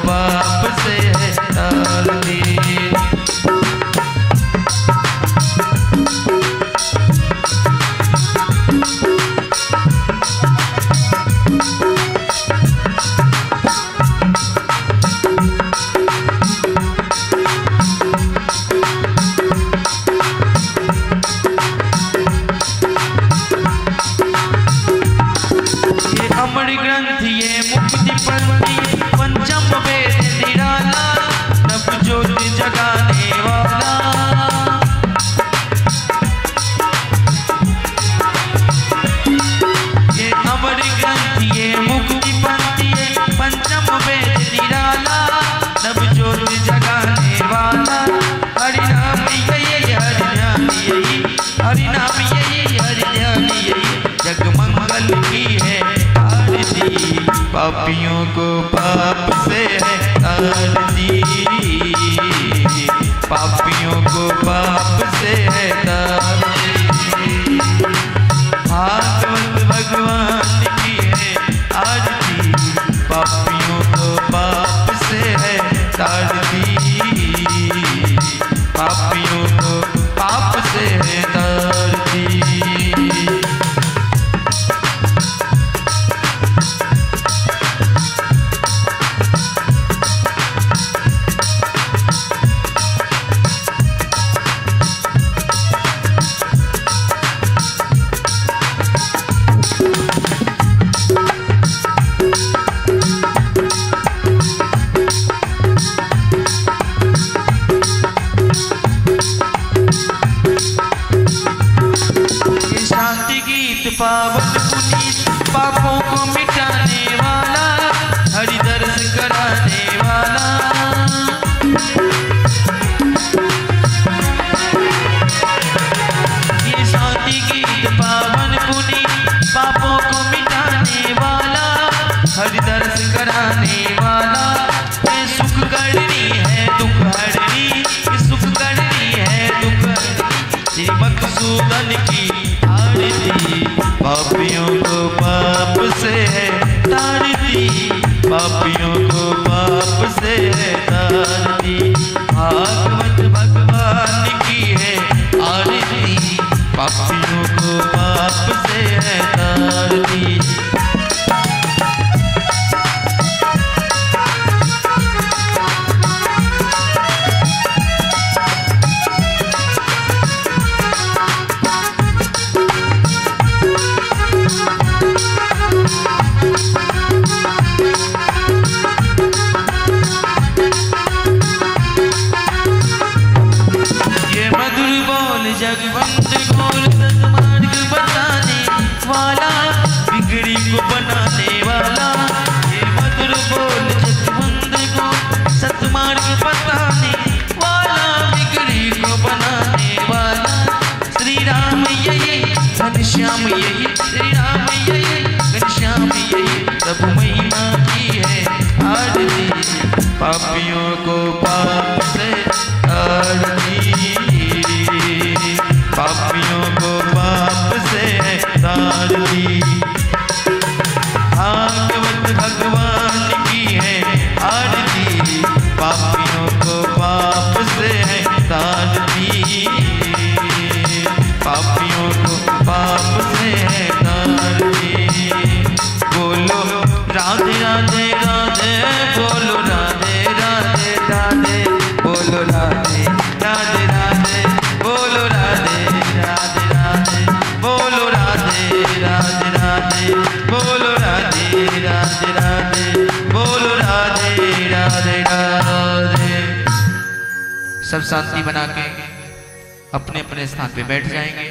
पाप से है तार दी। अमर ग्रंथ ये मुक्ति पंथी पंचम वेद निराला नव ज्योति जगाने वाला। ये अमर ग्रंथ ये मुक्ति पंथी पंचम वेद निराला नव ज्योति जगाने वाला। हरि नाम यही हरि ध्यान यही हरि नाम यही हरि ध्यान यही जग मंगल की है आरती। पापियों को पाप से है तारती। पापियों को पाप से है तारती। भागवत भगवान की है आरती। पापियों को पाप से है तारती। पापियों को पाप से है तारती। पावन पुनीत पापों को मिटाने वाला हरि दर्श कराने वाला। ये शांति गीत पावन पुनीत पापों को मिटाने वाला हरि दर्श कराने वाला। ये सुख करनी है दुख हरनी ये सुख करनी है दुख हरनी मधुसूदन की आरती। पापियों को पाप से है तारती। पापियों को पाप से है तारती। भागवत भगवान की है आरती। पापियों को पाप से है तारती। जगवंत घोर सतमार्ग बताने वाला बिगड़ी को बनाने वाला। ये मधुर बोल जगवंत घोर सतमार्ग बताने वाला बिगड़ी को बनाने वाला। श्री राम यही घनश्याम यही श्री राम यही घनश्याम यही सब महिमा की है आरती। पापियों को पाप से तारती। पापियों को पाप से है तारती। भागवत भगवान की है आरती। पापियों को पाप से है तारती। पापियों को पाप से है तारती। बोलो राधे राधे राधे बोलो राधे राधे राधे बोलो राधे राधे राधे बोलो राधे राधे राधे बोलो राधे राधे राधे बोलो राधे राधे राधे बोलो राधे राधे राधे। सब शांति बना के अपने अपने स्थान पे बैठ जाएंगे।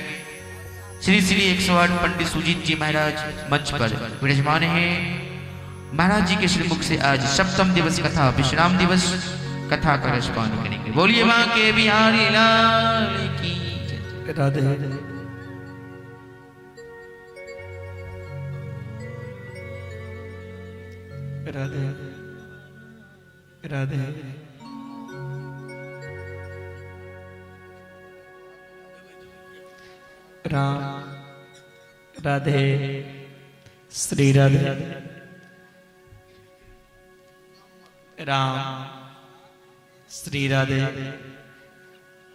श्री श्री 108 पंडित सुजीत जी महाराज मंच पर विराजमान हैं। महाराज जी के श्रीमुख से आज सप्तम दिवस कथा विश्राम दिवस कथा का रसपान करेंगे। बोलिए मां के बिहारी लाल की राधे। राधे राधे राम राधे श्री राधे राम श्री राधे।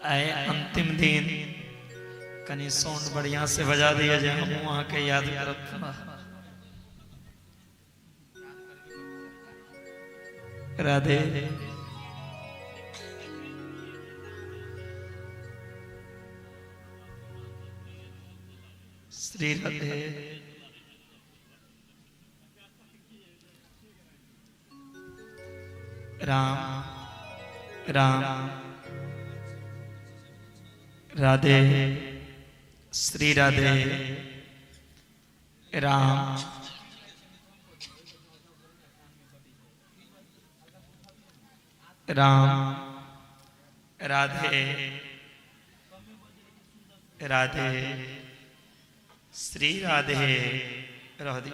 आए अंतिम दिन कनी साउंड बढ़िया से बजा दिया जाए, हम वहां के याद करत राधे। श्री राधे। राम राम राधे श्री राधे। राम राम राधे राधे श्री राधे। रह दी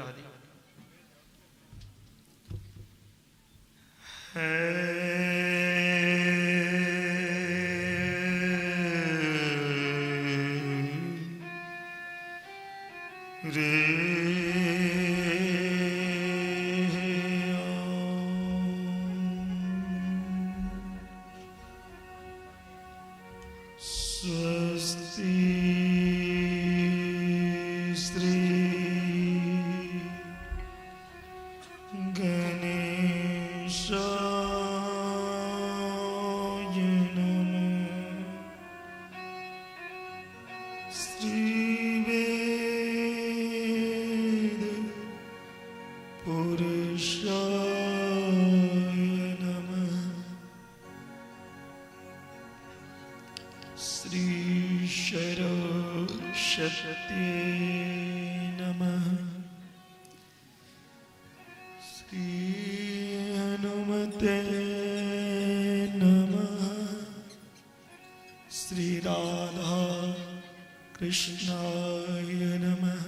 कृष्णाय नमः।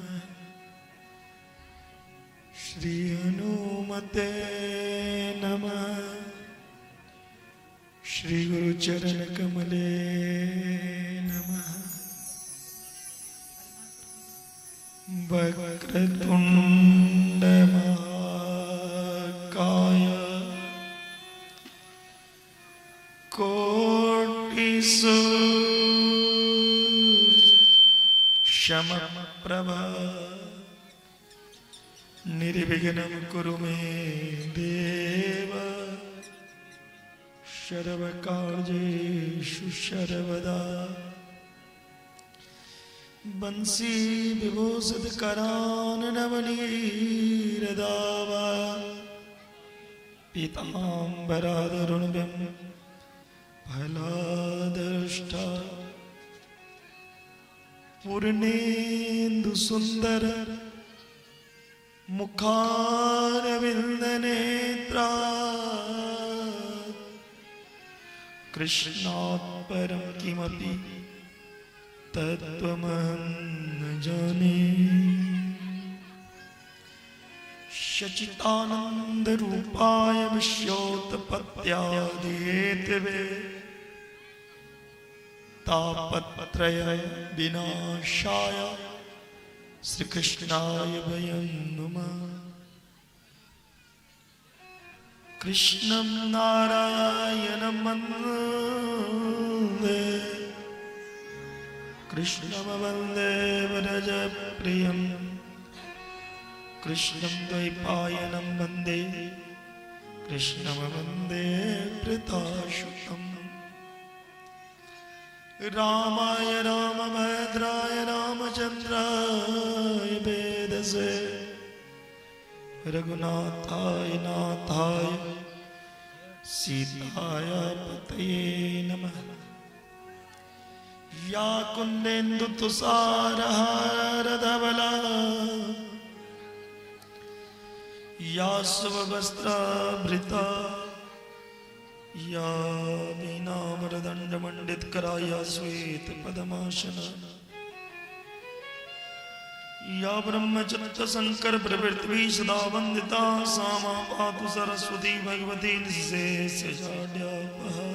श्री हनुमते नमः। श्री गुरु चरण कमले नमः। वक्रतुंड महाकाय कोटि समप्रभा निर्विघ्नं कुरु मे देव सर्वकार्येषु सर्वदा। बंसी विभूषित करान नवनीरदावा पीताम्बराधरुणिं फलादृष्टा पूर्णेन्दु सुंदर मुखारविंदनेत्रा कृष्णात् परं किमपि तत्त्वमहं न जाने। शचितानन्दरूपाय विश्वोत्पत्त्यादिहेतवे तापत्रय विनाशाय श्रीकृष्णाय वयं नुमः। कृष्णं नारायणं वन्दे कृष्णं वन्दे व्रजप्रियं कृष्णं द्वैपायनं वन्दे कृष्णं वन्दे वृताशुतम्। रामाय रामभद्राय रामचन्द्राय वेदसे रघुनाथाय नाथाय सीताय पतये नमः। या कुन्देन्दु तुषारहारधवला या शुभवस्त्राभृता या वीणामृदण्डमण्डितकरा या श्वेतपद्मासना या ब्रह्मचर्यशङ्कर प्रभृति सदा वन्दिता सा मा पातु सरस्वती भगवती निःशेषजाड्यापहा।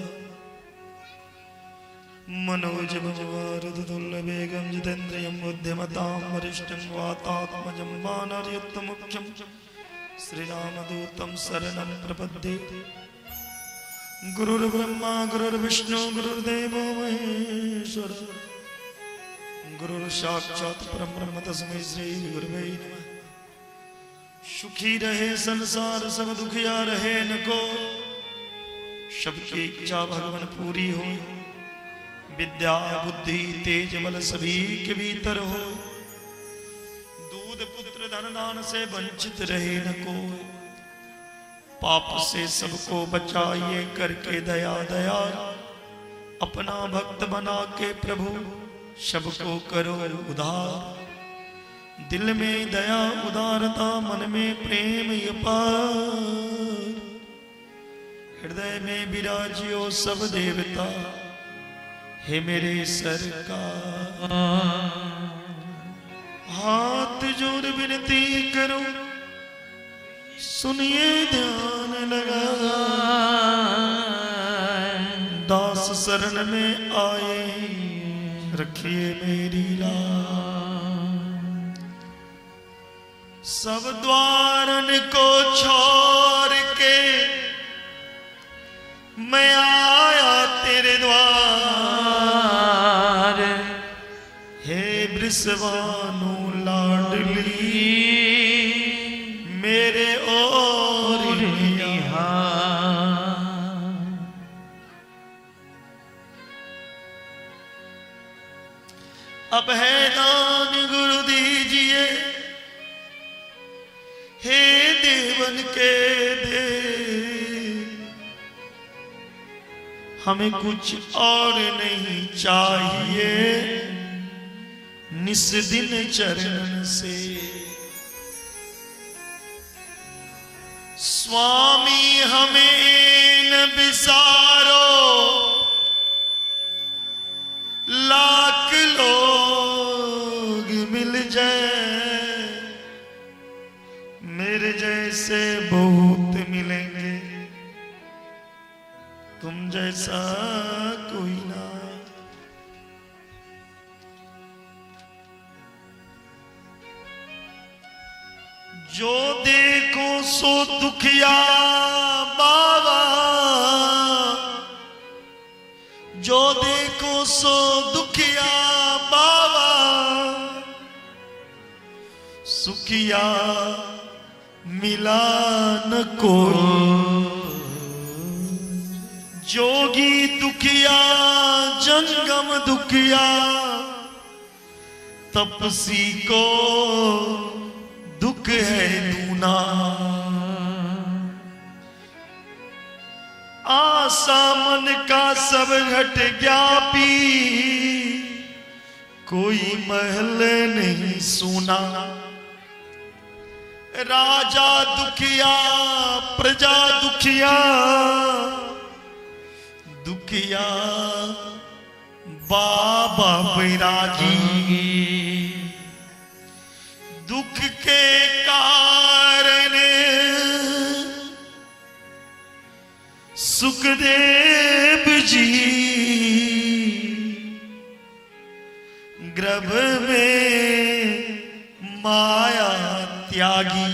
मनोजवरदुर्लभेगं जितेन्द्रियं बुद्धिमतां वरिष्ठं वातात्मजं वानरयुक्तमुख्यं श्रीरामदूतं शरणं प्रपद्ये। गुरुर्ब्रह्मा गुरुर्विष्णु गुरुर्देवो महेश्वर गुरुर् साक्षात् परब्रह्म तस्मै श्री गुरुवे नमः। सुखी रहे संसार सब दुखिया रहे न को, सबकी इच्छा भगवान पूरी हो। विद्या बुद्धि तेज बल सभी के भीतर हो। दूध पुत्र धन दान से वंचित रहे न को। पाप से सबको बचाइए करके दया दया। अपना भक्त बना के प्रभु सबको करो उधार। दिल में दया उदारता मन में प्रेम अपार। हृदय में विराजियो सब देवता हे मेरे सरकार। हाथ जोड़ विनती करो सुनिए ध्यान लगा। दास शरण में आए रखिए मेरी राह। सब द्वारन को छोड़ के मैं आया तेरे द्वार। हे वृषभानु लाडली मेरे ओर निहार। अब है दान गुरु दीजिए हे देवन के दे। हमें कुछ और नहीं चाहिए निस दिन चरण से। स्वामी हमें न बिसारो लाख लोग मिल जाए। मेरे जैसे बहुत मिलेंगे तुम जैसा कोई ना। जो देखो सो दुखिया बाबा। जो देखो सो दुखिया बाबा। सुखिया मिला न कोई। जोगी दुखिया जंगम दुखिया। तपसी को दुख है दूना। आशा मन का सब घट गया पी। कोई महल नहीं सुना। राजा दुखिया प्रजा दुखिया। दुखिया बाबा बैरागी। दुख के कारण सुखदेव जी गर्भ में माया त्यागी।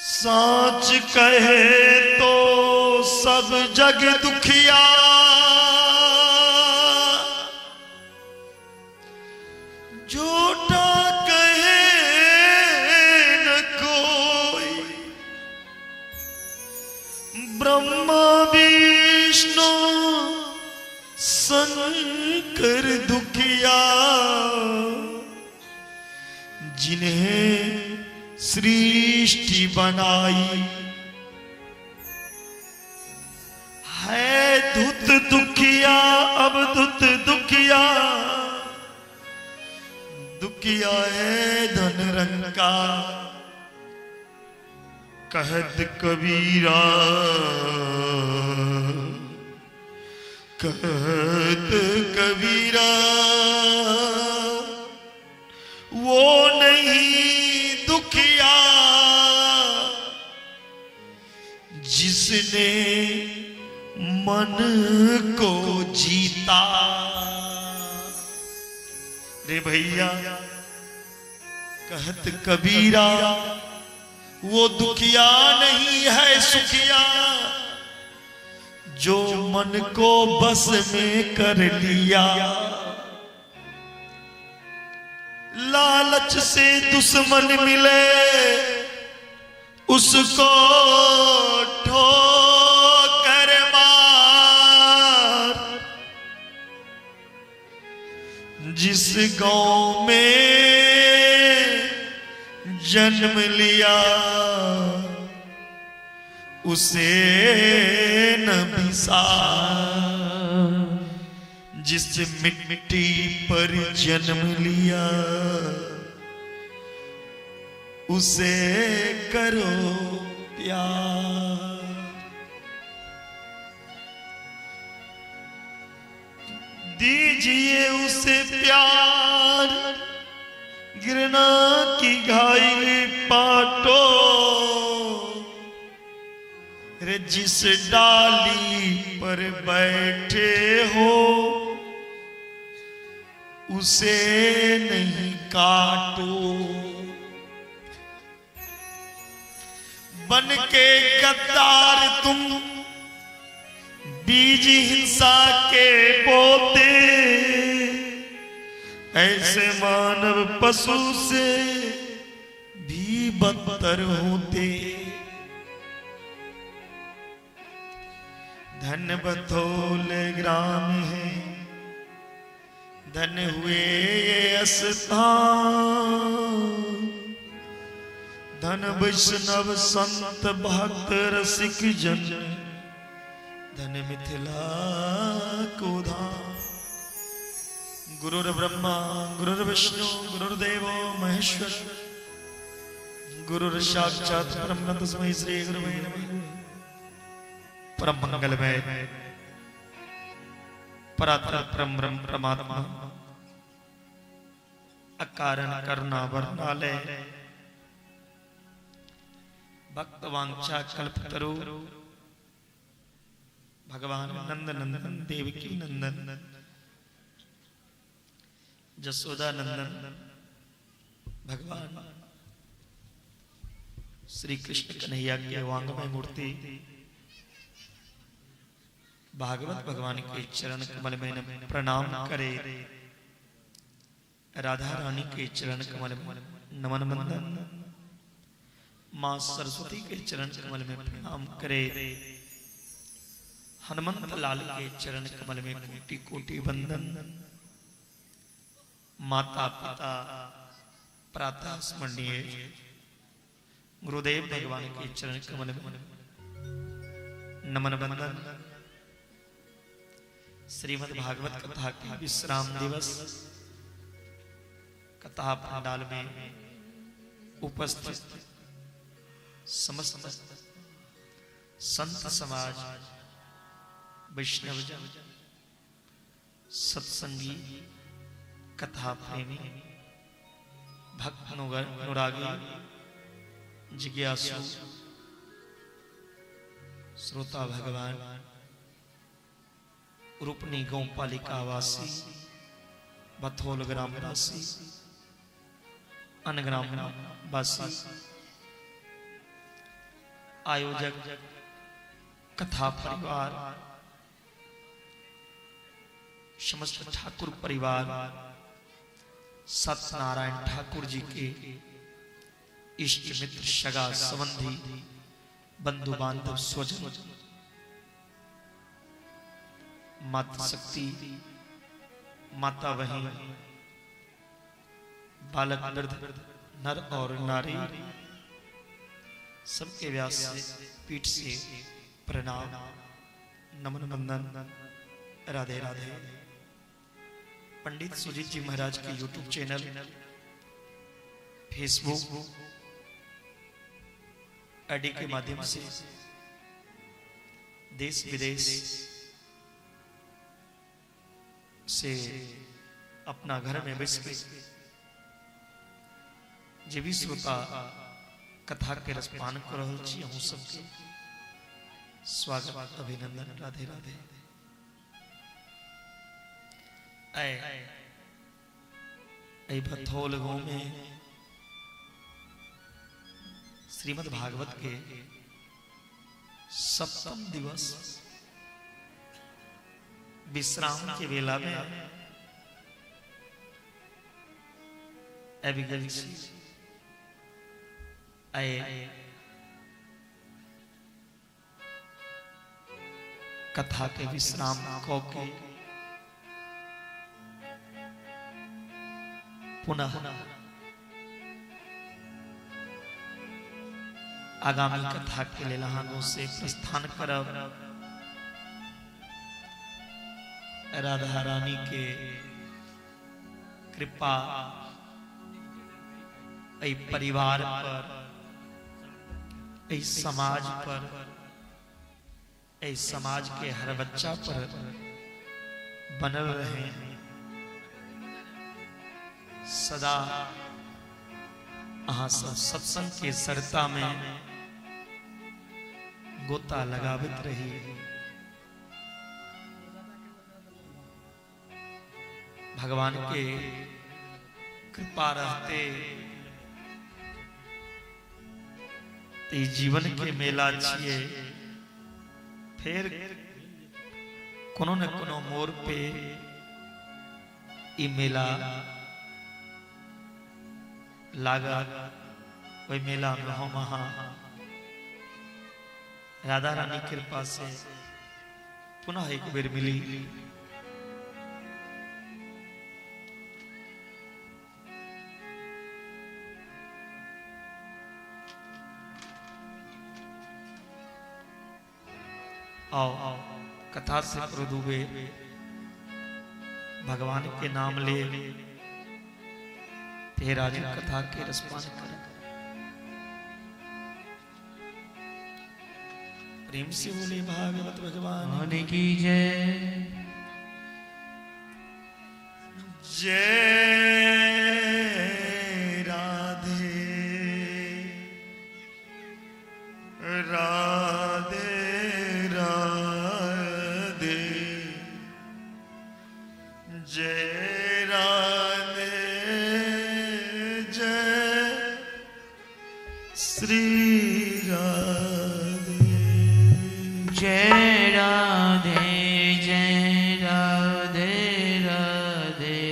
साच कहे तो सब जग दुखिया। झूठा कहे न कोई। ब्रह्मा विष्णु शंकर दुखिया। जिन्हें सृष्टि बनाई है धुत दुखिया। अब धुत दुखिया। दुखिया है धन रंग का। कहत कबीरा कहत कबीरा। वो नहीं दुखिया जिसने मन को जीता। रे भैया कहत कबीरा वो दुखिया नहीं है सुखिया। मन को बस में कर लिया, लालच से दुश्मन मिले उसको ठोकर मार। जिस गांव में जन्म लिया उसे न बिसार, जिस मिट्टी पर जन्म लिया उसे करो प्यार। दीजिए उसे प्यार, गिरना की घाई पाटो, रे जिस डाली पर बैठे हो उसे नहीं काटो। बन के गद्दार तुम बीज हिंसा के बोते, ऐसे मानव पशु से भी बदतर होते। धन बथोल ग्राम है, धन हुए ये स्थान, धन वैष्णव संत भक्त रसिक जन, धन मिथिला को धाम। गुरुर् ब्रह्मा गुरुर्विष्णु गुरुर्देवो महेश्वर, गुरुर् साक्षात् परम तस्मै श्री गुरुवे नमः। परम मंगलमय परात्पर ब्रह्म परमात्मा, अकारण करुणा वर्णालय, भक्त वांछा कल्पतरु, भगवान नंद नंदन देवकी नंदन जसोदा नंदन, भगवान श्री कृष्ण कन्हैया की वांगमय मूर्ति भागवत भगवान के चरण कमल में प्रणाम करे। राधा रानी के चरण कमल में नमन मंदन, मां सरस्वती के चरण कमल में प्रणाम करे। हनुमंत लाल के चरण कमल में कोटि कोटि वंदन। माता पिता प्रातः स्मरणीय गुरुदेव भगवान के चरण कमल में नमन वंदन। श्रीमद् भागवत कथा के विश्राम दिवस कथा पंडाल में उपस्थित समस्त संत समाज, वैष्णव जन, सत्संगी, कथा प्रेमी, भक्त अनुरागी, जिज्ञासु, श्रोता भगवान, रूपनी गौपालिका वासी, बथोल ग्राम वासी, अनग्राम वासी, आयोजक, कथा परिवार, समस्त ठाकुर परिवार, सत्यनारायण ठाकुर जी के इष्ट मित्र सगा संबंधी, बंधु बांधव, स्वजन, मातृशक्ति, माता बहन, बालक वृद्ध, नर और नारी, सबके व्यास से पीठ से प्रणाम, नमन वंदन, राधे राधे। पंडित सुजीत जी महाराज के यूट्यूब चैनल, फेसबुक आईडी के माध्यम से देश विदेश से अपना घर में बैठ के जे भी श्रोता कथा के रसपान कर रहल छी, अहूँ सबके स्वागत, अभिनंदन, राधे राधे। ऐ भथौल गांव में श्रीमद् भागवत के सप्तम दिवस विश्राम के बेला में एबिगेल आए कथा के विश्राम को के पुनः आगामी कथा के लिए लहानों से प्रस्थान करब। राधा रानी के कृपा ऐ परिवार पर, ऐ समाज पर, ऐ समाज के हर बच्चा पर बनल रहे। सदा अहाँ सब सत्संग के सरता में गोता लगावित रही। भगवान के कृपा रहते ते जीवन के मेला छिए। फिर कोनो न कोनो मोड़ पे ई मेला लागा। वही मेला में हम राधा रानी कृपा से पुनः एक बेर मिली। आओ कथा से प्रदुबे भगवान के नाम ले तेरा जी कथा के रसपान कर। प्रेम से बोले भागवत भगवान की जय। जय राधे राधे राधे जय राधे जय श्री राधे। जय राधे जय राधे राधे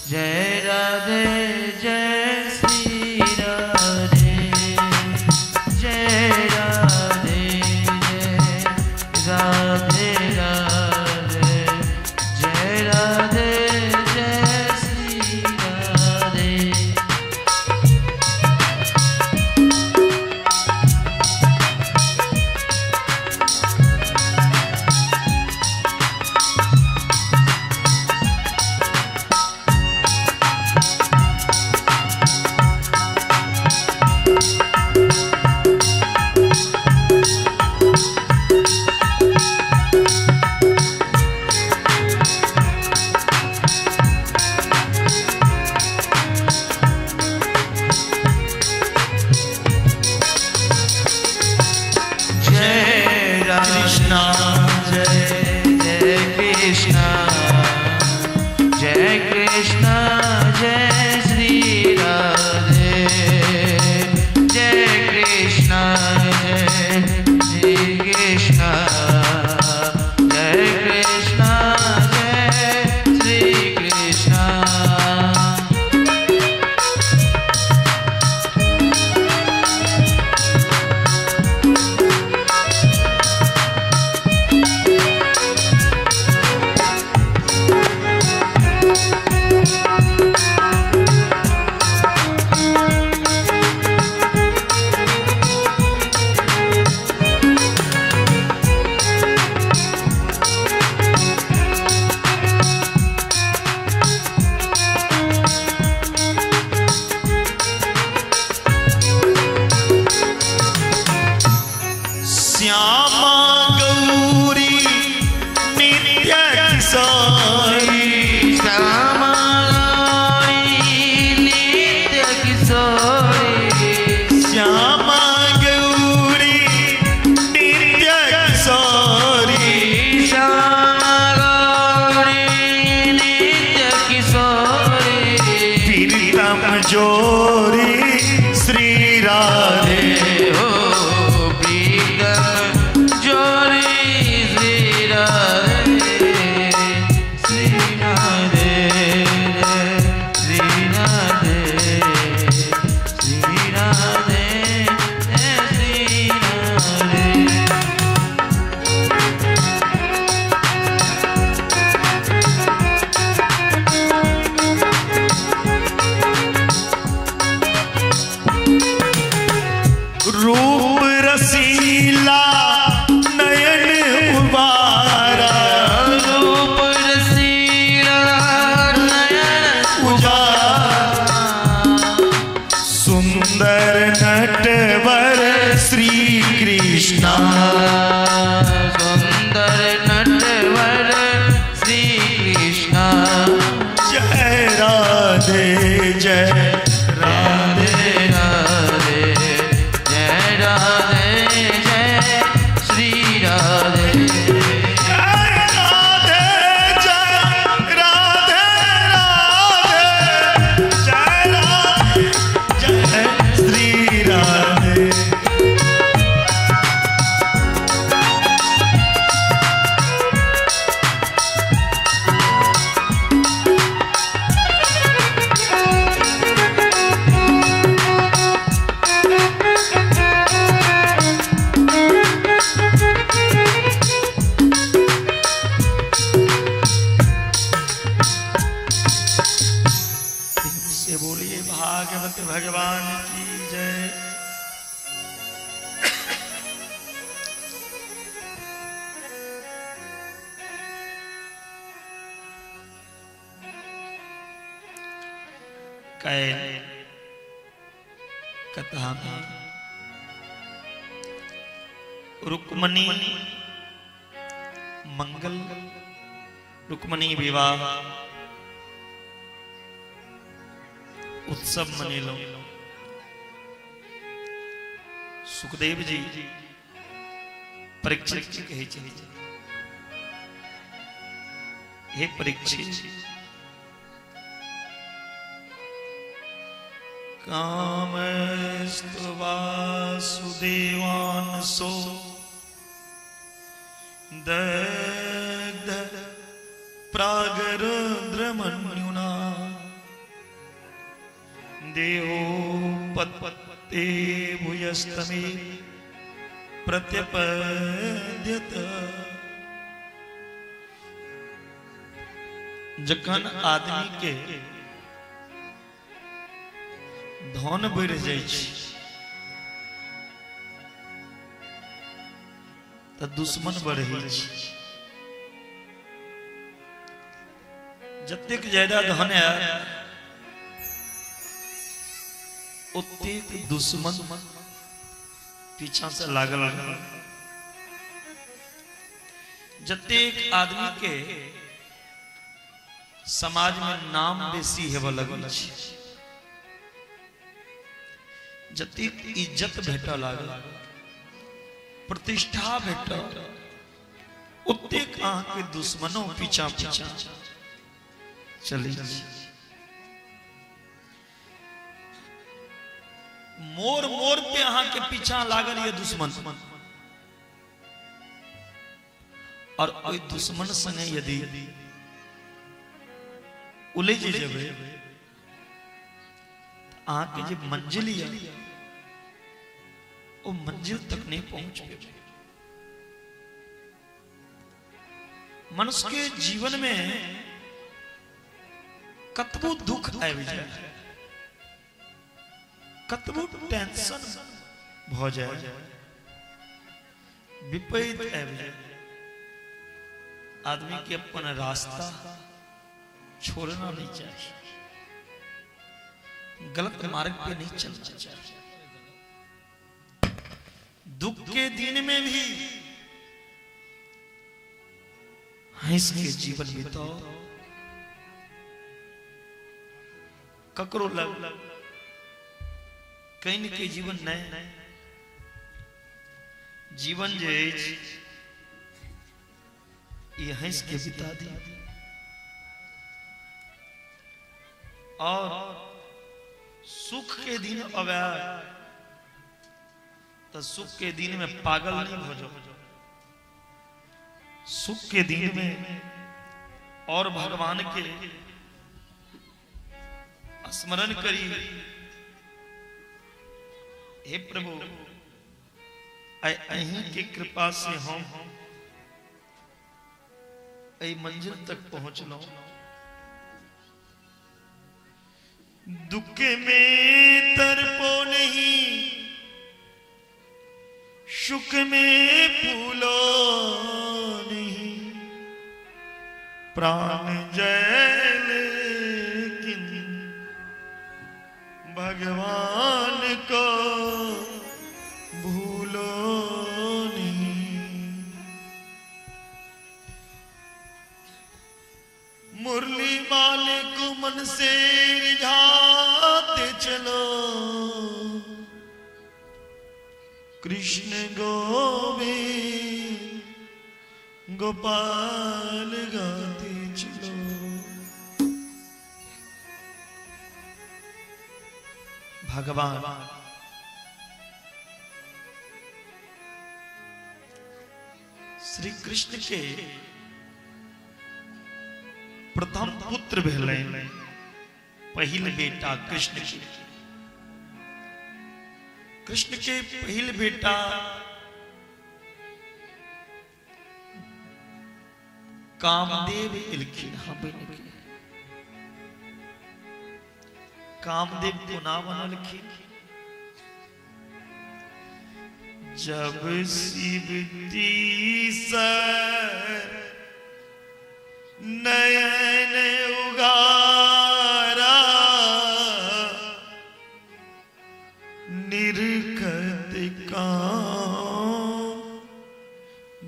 जय राधे जय श्री राधे। जय राधे जय राधे राधे जय राधे जय श्री राधे। जोरी श्री राधे हो प्रीतम खिला नयन उबारा, रूप रसीला नयन उजाला, सुंदर नटवर श्री कृष्णा, सुंदर नटवर श्री कृष्णा। जय राधे जय राधे, राधे जय राधे जय श्री राधे। जय राधे जय राधे राधे, जय राधे जय श्री राधे। से बोलिए भागवत भगवान की जय। कैल कथा में रुक्मणी मंगल, रुक्मणी विवाह उत्सव मनेलो। सुखदेव जी परीक्षित जी कहे चले, हे परीक्षित, कामस्तु वासुदेवान् सो दग्ध प्रागरुद्रमन्युना, देहो पत्पत्ते भूयस्तमे प्रत्यपद्यत। जखन आदमी के धन बढ़ जाय छै त दुश्मन बढ़े छै। जतेक ज्यादा धन है उतेक दुश्मन पीछा से लागल रहे। जतेक आदमी के समाज में नाम बेसी हेबे लगल छै, जतेक इज्जत भेटऽ लागल, प्रतिष्ठा भेटऽ, उतेक अहाँ के दुश्मनों पीछा पीछा चली। मोर मोर पे अहाँ के पीछा लागल ये दुश्मन, और ओई दुश्मन संगे यदि उलझ जेबै अहाँ के जे मंजिल है वो मंजिल तक नहीं पहुंच पेबै। मनुष्य के जीवन में कतबो दुख आबि जाए, कतबो टेंशन भ जाए, विपरीत आबि जाए, आदमी के अपन रास्ता छोड़ना नहीं चाहिए, गलत मार्ग पे नहीं चलना चाहिए। दुख के दिन में भी हंस के जीवन बिताओ, ककरो लग कहीं के जीवन नए जीवन जे ये हंस के बिता दी। और सुख के दिन अवे तो सुख के दिन में पागल नहीं हो जाओ, सुख के दिन में और भगवान के स्मरण करी। हे प्रभु, अहीं के कृपा से हम मंजिल तक पहुंचलो। दुख में तरपो नहीं, शुक में फूलो नहीं प्राण जय, लेकिन भगवान को भूलो नहीं। मुरली वाले को मन से रिझाते चलो, कृष्ण गोविंद गोपाल गाते चलो। भगवान श्री कृष्ण के प्रथम पुत्र भेले, पहिल बेटा कृष्ण के। कृष्ण के पहिल बेटा कामदेव इलखिन। कामदेव को ना बनलखिन। जब शिव सर नयन उगारा, निरखत काम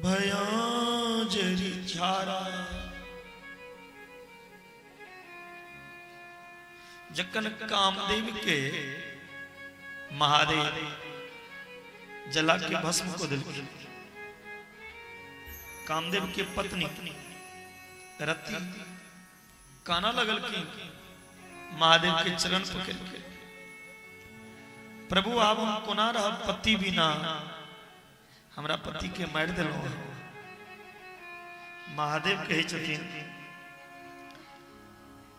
भया जरी झारा। जकन कामदेव के महादेव जला के भस्म को दिल, कामदेव के पत्नी रति काना लगल की महादेव के चरण पकड़ के, प्रभु आप हमको ना रह पति बिना, हमरा पति के मार दिलो। महादेव कहे छथिन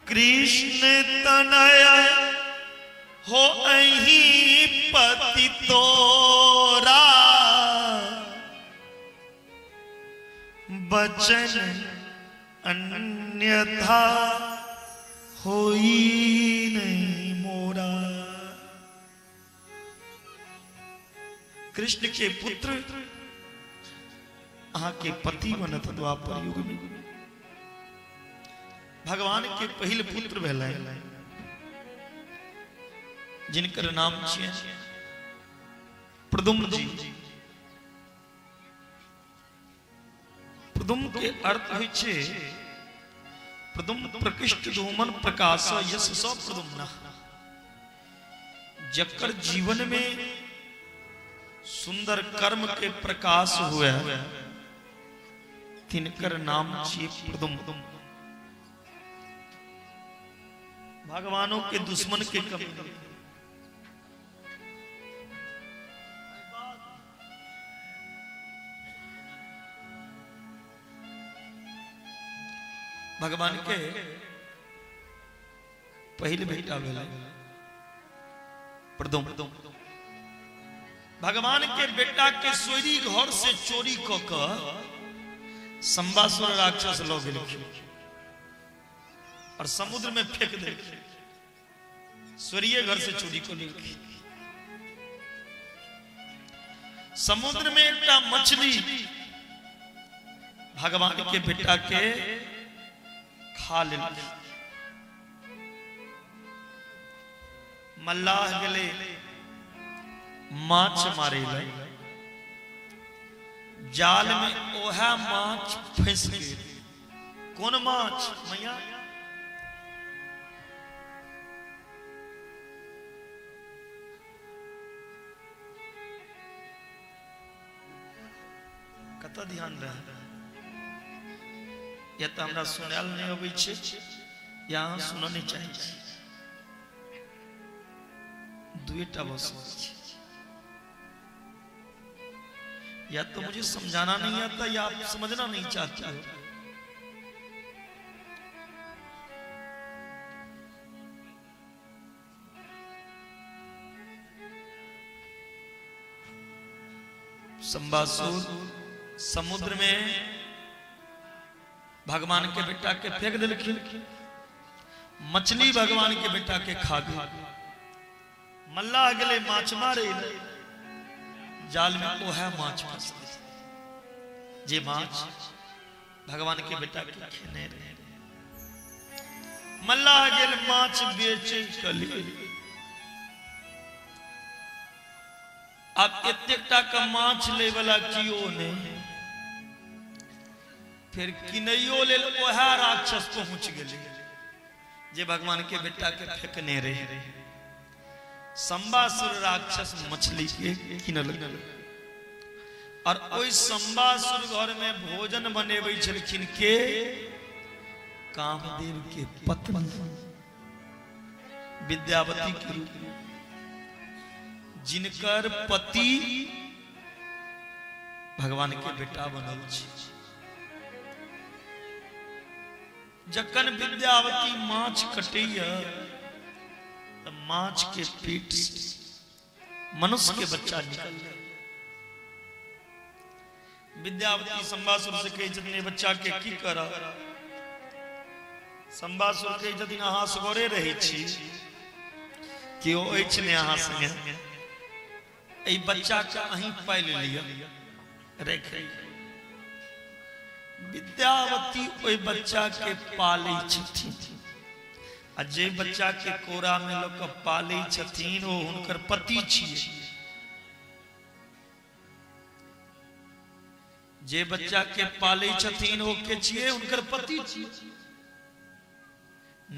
कृष्ण तनया हो अही पति तोरा, बचन अन्यथा होई नहीं मोरा। कृष्ण के पुत्र आहा के पति बनत द्वापर युग में। भगवान के पहिल पुत्र भेलै, जिनकर नाम छियै प्रद्युम्न जी। प्रद्युम्न के अर्थ होइ छै प्रद्युम्न प्रकृष्ट धूमन प्रकाश यश सौ प्रद्युम्न। जकर जीवन में सुंदर कर्म के प्रकाश हुए, तिनकर नाम छियै प्रद्युम्न। भगवानों के दुश्मन के कमी नहीं। भगवान के पहले बेटा भेलै प्रद्युम्न। भगवान के बेटा के सोरी घर से चोरी क के संबासुर राक्षस लऽ गेलखिन और समुद्र में फेंक देलखिन। स्वर्गीय घर से चोरी कर लेलखिन। समुद्र में एक मछली भगवान के बेटा के खा लेलखिन। मल्लाह गेले माछ मारे लै, जाल में ओहा माछ फंस गेल। कौन माछ मैया? कत ध्यान रहे, या तो हमरा सुनाल नहीं अबै छै या सुन नहीं चाहिए। दुईटा बस या तो मुझे समझाना नहीं आता या आप समझना नहीं चाहते हो। संबासुर समुद्र में भगवान के बेटा के फेंक दिलखिन। मछली भगवान के बेटा के खा गई। मल्लाह गेले माछ मारे, जाल में ओहे माछ फंस गई जे माछ भगवान के बेटा के खेने रहे मल्लाह गेल माछ बेचे कली अब एतेकटा का माछ ले वाला कियो ने फिर किनैयो लेल ओहे राक्षस पहुंच गेले जे भगवान के बेटा के फेंकने रहे संबासुर राक्षस मछली के किनल और ओई संबासुर घर में भोजन बनेबै छलखिन के कामदेव के पत्नी विद्यावती के रूप में जिनकर पति भगवान के बेटा बनल छै जखन विद्यावती माछ कटैया तो माछ के पेट से मनुष्य के बच्चा निकल विद्यावती संबासुर से कहे छथिन बच्चा के की करब संबासुर कहे छथिन अहाँ सगरे रहै छी कि ओ अछि ने अहाँ संगे एहि बच्चा के अहीं पालि लिअ रख विद्यावती ओहि बच्चा के पालै छथिन आ जे बच्चा के कोरा में लोग पालै छथिन ओ हुनकर पति छियै जे बच्चा के पालै छथिन ओ के छियै हुनकर पति छियै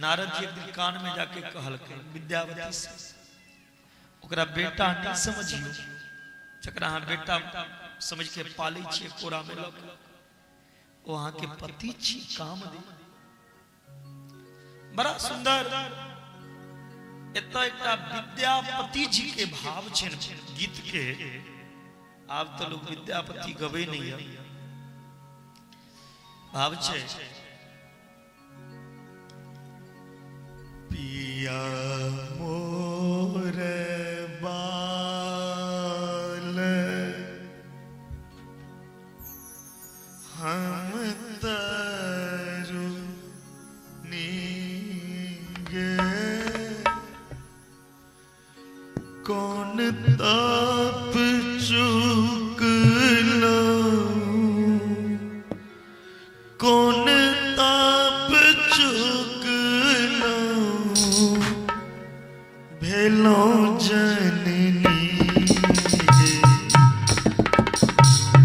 नारद जी एक कान में जाके कहलकै विद्यावती से ओकरा बेटा नहीं समझियो जकरा अहाँ बेटा समझ के पालै छियै कोरा में लोग वहां के पति छी कामदेव बड़ा सुंदर एत एक विद्यापति जी के भाव छे गीत के आब तो लोग विद्यापति गवे नहीं है भाव छे पिया मोर बाल हम कौन ताप चूक लो कौन ताप चूक लो भेलो जननी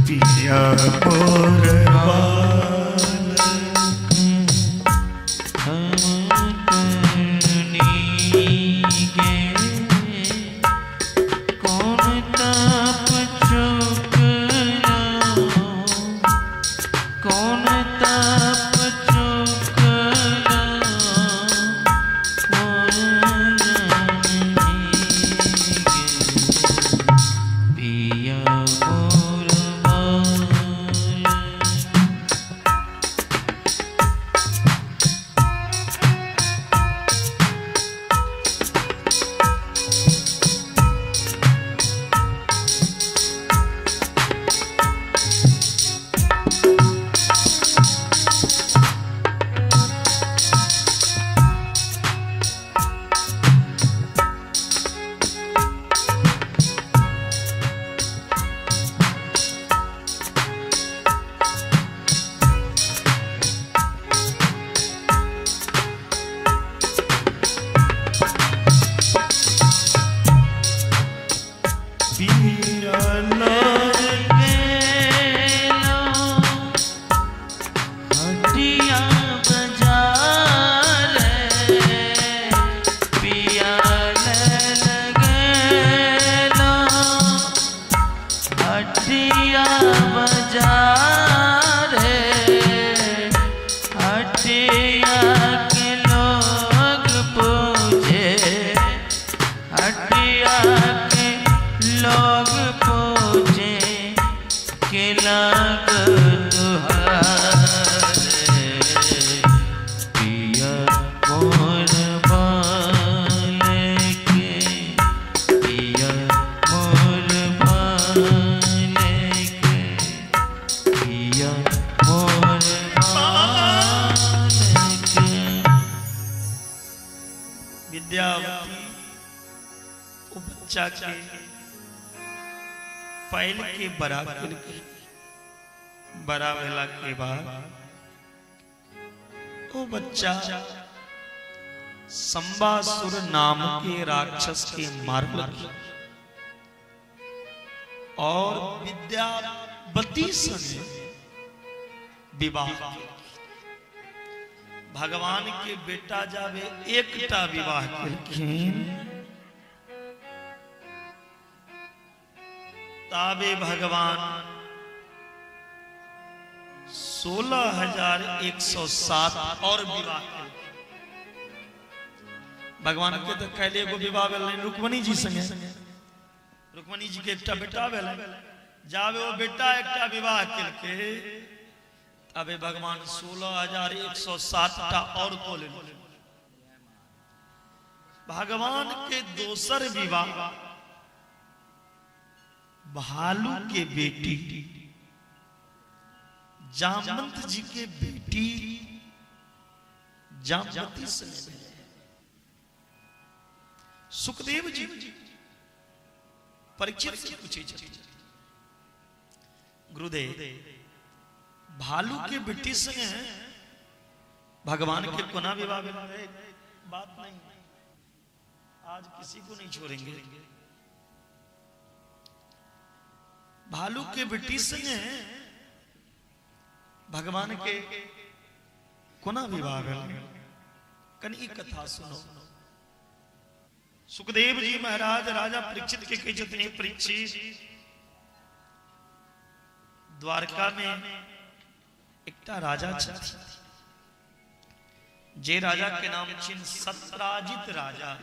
पिया मोर पहले के बड़ा बड़ा भेला के बाद वो बच्चा संबासुर नाम के राक्षस के मार लगी और विद्यावती से विवाह। भगवान के बेटा जावे एकटा विवाह केलखिन ताबे भगवान 16,107 और विवाह केलखिन। भगवान के तो कैले एगो विवाह भेल रुक्मणी जी संगे, रुक्मणी जी के एकटा बेटा भेल, जावे वो बेटा एकटा विवाह केलके तबे भगवान 16,107 और को ले। भगवान के दोसर विवाह भालू के बेटी जामवंत जी के बेटी जामवती से। सुखदेव जी परीक्षित से पूछे गुरुदेव भालू के बेटी संगे भगवान के कोना विवाह में बात नहीं, आज किसी को नहीं छोड़ेंगे। भालू के बेटी संगे भगवान के कोना विवाह में कनी कथा सुनो। सुखदेव जी महाराज राजा परीक्षित के कही जतने परीक्षित द्वारका में एकटा राजा छथि जे राजा के नाम छिन सत्राजित राजा।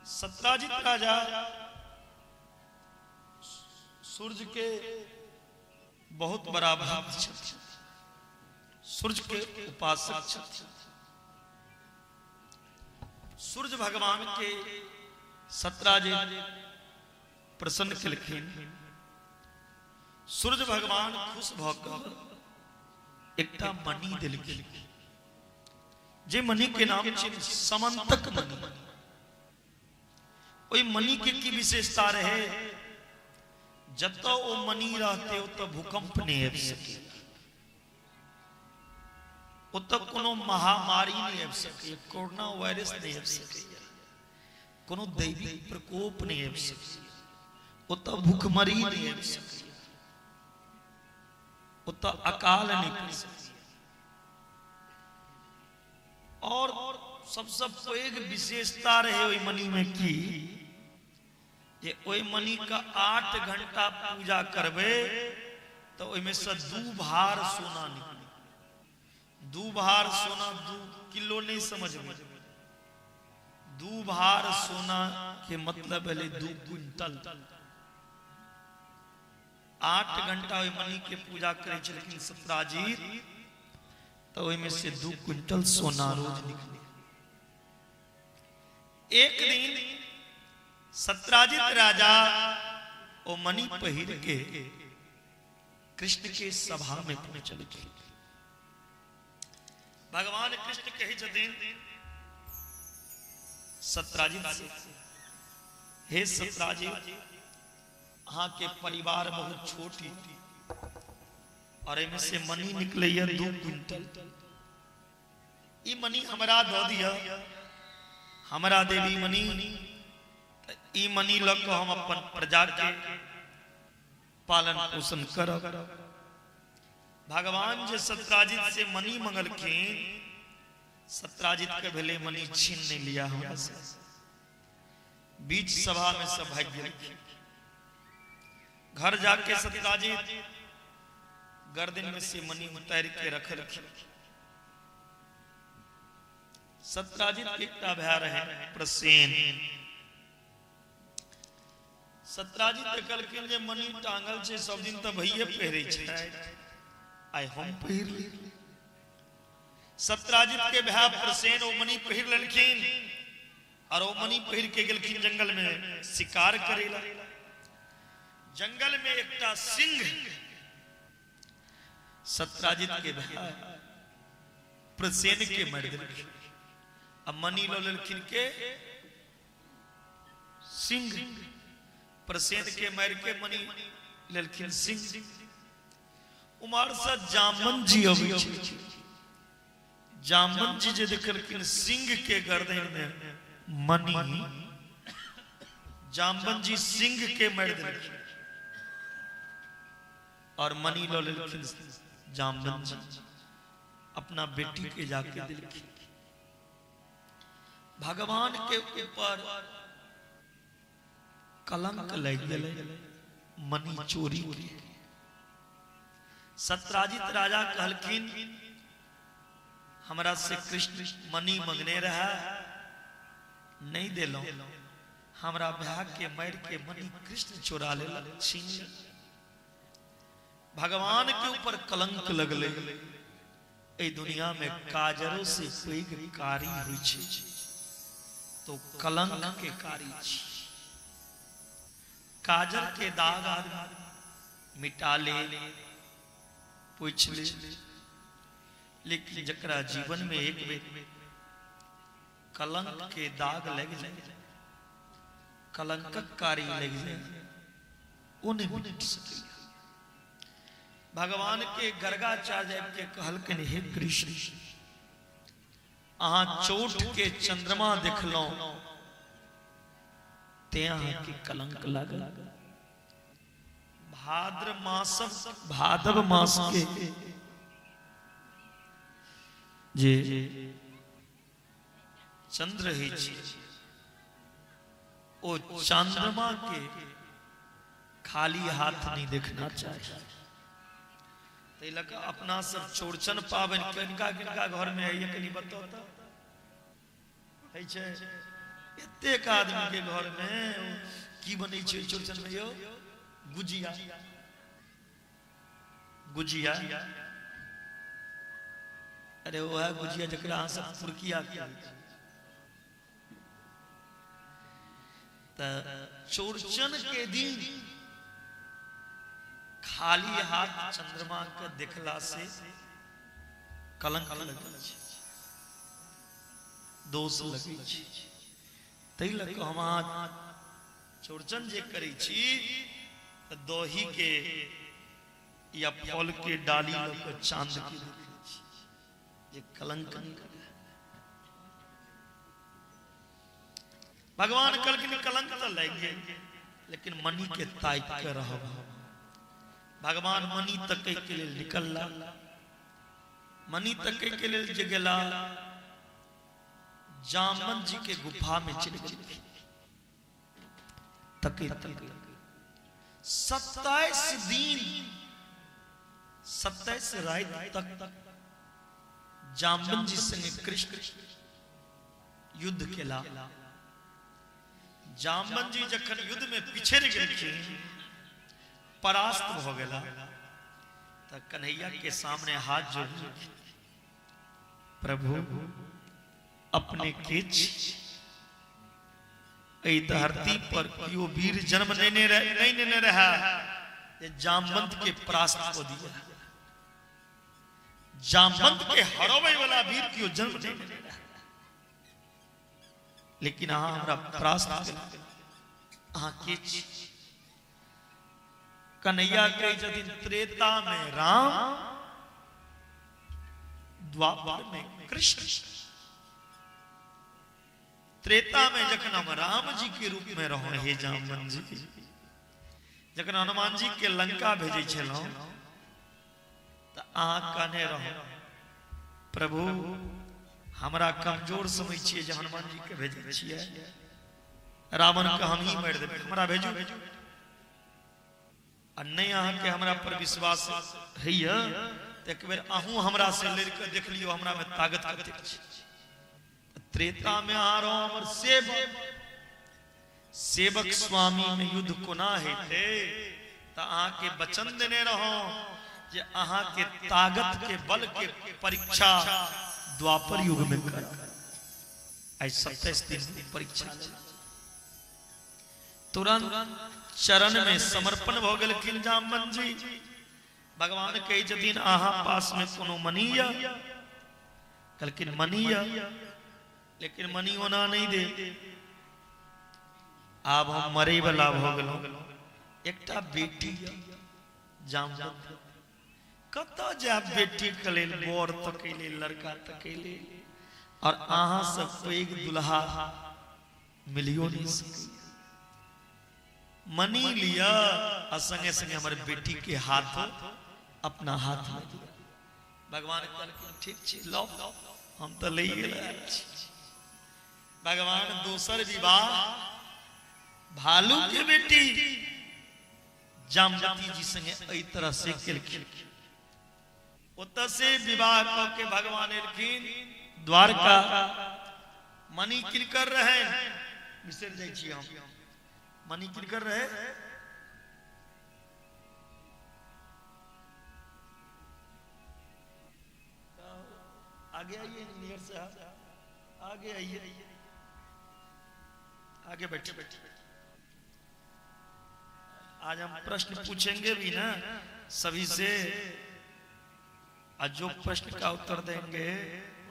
सत्राजित राजा सूर्य के बहुत बड़ा भक्त छथि, सूर्य के उपासक छथि। सूर्य भगवान के सत्राजित प्रसन्न केलखिन। सूर्य भगवान खुश भकर एकटा मणि देलखिन जे मणि के नाम छिन समंतक मणि। ओई मणि के की विशेषता रहे, जत ओ मणि रहते हो तो भूकंप नहीं आबि सके, ओतऽ कोनो महामारी नहीं आबि सके, कोरोना वायरस नहीं आबि सके, कोनो दैविक प्रकोप नहीं आबि सके, ओतऽ भूखमरी नहीं आबि सके, ओतऽ अकाल नहीं कर सके। और सबसे पैघ विशेषता रहे ओई मणि में की जे ओई मणि का 8 घंटा पूजा करबे तो ओई में से 2 भार सोना निकले। 2 भार सोना 2 किलो नहीं समझ में, 2 भार सोना के मतलब है 2 क्विंटल। 8 घंटा ओई मणि के पूजा करे छलखिन सत्राजित तो ओई में से 2 क्विंटल सोना रोज निकले। एक दिन सत्राजित राजा ओ मणि पहिर के कृष्ण के सभा में पहुंचल। भगवान कृष्ण कहे छथिन सत्राजित से, हे सत्राजित अहाँ के परिवार बहुत छोटी और इनमें से मणि निकले 2 क्विंटल। ई मणि हमरा दो दिया, हमरा देवी मणि। ई मणि लग हम अपन प्रजा के पालन पोषण करब। भगवान जे सत्राजित से मणि मंगलखिन, सत्राजित के भेले मणि छीन नहीं लिया हमरा से, बीच सभा में सब भाग गए। घर जाके सत्राजित गर्दन में से मणि उतार के रखल। सत्राजित एकटा भाई रहे प्रसेन। सत्राजित कहलखिन जे मणि टांगल छे सब दिन तो भैये पहिरे छे, आइ हम पहिर ली। सत्राजित के भाई प्रसेन ओ मणि पहिर लेलखिन और ओ मणि पहिर के गेलखिन जंगल में शिकार करेला। जंगल में एकटा सिंह सत्राजित के भाई प्रसेन के मार देलखिन। अब मणि लो लेलखिन के सिंह प्रसेन के मार के मनी लेलखिन सिंह उमर से जामन जी अबै छै। जामन जी जे देखलखिन सिंह के गर्दन में मनी, जामन जी सिंह के मार देलखिन और मनी लो लेलखिन जामन जी अपना बेटी के जाके दिलखिन। भगवान के ऊपर कलंक लग गए, मनी चोरी की। सत्राजित राजा कहलखिन हमरा से कृष्ण मनी मंगने रहा, नहीं दिलो, हमरा ब्याह के मार के मनी कृष्ण चोरा ले छीन ले। भगवान के ऊपर कलंक लगले। ए दुनिया में काजरों से पैघ कारी होइ छै तो कलंक के कारी छै। काजर के दाग आदमी मिटा ले, पूछ ले, लेकिन जकरा जीवन में एक बेर कलंक के दाग लग जाए, कलंककारी लग जाए, उन्हें मिट सके। भगवान के गर्गाचार्य के कहलखिन हे कृष्ण अहाँ चोट के चंद्रमा देखलो ते अहाँ के कलंक लागल। भादव मास के जे चंद्र है ओ चंद्रमा के खाली हाथ नहीं देखना चाहिए। अपना सब चौड़चन पाबन किनका किनका घर में है कनी बताओ तो एतेक आदमी के घर में की बनै छै चौड़चन में यो गुजिया, गुजिया अरे वो है गुजिया जकरा अहाँ सब फुरकिया त चौड़चन के दिन खाली हाथ चंद्रमा के देखला से कलंक लगै छै, दोष लगै छै। तै लऽ कऽ हम अहाँ चौड़चन जे करै छी त दही के या फल के डाली लऽ कऽ चांद के देखै छी जे कलंक नहीं करे। भगवान कहलखिन कलंक तो लग गए, लेकिन मनी के ताक के रहब। भगवान मनी तकै के लिए निकलला, मनी तकै के लिए जे गेला जामन जी के गुफा में चल गए। तकै तकै 27 दिन 27 रात तक जामन जी संगे कृष्ण युद्ध केला। जामन जी जखन युद्ध में पिछड़ गेलखिन, परास्त भ गेला, त कन्हैया के सामने हाथ जोड़ प्रभु अपने किछ एई धरती पर कियो वीर जन्म नहीं लेने रहा जे जामवंत के परास्त को दिया। जामवंत के हरावे वाला वीर कियो जन्म नहीं लेने रहा, लेकिन अहाँ हमरा परास्त अहाँ किछ। कन्हैया के जदिन त्रेता में राम, द्वापर में कृष्ण। त्रेता में जखन हम राम जी के रूप में रहो हे जामवंत जी, जखन हनुमान जी के लंका भेजे छलौ त अहाँ कहने रहो प्रभु हमरा कमजोर समझ छिए जे हनुमान जी के भेजे छिए, रावण के हम ही मार देबै, हमरा भेजू। आ नहीं अहाँ के हमरा पर विश्वास हैया त एक बेर अहूँ हमरा से लड़ के देख लियो हमरा में ताकत कतेक छै। त्रेता में आ रहो हमर सेवक, सेवक स्वामी में युद्ध कोना हेते त अहाँ के वचन देने रहो जे अहाँ के ताकत के बल के परीक्षा द्वापर युग में कर। आई 27 दिन परीक्षा तुरंत चरण में समर्पण भ गेलखिन जामवंत जी। भगवान कहे जदिन अहाँ पास में कोनो मनीया, कहलखिन मनीया, लेकिन मनी होना नहीं दे। अब हम मरे वाला हो गलो एकटा बेटी जाम कत जा बेटी के लेल बर तक लेल लड़का तक लेल और अहाँ सब पैघ दुल्हा मिलियो नहीं सके मनी लिया और संगे संगे हमारे बेटी के हाथ अपना हाथ में दिया भगवान कहलखिन ठीक छै लो हम तो ले भगवान दोसर विवाह भालू के बेटी जामवती जी संगे एई तरह से केलखिन ओत से विवाह क के भगवान एलखिन द्वारका मणि किनकर रहे बिसर जाइ छी हम मणि किनकर रहे आगे आइए इंजीनियर साहब आगे आइए आगे बैठिए आज हम प्रश्न पूछेंगे भी ना सभी से और जो प्रश्न का उत्तर देंगे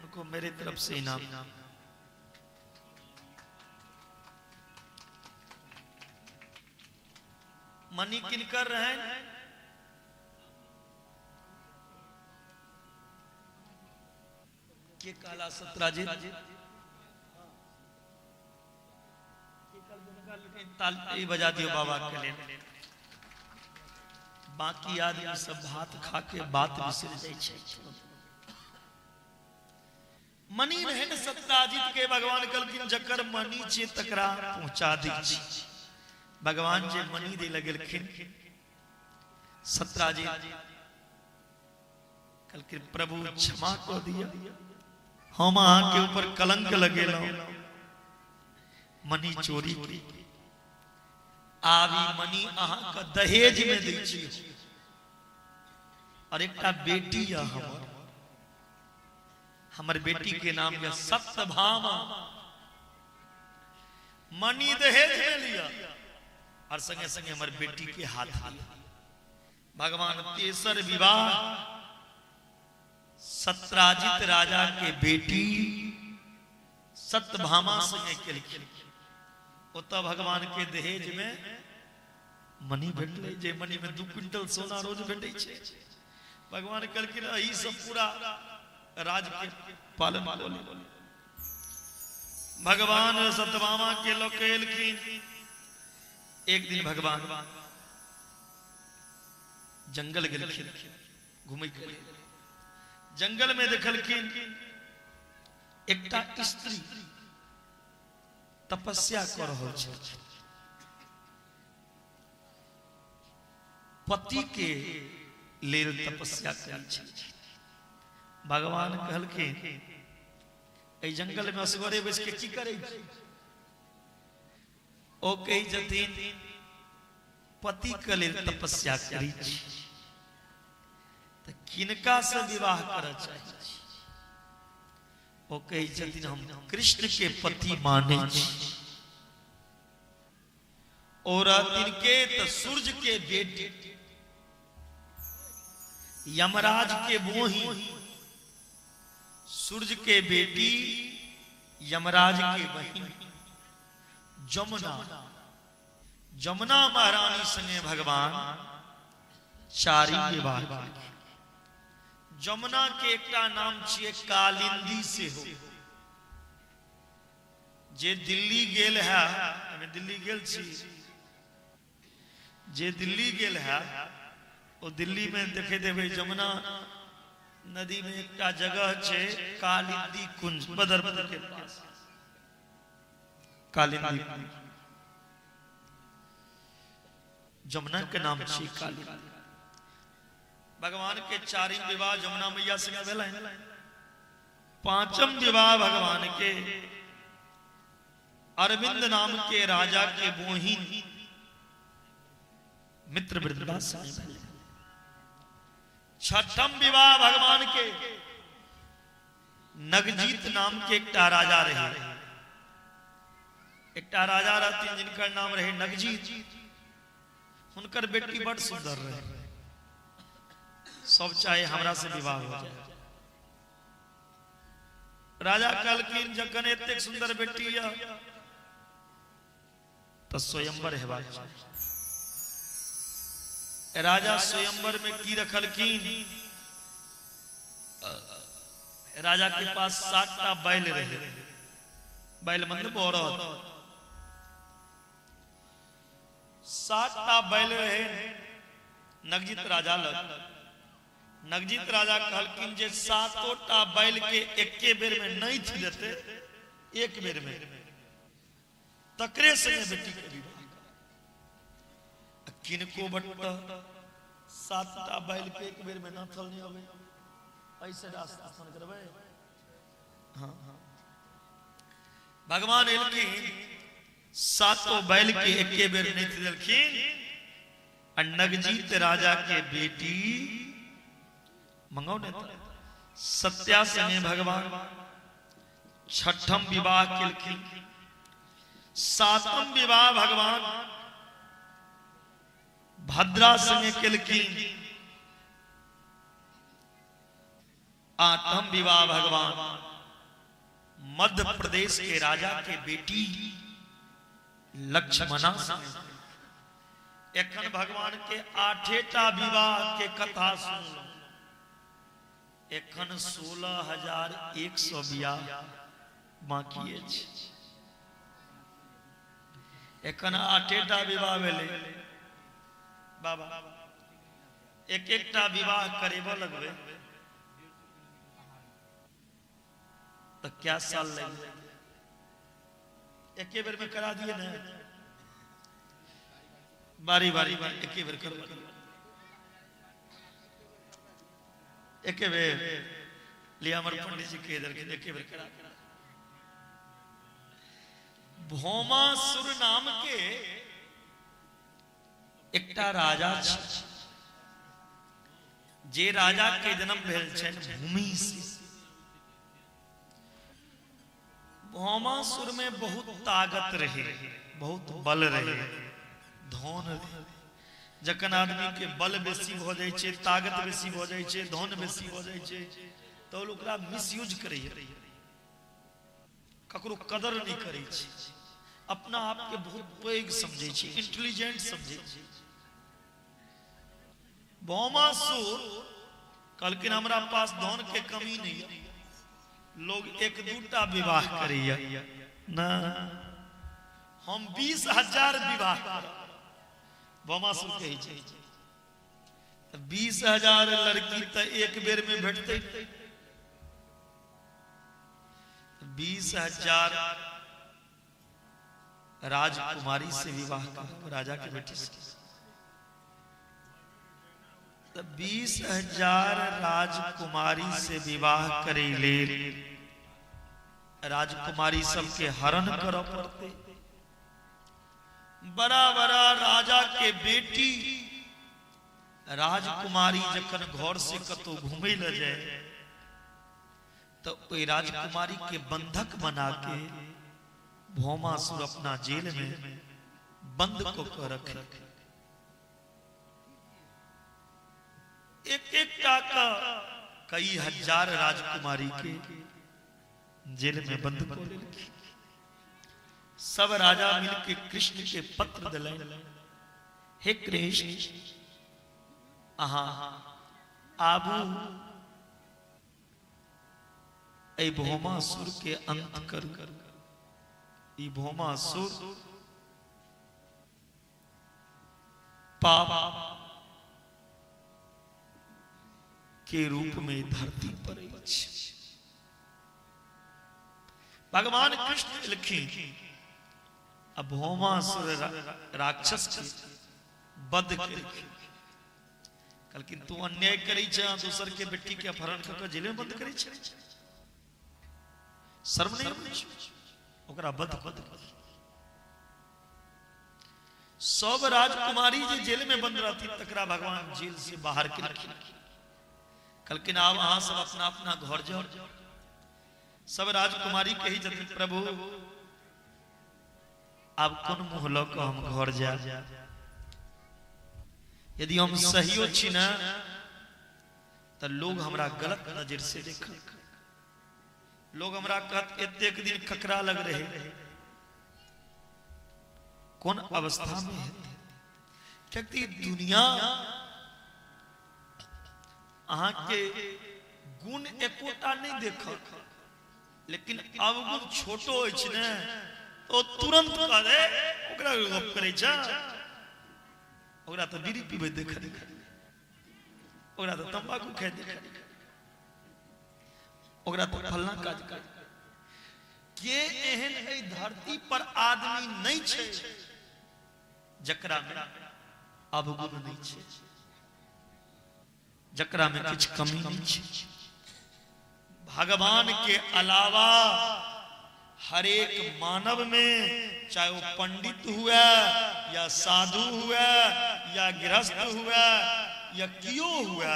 उनको मेरे तरफ से इनाम मणि किनकर रहे के काला सत्राजित ताली बजा दियो बाबा के लिए बाकी आदमी सब भात खा के बात बिसर जाइ छै मणि रहन सत्राजित के भगवान कहलखिन जकर मणि छै तकरा पहुंचा दै छी भगवान जे मणि दे लगलखिन सत्राजित कहलखिन प्रभु क्षमा कर दिया हम अहाँ के ऊपर कलंक लगेलौ मणि चोरी की आवी मणि अहाँ का दहेज में दै छी और एकटा बेटी है हमर बेटी के नाम है सत्यभामा मणि दहेज में लिया और संगे संगे हमर बेटी के हाथ लिया भगवान तेसर विवाह सत्राजित राजा के बेटी सत्यभामा संगे केलखिन ओत भगवान के दहेज में मणि भेटले जे मणि में 2 क्विंटल सोना रोज भेटै छै भगवान कहलखिन एही सब पूरा राज के पालन बोली भगवान सत्यभामा के लोक एलखिन एक दिन भगवान जंगल गेलखिन घुमै के जंगल में देखलखिन एकटा स्त्री तपस्या कर रहल छै पति के लेल तपस्या करै छै भगवान कहलखिन ए जंगल में असगरे बैस के की करै छै ओ कहि जथिन पति के लेल तपस्या करै छै त किनका से विवाह करऽ चाही ओ कहि जथिन हम कृष्ण के पति माने छी और तिनके त सूर्य के बेटे यमराज के मोही सूर्य के बेटी यमराज के बहिन जमुना जमुना महारानी संगे भगवान चारि विवाह जमुना के एकटा नाम छिए कालिंदी से हो जे दिल्ली गेल है हमें दिल्ली गेल छी जे दिल्ली गेल है वो दिल्ली में देखे देवे जमुना नदी में एकटा जगह छे कालिंदी कुंज बदरपुर के पास कालिंदी जमुना के नाम छी कालिंदी भगवान के चारिम विवाह जमुना मैया से भेलै पांचम विवाह भगवान के अरविंद नाम के राजा के बोहिन मित्रवृंदा से भेलै छठम विवाह भगवान के नगजीत नाम के एकटा राजा रहे एकटा राजा रहथिन जिनकर नाम रहे नगजीत हुनकर बेटी बड़ सुंदर रहे सब चाहे हमरा से विवाह हो जाए राजा कहलखिन जखन एतेक सुंदर बेटी तो स्वयंवर है राजा स्वयंवर में की रखलखिन राजा के पास 7टा बैल रहे बैल मतलब औरत 7टा बैल रहे नगजीत राजा लग नगजीत राजा कहलखिन जे 7टा बैल के एके बेर में नहीं थी देते एक बेर में तकरे से बेटी के विवाह किनको बट्टा 7टा बैल के एक बेर में ना थल नहीं होवे ऐसे रास्ता आसान करबे हाँ भगवान एलखिन 7 बैल के एके बेर नहीं थी देलखिन और नगजीत राजा के बेटी मंगाओ ने सत्या संगे भगवान 6ठम विवाह केलखिन 7म विवाह भगवान भद्रा संगे केलखिन 8ठम विवाह भगवान मध्य प्रदेश के राजा के बेटी लक्ष्मणा संगे एखन भगवान के 8टा विवाह के कथा सुन एखन 16,100 विवाह बाकी अछि एखन 8टा विवाह भेलै बाबा एक एकटा विवाह करेबो लगबे तो क्या साल लगे एके बेर में करा दिए ना बारी बारी एके बेर करो एके बेर लिया अमर पंडित जी के इधर के एके बेर करा भौमासुर नाम के एकटा राजा जे राजा के जन्म भेल छन भूमि से भौमासुर में बहुत ताकत रहे बहुत बल रहे धन रहे जखन आदमी के बल बेसी भ जाय छै ताकत बेसी भ जाय छै धन बेसी भ जाय छै तो ओकरा मिसयूज करैया ककरो कदर नहीं करै छै अपना आप के बहुत पैघ समझे छै इंटेलिजेंट समझे छै भौमासुर कहलखिन हमरा पास धन के कमी नहीं है लोग 1-2टा विवाह करैया ना हम 20,000 विवाह भौमासुर कहै छै 20,000 लड़की तो एक बेर में भेटते 20,000 राजकुमारी से विवाह राजा के बेटी से 20,000 राजकुमारी से विवाह करे ले राजकुमारी सबके हरण कर पड़ते बड़ा बड़ा राजा के बेटी राजकुमारी जखन घर से कतो घूमे ल जाए तो ओई राजकुमारी के बंधक बना के भौमासुर अपना जेल में बंद को रखे एक का कई हजार राजकुमारी के जेल में बंद कर लेलखिन सब राजा मिलके कृष्ण के पत्र दिलैन हे कृष्ण अहाँ आबू ए भौमासुर के अंत करू ई भौमासुर पाप के रूप में धरती पर भगवान कृष्ण लिखी अब भौमासुर राक्षस के बद के कहलखिन तू अन्याय करी छ दूसर के बेटी के अपहरण क के जेल में बंद करी छ शर्म नहीं ओकरा बद सब राजकुमारी जे जेल में बंद रहती तकरा भगवान जेल से बाहर के कहलखिन आब अहाँ सब अपना अपना घर जाओ सब राजकुमारी कही जथिन प्रभु अब कौन मुँह ल के हम घर जा यदि हम सही छी ना तो लोग हमरा गलत नजर से देख लोग हमरा कहत एतेक दिन ककरा लग रहे कौन अवस्था में है कहती दुनिया अहाँ के गुण एकोटा नहीं देख लेकिन अवगुण छोटो अछि ने तो तुरंत करे ओकरा गप करे छ ओकरा तो बीड़ी पीबे देख ओकरा तो तंबाकू खाए देख ओकरा तो फलना काज कर के एहन ए धरती पर आदमी नहीं छे जकरा में अवगुण नहीं छे जकरा में कुछ कमी नहीं छे भगवान के अलावा हर एक मानव में चाहे वो पंडित हुआ या साधु हुआ या गृहस्थ हुआ या कियो हुआ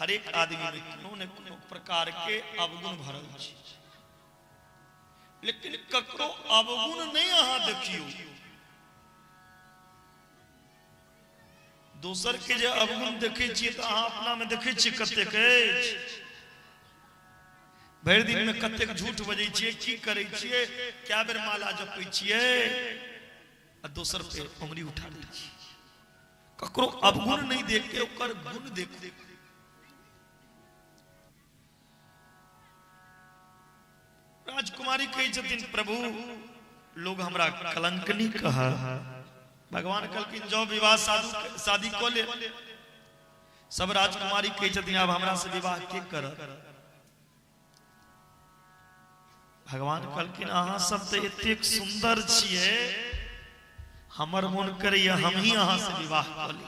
हर एक आदमी में कोनो न कोनो प्रकार के अवगुण भरल छै लेकिन ककरो अवगुण नहीं अहाँ देखियो दोसर के जे अवगुण देखे छिए तो अहाँ अपना में देखे छिए कते के भर दिन में कते झूठ बजे छिए की करे छिए क्या बेर माला जपै छिए आ दोसर पे उंगली उठा दै छिए ककरो अवगुण नहीं देख के ओकर गुण देख राजकुमारी कही छथिन प्रभु लोग हमरा कलंकनी कहा भगवान कहलखिन जो विवाह शादी को ले सब राजकुमारी कही छथिन अब हमरा से विवाह के कर भगवान कहलखिन अहाँ सब तो एतेक सुंदर छिए हमर मन करैया हम ही अहाँ से विवाह कर ली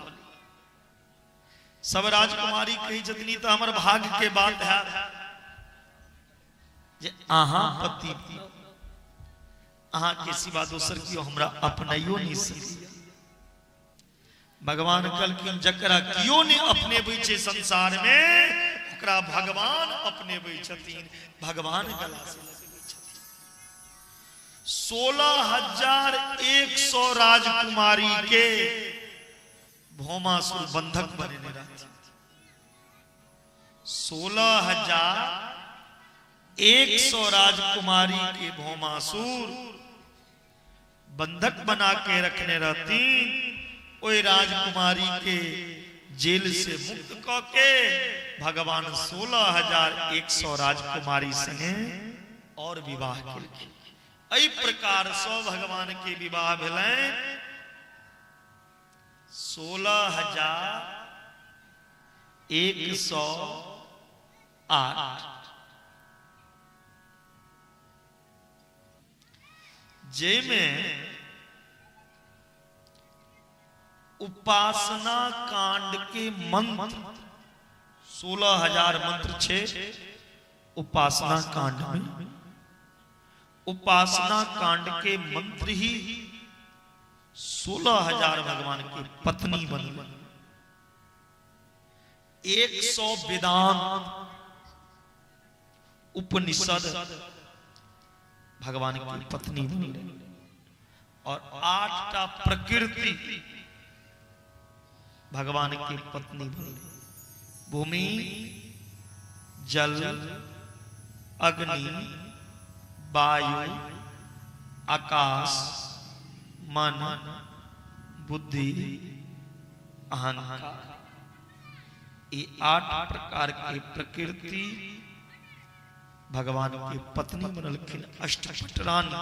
सब राजकुमारी कही छथिन तो हमर भाग्य के बात है जे अहाँ पति अहाँ के सिवा दोसर कियो हमरा अपनाइयो नहीं सकी भगवान कहलखिन जकरा कियो ने अपनेबै छै संसार में ओकरा भगवान अपनेबै छथिन भगवान गला से 16,100 राजकुमारी के भौमासुर बंधक बने रहते 16,100 राजकुमारी के भौमासुर बंधक बना के रखने रहती ओई राजकुमारी के जेल से मुक्त करके भगवान 16,100 राजकुमारी संगे और विवाह केलखिन एहि प्रकार से भगवान के विवाह भेलै 16,108 जेमे उपासना कांड के मंत्र 16,000 मंत्र छे उपासना कांड में उपासना कांड के मंत्र ही 16,000 भगवान की पत्नी बनी 100 वेदांत उपनिषद भगवान की पत्नी बनी और 8टा प्रकृति भगवान की पत्नी बनी भूमि जल अग्नि वायु आकाश मन बुद्धि अहंकार ये 8 प्रकार के प्रकृति भगवान की पत्नी बनलखिन अष्टपटरानी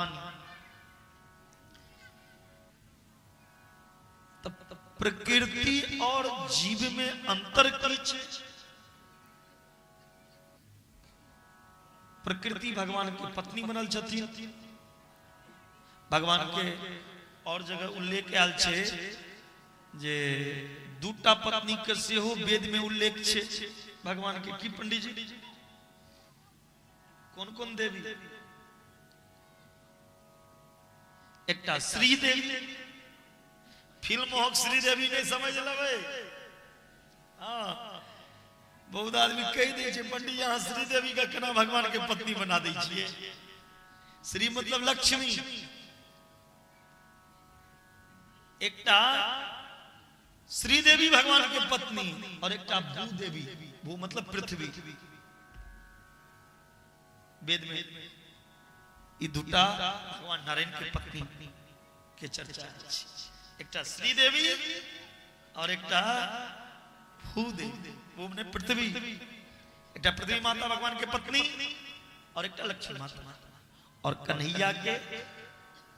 तब प्रकृति और जीव में अंतर की छे प्रकृति भगवान की पत्नी बनल छथिन भगवान के और जगह उल्लेख आयल छे जे दूटा पत्नी के सेहो वेद में उल्लेख छे भगवान के की पंडित जी कौन कौन देवी एकटा श्री देवी फिल्म हो श्री देवी नहीं समझ लगे हाँ बहुत आदमी कह दे पंडित यहाँ श्री देवी का केना भगवान के पत्नी बना दी छिए श्री मतलब लक्ष्मी एकटा श्री देवी भगवान के पत्नी और एकटा भू देवी भू मतलब पृथ्वी वेद में ये दूटा भगवान नारायण के पत्नी के चर्चा अछि। एकटा श्रीदेवी और एकटा भूदेवी, वो ने पृथ्वी, एकटा पृथ्वी माता भगवान के पत्नी और एकटा लक्ष्मी माता, और कन्हैया के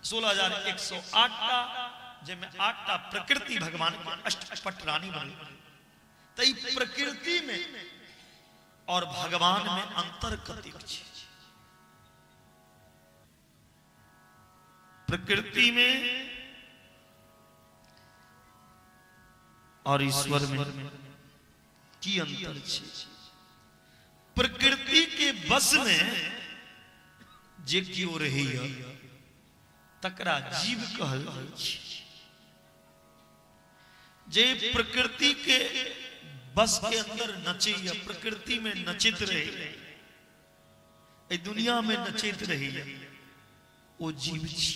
16,108टा, जिनमें 8टा प्रकृति भगवान के अष्टपट रानी बनी। तो ई प्रकृति में और भगवान में अंतर कतेक छै? प्रकृति में और ईश्वर में की अंतर छै? प्रकृति के बस में जे कियो रहैया तकरा जीव कहल जाइ छै। जे प्रकृति के बस के अंदर नचैया, प्रकृति में नचित रहे, ए दुनिया में नचित रहे, वो जीव छी।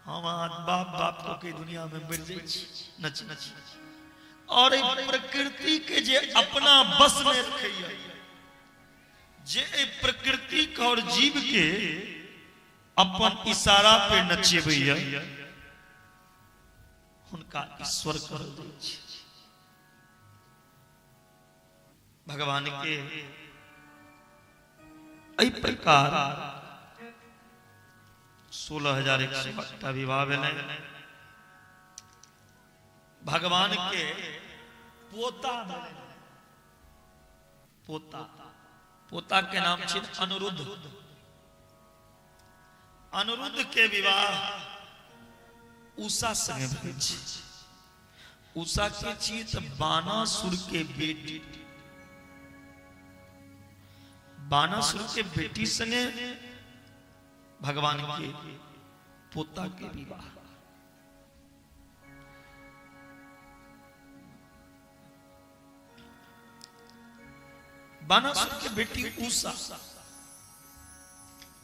हम आज बाप बाप को के दुनिया में बढ़ जाए नच नच, और प्रकृति के जे अपना बस में रखैया, जे प्रकृति का और जीव के अपन इशारा पे नचेबैया, उनका ईश्वर कर दै छै। भगवान के एहि प्रकार 16,108टा विवाह भेलै। भगवान के पोता पोता पोता के नाम छै अनिरुद्ध। अनिरुद्ध के विवाह उषा संगे भेल छै। उषा के छियै तऽ बानासुर के बेटी, बानासुर के बेटी संगे भगवान के पोता के विवाह। बानासुर के बेटी उषा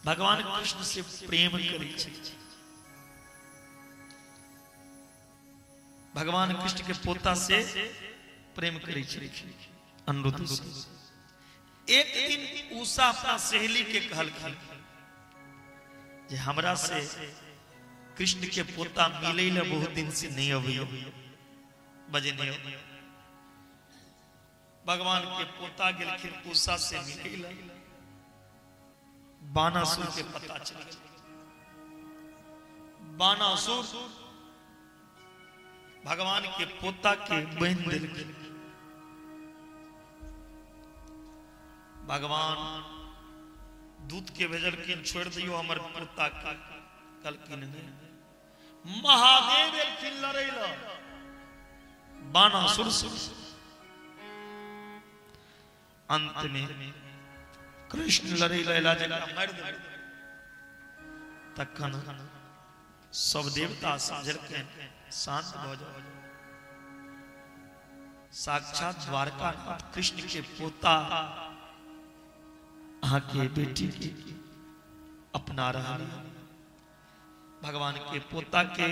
भगवान कृष्ण से प्रेम करै छै। भगवान कृष्ण के पोता से प्रेम करै छै अनिरुद्ध से। एक दिन उषा अपना सहेली के कहलखिन जे हमरा से कृष्ण के पोता मिलै ले बहुत दिन से नहीं अबैया, बजे नहीं अबैया। भगवान के पोता गेलखिन उषा से मिलै ले। बानासुर के पता चल गया। बानासुर भगवान के पोता के बांध देलखिन। भगवान दूत के भेजलखिन छोड़ दियो हमर पोता के, कहलखिन नहीं। महादेव एलखिन लड़ै ल बानासुर से। अंत में कृष्ण लड़ै ल एला जकरा मारि देलक। तखन सब देवता समझलखिन शांत भ जाओ। साक्षात द्वारका कृष्ण के पोता अहाँ के बेटी के अपना रहा। भगवान के पोता के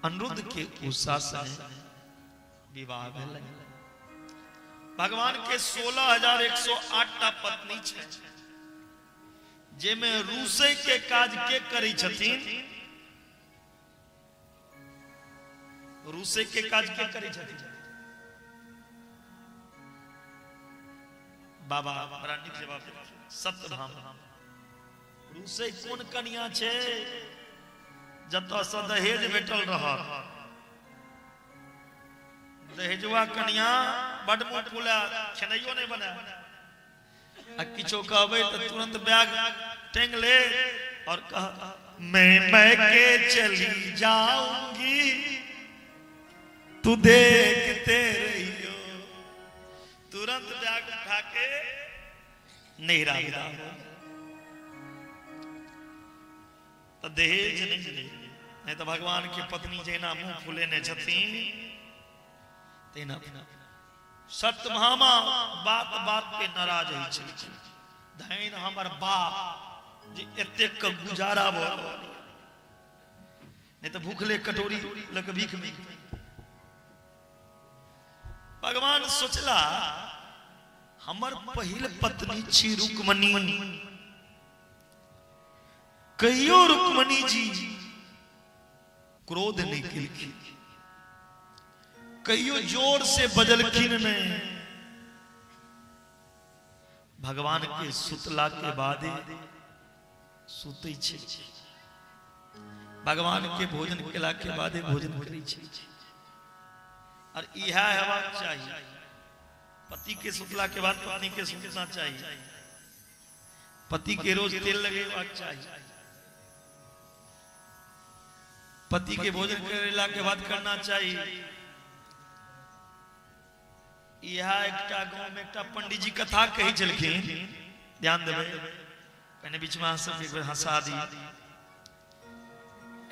अनिरुद्ध के उषा से विवाह भेलै। भगवान के 16,108टा पत्नी छै, जेमे रूसै के काज के करै छथिन? रूसै के काज के करै छथिन? बाबा बड़ा नीक जवाब देलखिन, सत्यभामा। रूसै कोन कन्या छै जतऽ से दहेज भेटल रहत? दहेजुआ कन्या बड मुंह फुला, खेनाइयो नहीं बना। आ किछो कहबै तऽ तुरंत बैग टेंग ले और कह मैं के चली जाऊंगी, तू देखते रहियो। तुरंत बैग उठा के नैहरा विदा हो। तो दहेज नहीं तो भगवान की पत्नी जेना मुंह फुलेने छथिन तेना सत्यभामा बात बात पे नाराज है छथिन। धैन हमर बाप जे एते क गुजारा भ नहीं तो भूखले कटोरी लग भीख में। भगवान सोचला हमर पहिल पत्नी छी रुक्मणी, कहियो रुक्मणी जी क्रोध नहीं किलखिन, कहियो जोर से बजलखिन नहीं। भगवान के सुतला के बाद सुतै छै, भगवान के भोजन केला के बाद भोजन करै छै। और यह हेबाक चाहिए, पति के सुतला के बाद पत्नी के सुतना चाहिए, पति के रोज तेल लगेबाक चाहिए, पति के भोजन करेला के बाद करना चाहिए। यह एकटा गांव में एकटा पंडित जी कथा कही चलखिन, ध्यान देवे, पहले बीच में सब एक बार हंसा दी।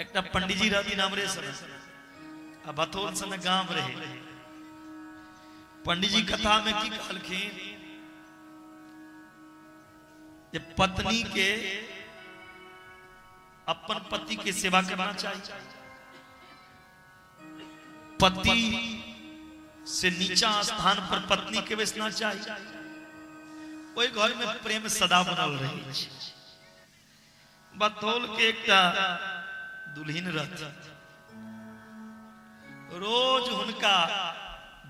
एकटा पंडित जी रहती हमरे समय, अब बतौल समय गांव रहे। पंडित जी कथा में की कहलखिन, जे पत्नी के अपन पति के सेवा करना चाहिए, पति से नीचा स्थान पर पत्नी के बैसना चाहिए, ओई घर में प्रेम सदा बनल रही छै। बतौल के एकटा दुल्हिन रहती, रोज हुनका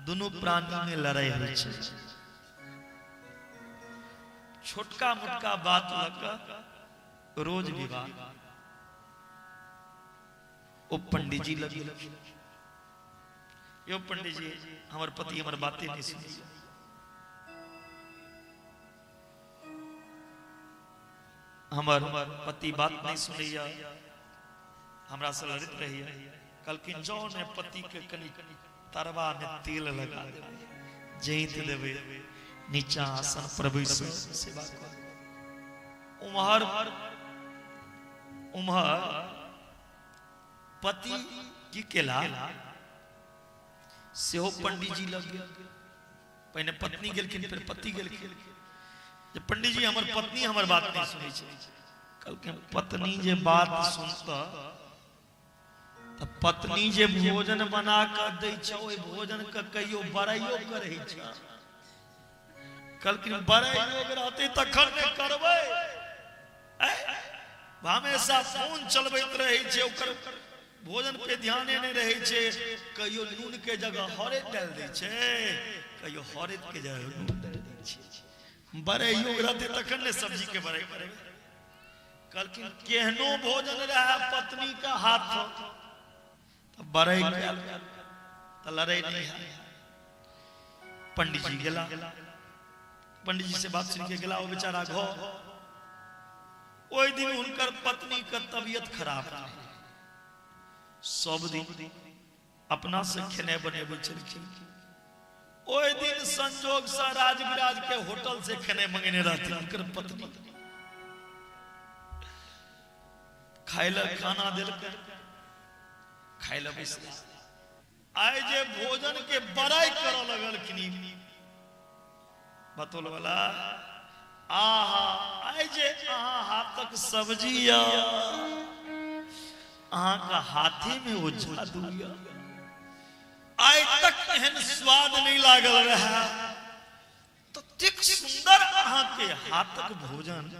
दोनों प्राणी में लड़ाई होइ छै। छोटका मोटका बात लग रोज विवाद। ओ पंडित जी लगी, यो पंडित जी हमार पति हमार बातें नहीं सुनी, हमार पति बात नहीं सुनैया, हमरा से लड़ित रहिए। कहलखिन जौन है पति के कनी तरवा में तेल लगा देवे, जैत देवे, नीचा आसन पर बैस सेवा कर। उम्हर पति की केला सेहो पंडित जी लग गया। पहले पत्नी गेलखिन, फिर पति गेलखिन। जब पंडित जी हमर पत्नी हमर बात नहीं सुनै छै, कहलखिन पत्नी जे बात सुनता तो पत्नी जे भोजन बना कर दै छै, ओइ भोजन के कहियो बड़ाइयो करै छै। कहलखिन बड़ाइयो रहतै तखन ने करबै, हमेशा फोन चलबैत रहै छै, ओकर भोजन पे ध्यान नहीं रहे छे। कहियो नून के जगह हरद डाल दे छे, कहियो हरद के जगह नून डाल दे छे। बड़े योग रहते तखन ने सब्जी के बड़े करे। कहलखिन केहनो भोजन रहा पत्नी का हाथ तो बड़े तो लड़े नहीं है। पंडित जी गेला, पंडित जी से बात सुन के गेला। वो बेचारा घर ओई दिन उनकर पत्नी का तबीयत खराब रहा, सब दिन अपना से खेने बनेबे छलखिन। ओई दिन संजोग से राज विराज के होटल से खेने मंगेने रहती उनकर पत्नी। खाइला खाना देलकै, खाइला बैसला। आइ जे भोजन के बड़ाई करऽ लगलखिन बतौल वाला, आहा आइ जे अहाँ हाथक सब्जी या अहाँ का हाथी में वो जादू या आज तक एहन स्वाद नहीं लागल रहा। तो ठीक सुंदर अहाँ के हाथक भोजन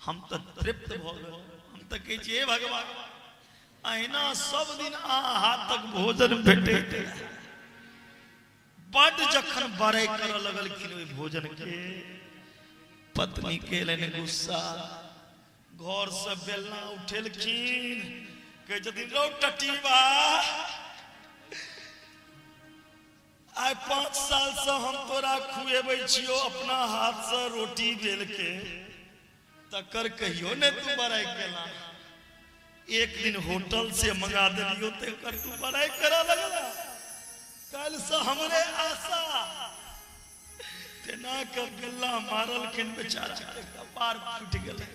हम तो तृप्त भ गए। हम तो कहे छी हे भगवान अहिना सब दिन अहाँ हाथक भोजन भेटे। बड़ जखन बड़ाई करऽ लगलखिन ओइ भोजन के, पत्नी के लेने गुस्सा, घर से बेलना उठेलखिन, कहे जदि रौ टटीबा आइ 5 साल से हम तोरा खुएबै छियो अपना हाथ से रोटी बेल के, तकर कहियो ने तू बड़ाई केला। एक दिन होटल से मंगा दिलियो तेकर तू बड़ाई करा लगला। कल से हमरे आशा तेना के गल्ला मारलखिन बेचारा, कपार फूट गेलै।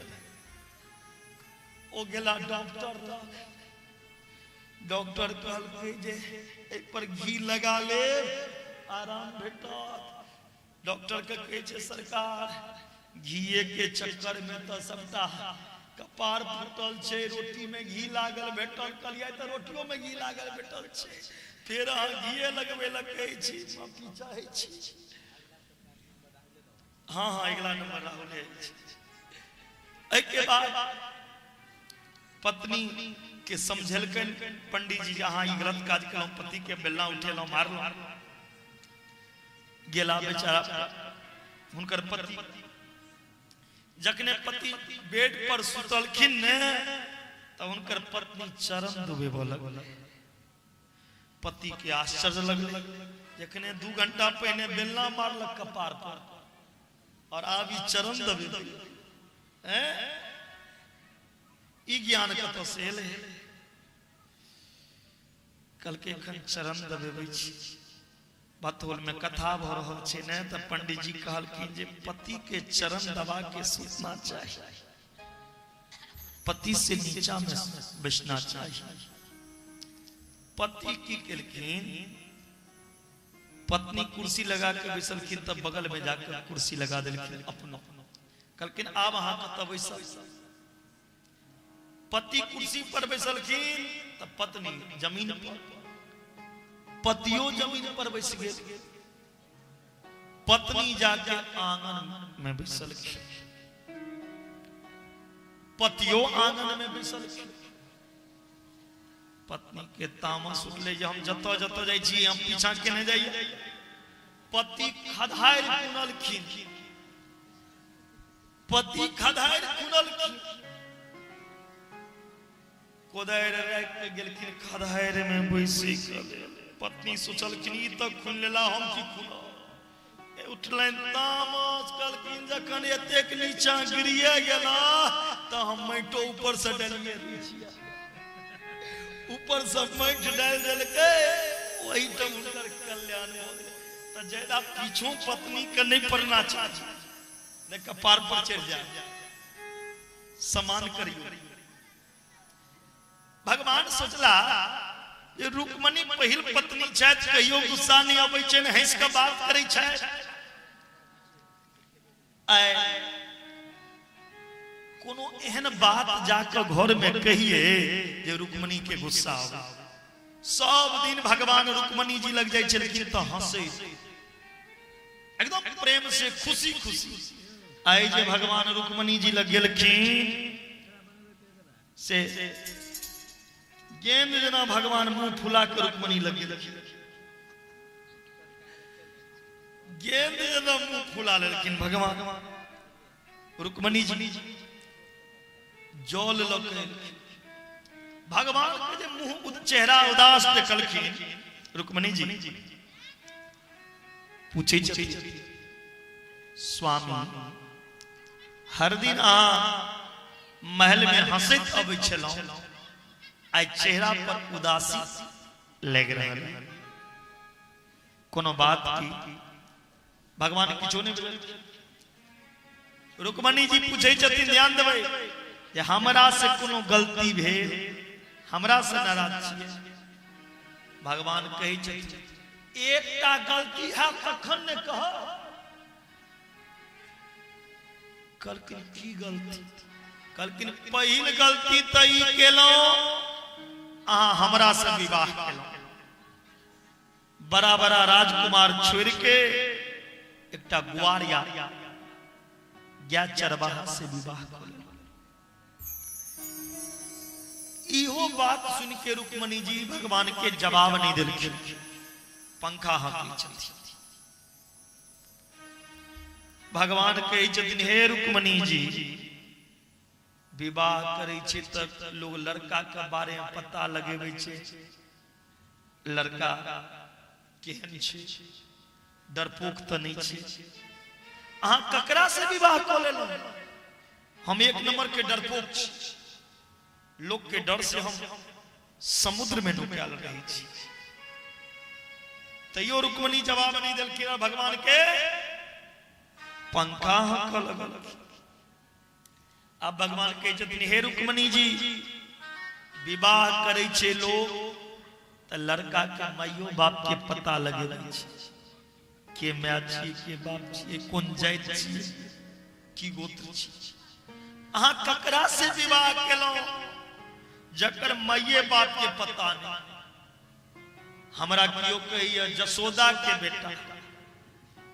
ओ गेला डॉक्टर लग, डॉक्टर कहलकै जे एहि पर घी लगा ले आराम भेटत। डॉक्टर के कहै छै सरकार घीए के चक्कर में तो सबटा कपार फूटल छै, रोटी में घी लागल भेटल। कहलियै तो रोटियों में घी लागल भेटल छै, फेर अहाँ घीए लगबै लए कहै छी, माफी चाहै छी। हाँ हाँ अगला नंबर राहुल है। के बाद पत्नी के समझलकन पंडित जी अहाँ ई गलत काज कलौ, पति के बेलना उठेलौ मारलौ। गेला बेचारा हुनकर पति, जखने पति बेड पर सुतलखिन ने तो हुनकर पत्नी चरण दुबेबो लगल। पति के आश्चर्य लगल, जखने 2 घंटा पहले बेलना मारलक कपार पर और आब ई चरण दबेबे, ई ज्ञान कतौ से एलै? कल के एखन चरण दबेबै छी, बतौल में कथा भ रहल छै ने, तो पंडित जी कहलखिन जे पति के चरण दबा के सुतना चाहिए, पति से नीचा में बैठना चाहिए। पति की केलखिन, पत्नी कुर्सी लगा के बैसलखिन, तब बगल में जाकर कुर्सी लगा देलखिन अपना, कहलखिन आब अहाँ कतऽ बैसल। पति कुर्सी पर बैसलखिन तब पत्नी जमीन पर, पतियो जमीन पर बैस गेल। पत्नी जाके आंगन में बैसलखिन, पतियो आंगन में बैसलखिन। पत्नी के तामस उठले जे हम जतऽ जतऽ जाइ छी हम पीछा केने जाइए। पति खधारि खुनलखिन, पति खधारि खुनलखिन, कोदारि राखि के गेलखिन खधारि में बैसी के। पत्नी सोचलखिन ई तऽ खुन लेला, हम की खुनब। उठलनि तामस, कहलखिन जखन एतेक नीचा गिरिए गेला तऽ हम माटो ऊपर से डालिए दै छियै। ऊपर से माटि डालि देलकै, वही तब हुनकर कल्याण हो गेलै। तऽ ज्यादा पीछो पत्नी के नहीं पड़ना चाहिए, नहीं कपार पर चढ़ जाए, समान करियो। भगवान सोचला जे रुक्मणी पहिल पत्नी छथि, कहियो गुस्सा नहीं अबै छै, हंस के बात करै छथि। आय कोनो एहन बात जाकर घर में कहिए जे रुक्मणी के गुस्सा आवे। सब दिन भगवान रुक्मणी जी लग जाय छलखिन तो हंसे, एकदम प्रेम से खुशी खुशी। आय जे भगवान रुक्मणी जी लग गेलखिन से गेंद जना भगवान मुंह फुला के रुक्मणी लग गेलखिन, गेंद जना मुंह फुला लेलखिन भगवान। रुक्मणी जी जल लग भगवान के जे मुंह चेहरा उदास देखलखिन, रुक्मणी जी पूछे स्वामी हर दिन अहाँ महल में हंसैत अबै छलहुं, आई चेहरा पर उदासी लग रहल, कोनो बात की? भगवान किछो नहीं बोले। रुक्मणी जी पूछे छथिन, ध्यान देबै जे हमरा से कोनो गलती भेल, हमरा से नाराज छियै? भगवान कहै छथिन एकटा गलती है तखन ने कह। कहलखिन की गलती? कहलखिन पहिल गलती तऽ ई केलहुं अहाँ हमरा से विवाह केलहुं, बड़ा बड़ा राजकुमार छोड़ के एकटा गुआरिया गाय चरवाहा से विवाह केलहुं। इहो बात सुन के रुक्मणी जी भगवान के जवाब नहीं देलखिन, पंखा हाँकी छथिन। भगवान कहै छथिन हे रुक्मणी जी, विवाह करे छे तब लोग लड़का के बारे में पता लगेबै छे, लड़का केहन छे, डरपोक तो नहीं छे। अहाँ ककरा से विवाह क लेलहुं? हम एक नंबर के डरपोक छी, लोग के डर से हम समुद्र में डूबल रही छी। तैयो रुक्मणी जवाब नहीं देलखिन, भगवान के पंखा हाँक लगल। अब भगवान कहे छथिन हे रुक्मणी जी, विवाह करे छे लोग तो लड़का के माइयो बाप के पता लगे के माय छी, के बाप छी, कोन जाति छी, की गोत्र छी। अहाँ ककरा से विवाह केलहुं जकर माइये बाप के पता नहीं? हमरा कियो कहिए जसोदा के बेटा,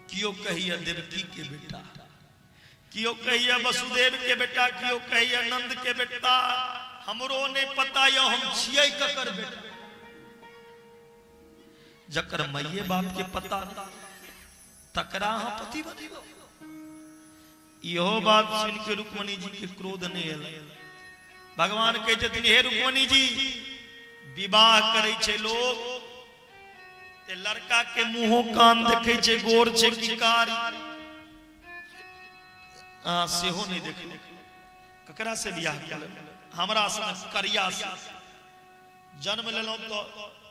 कियो कहिए देवकी के बेटा, कियो कहिए वसुदेव के बेटा, कियो कहिए नंद के बेटा, हमरो ने पता यो हम छियै ककर बेटा। जकर मैये बाप के पता तकरा हम पति बनेबो। इहो बात सुन के रुक्मणी जी के क्रोध नहीं आयल। भगवान कहे छथिन हे रुक्मणी जी विवाह करे छे लोग ते लड़का के मुंहो कान देखे छे गोर छे की कारी सेहो नहीं देखे। ककरा से बियाह कर हमरा संग करिया से जन्म लेलो तो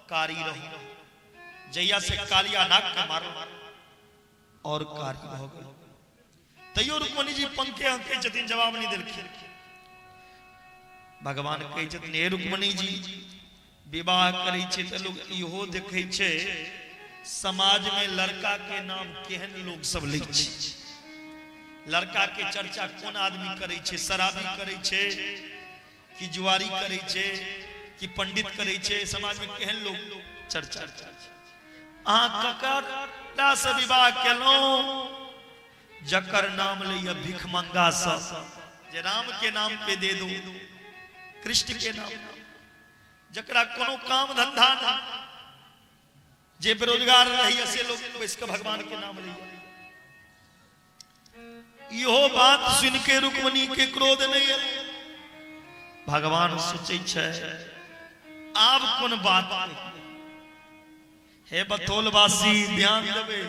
कारी रहो जैया से कालिया नाक के मारो और कारी भ गेल। तैयो रुक्मणी जी पंखे अंके छथिन जवाब नहीं देलखिन। भगवान कहे छथिन हे रुक्मणी जी विवाह करे छे त लोग इहो देखे छे समाज में लड़का के नाम केहन लोग सब लै छे। लड़का के चर्चा कौन आदमी करे छे, शराबी करे छे कि जुआरी करे छे कि पंडित करे छे, समाज में केहन लोग चर्चा। ककरा से विवाह केलो जकर नाम लिया भिख मंगा सब जे राम के नाम पे दे दो, कृष्ण के नाम, जकरा कोनो काम धंधा ना, जे बेरोजगार रही ऐसे लोग इसका भगवान के नाम लिया। यो बात सुन के रुक्मणी के क्रोध नहीं है। भगवान सोचे छे आब कोन बात हे बतौलवासी ध्यान देवे।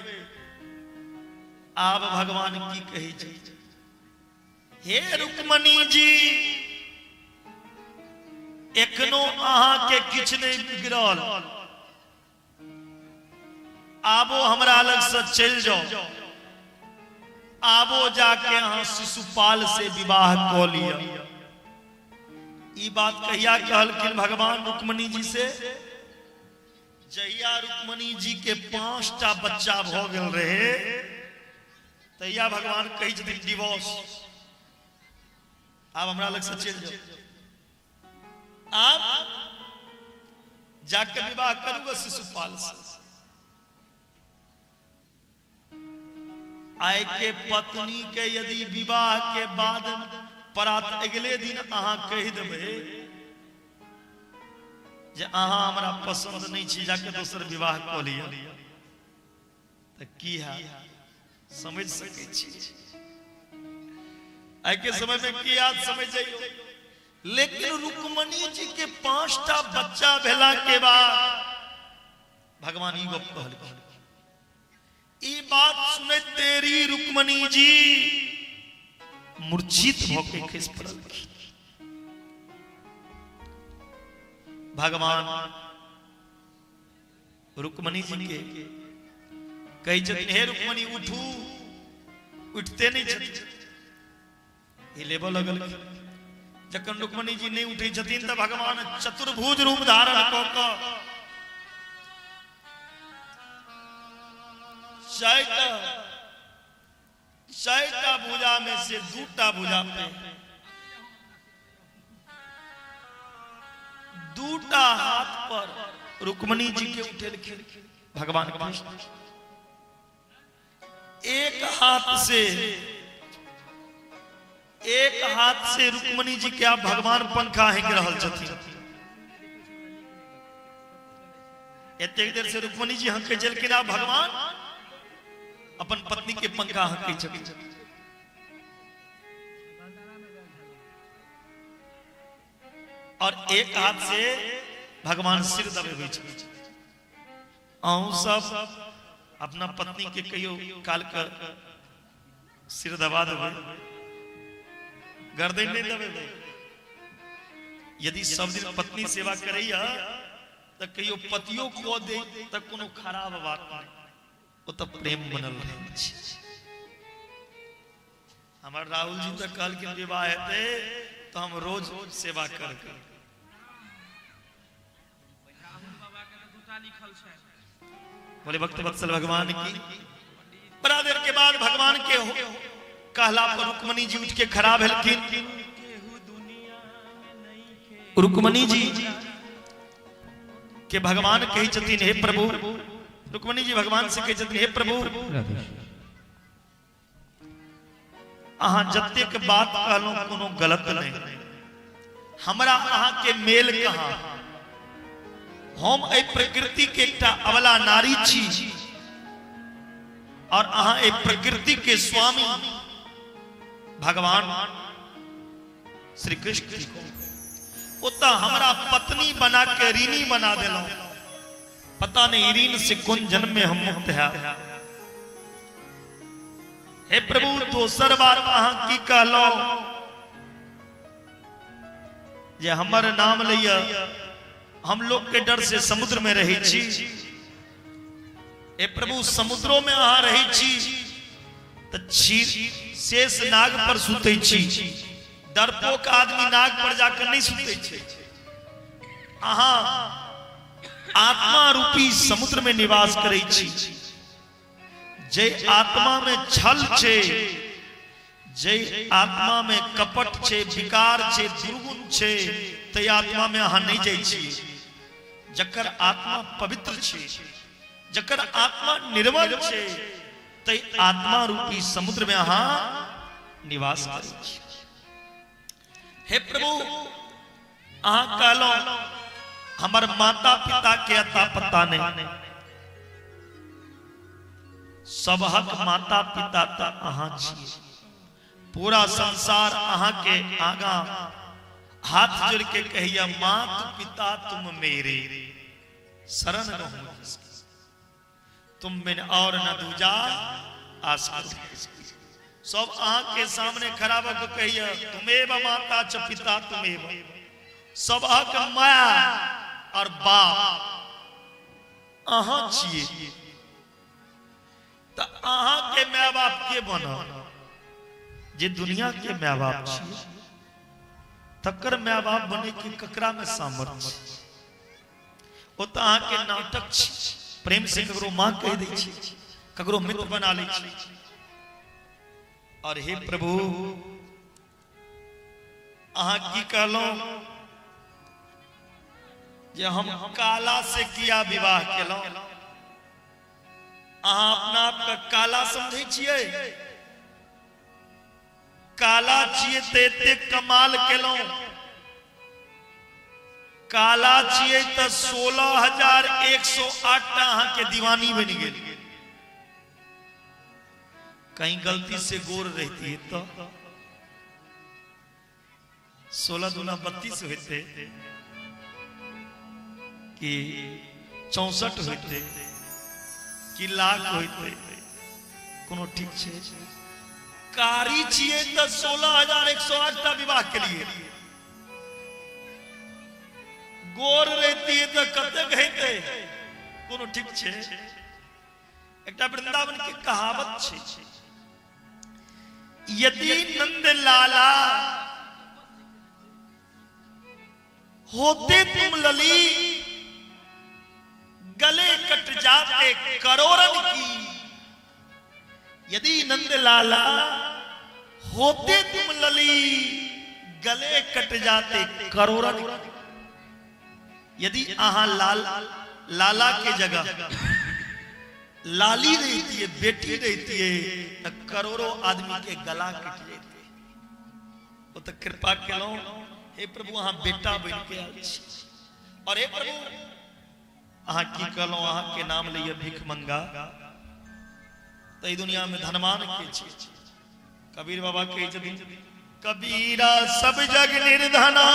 आब भगवान की कहे छे हे रुक्मणी जी एखनो अहाँ के किछ नहीं बिगड़ल, आबो हमरा लग से चल जाओ, आबो जाके अहाँ शिशुपाल से विवाह क लिया। ई बात कहिया कहलखिन भगवान रुक्मणी जी से जहिया रुक्मणी जी के 5टा बच्चा भ गेल रहे तहिया भगवान कही छथिन डिवोर्स, आब हमरा लग से चल जाओ, आप जाकर विवाह करूंगा शिशुपाल से। आय के पत्नी के यदि विवाह के बाद परात अगले दिन अहाँ कह देबे जे अहाँ हमरा पसंद नहीं छी, जाके दोसर विवाह क लिया त की है समझ सके छी। आय के समय में की याद समझ जाइयो। लेकिन रुक्मणी जी के 5टा बच्चा भेला के बाद भगवान ई गप कहलखिन। ई बात सुने तेरी रुक्मणी जी मूर्छित होके खिस पड़लखिन। भगवान रुक्मणी जी के कही छथिन हे रुक्मणी उठू, उठते नहीं छथिन, हिलेबो लगल। जखन रुक्मणी जी नहीं उठे छथिन त भगवान चतुर्भुज रूप धारण क के चारटा भुजा में से 2टा भुजा पे 2टा हाथ पर रुक्मणी जी के उठेलखिन भगवान कृष्ण। एक हाथ से रुक्मणी जी के आप भगवान पंखा हेंग रहल छथिन। एतेक देर से रुक्मणी जी हंके चलके आप भगवान अपन पत्नी के पंखा हंके छथिन। और एक हाथ से भगवान सिर दबे हुए छथिन। अहूँ सब अपना पत्नी के कहियो काल का सिर दबा देवे, गर्दन नहीं दबे। यदि सब दिन पत्नी सेवा करैया तो कहियो पतियो को दे तो कोनो खराब बात नहीं, वो तो प्रेम बनल रहे। हमारे राहुल जी तो कल के विवाह हेते तो हम रोज सेवा कर बोले भक्त वत्सल भगवान की। बड़ा देर के बाद भगवान के कहला पर रुक्मणी जी उठ के खड़ा भेलखिन। रुक्मणी जी के भगवान कही छथिन हे प्रभु, रुक्मणी जी भगवान से कही छथिन हे प्रभु अहाँ जतेक बात कहलहुं कोनो गलत नहीं, हमरा अहाँ के मेल कहाँ? हम ए प्रकृति के एकटा अबला नारी छी और अहाँ ए प्रकृति के स्वामी भगवान श्री कृष्ण जी को उतना हमरा पत्नी बना के ऋणी बना दिलो। पता नहीं ऋण से कौन जन्म में हम मुक्त है। हे प्रभु दोसर बार अहाँ की कहलो जे हमर नाम लिया हम लोग के डर से समुद्र में रही छी। हे प्रभु समुद्रों में अहाँ रही छी तो शेष नाग पर सुते छी। डरपोक आदमी नाग पर जाकर नहीं सुते छे। अहाँ आत्मा रूपी समुद्र में निवास करे छी। जे आत्मा में छल छे, जे आत्मा में कपट छे, विकार छे, दुर्गुण छे, ते आत्मा में अहाँ नहीं जाई छी। जकर आत्मा पवित्र छे, जकर आत्मा निर्मल छे, ते आत्मा रूपी समुद्र में अहाँ निवास करे छी। हे प्रभु अहाँ कहलो हमर माता पिता के अता पता नहीं। सबहक माता पिता ता अहाँ छी। पूरा संसार अहाँ के आगा हाथ जोड़ के कहिया मात पिता तुम मेरे शरण रहो। तुम बिन और न दूजा आस करो। सब अहाँ के सामने खड़ा होकर कहिए तुमेव माता च पिता तुमेव। सब अहाँक माया और बाप अहाँ छिए। तो अहाँ के माय बाप के बनल जे दुनिया के माय बाप छिए। तकर माय बाप बने के ककरा में सामर्थ्य? वो तो अहाँ के नाटक छी। प्रेम से ककरो मां कह दै छी, ककरो मित्र बना लै छी। और हे प्रभु अहाँ की कहलो जे हम काला से किया विवाह केलो। अहाँ अपना आप का काला समझे छिए? काला छिए ते एते कमाल केलो। काला छिए तो 16,108 अहाँ के दीवानी बन गेल। कहीं गलती से गोर रहती है तो 16 दूना 32 होते कि 64 होते कि लाख होते कोनो ठीक छे। कारी छिए तो 16,108 का विवाह के लिए। गोर रहती है तो कते कहते कोनो ठीक छे। एकटा वृंदावन की कहावत छे, यदि नंद लाला होते तुम लली गले कट जाते करोड़न की। यदि नंद लाला होते तुम लली गले कट जाते करोड़न की। यदि आहा लाला के जगह लाली रहती है, बेटी रहती है, तो करोड़ों आदमी के गला कट जाते। वो तो कृपा करो हे प्रभु अहाँ बेटा बन के आयल छी। और हे प्रभु अहाँ की कहलो अहाँ के नाम लिए भीख मंगा तो दुनिया में धनवान के छी। कबीर बाबा कहे छथिन कबीरा सब जग निर्धना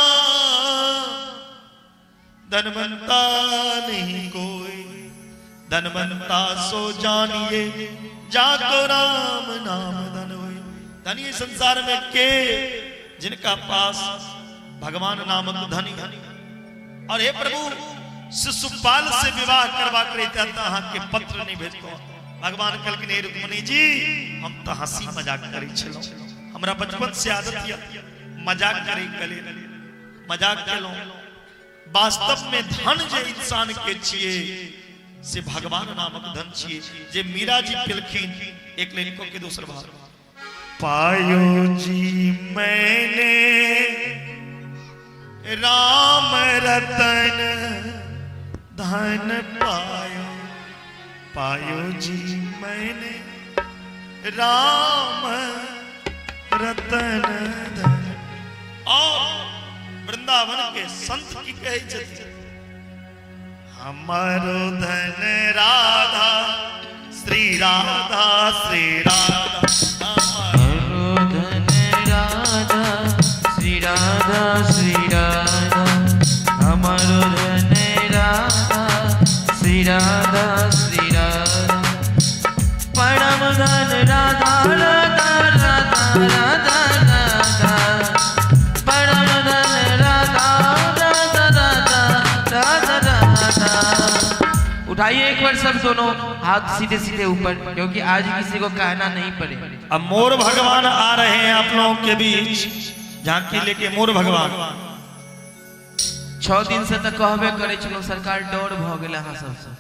धनवंता नहीं कोई। धनवंता सो जानिए जाको राम नाम धन होय। धनी संसार में के जिनका पास भगवान नामक धनी। और हे प्रभु शिशुपाल से विवाह करवा कर अहाँ के पत्र नहीं भेजतो। भगवान कहलखिन हे रुक्मिणी जी हम तो हंसी मजाक करै छलौ। हमरा बचपन से आदत है मजाक करे कले मजाक केलौ। वास्तव में धन जे इंसान के छिए से भगवान नामक धन छिए। जे मीरा जी पिलखिन एक लाइन को के दूसर भाग पायो जी मैंने राम रतन धन पायो। पायो जी मैंने राम रतन धन। और वृंदावन के संत की कहे जति हमारो धन राधा श्री राधा श्री राधा हमारो धन राधा श्री राधा श्री राधा हमारो धन राधा श्री राधा श्री राधा परम धन राधा राधा राधा राधा राधा परम धन राधा राधा राधा राधा राधा। उठाइए एक बार सब दोनों हाथ सीधे सीधे ऊपर, क्योंकि आज किसी को कहना नहीं पड़े। अब मोर भगवान आ रहे हैं आप लोगों के बीच, झांकी लेके मोर भगवान 6 दिन से तक कहबे करे चलो सरकार डर भ गेल हां सबसे,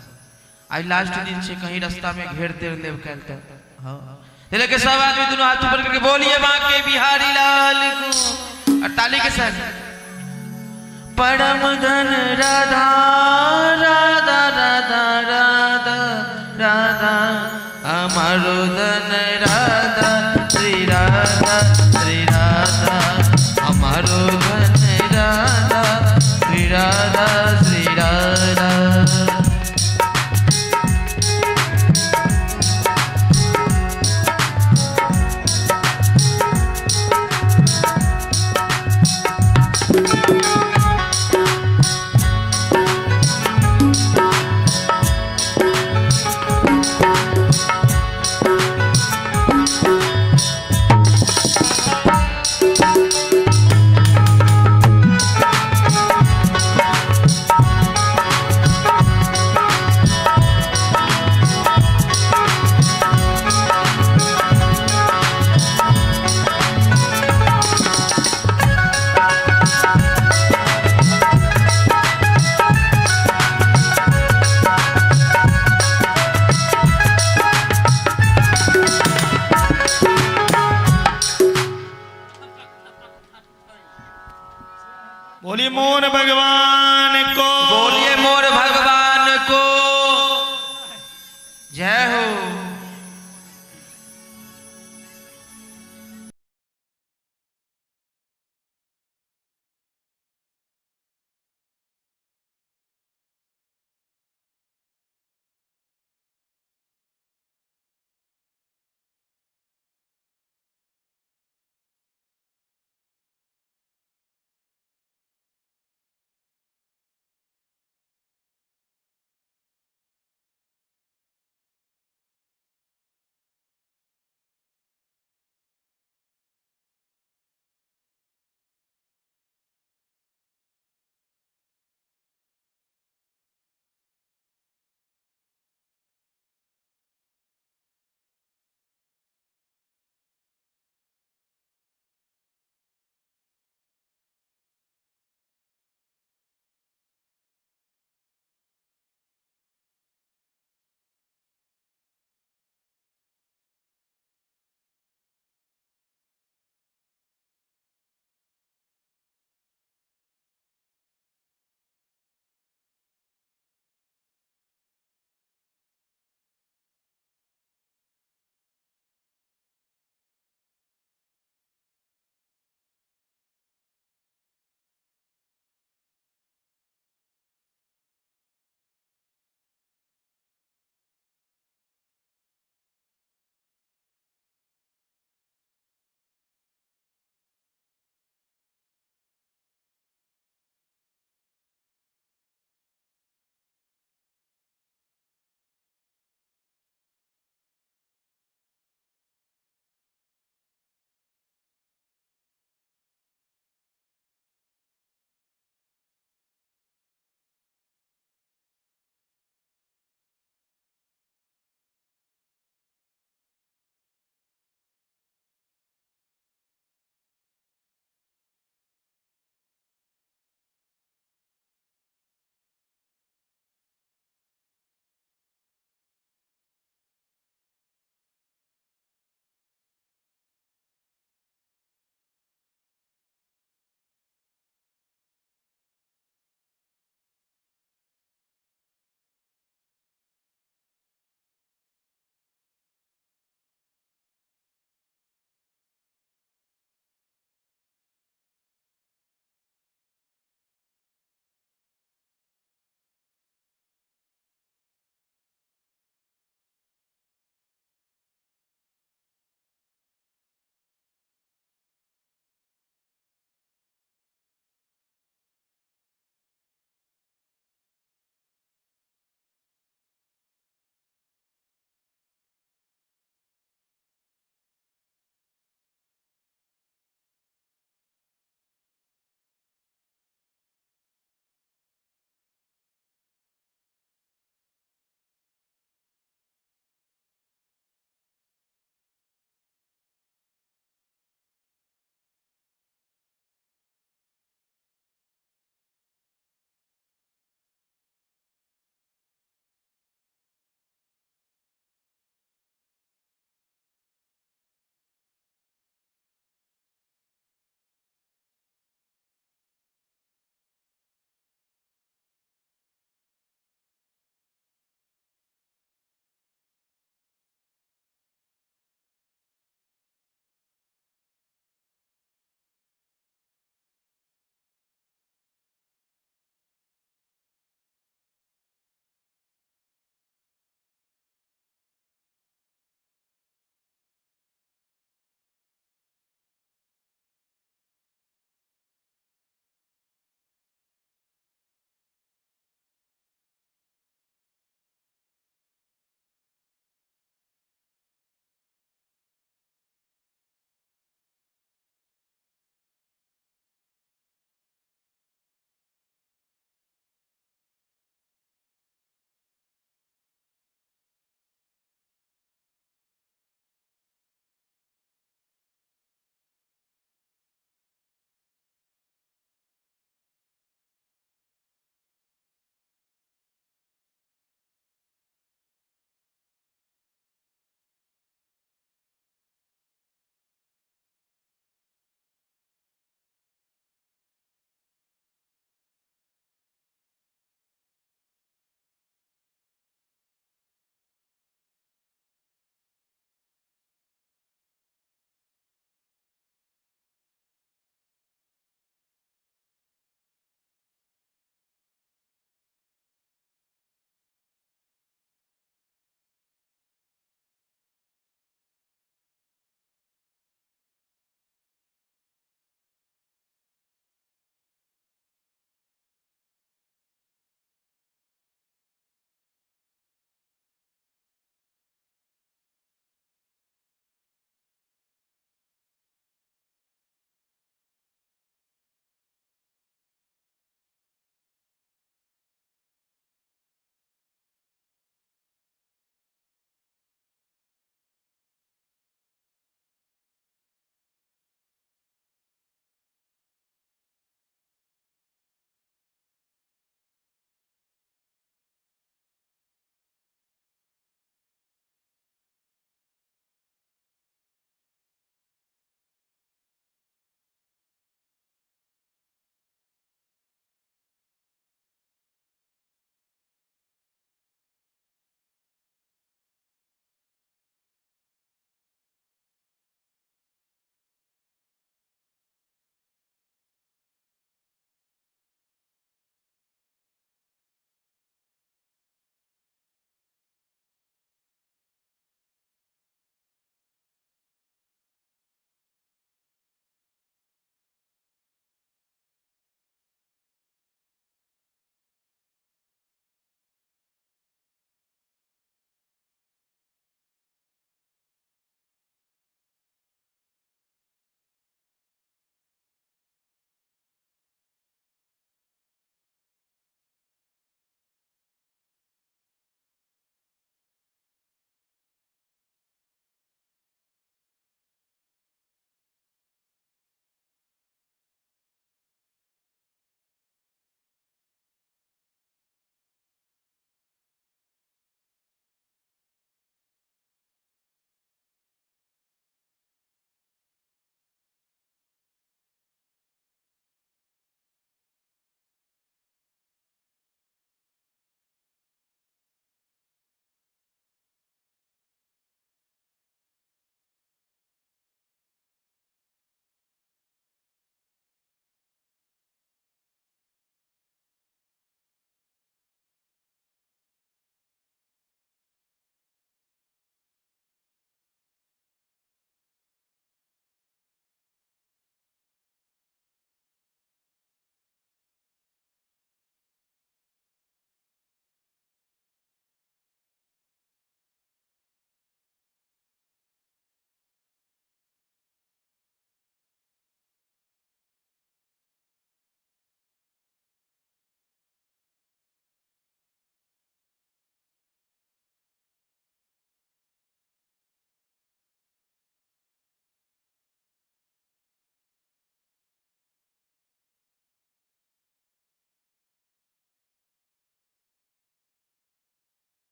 आज लास्ट दिन से कहीं रास्ता में घेर तेर लेब कहते। हां लेके सब आदमी दोनों हाथ ऊपर करके बोलिए बांके बिहारी लाल को, और ताली के साथ परम धन राधा राधा राधा राधा राधा हमारो धन राधा श्री राधा श्री राधा हमारो धन राधा श्री राधा श्री राधा। बोलिए मोर भगवान को, बोलिए मोर भगवान को जय हो।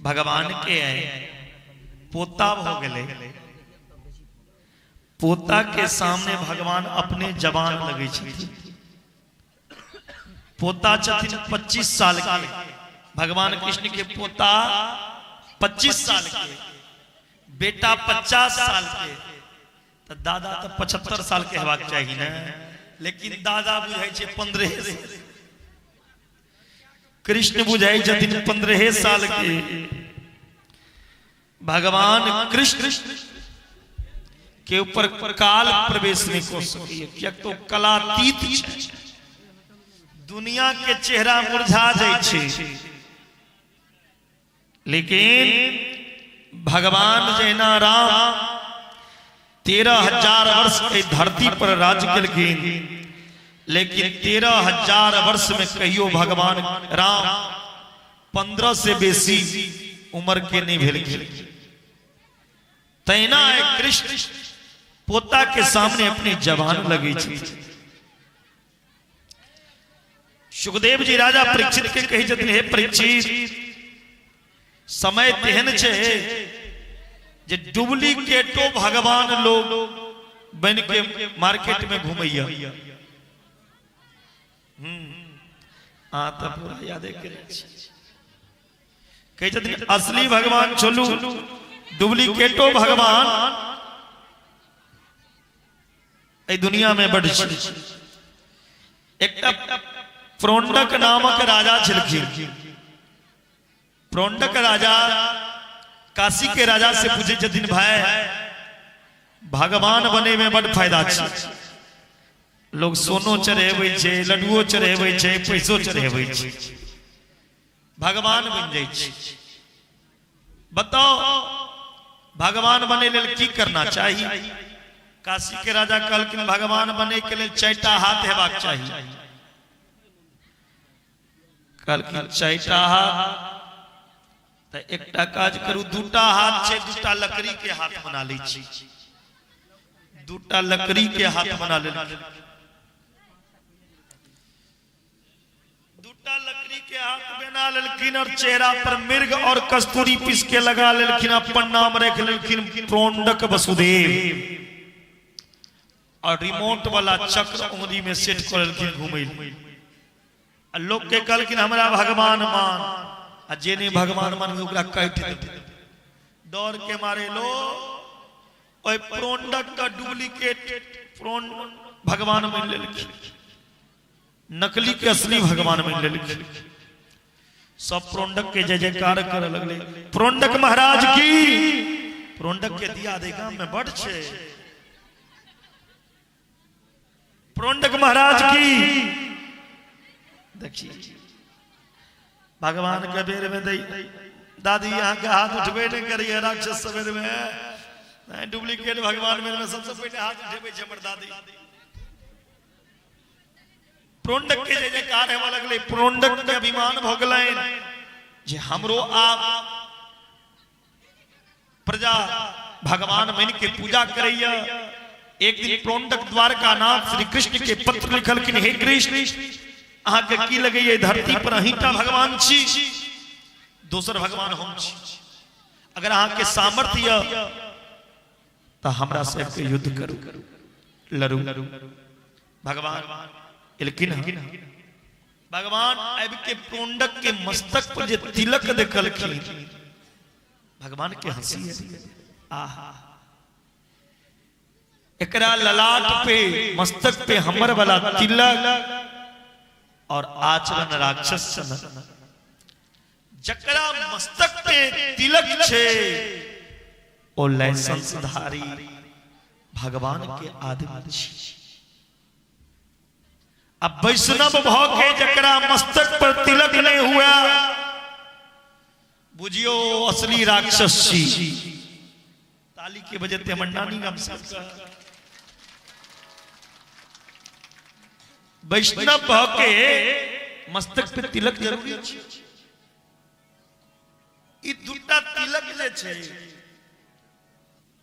भगवान के पोता हो गए। पोता के सामने भगवान अपने जवान लगे छथिन। पोता छथिन 25 साल के, भगवान कृष्ण के पोता 25 साल के, बेटा 50 साल के, तो दादा तो 75 साल के हेबाक चाहिए ना, लेकिन दादा बुझाई छे 15 से। कृष्ण बुझाई छथिन 15 साल के। भगवान कृष्ण के ऊपर काल प्रवेश नहीं कर सके, क्या तो कलातीत छे। दुनिया के चेहरा मुरझा जाए छे, लेकिन भगवान जैना राम 13,000 वर्ष के धरती पर राज केलखिन, लेकिन 13,000 वर्ष में कहियो भगवान राम 15 से बेसी उम्र के नहीं भेलखिन। तैना कृष्ण पोता के सामने अपनी जवान लगी थी। सुखदेव जी राजा परीक्षित के कही जतिन, हे परीक्षित, समय तेहन छे जे डुप्लीकेटो भगवान लोग बन के मार्केट में घूमैया। तो पूरा याद कही जतिन, असली भगवान छोलू, डुप्लीकेटो भगवान ए दुनिया में बढ़। एक प्रोंडक नामक राजा छलखिन। प्रोंडक राजा काशी के राजा से पूछे छथिन, भाई भगवान बने में बड़ फायदा छै। लोग सोनो चढ़ेबै छै, लड्डुओ चढ़ेबै छै, पैसो चढ़ेबै छै, भगवान बन जाय छै। बताओ भगवान बने लेल की करना चाहिए? काशी के राजा कहलखिन, भगवान बने के लिए 4टा हाथ हेबाक चाहिए। कहलखिन 4टा हाथ, तो एकटा काज करू, 2टा हाथ छै, 2टा लकड़ी के हाथ बना लै छी। 2टा लकड़ी के हाथ बना ले, 2टा लकड़ी के हाथ बना लेलखिन और चेहरा पर मिर्ग और कस्तूरी पीस के लगा लेलखिन। अपन नाम रख लेलखिन प्रोंडक वसुदेव, और रिमोट वाला चक्र उंगली में सेट कर लेलखिन घूमे। लोग के कहलखिन हमरा भगवान मान, आ जे नहीं भगवान मान ओकरा काट देते। डर के मारे लो ओय प्रोंडक का डुप्लीकेट भगवान मान लेलखिन, नकली के असली भगवान मान लेलखिन। सब प्रोंडक के जय जयकार करे लगले। प्रोंडक महाराज की, प्रोंडक के दिया दे गांव में बड़ छे। प्रोंडक महाराज की देखिए, भगवान के बेर में दादी यहाँ के हाथ उठबे नहीं करिए। राक्षस सवेर में डुप्लीकेट भगवान में सबसे पहले हाथ उठेबे हमर दादी। प्रोंडक के जय जयकार हेवा लगले। प्रोंडक के अभिमान भ गेलैन जे हमरो आप प्रजा भगवान मन के पूजा करैया। एक दिन प्रोंडक द्वारका नाथ श्री कृष्ण के पत्र लिखलखिन, हे कृष्ण, अहाँ के की लगैया धरती पर अहींटा भगवान छी, दोसर भगवान हम छी। अगर अहाँ के सामर्थ्य तो हमरा से के युद्ध करू, लड़ू। भगवान लेकिन भगवान अब के प्रोंडक के मस्तक पर जे तिलक देखलखिन, भगवान के हंसी है। आहा, एकरा ललाट पे मस्तक पे हमर वाला तिलक और आचरण राक्षस सन। जकरा मस्तक पे तिलक छे ओ लाइसेंस धारी भगवान के आदमी छी। अब वैष्णव भाव के जकरा मस्तक पर तिलक नहीं हुआ, बुझियो असली राक्षस छी। ताली के बजते हमर नानी गाम से वैष्णव भाव के मस्तक पे तिलक जरूरी छै। ई दूटा तिलक जे छै,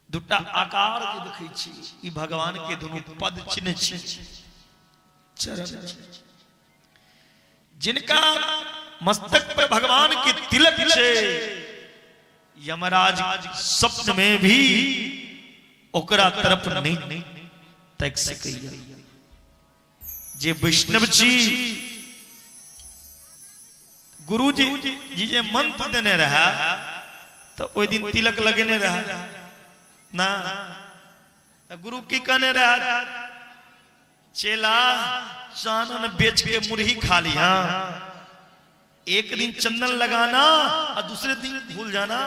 दूटा आकार जे देखै छी, ई भगवान के दोनों पद चिन्ह छै, चरण। जिनका मस्तक पर भगवान के तिलक छे यमराज स्वप्न में भी ओकरा तरफ नहीं तक सकैया। जे वैष्णव जी गुरु जी जे मंत्र देने रहा तो ओई दिन तिलक लगेने रहा ना, गुरु की कहने रहा चेला चानन बेच के मुरही खा लिया, एक दिन चंदन लगाना और दूसरे दिन भूल जाना।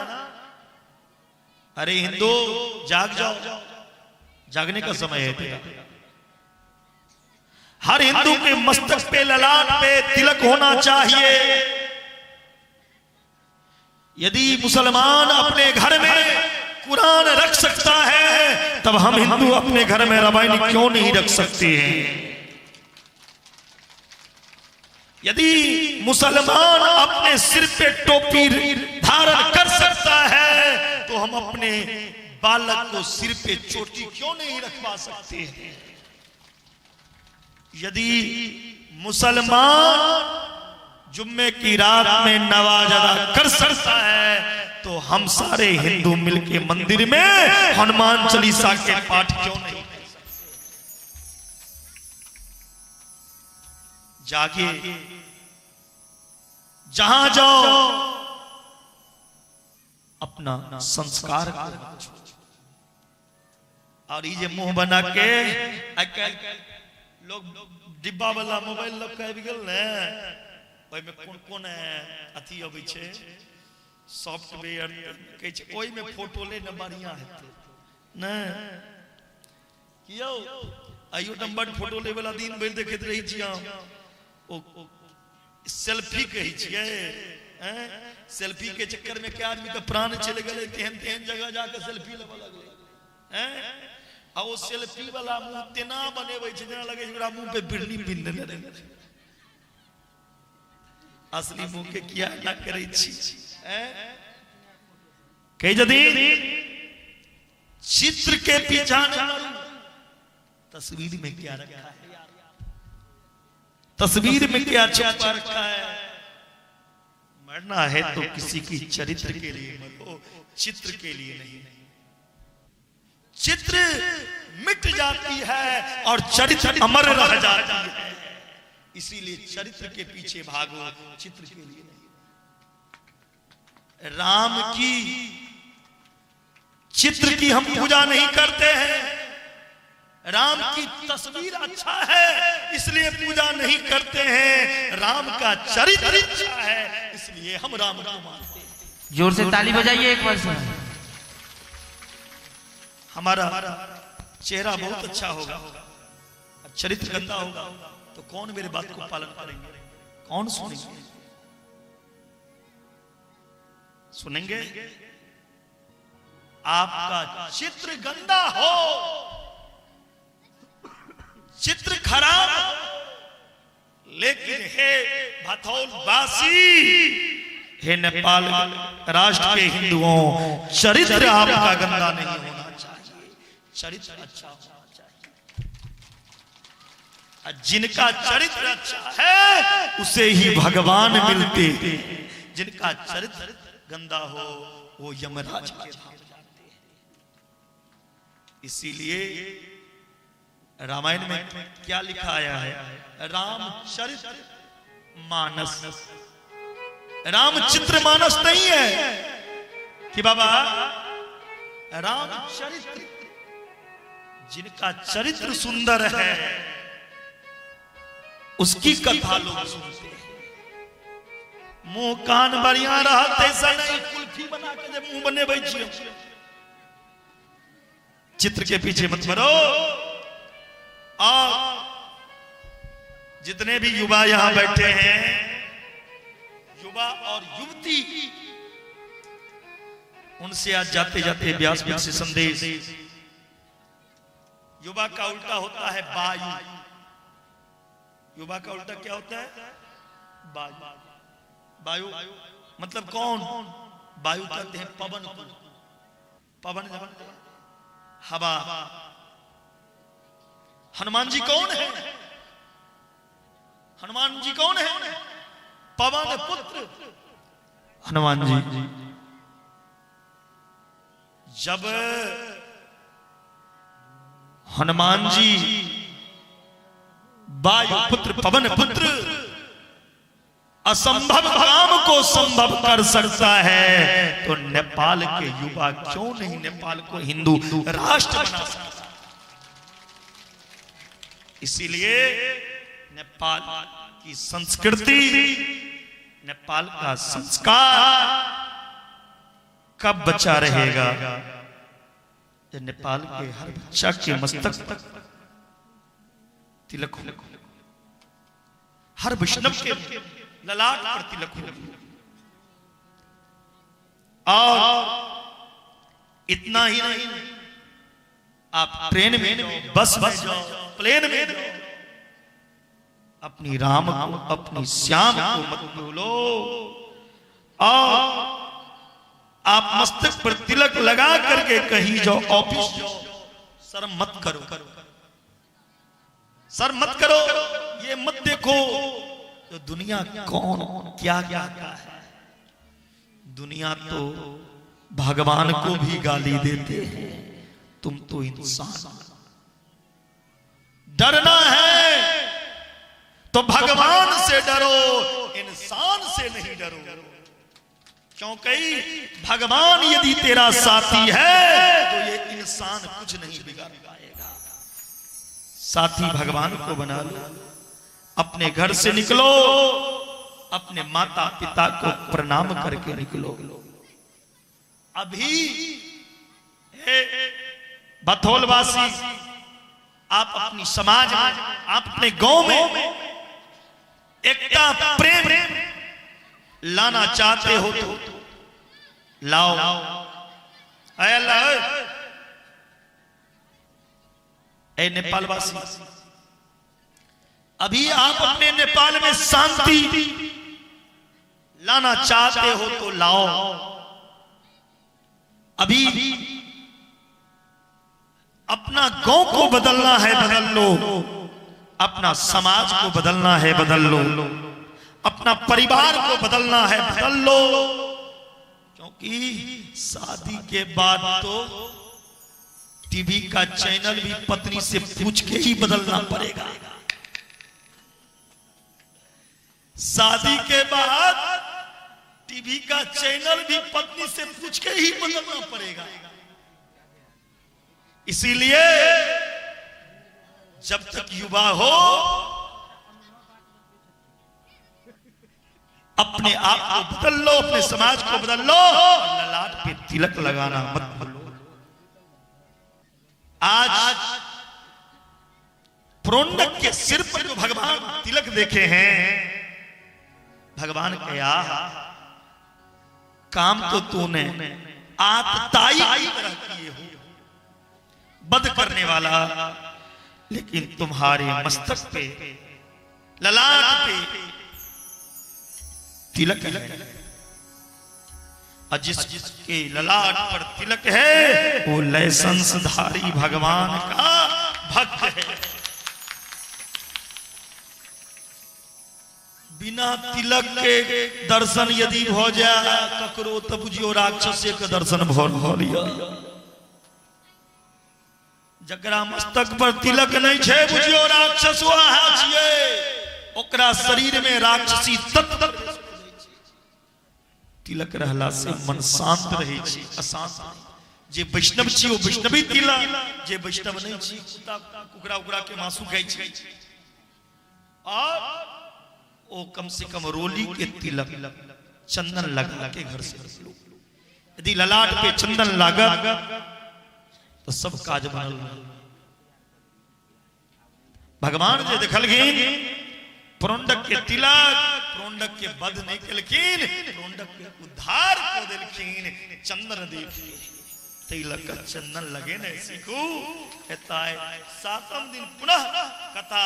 अरे हिंदू जाग जाओ, जागने का समय है तेरा। हर हिंदू के मस्तक पे ललाट पे तिलक होना चाहिए। यदि मुसलमान अपने घर में कुरान रख सकता है तब हम हिंदू अपने घर में रामायण क्यों नहीं रख सकते हैं? यदि मुसलमान अपने सिर पे टोपी धारण कर सकता है तो हम अपने बालक को सिर पे चोटी क्यों नहीं रखवा सकते हैं? यदि मुसलमान जुम्मे की रात में नमाज अदा कर सकता है तो हम सारे हिंदू मिलके मंदिर में हनुमान चालीसा के पाठ क्यों नहीं कर सकते? जागे, जहां जाओ अपना संस्कार और ये मुंह बना के लोग डिब्बा वाला मोबाइल लोग कह भी गल ने ओय में कौन कौन अथी अबै छे सॉफ्टवेयर कह छे ओय में फोटो ले न बढ़िया हेते न कियो आइयो नंबर फोटो ले वाला दिन भर देखैत रही छी हम ओ सेल्फी कही छिए हैं। सेल्फी के चक्कर में क्या आदमी का प्राण चले गए, तेहन तेहन जगह जाके सेल्फी लेबे लगले हैं। आ वो सेल्फी वाला मुंह तेना बनेबै छै जेना लगे ओकरा मुंह पे बिरनी बिंद देने रहे। असली मुंह के किया ना करे छी हैं। कई जदी चित्र के पीछे तस्वीर में क्या रखा है, तस्वीर में क्या छुपा रखा है? मरना है तो किसी की चरित्र के लिए मरो, चित्र के लिए नहीं। चित्र मिट जाती है और चरित्र अमर रह जाती है, इसीलिए चरित्र के पीछे भागो, चित्र के लिए नहीं। राम की चित्र की हम पूजा नहीं करते हैं, राम की तस्वीर अच्छा है इसलिए पूजा नहीं करते हैं, राम का चरित्र अच्छा है इसलिए हम राम को मानते हैं। जोर से ताली बजाइए एक बार से। हमारा चेहरा बहुत अच्छा होगा, चरित्र गंदा होगा तो कौन मेरे बात को पालन करेंगे, कौन सुनेंगे? सुनेंगे? आपका चित्र गंदा हो, चित्र खराब लेकिन हे भथौल वासी, हे नेपाल राष्ट्र के हिंदुओं, चरित्र आपका गंदा नहीं होना चाहिए, चरित्र अच्छा होना चाहिए। जिनका चरित्र अच्छा है उसे ही भगवान मिलते, जिनका चरित्र गंदा हो वो यमराज के धाम जाते हैं। इसीलिए रामायण में क्या लिखा आया है? रामचरित्र मानस। रामचित्र मानस नहीं है कि बाबा रामचरित्र, जिनका चरित्र सुंदर है उसकी कथा लोग सुनते हैं। मुंह कान बढ़िया रहते ऐसा नहीं कुल्फी बना के जब मुंह बने बैठिए, चित्र के पीछे मत मरो। और जितने भी युवा यहां बैठे हैं, युवा और युवती, उनसे आज जाते जाते व्यासपीठ से संदेश। युवा का उल्टा होता है वायु, युवा का उल्टा क्या होता है? वायु। वायु मतलब कौन? वायु कहते हैं पवन को, पवन हवा। हनुमान जी कौन है? हनुमान जी कौन है? पवन पुत्र हनुमान जी। जब हनुमान जी वायु पुत्र पवन पुत्र असंभव काम को संभव कर सकता है, तो नेपाल के युवा क्यों नहीं नेपाल को हिंदू राष्ट्र बना सकता? इसीलिए नेपाल की संस्कृति, नेपाल का संस्कार कब बचा रहेगा? नेपाल के हर बच्चा के मस्तक तक तिलक हो, हर वैष्णव के ललाट पर तिलक हो। और इतना ही नहीं, आप ट्रेन में जाओ, बस में जाओ, प्लेन में जाओ, अपनी राम को, अपनी श्याम को मत भूलो। और आप मस्तक पर तिलक लगा करके कहीं जाओ, ऑफिस जाओ, शर्म मत करो, शर्म मत करो। ये मत देखो तो दुनिया कौन क्या कहता है। दुनिया तो भगवान को भी गाली देते हैं, तुम तो इंसान। डरना है तो भगवान से डरो, इंसान से नहीं डरो। क्योंकि भगवान यदि तेरा साथी है तो ये इंसान कुछ नहीं बिगाड़ पाएगा। साथी भगवान को बना लो, अपने घर से निकलो, अपने माता पिता को प्रणाम करके निकलो। अभी बथौलवासी, आप अपनी समाज में, आप अपने गांव में एकता प्रेम लाना चाहते हो तो लाओ। ऐ नेपाल वासी, अभी आप अपने नेपाल में शांति लाना चाहते हो तो लाओ। अभी अपना गांव को बदलना है, बदल लो। अपना समाज को बदलना है, बदल लो। अपना परिवार को बदलना है, बदल लो। क्योंकि शादी के बाद तो टीवी का चैनल भी पत्नी से पूछ के ही बदलना पड़ेगा। शादी के बाद टीवी का चैनल भी पत्नी से पूछ के ही बदलना पड़ेगा। इसीलिए जब तक युवा हो, अपने आप को बदल लो, अपने समाज को बदल लो। ललाट पे तिलक लगाना मत भूलो। आज प्रोन्नक के सिर पर जो भगवान तिलक देखे हैं, भगवान कहा काम तो तूने आतताई की तरह किए हो, बद करने वाला, लेकिन तुम्हारे मस्तक पे, ललाट पे तिलक है। और जिसके ललाट पर तिलक है वो लाइसेंसधारी भगवान का भक्त है। बिना तिलक के दर्शन यदि हो जाए ककरो, तब बुझियो राक्षस के दर्शन भ लिया। जकरा मस्तक पर तिलक नहीं छे, बुझियो राक्षस छिए। ओकरा शरीर में राक्षसी तत्व। तिलक रहला से मन शांत रहे छी, अशांत। जे वैष्णव छी ओ वैष्णवी तिलक, जे वैष्णव नहीं छी कुकरा उकरा के मांसू खाई छी। और ओ कम से कम रोली के तिलक, चंदन लगा के घर से निकलो। यदि ललाट पे चंदन लागत तो सब काज बनल। भगवान जे देखलखिन प्रोन्नक के तिलक, प्रोन्नक के वध नहीं केलखिन, प्रोन्नक के उद्धार को देलखिन। चंदन देव तिलक चंदन लगे न सीखू। कहता है 7वें दिन पुनः कथा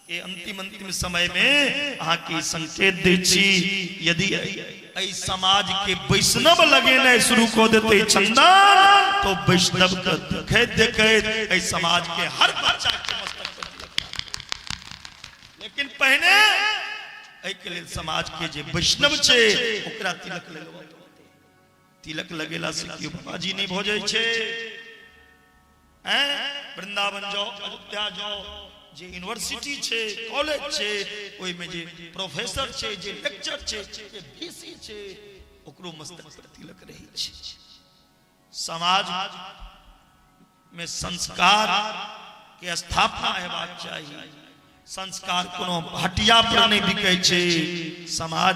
ये अंतिम समय में अहाँ की संकेत दै छी। यदि ऐ समाज के वैष्णव लगे न शुरू को देते चंदन, तो वैष्णव का देखैत देखैत ऐ समाज के हर बच्चा के मस्तक पर तिलक। लेकिन पहले ऐ के लिए समाज के जे वैष्णव छे ओकरा तिलक लगवा। तिलक लगेला से क्यों बाबाजी नहीं भोजै छे हैं? वृंदावन जाओ, अयोध्या जाओ, जे यूनिवर्सिटी छे, कॉलेज छे, ओई में जे प्रोफेसर छे, जे लेक्चर छे, जे वीसी छे, ओकरो मस्तक पर तिलक रही छे। समाज में संस्कार के स्थापना हेबाक चाहिए। संस्कार कोनो हटिया पर नहीं बिकै छे, समाज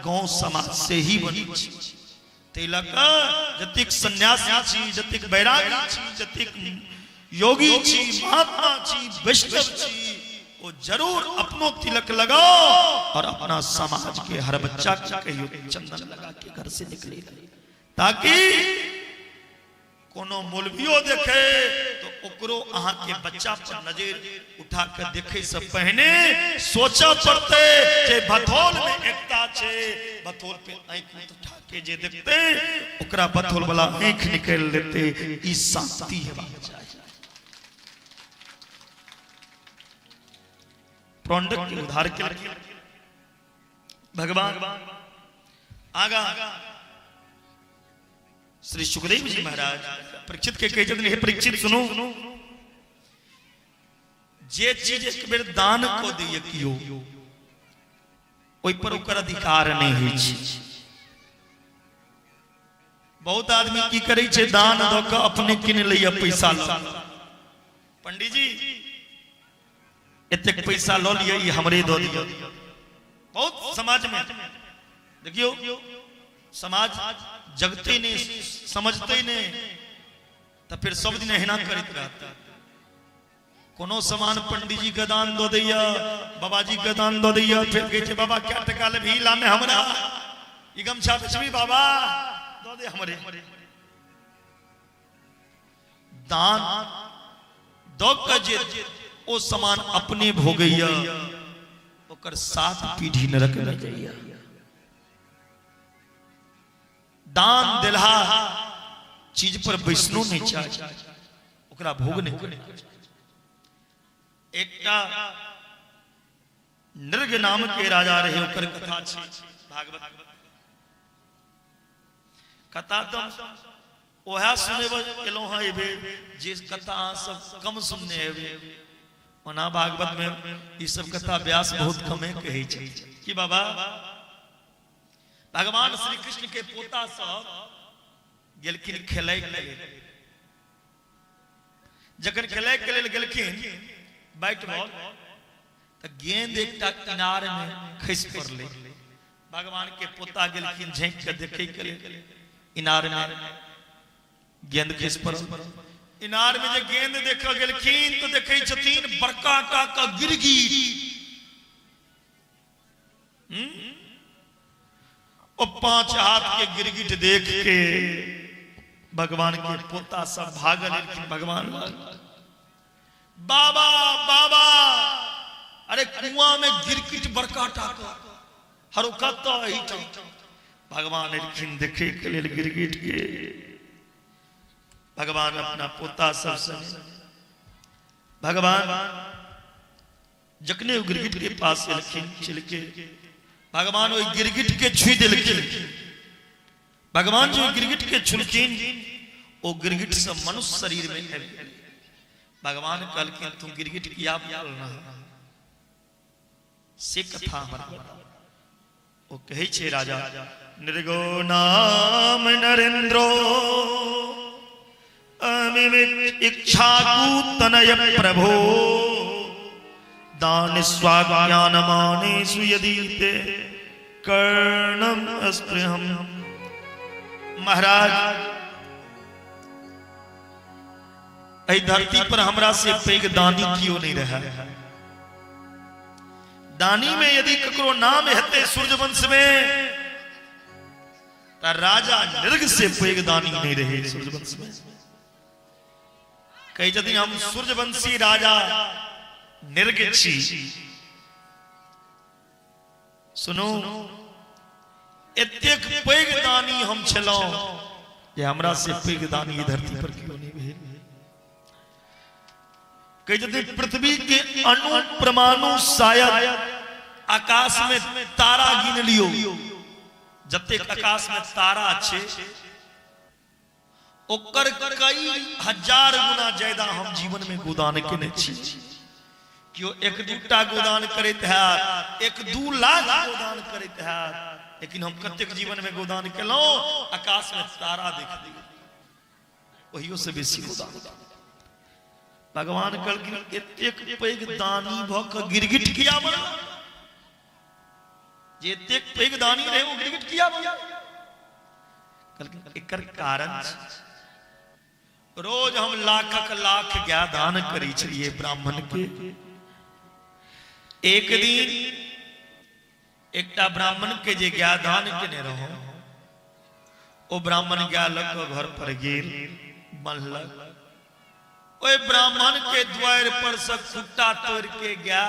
गांव समाज से ही बनी छे। तिलक जतिक सन्यासी छी, जतिक बैरागी छी, जतिक योगी छी, महात्मा छी, वैष्णव छी, वो जरूर अपनो तिलक लगाओ और अपना समाज के हर बच्चा के कहियो चंदन लगा के घर से निकले, ताकि कोनो मौलवियो देखे तो ओकरो अहाँ के बच्चा पर नजर उठा कर देखे से पहले सोचा पड़ते जे बथौल में एकता छे, बथौल पे आंख उठा के जे देखते ओकरा बथौल वाला आंख निकाल लेते। ई शांति हेबाक चाहिए। प्रोंडक के उधार के भगवान आगा श्री सुखदेव जी महाराज परीक्षित के कहे जतन, हे परीक्षित सुनो, जे चीज एक बेर दान को दिए कियो ओई पर ओकर अधिकार नहीं होई छै। बहुत आदमी की करे छै, दान द के अपने किन लइया पैसा ल। पंडित जी एतेक पैसा ल लिया, ई हमरे द दियो। बहुत समाज में देखियो, समाज जगते ने समझते ने तो फिर सब दिन एहना करते रहता। कोनो सामान पंडित जी के दान दो दैया, बाबाजी के दान दो दैया, फिर कहे छे बाबा क्या टका ले भी ला में हमरा ई गमछा बेचबी बाबा दो दे हमरे। दान दो के जे ओ सामान अपने भोगैया ओकर 7 पीढ़ी नरक में जाइया। दान दिलहा चीज पर वैष्णो नहीं चाहिए, ओकरा भोग नहीं। एकटा नृग नाम के राजा रहे, ओकर कथा छै भागवत कथा। तो ओहा सुनेब एलो हां एबे जे कथा सब कम सुनने हेबे। ओना भागवत में ई सब कथा व्यास बहुत कमे कहै छै कि बाबा भगवान श्री कृष्ण के पोता सब गेलखिन खेलै के लेल। जखन खेलै के लेल गेलखिन बैट बॉल, तो गेंद एकटा किनार में खसि पड़लै। भगवान के पोता गेलखिन झाँक के देखे के लेल, इनार में गेंद खसि पड़ल। इनार में जे गेंद देख गेलखिन तो देखे छथिन बड़का टा का गिरगिट। ओ 5 हाथ के गिरगिट देख के भगवान के पोता सब भागल। भगवान बाबा बाबा, अरे कुआं में गिरगिट बड़का टाका हरुकता ही था। भगवान एलखिन देखे के लेल गिरगिट के। भगवान अपना पोता सब से भगवान जखने गिरगिट के पास एलखिन चल के भगवान वो गिरगिट के छुई दिलखिन। भगवान जो गिरगिट के छुलखिन वो गिरगिट से मनुष्य शरीर में है। भगवान कहलखिन तुम गिरगिट किया बोलना से कथा हमरा। वो कहे छे राजा, निर्गो नाम नरेंद्रो अमिमित इच्छाकू तनय प्रभो दान स्वाज्ञान मानेषु यदि ते कर्णम अस्पृहम्। महाराज ऐ धरती पर हमरा से पैघ दानी क्यों नहीं रहा। दानी में यदि ककरो नाम हेते सूर्यवंश में तो राजा नृग से पैघ दानी नहीं रहे सूर्यवंश में। कही यदि हम सूर्यवंशी राजा नृग छी। सुनो एतेक पैघ दानी हम छलौं जे हमरा से पैघ दानी धरती पर क्यों नहीं भेल। कही यदि पृथ्वी के अणु परमाणु शायद आकाश में तारा गिन लियो, जतेक आकाश में तारा छे ओकर कई हजार गुना ज्यादा हम जीवन में गोदान केने छी। क्यों एक दूटा गोदान करते हैं, एक दू लाख गोदान करते हैं, लेकिन हम कतेक जीवन में गोदान केलो, आकाश में तारा देख दी, वही से बेसी गोदान। भगवान कहलखिन एतेक पैघ दानी भ क गिरगिट किया बना, जे एतेक पैघ दानी रहे वो गिरगिट किया बना। कहलखिन एकर कारण रोज हम लाखक लाख ज्ञा दान करी छलिए ब्राह्मण के। एक दिन एकटा ब्राह्मण के जे ज्ञा दान केने रहो, ओ ब्राह्मण ज्ञा लग घर पर गेल, बनलक। ओए ब्राह्मण के द्वार पर से खुट्टा तोड़ के गया,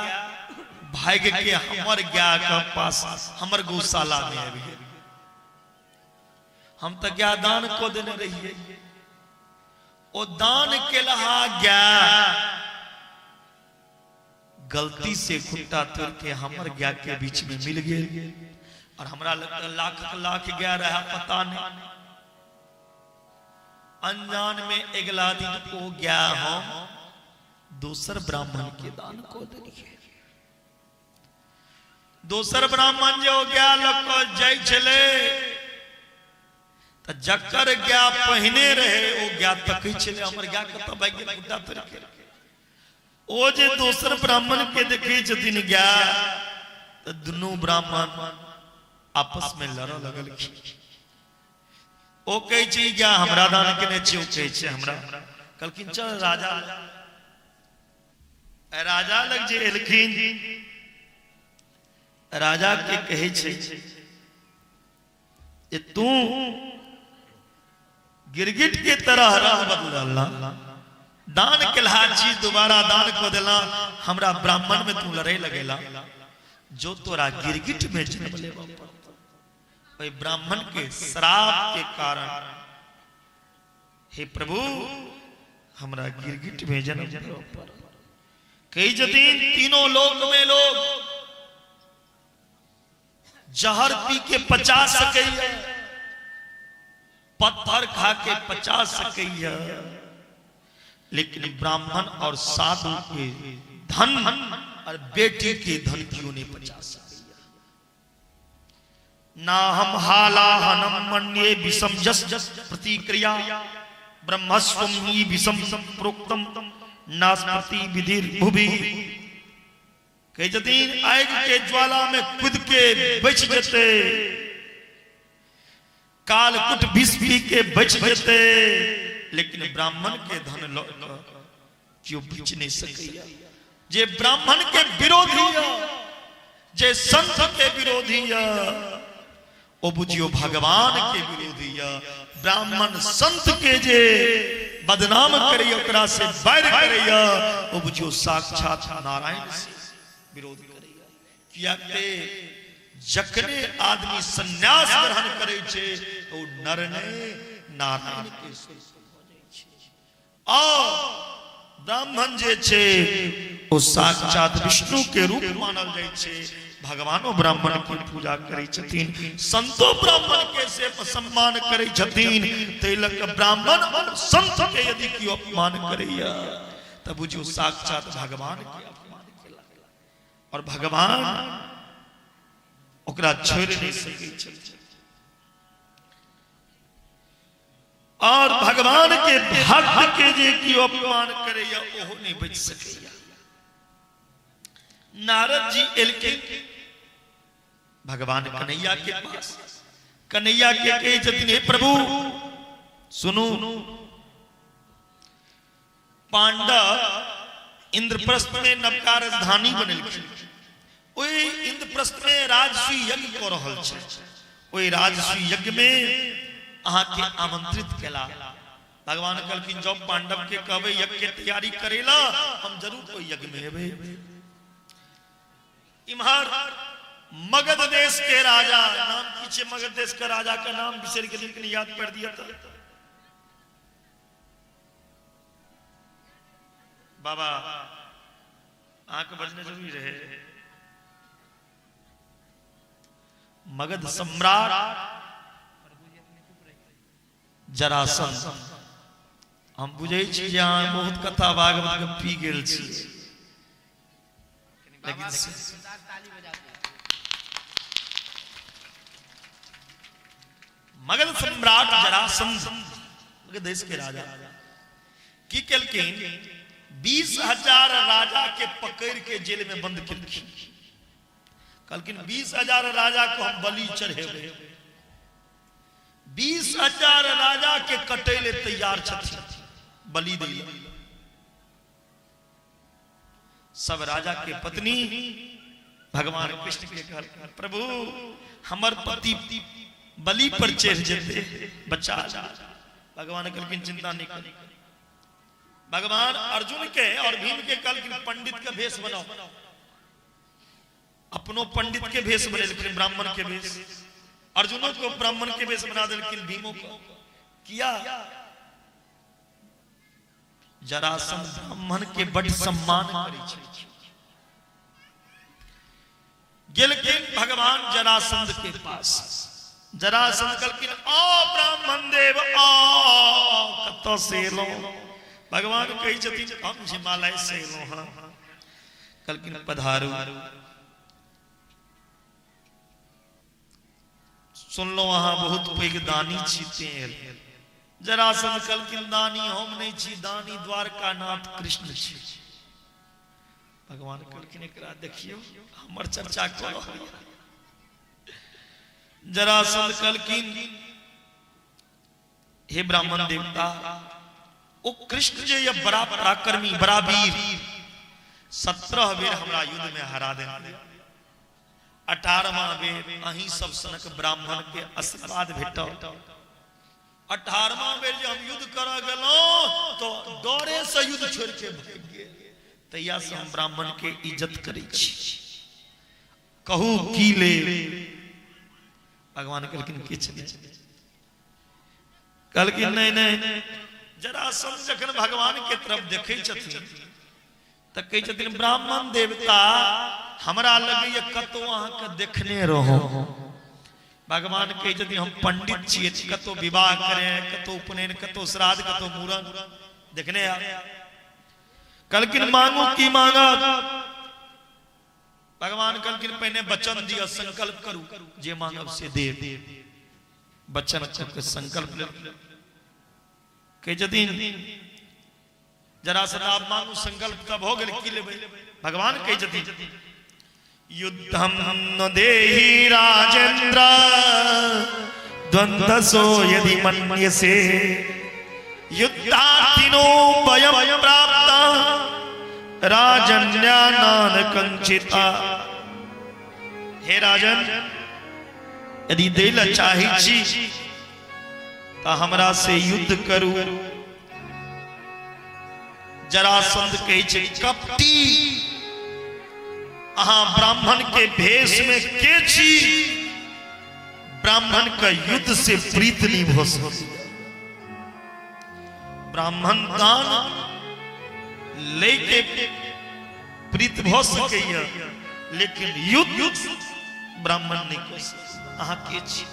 भाग के हमर ज्ञा के पास हमर गौशाला में आबि गेल। हम तो ज्ञा दान को देने रहिए, ओ दान के लहा गया गलती से खुट्टा तोड़ के हमर ज्ञा के बीच में मिल गए, और हमरा लगता लाख लाख ज्ञा रहा पता नहीं। अनजान में अगला दिन को गया हम दूसर ब्राह्मण के दान को देंगे। दूसर ब्राह्मण जो गया लग जाय चले, तो जकर गया पहने रहे वो गया तक चले, हमर गया के तब गया खुट्टा तोड़ के। ओ जे दूसर ब्राह्मण के देखे जतिन गया, तो दोनों ब्राह्मण आपस में लड़ लगल। ओ कहे छी क्या हमरा दान केने छी, ओ कहे छी हमरा। कहलखिन चल राजा, राजा लग जे एलखिन, राजा के कहे छी ये तू गिरगिट के तरह रह बदलला, दान के लहा चीज दोबारा दान को देला, हमरा ब्राह्मण में तू लड़े लगेला, जो तोरा गिरगिट में जन्म लेवा पड़ता। ब्राह्मण के श्राप के कारण हे प्रभु हमरा गिरगिट में जन्म लेवा पड़ा। कई जतीन तीनों लोक में लोग जहर पी के 50 सकैया, पत्थर खा के 50 सकैया, लेकिन ब्राह्मण और साधु के धन और बेटी के धन क्यों नहीं 50 सकैया। ना हम हाला हनम मन्ये विषम जस प्रतिक्रिया ब्रह्मस्वम ही विषम प्रोक्तम नास्मति विधिर भुवि। कई जतीन आग के ज्वाला में कूद के बच जते, कालकुट विष पी के बच जते, लेकिन ब्राह्मण के धन क्यों बच नहीं सकैया। जे ब्राह्मण के विरोधी है, जे संत के विरोधी है, ओ बुझियो भगवान के विरोधी है। ब्राह्मण संत के जे बदनाम करे, ओकरा से बैर करे, ओ बुझियो साक्षात नारायण से विरोध करे। किया के जखने आदमी सन्यास ग्रहण करे छे, तो नर ने नारायण के स्वरूप हो जाय छे। आ ब्राह्मण जे छे ओ साक्षात विष्णु के रूप मानल जाय छे। भगवानो ब्राह्मण की पूजा करे छथिन, संतो ब्राह्मण के से सम्मान करे छथिन। तेलक ब्राह्मण और संत के यदि कियो अपमान करैया, तब बुझियो साक्षात भगवान के अपमान केला, और भगवान ओकरा छोड़ नहीं सकै छथिन। और भगवान के भक्त के जे कियो अपमान करैया, ओहो नहीं बच सकैया। नारद जी एलके भगवान कन्हैया के पास, कन्हैया के कहे छथिन हे प्रभु सुनो, पांडव इंद्रप्रस्थ में नवका राजधानी बनेलखिन। ओई इंद्रप्रस्थ में राजसूय यज्ञ को रहल छै। ओई राजसूय यज्ञ में अहाँ के आमंत्रित केला। भगवान कहलखिन जब पांडव के कहबे यज्ञ के तैयारी करेला, हम जरूर कोई यज्ञ में हेबे। इम्हर मगध देश के राजा, नाम पीछे मगध देश का राजा का नाम बिसर के लेकिन याद कर दिया था। बाबा आंख बजने जरूरी रहे। मगध सम्राट जरासंध हम बुझे छी जे अहाँ बहुत कथा भागवत के पी गेल छी, लेकिन मगध सम्राट जरासंध देश के राजा की केलखिन 20,000 राजा के पकड़ के जेल में बंद केलखिन। कहलखिन 20,000 राजा को हम बलि चढ़ेबे। 20,000 राजा के कटैले तैयार छथिन बलि दै। सब राजा के पत्नी भगवान कृष्ण के कहलखिन प्रभु हमर पति बलि पर चढ़ जेते बच्चा। भगवान कहलखिन चिंता नहीं कर। भगवान अर्जुन के और भीम के कहलखिन पंडित का भेष बनाओ। अपनो पंडित के भेष बनेलखिन ब्राह्मण के भेष। अर्जुनों को ब्राह्मण के भेष बना देलखिन, भीमों को किया। जरासंध ब्राह्मण के बड़ सम्मान करै छै। गेलखिन भगवान जरासंध के पास। जरासंध कहलखिन आ ब्राह्मण देव आ कतौ से एलौ। भगवान कहै छथिन हम हिमालय से एलौ हँ। कहलखिन पधारू। सुनलो अहाँ बहुत पैघ दानी छी तेल। जरासंध कहलखिन दानी हम नहीं छी, दानी द्वारकानाथ कृष्ण छी। भगवान कहलखिन एकरा देखियो हमर चर्चा करो। जरासंध कहलखिन हे ब्राह्मण देवता ओ कृष्ण जे ये बड़ा पराक्रमी बड़ा वीर 17 बेर हमरा युद्ध में हरा देने। 18वां बेर अहीं सब सनक ब्राह्मण के आशीर्वाद भेटल। 18वां बेर जे हम युद्ध करऽ गेलौं तो डरे से युद्ध छोड़ के भाग गेल। तैया से हम ब्राह्मण के इज्जत करै छी। कहू की ले। भगवान कहलखिन किछ नहीं। कहलखिन नहीं नहीं। जरासंध जखन भगवान के तरफ देखै छथिन त कहै छथिन ब्राह्मण देवता हमरा लगैया कतो अहाँ के देखने रहो। भगवान कहै छथिन हम पंडित छियै, कतो विवाह करे, कतो उपनयन, कतो श्राद्ध, कतो मूड़न देखने आ। कहलखिन मांगू की मांगा। भगवान कहलखिन पहले वचन दिया, संकल्प करू जे मांगब से देब। वचन के संकल्प ले। कहै छथिन जरासंध आप मांगू, संकल्प तब हो गेल की लेबै। भगवान कहै छथिन युद्धम न देहि राजेंद्र द्वंद्वसो यदि मन्यसे युद्धार्थिनो वयं प्राप्ता राजन्यानान कंचिता। हे राजन यदि देल चाही छी तो हमरा से युद्ध करू। जरासंध कहै छै कपटी अहाँ ब्राह्मण के भेष में के छी। ब्राह्मण का युद्ध से प्रीत नहीं हो सकती। ब्राह्मण दान लेके प्रीत हो सकैया, लेकिन युद्ध ब्राह्मण नहीं कर सकता। अहाँ के छी।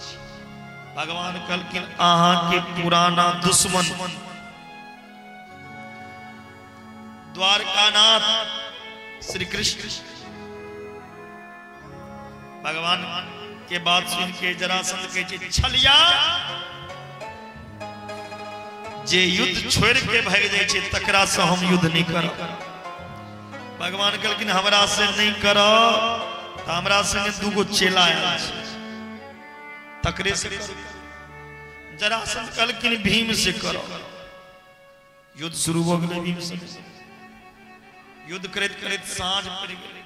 भगवान कहलखिन अहाँ के पुराना दुश्मन द्वारकानाथ श्री कृष्ण। भगवान के बात सुन के जरासंध के छलिया जे युद्ध छोड़ के भाग जाय छै तकरा से हम युद्ध नहीं करब। भगवान कहलखिन हमरा से नहीं करो तो हमरा संगे दूगो चेला आयल छै तकरे से करो। जरासंध कहलखिन भीम से करो। युद्ध शुरू हो गेलै भीम से। युद्ध करैत करैत साँझ पड़ि गेलै।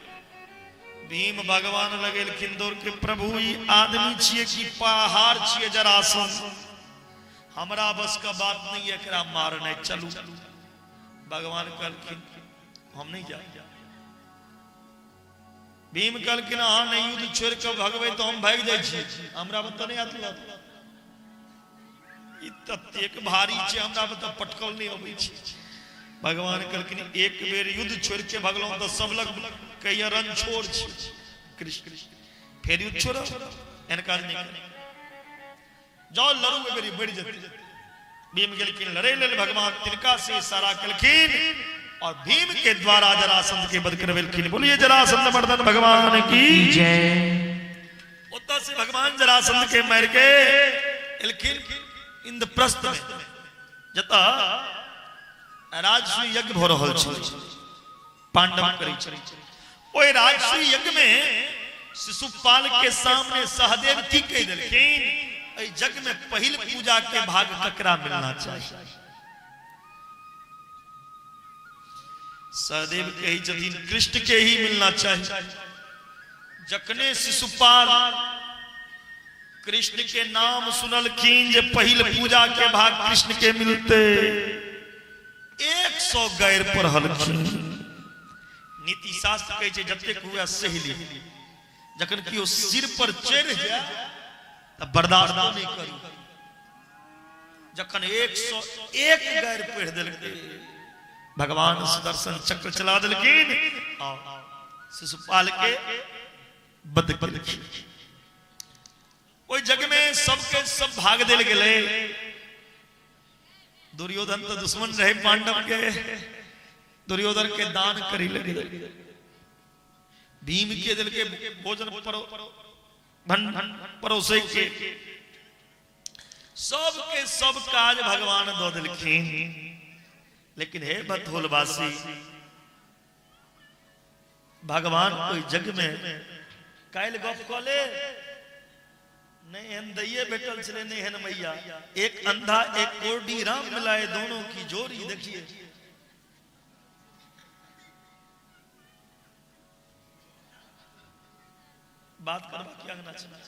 भीम भगवान लगेलखिन दौड़ के प्रभु ई आदमी छिए कि पहाड़ छिए जरासंध, हमरा बस का बात नहीं है एकरा मारने, चलू। भगवान कहलखिन हम नहीं जाए। भीम कहलखिन अहाँ नहीं युद्ध छोड़ के भगबै तो हम भाग जाय छी, हमरा बत नहीं आत। ई ततेक भारी छै हमरा बत पटकल नहीं अबै छै। भगवान कहलखिन एक बेर युद्ध छोड़ के भगलौं तो सब लग कहिया रन छोड़ छी कृष्ण। फिर युद्ध छोड़ो इनकार नहीं कर। जाओ लड़ू एक बेर बढ़ जते। भीम गेलखिन लड़े लेल भगवान तिनका से सारा कलखिन और भीम के द्वारा जरासंध के वध करवेलखिन। बोलिए जरासंध मर्दन भगवान की जय। उतना से भगवान जरासंध के मार के एलखिन इंद्रप्रस्थ में, जता राजसूय यज्ञ भ रहल छल, पांडव करै छल। ओय राजसूय यज्ञ में शिशुपाल के सामने सहदेव की कह देलखिन, ऐ जग में पहिल पूजा के भाग ककरा मिलना चाहिए। सहदेव कही जतीन कृष्ण के ही मिलना चाहिए। जखने शिशुपाल कृष्ण के नाम सुनलखिन जे पहिल पूजा के भाग कृष्ण के मिलते, 100 गैर पर हलखिन। नीति शास्त्र कहे छे जतेक हुआ सही, जखन कि ओ सिर पर चढ़ जाए तब बर्दाश्त नहीं करू। जखन 101 गैर पढ़ देलके भगवान सुदर्शन चक्र चला देलखिन और शिशुपाल के वध केलखिन। ओई जग में सबके सब भाग देल गेले। दुर्योधन तो दुश्मन रहे पांडव के, दुर्योधन के दान करी लगे। भीम के दिल के भोजन परोसे के सबके सब काज भगवान दो दिलखिन। लेकिन हे बथोलवासी, भगवान कोई जग में कायल गप कले नहीं हन दैये बेटल चले नहीं हन मैया। एक अंधा एक कोरडी राम मिलाए दोनों की जोड़ी। देखिए बात करवा क्या करना चाहिए।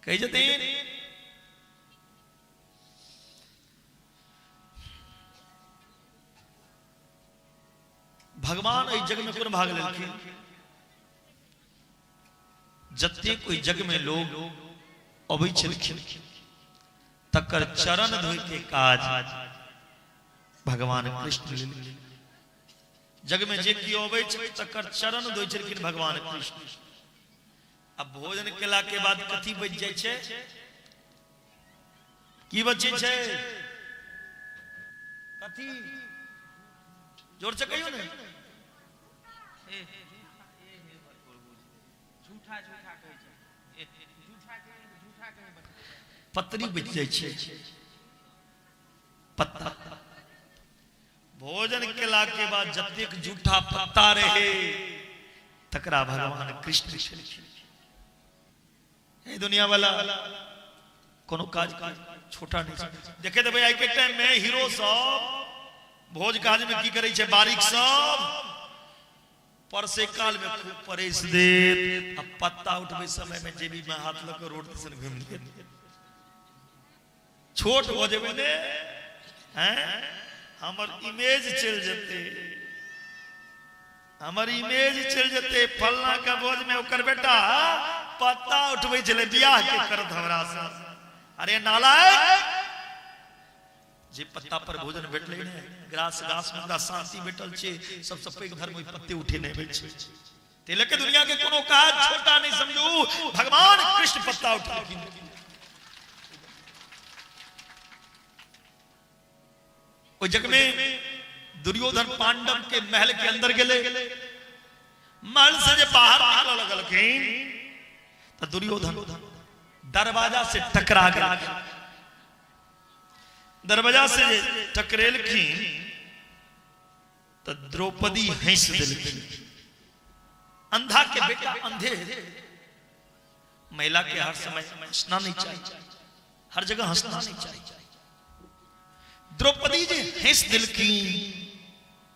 कही जते भगवान इस जग में कोन भाग लेलखिन। जते कोई जग में लोग अबै छलखिन तकर चरण धोइ के काज भगवान कृष्ण लेलखिन। जग में जे कियो अबै छै तकर चरण धोइ छलखिन भगवान कृष्ण। अब भोजन केला के बाद कथी बच जाय छै, की बचै छै, कथी जोर से कहियो ने। पत्री बच जाय छै, पत्ता। भोजन केला के बाद जतेक झूठा पत्ता रहे तकरा भगवान कृष्ण छलखिन। दुनिया वाला कोनो काज छोटा नहीं देखे तो भाई आई के टाइम में हीरो सब भोज काज में की करे छे, बारीक सब परसे काल में खूब परेश देत। अब पत्ता उठबे समय में जेबी में हाथ लग रोड दिसन घूम के छोट हो जेबे ने हैं, हमर इमेज चल जते, हमर इमेज चल जते। फलना का भोज में ओकर बेटा पत्ता उठबे चले बियाह के करत हमरा से। अरे नालायक, जे पत्ता पर भोजन भेटले ने ग्रास गाछ में हमरा शांति भेटल छे, सबसे पैघ धर्म ओइ पत्ते उठे नहीं भेट छे। तेले के दुनिया के कोनो काज छोटा नहीं समझू। भगवान कृष्ण पत्ता उठलखिन। ओइ जग में दुर्योधन पांडव के महल के अंदर गेले। महल से जे बाहर निकल लगलखिन तो दुर्योधन दरवाजा से टकरा गया। दरवाजा से टकरेलखिन तो द्रौपदी हंस दिलखिन। अंधा के बेटा अंधे, महिला के हर समय हंसना नहीं चाहिए, हर जगह हंसना नहीं चाहिए। द्रौपदी जी हंस दिलखिन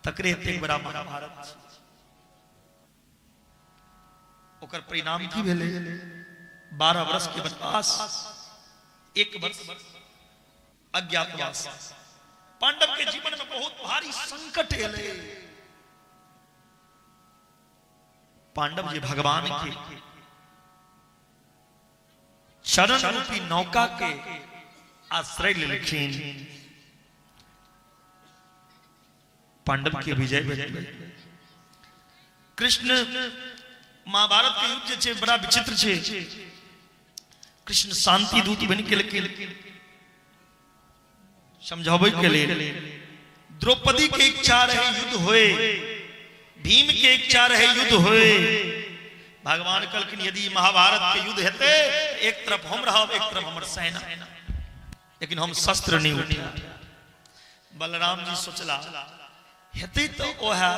तकरे ते बड़ा महाभारत। ओकर परिणाम की भेले, 12 वर्ष के वनवास, 1 वर्ष अज्ञातवास। पांडव के जीवन में बहुत भारी संकट एले। पांडव जी भगवान के चरण रूपी नौका के आश्रय लेलखिन। पांडव की विजय भेल। कृष्ण महाभारत के युद्ध छे बड़ा विचित्र छे। कृष्ण शांति दूत बन के लेकिन समझावे के लिए द्रौपदी के इच्छा रहे युद्ध होए, भीम के इच्छा रहे युद्ध होए। भगवान कहलखिन यदि महाभारत के युद्ध हेते एक तरफ हम रहब एक तरफ हमर सेना, लेकिन हम शस्त्र नहीं उठा। बलराम जी सोचला हेते तो ओहा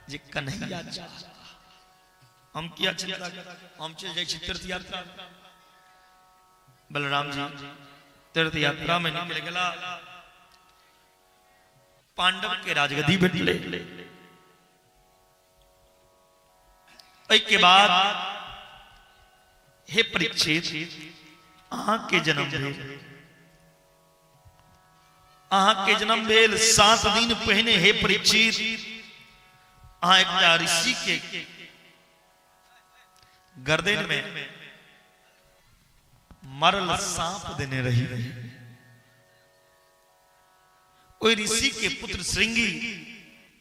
जे कन्हैया चाह, हम किया चिंता कर, हम चल जाय छी तीर्थ यात्रा। बलराम जी तीर्थ यात्रा में निकल गेला, पांडव के राजगद्दी भेटले। के बाद हे परीक्षित अहाँ के जन्म भेल, अहाँ के जन्म भेल 7 दिन पहले हे परीक्षित अहाँ एक ऋषि के गर्दन में मरल सांप देने रही। ओई ऋषि के पुत्र श्रृंगी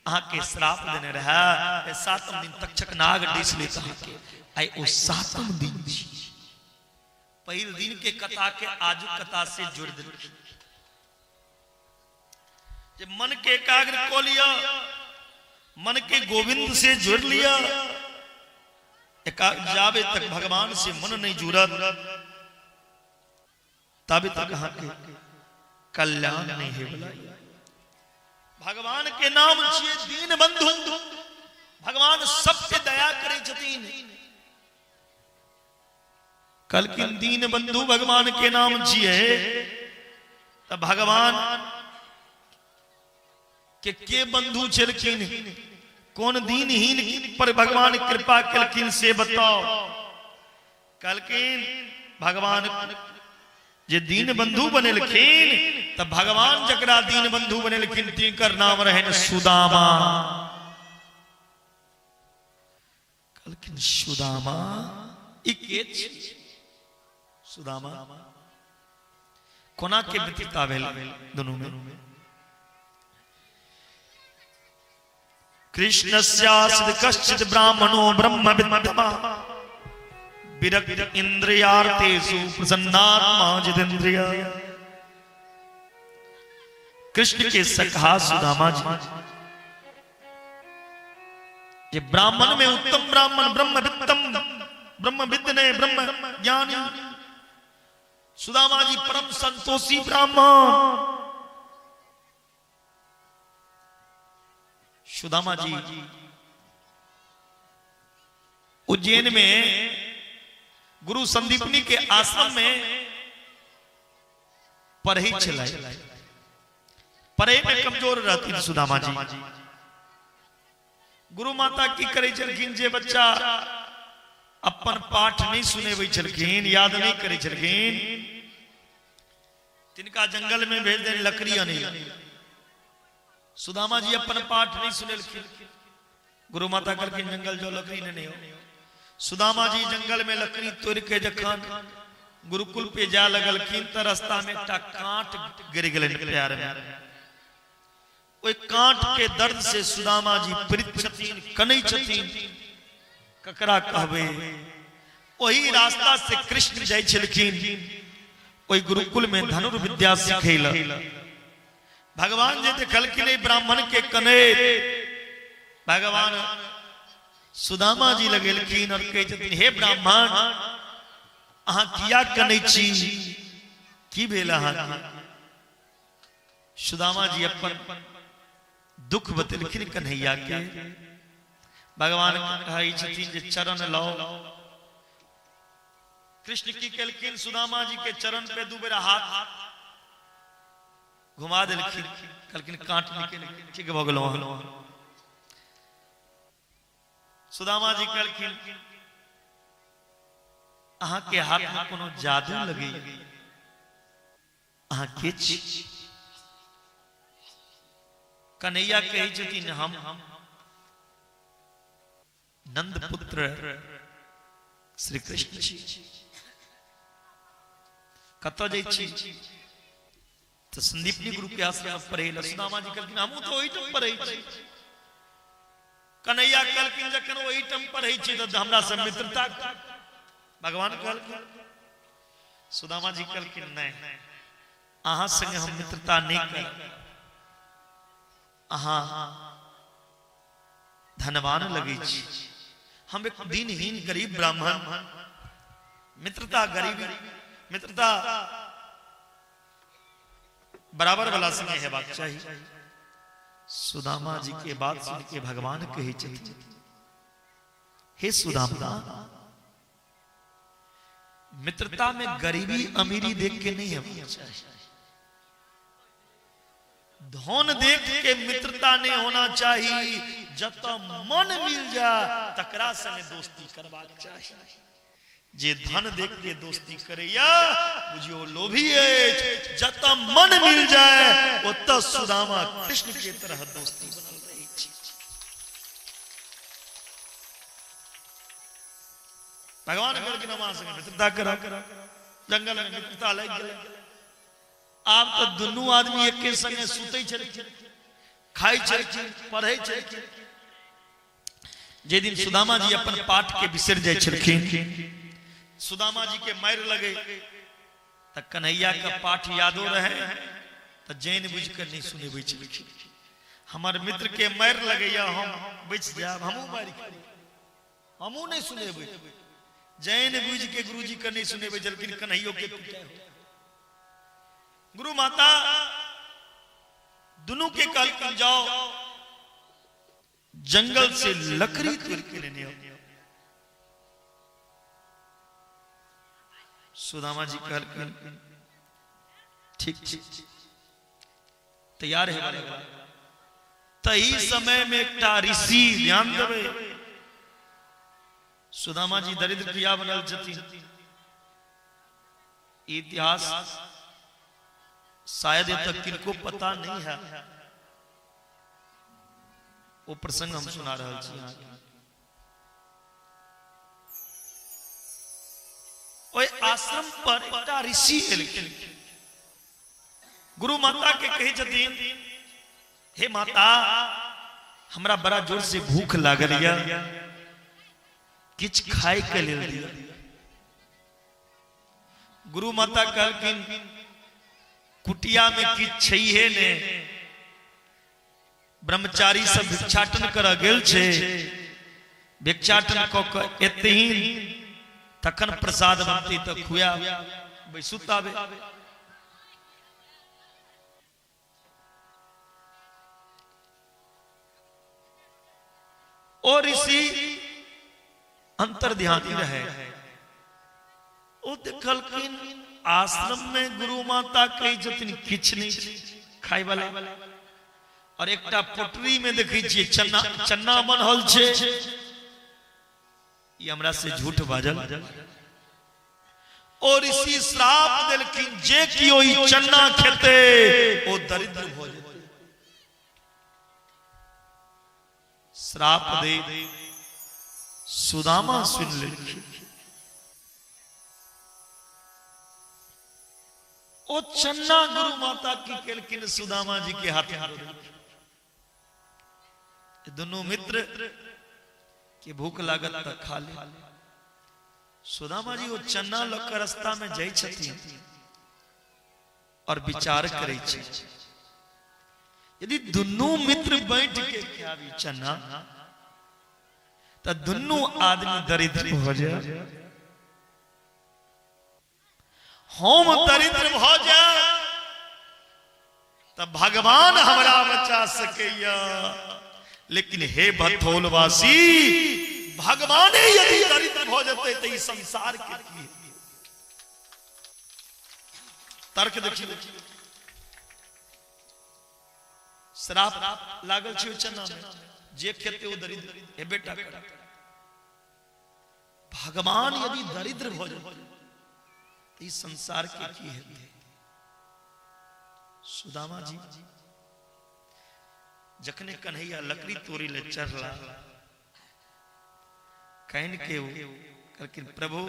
अहाँ के श्राप देने रहा। 7 दिन तक्षक नाग डिस ले कहा के आई ओ 7 दिन पहिल दिन के कथा के आजू कथा से जोड़ दे। जब मन के एकाग्र को लिया, मन के गोविंद से जुड़ लिया, जावे तक भगवान से मन नहीं जुड़त तब तक अहाँ के कल्याण नहीं है। बोला भगवान के नाम छिए दीन बंधु, भगवान सब पे दया करे छतीन। कलकिन दीन बंधु भगवान के नाम छिए तब भगवान के बंधु चलकिन, कौन दीनहीन पर भगवान कृपा कलकिन से बताओ। कलकिन भगवान जे दीन बंधु बनेलखिन तब भगवान जकरा दीन बंधु बनेलखिन तिनकर नाम रहे सुदामा। कलकिन सुदामा इके सुदामा कोना के मित्रता भेल दोनों में। कृष्णस्यास्य कश्चित् ब्राह्मणो ब्रह्मविद्मा विरक्त इंद्रियार्थेषु प्रसन्नात्मा जितेन्द्रिय। कृष्ण के सखा सुदामा जी, ये ब्राह्मण में उत्तम ब्राह्मण ब्रह्मविद्तम, ब्रह्मविद्ध ने ब्रह्म ज्ञानी। सुदामा जी परम संतोषी ब्राह्मण। सुदामा जी उज्जैन में गुरु संदीपनी के आश्रम में पढ़ई चलाए। पढ़ई में कमजोर रहती थी सुदामा जी। गुरु माता की करे चलखिन जे बच्चा अपन पाठ नहीं सुने चलखिन, याद नहीं करे चलखिन, तिनका जंगल में भेज दे लकड़ियां नहीं। सुदामा जी अपन पाठ नहीं सुने, गुरु माता करके जंगल जो लकड़ी नहीं हो। सुदामा जी जंगल में लकड़ी तोड़ के जखन गुरुकुल पे जा लगलखिन त रास्ता में एक कांट गिर गए प्यार में। ओई कांट के दर्द से सुदामा जी पीड़ित छथिन, कनै छथिन। ककरा कहबे वही रास्ता से कृष्ण जाय छलखिन ओई गुरुकुल में धनुर्विद्या सिखैला। भगवान जे देखलखिन ब्राह्मण के कने, भगवान सुदामा जी लगेलखिन और कहे छथिन हे ब्राह्मण अहाँ किया कनै छी, की भेल अहाँ? सुदामा जी अपन दुख बतेलखिन कन्हैया के। भगवान कहै छथिन जे चरण लाओ। कृष्ण की कहलखिन सुदामा जी के चरण पे दू बेरा हाथ घुमा देलखिन, कहलखिन कांट निकल ठीक भ गेलौ। सुदामा जी कहलखिन अहाँ के हाथ में कोनो जादू लगे, अहाँ के छी? कन्हैया कहै छथिन हम नंद पुत्र श्री कृष्ण छी। कतऽ जाइ छी? तो संदीपनी गुरु के आश्रम पढ़े। सुदामा जी कहलखिन हमहूँ तो ओहि ठाम पढ़ै छी। कन्हैया कहलखिन जखन ओहि ठाम पढ़ै छी तऽ हमरा से मित्रता। भगवान कहलखिन सुदामा जी कल के नहीं अहाँ संगे हम मित्रता नहीं कर अहाँ धनवान लगे छी हम एक दिनहीन गरीब ब्राह्मण मित्रता गरीबी मित्रता बराबर वाला संगे है बात चाहिए। सुदामा जी के बात सुन के भगवान कहे छथिन हे सुदामा मित्रता में गरीबी अमीरी देख के नहीं होना चाहिए, धन देख के मित्रता नहीं होना चाहिए। जब मन मिल जा तकरा संगे दोस्ती करबाक चाहिए। जे धन देख के दोस्ती करैया बुझियो लोभी है। जब मन मिल जाए ओत सुदामा कृष्ण के तरह दोस्ती बनल रही छी। भगवान के नमा संगे मित्रता करा जंगल में मित्रता लग गेल। आप तो दुनू आदमी एक के संगे सुतै छलखिन खाई छलखिन पढ़ै छलखिन। जे दिन सुदामा जी अपन पाठ के बिसर जाय छलखिन सुदामा जी के मार लगे त कन्हैया का पाठ यादो रहे त जैन बुझ कर नहीं सुनेबै छलखिन। हमार मित्र के मार लगे या हम बच जाब हमहू मार हमहू नहीं सुनेबै। जैन बुझ के गुरुजी का नहीं सुनेबै जलकिन कन्हैयो के गुरु माता दोनों के कल कर जाओ जंगल से लकड़ी तोड़ के लेने आओ। सुदामा जी कल ठीक ठीक तैयार है। तही समय में एक ऋषि ध्यान देवे सुदामा जी दरिद्र किया बनल छथिन। इतिहास शायद तक किनको पता नहीं है। वो प्रसंग हम सुना रहे छी। ओए आश्रम पर एक ऋषि एलखिन गुरु माता के कहे छथिन हे माता हमरा बड़ा जोर से भूख लागल या किछ खाए के लेल दिया। गुरु माता कहलखिन कुटिया में किछ छैहे ने ब्रह्मचारी सब भिक्षाटन कर गेल छे। भिक्षाटन क के एतही तखन प्रसाद बनती तो खुया बैसुतावे। और ऋषि अंतर ध्यानी रहे। ओ देखलखिन आश्रम में गुरु माता कही जतिन किछ नहीं खाई वाला और एकटा पोटरी में देखै छियै चन्ना चन्ना बनल छे। ये हमरा से झूठ बाजल और ऋषि श्राप देलखिन जे कियो ई चन्ना खेते ओ दरिद्र भ जेतै। श्राप दे सुदामा सुन लेलखिन। ओ चन्ना गुरु माता की केलखिन सुदामा जी के हाथ में। दोनों मित्र के भूख लागत तक खा ले। सुदामा जी वो चन्ना लकर रास्ता में जाय छथिन और विचार करे छै यदि दोनों मित्र बैठ के खाबी चन्ना तो दोनों आदमी दरिद्र हो जाए। हम दरिद्र हो जाए तब भगवान हमरा बचा सकैया। लेकिन हे भथोलवासी भगवाने यदि दरिद्र हो जाते तो इस संसार के की तर्क देखिए। श्राप लागल छै चन्ना में जे खेते वो दरिद्र हे बेटा। भगवान यदि दरिद्र हो जाते इस संसार के की हेतै। सुदामा जी जखने कन्हैया लकड़ी तोड़ी ले चढ़ला कहन के करके प्रभु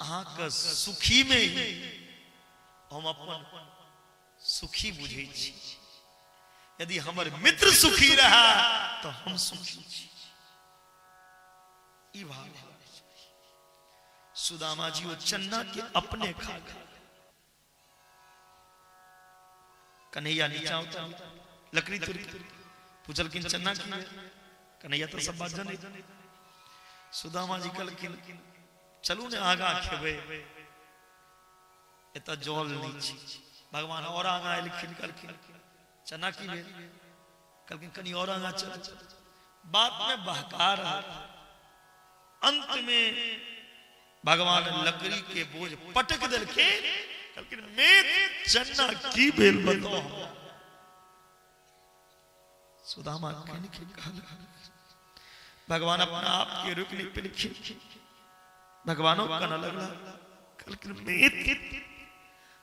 अहाँ का सुखी में हम अपन सुखी बुझे छी। यदि हमर मित्र सुखी रहा तो हम सुखी छी। ई भाव सुदामा जी वो चन्ना के अपने खा गए। कन्हैया नीचा उतर लकड़ी तुर पूछल किन चन्ना की कन्हैया तो सब बात जाने। सुदामा जी कल किन चलू ने आगा खेबे एत जल नीचे भगवान और आगा लिखिन कल चना की वे कल कनी और आगा चल बात में बहकार अंत में भगवान लकड़ी के बोझ पटक दिल के कल मैं चन्ना की बेल बताओ। सुदामा भगवान अपना आप के रुकने पे लिखे भगवानों का न लगला कल मैं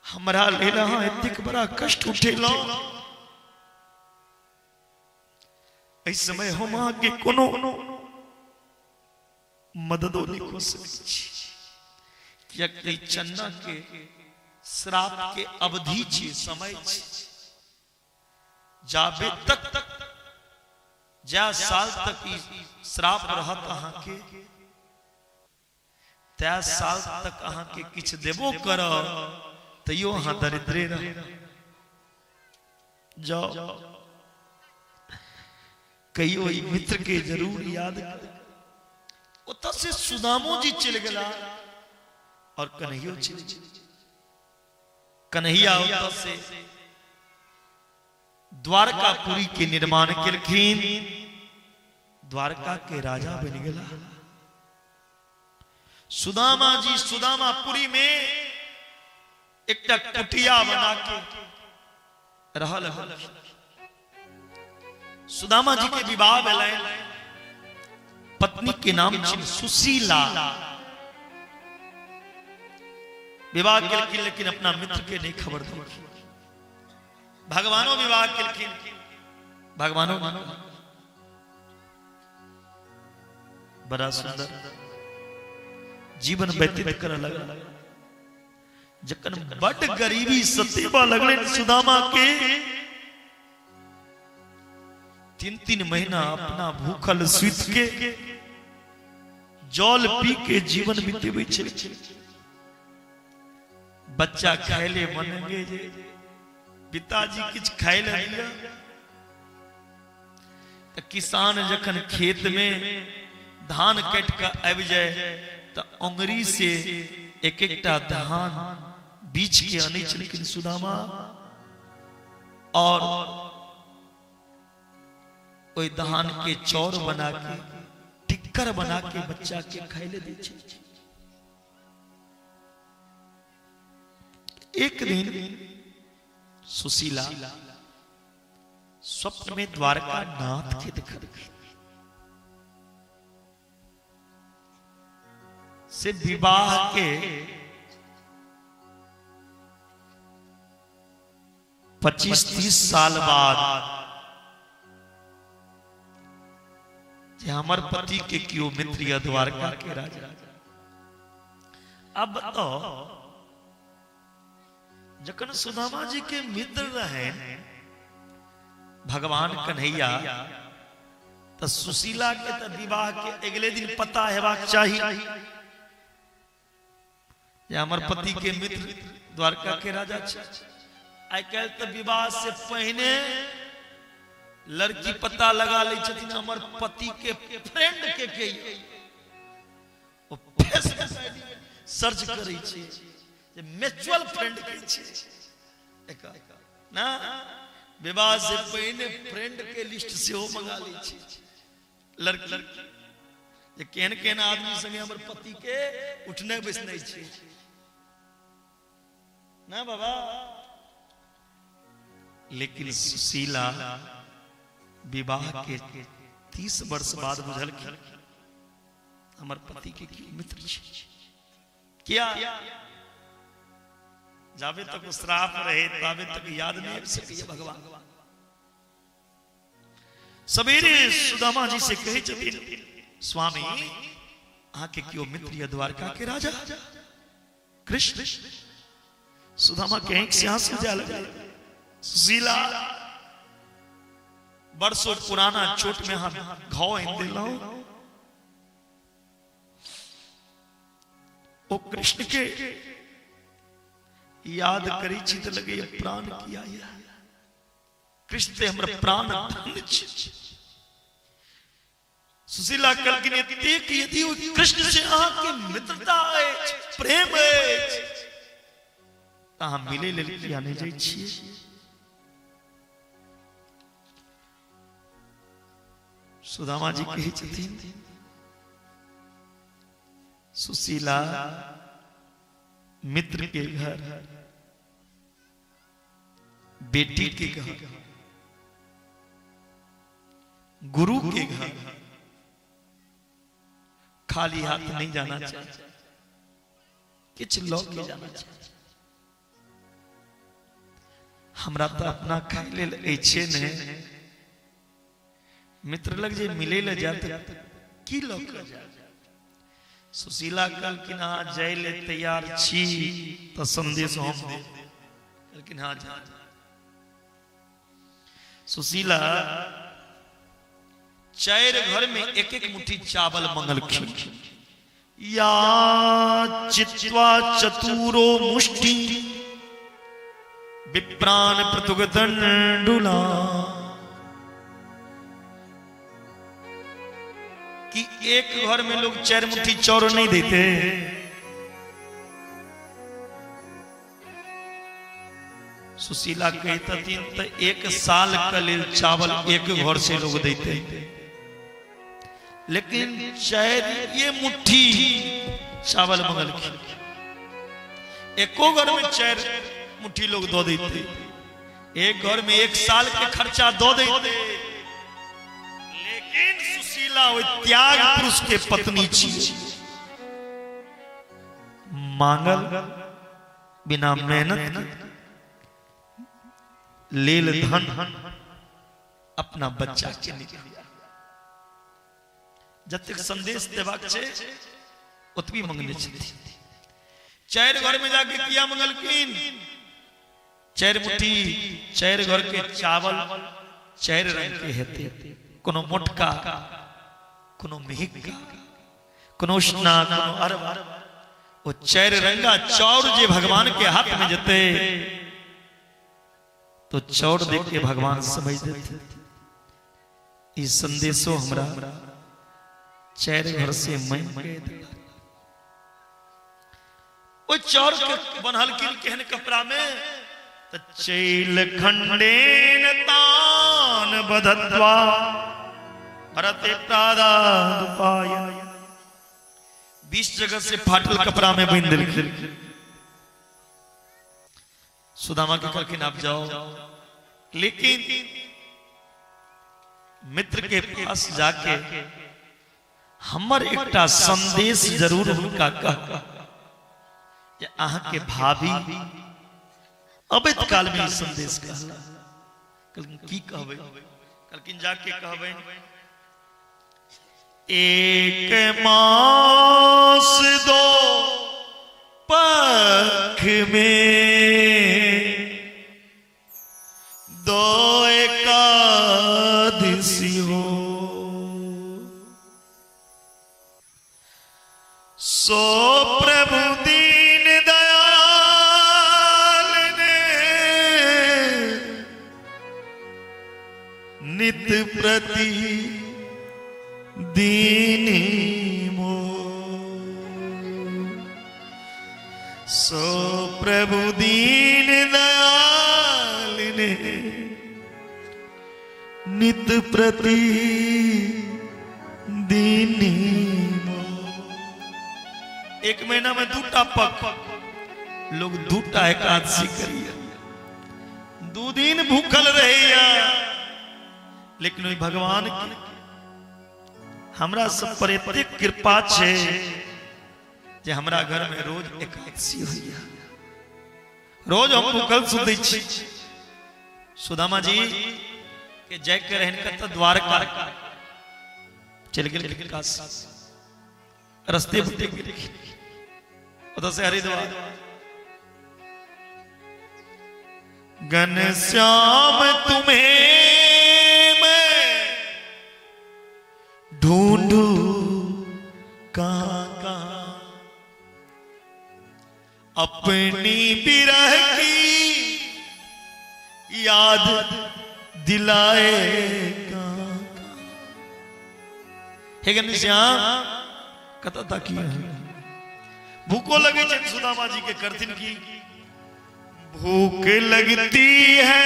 हमरा ले रहा इतक बड़ा कष्ट उठेला इस समय हम आगे कोनो मददो नहीं हो सकती चन्ना के श्राप के अवधि छे समय जाबे तक जा साल तक श्राप रहत अहाँ के त्या साल तक अहाँ के किछ देबो कर तैयो अहाँ दरिद्रे रह जाओ। कहियो मित्र के जरूर याद कर से सुदामो जी चल गला और कन्हैया चल कन्हैया से द्वारकापुरी के निर्माण केलखिन द्वारका के राजा बन गला। सुदामा जी सुदामापुरी में एक कुटिया बना के रहल। सुदामा जी के विवाह भेलै पत्नी के नाम छल सुशीला। विवाह केलखिन लेकिन अपना मित्र के नहीं खबर दी। भगवानो विवाह केलखिन भगवानो बड़ा सुंदर जीवन व्यतीत कर लगा। जखन बड़ गरीबी सतेबा लगले सुदामा के 3-3 महीना अपना भूखल सुत के जल पी के जीवन बीतेबे छे। बच्चा खाइले बनेगे जे पिताजी किछ खाइले दिया तो किसान जखन खेत में धान काट के आबि जाए तो अंगुरी से एक एकटा धान बीच के आने छलखिन सुदामा और ओई धान के चौर बना के टिक्कर बना के बच्चा के खाइले दै छै। एक दिन सुशीला स्वप्न में द्वारका नाथ के दिखल से विवाह के 25-30 साल बाद हमर पति के क्यों मित्र द्वारका के राजा। अब तो जखन सुदामा जी के मित्र रहे भगवान कन्हैया तो सुशीला के तो विवाह के अगले दिन पता हेबाक चाहिए हमर पति के मित्र द्वारका के राजा छै। आई काल्हि तो विवाह से पहले लड़की पता लगा ले छथिन हमर पति के फ्रेंड के ओ फेसबुक सर्च करै छै जे म्यूचुअल फ्रेंड के छै ना विवाह से पहले फ्रेंड के लिस्ट से हो मंगा ले छै लड़की जे केहन केहन आदमी संगे हमर पति के उठने बैसने छै ना बाबा। लेकिन सुशीला विवाह के 30 वर्ष बाद बुझल हमर पति के मित्र छै क्या जाबे तक श्राप रहे ताबे तक याद नहीं आ सके भगवान। सवेरे सुदामा जी से कहे छथिन स्वामी अहाँ के क्यों मित्र या द्वारका के राजा कृष्ण। सुदामा के आंख से आंसू जा लगा। सुशीला बरसों पुराना चोट में हम घाव इन दिलाओ ओ कृष्ण के याद करी छी तो लगे ये प्राण किया कृष्ण से हमरा प्राण धन्य छी। सुशीला कलकिन यदि कृष्ण से आके मित्रता है प्रेम है हम मिले ले किया नहीं जाई छी। सुदामा जी कही छथिन सुशीला मित्र के घर बेटी के घर गुरु के घर खाली हाथ नहीं जाना चाहिए, किछ लोग के जाना चाहिए। हमरा तो अपना खाई ले इच्छे ने मित्र लग जे मिले ले जाते की लोग कर जाए। सुशीला कल कि ना जाए ले तैयार छी तो संदेश हम दे लेकिन हाँ जा। सुशीला चार घर में एक एक मुट्ठी चावल मंगल खी या चित्वा चतुरो मुष्टि विप्रान प्रतुगदंडुला कि एक घर में लोग 4 मुट्ठी चावल नहीं देते। सुशीला कहता थी तो 1 साल का लेल चावल एक घर से लोग देते, लेकिन 4 ये मुट्ठी चावल मंगल की एको घर में 4 मुट्ठी लोग दो देते, एक घर में 1 साल के खर्चा दो देते। लेकिन सुशीला वो त्याग पुरुष के पत्नी छी, मांगल बिना मेहनत लेल धन अपना बच्चा के निकलिया। जब तक संदेश देवाक छे उतबी मंगने छथि। 4 घर में जाके किया मंगलकिन 4 मुट्ठी 4 घर के चावल 4 रंग के हेते, कोनो मोटका कोनो मिहिका कोनो उष्णा कोनो अरवा। वो 4 रंगा चौर जे भगवान के हाथ में जते तो चौर देख के भगवान समझ देते इस संदेशो हमरा 4 घर से मैं वो चौर के बनहल किन केहन कपड़ा में तो चैल खंडेन तान बधत्वा भरते प्रादादुपाय 20 जगह से फाटल कपड़ा में बांध दिल। सुदामा के करके आप जाओ, लेकिन मित्र के पास जाके हमर एकटा संदेश जरूर उनका कह कि अहाँ के भाभी अबैत काल में संदेश कहला। कल की कहबे, कलकिन जाके कहबे 1 मास 2 पख में 2 एकादशी हो, सो प्रभु दीन दयाल ने नित प्रति दीनी मो, सो प्रभु दीन दयाल ने नित प्रति दीनी मो। 1 महीना में 2टा पक लोग 2टा एकादशी करिए, 2 दिन भूखल रहिया, लेकिन वही भगवान की हमरा सब पर एतेक कृपा छे जे हमरा घर में रोज एकादशी होइया, रोज हम भूखल सुतै छी। सुदामा जी के जय के रहन का द्वारका चल गेल काशी, रास्ते बुटे गेल उधर से हरिद्वार। घनश्याम तुम्हें ढूंढू कहां कहां, याद दिलाएगा। हे घनश्याम कथा था की भूखो लगे जन सुदामा जी के करथिन की भूख लगती है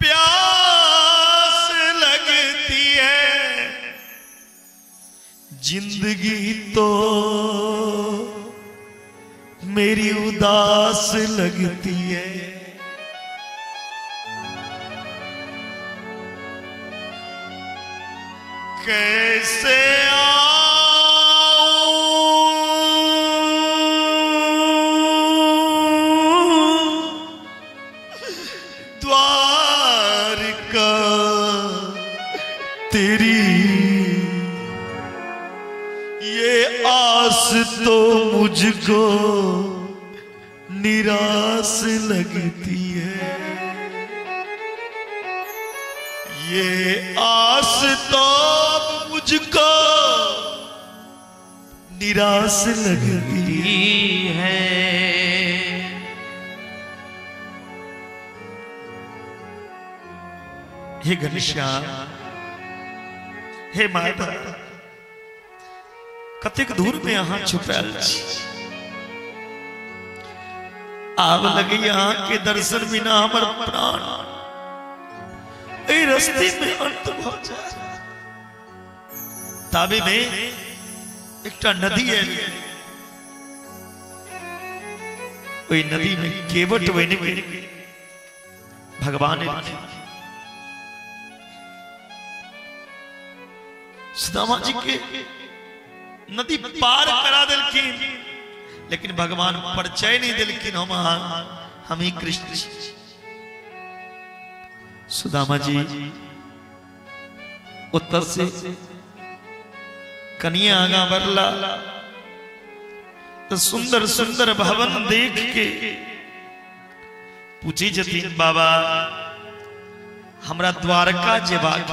प्यास लगती है जिंदगी तो मेरी उदास लगती है। कैसे द्वारका तेरी ये आस तो मुझको निराश लगती है। ये आस तो मुझको निराश लगती है। हे घनश्याम हे माता कतेक दूर में यहाँ छुपैल छी आग लगे यहाँ के दर्शन बिना हमर प्राण ए रास्ते में अंत भ जाए। ताबे में एक नदी है वही नदी में केवट बने भगवान सुदामा जी के नदी पार करा दिलखिन लेकिन भगवान परिचय नहीं दिलखिन हम ही कृष्ण। सुदामा जी उत्तर से कन्या आगा बरला तो सुंदर सुंदर भवन देख के पूछी जतीन बाबा हमरा द्वारका जेबाक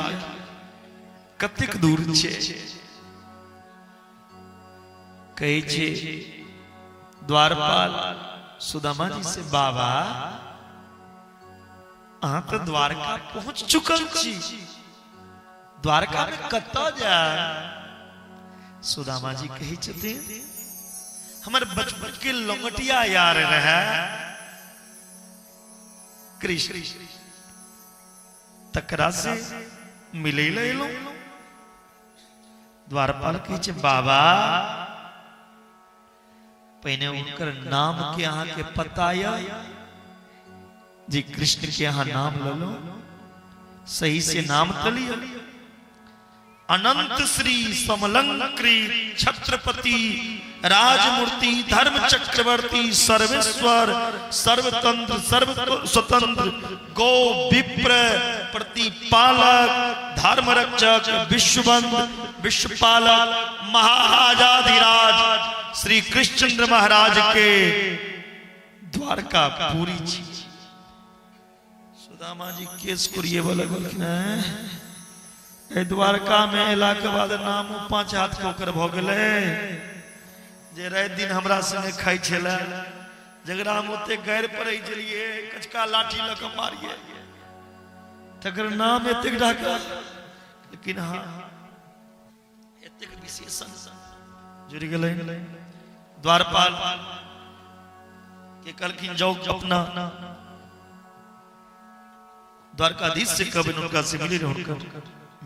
कतेक दूर छे। कहे छे द्वारपाल सुदामा जी से बाबा अहाँ तो द्वारका पहुंच चुकल छी द्वारका में कत्ता जाए। सुदामा जी कहे छथिन हमर बचपन के लंगटिया यार रहे कृष्ण तकरा से मिले लो। द्वारपाल कहे छे बाबा पहने उनकर नाम के यहाँ के पता या जी कृष्ण के यहाँ नाम ले लो सही से नाम तलियो। अनंत श्री समलंकृ छत्रपति राजमूर्ति धर्म चक्रवर्ती सर्वेश्वर सर्वतंत्र सर्व स्वतंत्र गो विप्र प्रतिपालक धर्म रक्षक विश्वबंद विश्वपालक महाराजाधिराज श्री कृष्णचंद्र महाराज के द्वारका पूरी छी। सुदामा जी केस करिए बोले द्वारका में अला के बाद नाम 5 हाथ के ओकर भ गेलै जे रात दिन हमरा संगे खाइ छले जगरा हम ओते गैर पड़ै छलिए कचका लाठी ल के मारिए तकर नाम एतेक ढाका लेकिन हां एतेक विशेषण जुड़ गेलै। द्वारपाल के कहलखिन जाओ अपना द्वारकाधीश से कब उनका से मिले उनका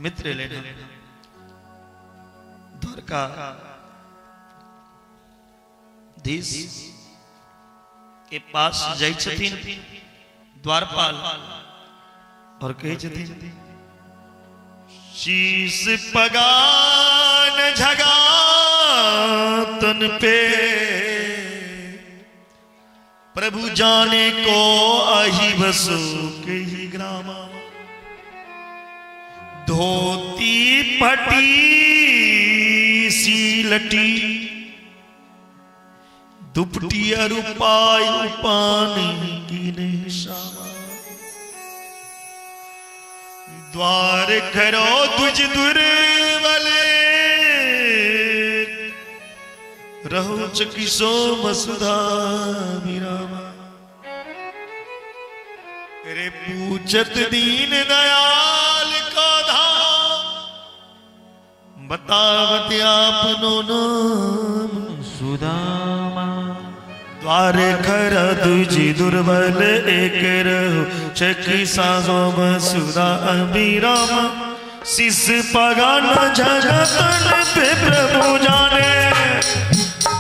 मित्र लेना द्वारका धीश के पास जाय छथिन द्वारपाल और कहे छथिन शीश पगान झगातन पे प्रभु जाने को आही बसो के ही ग्रामा धोती फटी सी लटी दुपटी अरुपाय उपानी की निशामा द्वार खरो तुझ दुर्बले रहो चकिसो मसुधा विरामा। रे पूछत दीन दयाल का धाम, बतावत आपनो नाम सुदामा। द्वार खर तुझी दुर्बल एक रहो, चकी साजो बसुदा अभिराम। शिष पगा न जगतन पे प्रभु जाने,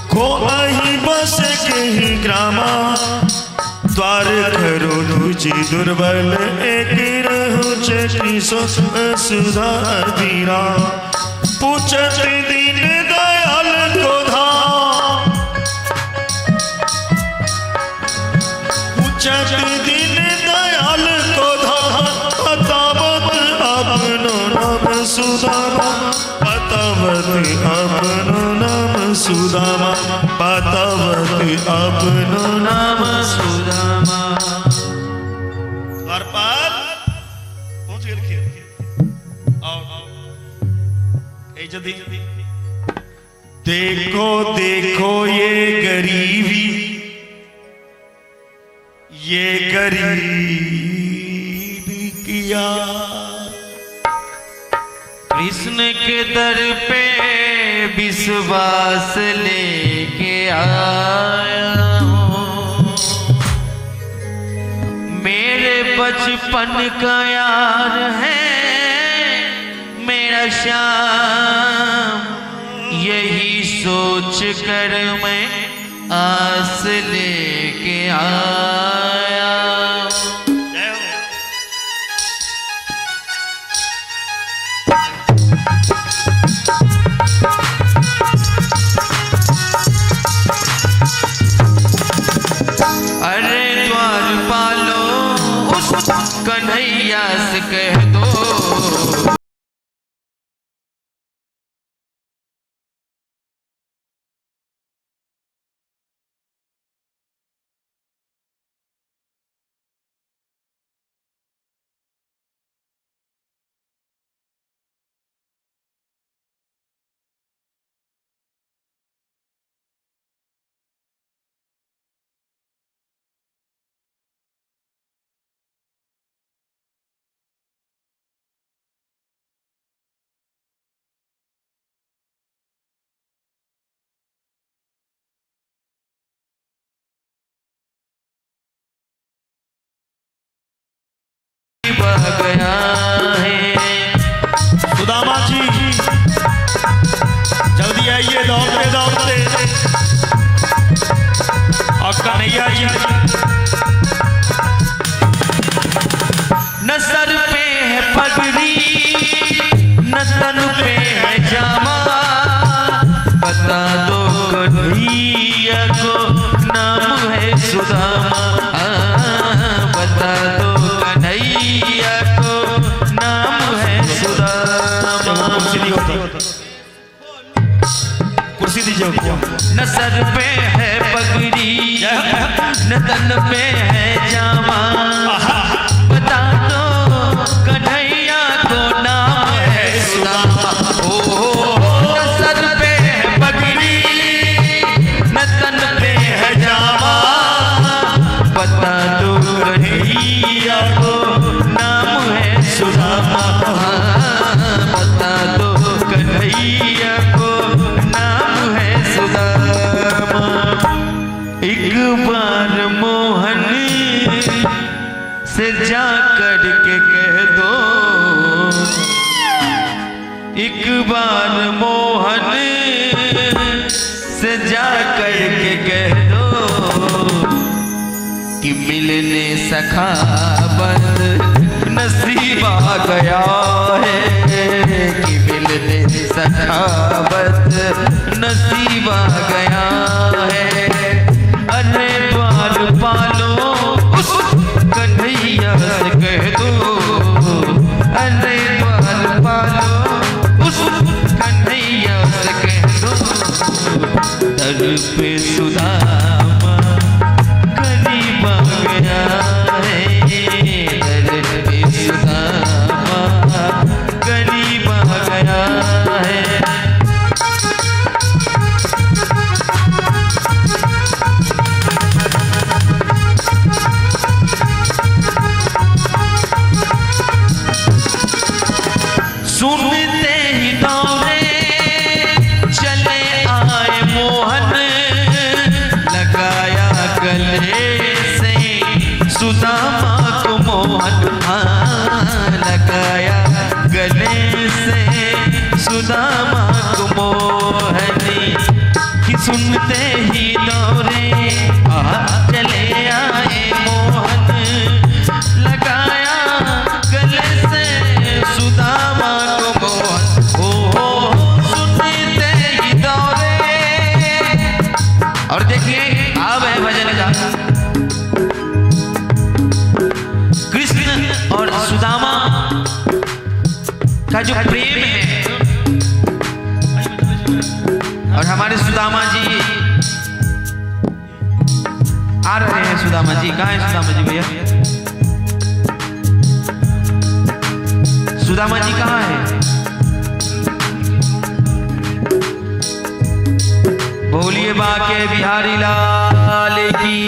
को अही बस के ही ग्रामा। द्वार खरो तुझी दुर्बल एक रहो, चकी सो बसुदा अभिराम। पूछत दीन दयाल को धाम, पूछत दीन दयाल को धाम। बतावत अपनो नाम सुदामा, बतावत अपनो नाम सुदामा, बतावत अपनो नाम सुदामा। द्वार पर पहुंच गए। जदी देखो देखो ये गरीबी, ये गरीबी किया। कृष्ण के दर पे विश्वास लेके आया हूँ, मेरे बचपन का यार है मेरा श्याम। यही सोच कर मैं आस लेके आया। अरे द्वारपालो उस कन्हैया से कह दो, बह गया है। सुदामा जी जल्दी आइए दौड़ते दौड़ते। और कन्हैया जी न सर पे है पगड़ी न तन पे है जामा, बता दो कन्हैया को नाम है सुदामा। बता दो कन्हैया को नाम है सुदामा। कुर्सी दीजिए। न सर पे है पगड़ी न तन पे है जामा, बता दो कन्हैया को नाम है सुदामा। न सर पे है पगड़ी न तन पे है जामा, बता दो कन्हैया को नाम है सुदामा। बता दो कन्हैया को नाम है सुदामा। एक बार मोहन से जा कर के कह दो, एक बार मोहन से जा कर के कह दो कि मिलने सखावत नसीब आ गया है, कि मिलने सखावत नसीब आ गया है। अरे द्वारपालो उस कन्हैया से कह दो, अरे द्वारपालो उस कन्हैया से कह दो, दर पे सुदामा करीब आ गया है। दर पे सुदामा करीब आ गया है। मोहन हाँ लगाया गले से सुदामा को मोहनी कि सुनते ही दौरे चले आए मोहन लगाया गले से सुदामा को मोहन हो सुनते ही दौरे। और देखिए अब है भजन का कृष्ण और सुदामा का जो प्रेम है और हमारे सुदामा जी आ रहे हैं। सुदामा जी कहाँ है? सुदामा जी भैया, सुदामा जी कहाँ है? बोलिए बाके बिहारी लाल की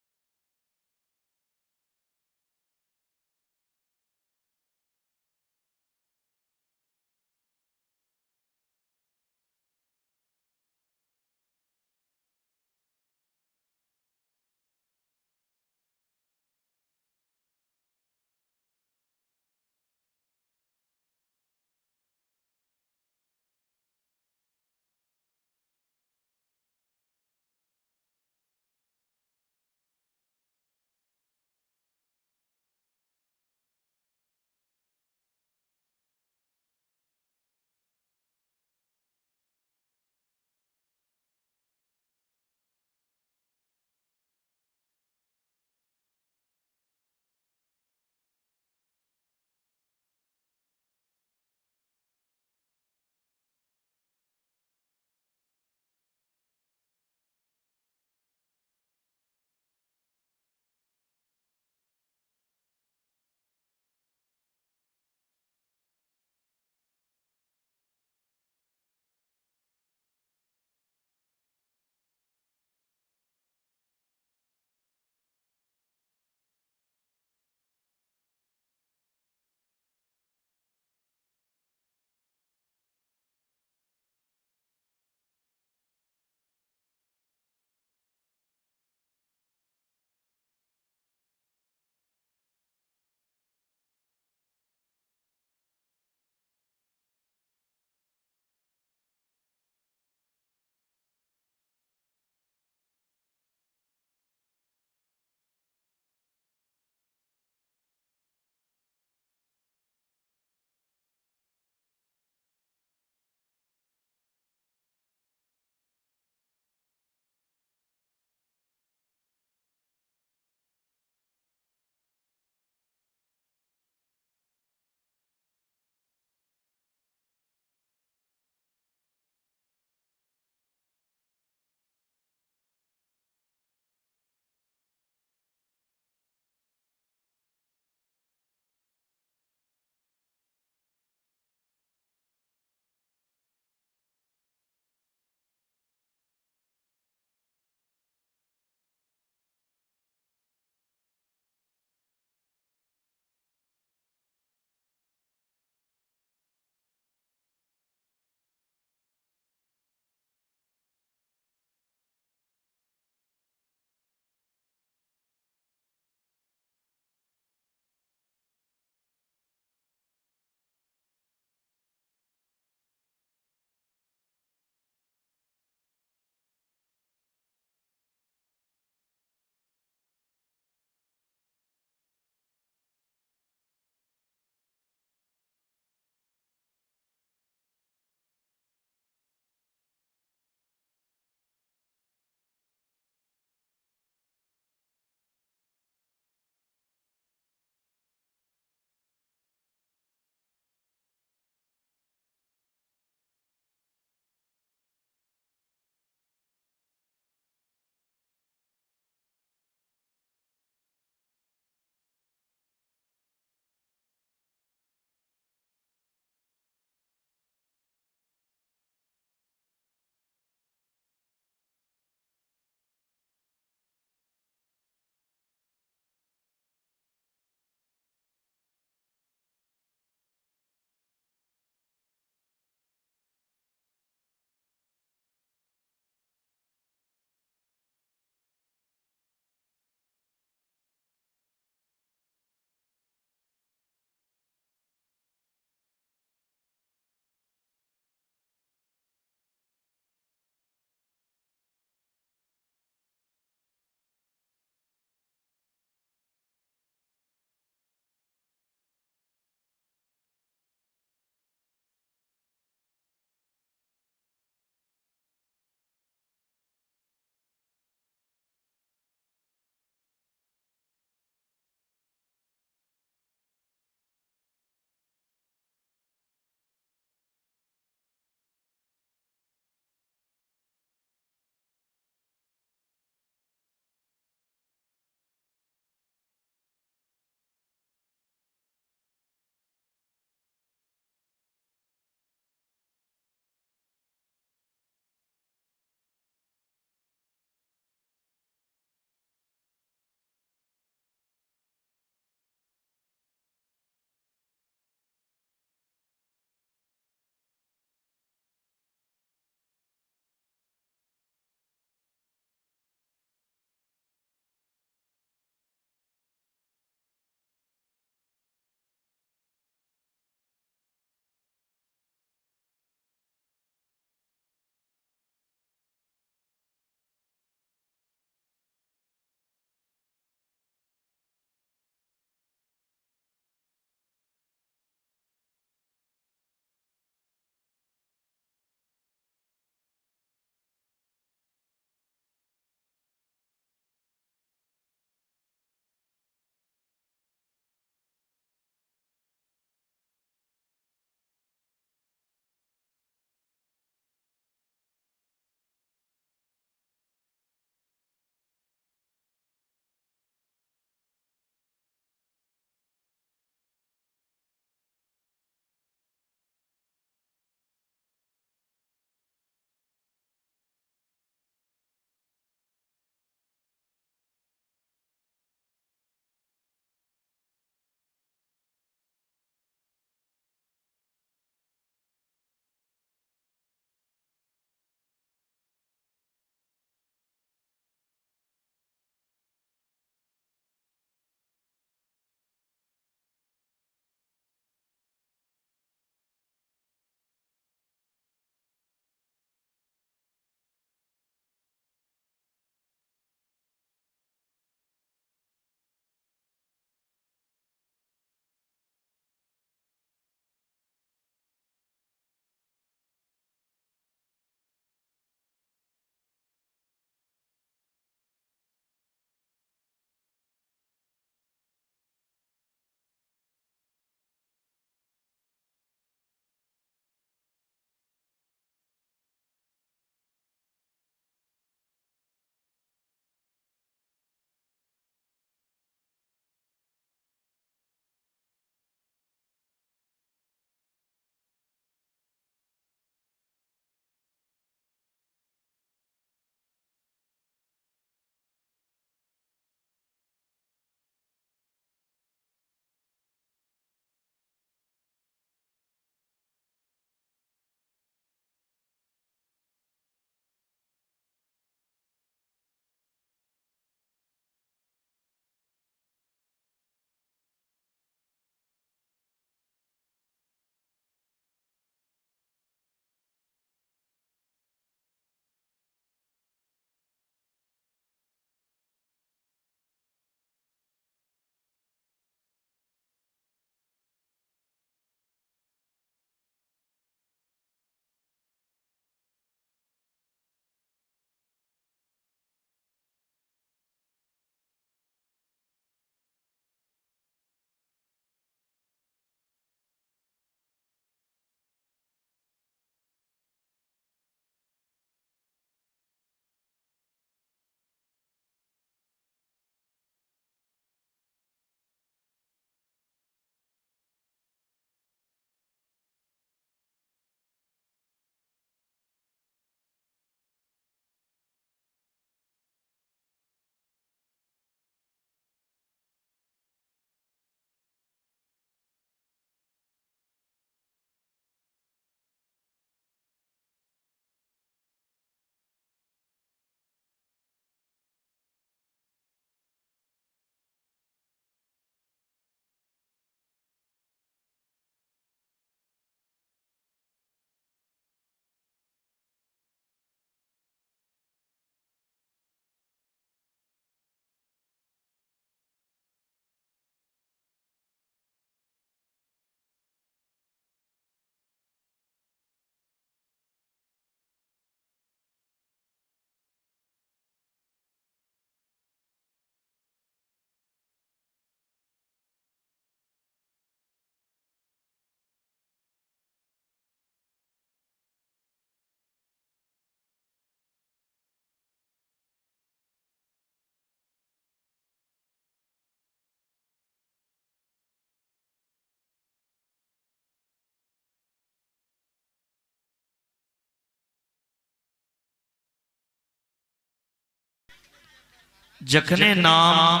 जखने नाम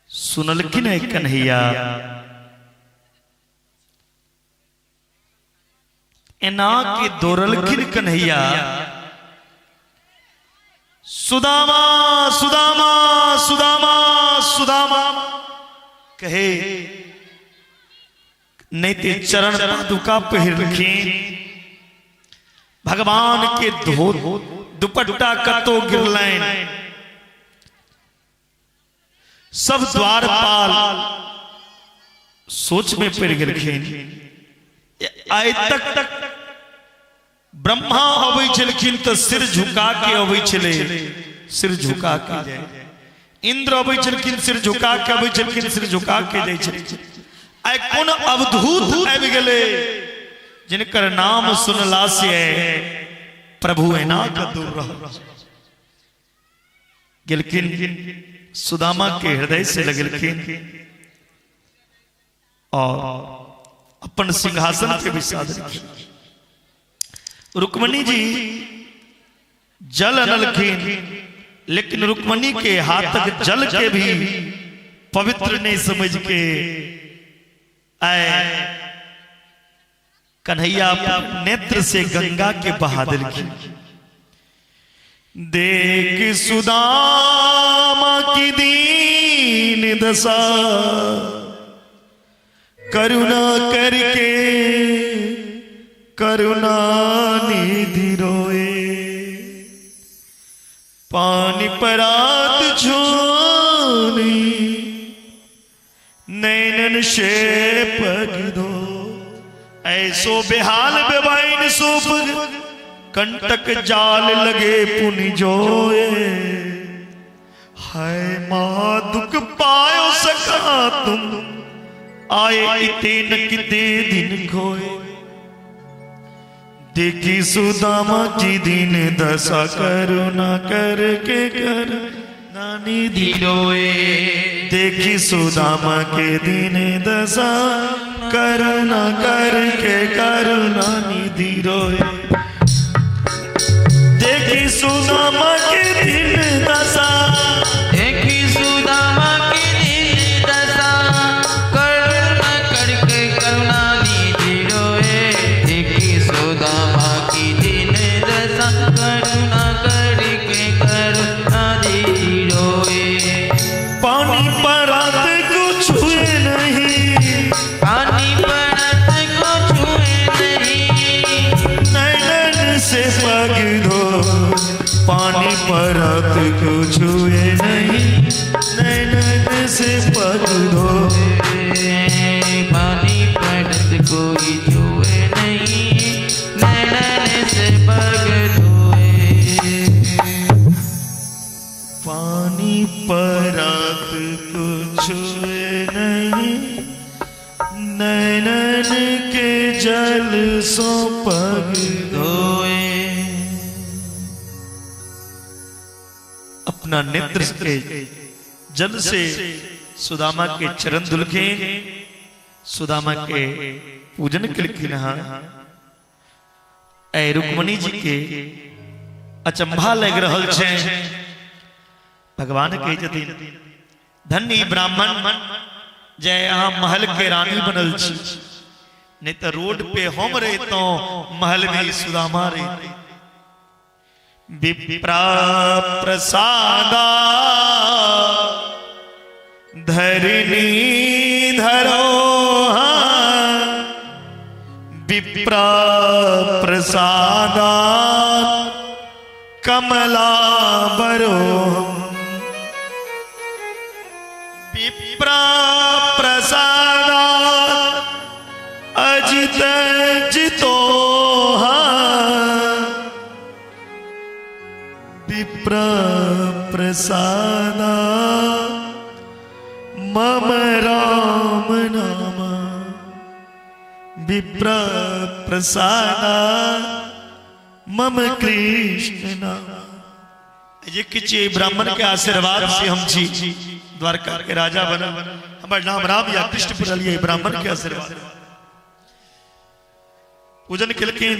सुनलखिन है कन्हैया, एना के दोरलखिन कन्हैया, सुदामा सुदामा सुदामा सुदामा कहे, नहीं ते चरण पादुका पहिरखिन, भगवान के दुपट्टा कतो गिरलैन, सब द्वारपाल सोच में पड़ गेलखिन। आइ तक ब्रह्मा अबै छलखिन तो सिर झुका के अबै छले, सिर झुका के जाय। इंद्र अबै छलखिन सिर झुका के अबै छलखिन, सिर झुका के जाय छलखिन। आइ कोन अवधूत आबि गेले जिनकर नाम सुनला से प्रभु एना के दूर रह गेलखिन। सुदामा के हृदय से लगलखिन और अपन सिंहासन पे बिठा देलखिन। रुक्मणी जी जल अनलखिन, लेकिन रुक्मणी के हाथ तक जल के भी पवित्र नहीं समझ के आए कन्हैया नेत्र से गंगा के बहा देलखिन। देख सुदामा की दीन दशा, करुणा करके करुणा निधि रोए, पानी परात छोनी नैनन से पग दो। ऐसो बेहाल बेबाइन सो पग, कंटक जाल लगे पुनि जोए। हाय मां दुख पायो सका तुम, आए इते न किते दिन खोए। देखी सुदामा की दीन दशा, करुणा करके कर नानी दिलोए। देखी सुदामा के दीन दशा, करुणा करके करुणा निधि रोए। देखी सुदामा के दीन दशा, देखी सुदामा की दीन दशा, करुणा करके करुणा निधि रोए। देखी सुदामा की दीन दशा, करुणा करके करुणा निधि रोए। पानी परात को छुए नहीं, पानी परात को छुए नहीं, नैनन से पग धो। पानी परात को छुए नहीं, नैनन से पग धो। पानी परात कोई छुए नहीं, नैनन से पग धोए। पानी परात को छुए नहीं, नैनन के जल सो पग धोए। अपना नेत्र के जल से सुदामा के चरण धुलके, सुदामा के पूजन करके ऐ रुक्मणी जी के अचंभा लग रहल छे। भगवान के जति धन्य ब्राह्मण जय यहाँ महल के रानी बनल छी, नहीं तो रोड पे हम रहे तो महल में सुदामा रहे। विप्रा प्रसादा धरनी धरो, विप्रा प्रसादा कमला बरो। विप्रा प्रसादा अजित जितो, विप्रा प्रसादा मम राम नाम। विप्रा प्रसादा मम कृष्ण नाम। ये किसी ब्राह्मण के आशीर्वाद से हम छी द्वारका के राजा बना। हमारे नाम राम या कृष्ण पड़ल, ब्राह्मण के आशीर्वाद। पूजन केलखिन,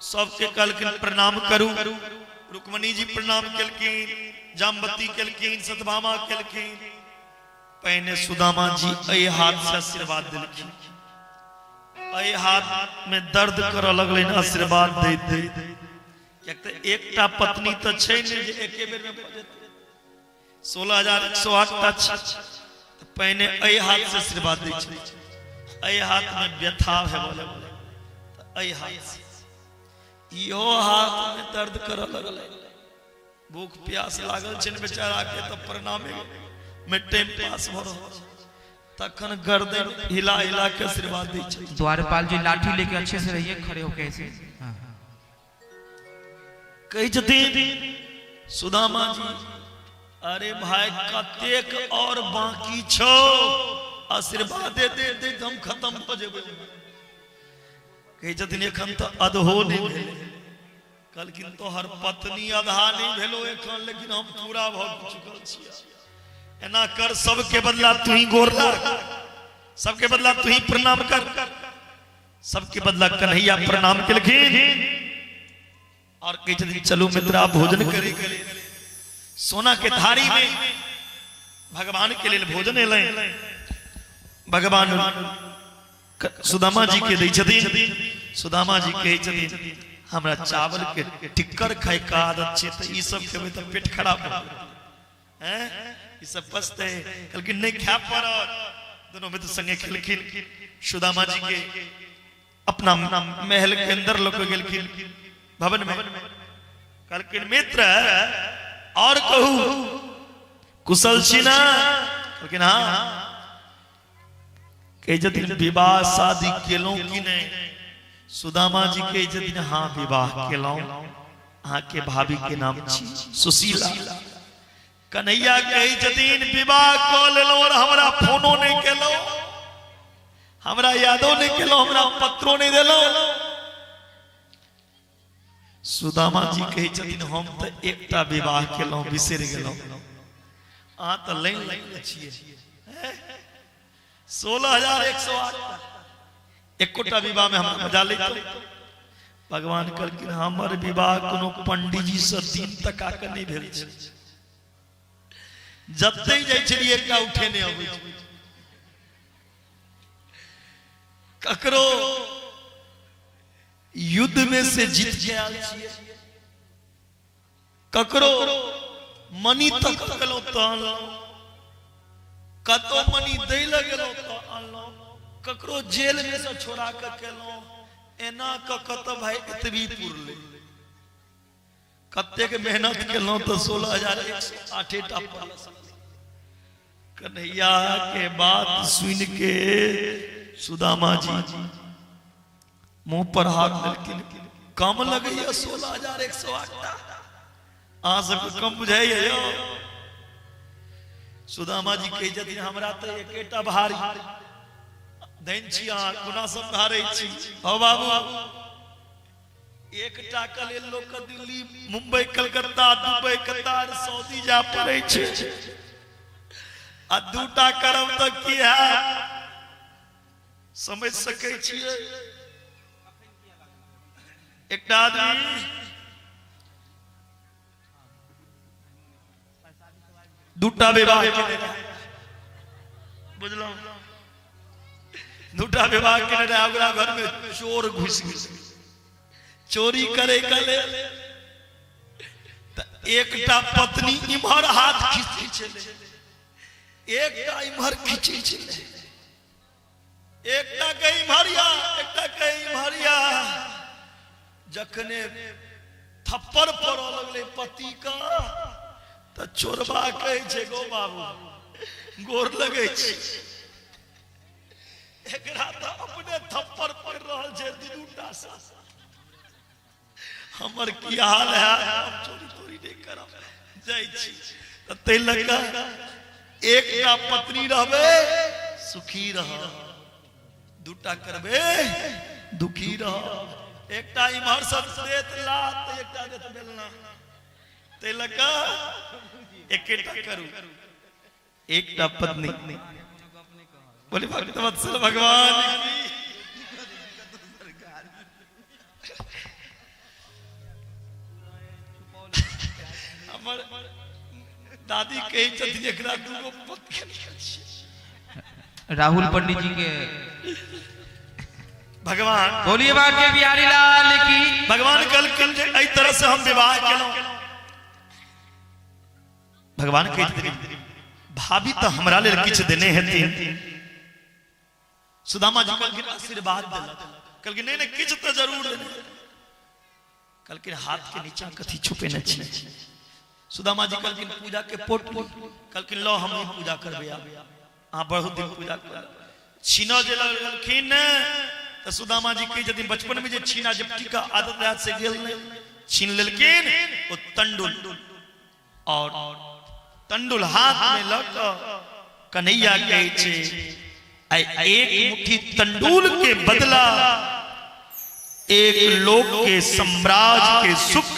सबके कहलखिन प्रणाम करू। रुक्मणी जी प्रणाम केलखिन, जामवती केलखिन, सत्यभामा केलखिन। पहने सुदामा जी अय हाथ से आशीर्वाद दिलखिन। अय हाथ में दर्द कर लगले आशीर्वाद दे एकटा पत्नी तो छै ने जे एके बेर में 16,108 टा पहने अय हाथ से आशीर्वाद दै छै। अय हाथ में व्यथा है बोले अय हाथ से यो हाथ में दर्द कर लगल। भूख प्यास लागल छन बेचारा के तो प्रणामे में टाइम पास भ रहल तखन गर्दन हिला हिला के आशीर्वाद दै छै। द्वारपाल जी लाठी लेके अच्छे से रहिए, खड़े हो कैसे। कही छथिन सुदामा जी अरे भाई कतेक और बाकी छो, आशीर्वाद दे दे दे हम खत्म हो जेबे। कही छथिन एखन तो अधहो नहीं भेले, कहलखिन तो हर पत्नी आधा नहीं भेलो एखन, लेकिन हम पूरा भ चुकल छियै। एना कर सबके बदला तू ही गोर लाग, सबके बदला तू ही प्रणाम कर। सबके बदला कन्हैया प्रणाम केलखिन और कही छथिन चलो मित्रा भोजन करे। सोना के थारी में भगवान के लिए भोजन एले। भगवान सुदामा जी के दै छथिन। सुदामा जी कहे छथिन हमरा चावल के टिक्कर खाए का आदत छै, तो ई सब खेबै तो पेट खराब हो हैं, ई सब पचते। कहलखिन नहीं खा पड़त। दोनों मित्र संगे खेलखिन। सुदामा जी के अपना महल के अंदर लोग गेलखिन भवन में। कहलखिन मित्र और कहू कुशल छी ना। कहलखिन हाँ। कहे छथिन विवाह शादी केलौं कि नहीं। सुदामा जी कहे छथिन हाँ विवाह केलौं, अहाँ के भाभी के नाम छी सुशीला। कन्हैया कहे छथिन विवाह क लेलौं और हमरा फोनो नहीं केलौं, हमरा यादो नहीं केलौं, हमरा पत्रो नहीं देलौं। सुदामा जी कहे छथिन हम तो एकटा विवाह केलौं बिसर गेलौं, अहाँ तो लाइन छियै। 16,108 एकोटा विवाह में हम मजा लेते। भगवान कहलखिन हमर विवाह कोनो पंडित जी से 3 टका के नहीं भेल छै। जते जाय छलिए एकटा उठे नहीं अबै छै। ककरो युद्ध में से जीत गया छियै, ककरो मनी तक गेलौं तो अनलौं, कतो मनी दै ल गेलौं तो अनलौं, ककरो जेल में से छोड़ा के केलौं। एना क कत भाई इतवी पुरले कते के मेहनत केलौं तो 16,108 टा पड़ल। कन्हैया के बात सुन के सुदामा जी मुंह पर हाथ लेकिन कम लगैया 16,108 टा। अहाँ सबके कम बुझाइए यो। सुदामा जी कहे छथिन हमरा तो एकेटा भारी दैन छी, अहाँ गुना सब धारै छी। हो बाबू एकटा के लेल लोक Delhi Mumbai Calcutta Dubai Qatar Saudi जा पड़ै छै, आ दूटा करब तो की है समझ सकै छियै। एकटा आदमी दूटा विवाह केने रहे, बुझलौं, दूटा विवाह केने रहे। ओकरा घर में चोर घुस गेल चोरी करे के लेल। त एकटा पत्नी इम्हर हाथ खींचै छले, एकटा इम्हर खींचै छले, एकटा के इम्हरिया एकटा के इम्हरिया। जखने थप्पड़ पड़ो लगले पति का तो चोरबा कहे छे गो बाबू गोर लगे छे। एकरा तो अपने थप्पड़ पड़ रहल छे दूटा सा। हमर की हाल है, हम चोरी चोरी नहीं करब जाय छी। त तै लगा एकटा पत्नी रहबे सुखी रह, दूटा करबे दुखी रह। एकटा इम्हर सब देत लात, एकटा देत बेलना। ते लगा एकेटा करू, एकटा पत्नी। बोले भक्त वत्सल भगवान की। हमर दादी कहे छथिन एकरा दूगो पुत राहुल पंडित जी के भगवान बोलिए बाके बिहारी लाल की भगवान कल एई तरह से हम विवाह केलौ भगवान कहे भाभी तो हमरा ले किछ देने हेथिन सुदामा जी कल आशीर्वाद देलक कल नहीं नहीं किछ तो जरूर देने कल के हाथ के नीचा कथी छुपे न छी सुदामा जी कल पूजा के पोट कल के लो हम पूजा करबे आ बहुत दिन पूजा कर छीना जे लगलखिन तो सुदामा जी कहे जदिन बचपन में जे छीना जपटी का आदत हाथ से गेल नहीं छीन लेलकिन वो तंडुल और तंडुल हाथ में लग कन्हैया कहे छे एक मुट्ठी तंडुल के बदला एक लोक के साम्राज्य के सुख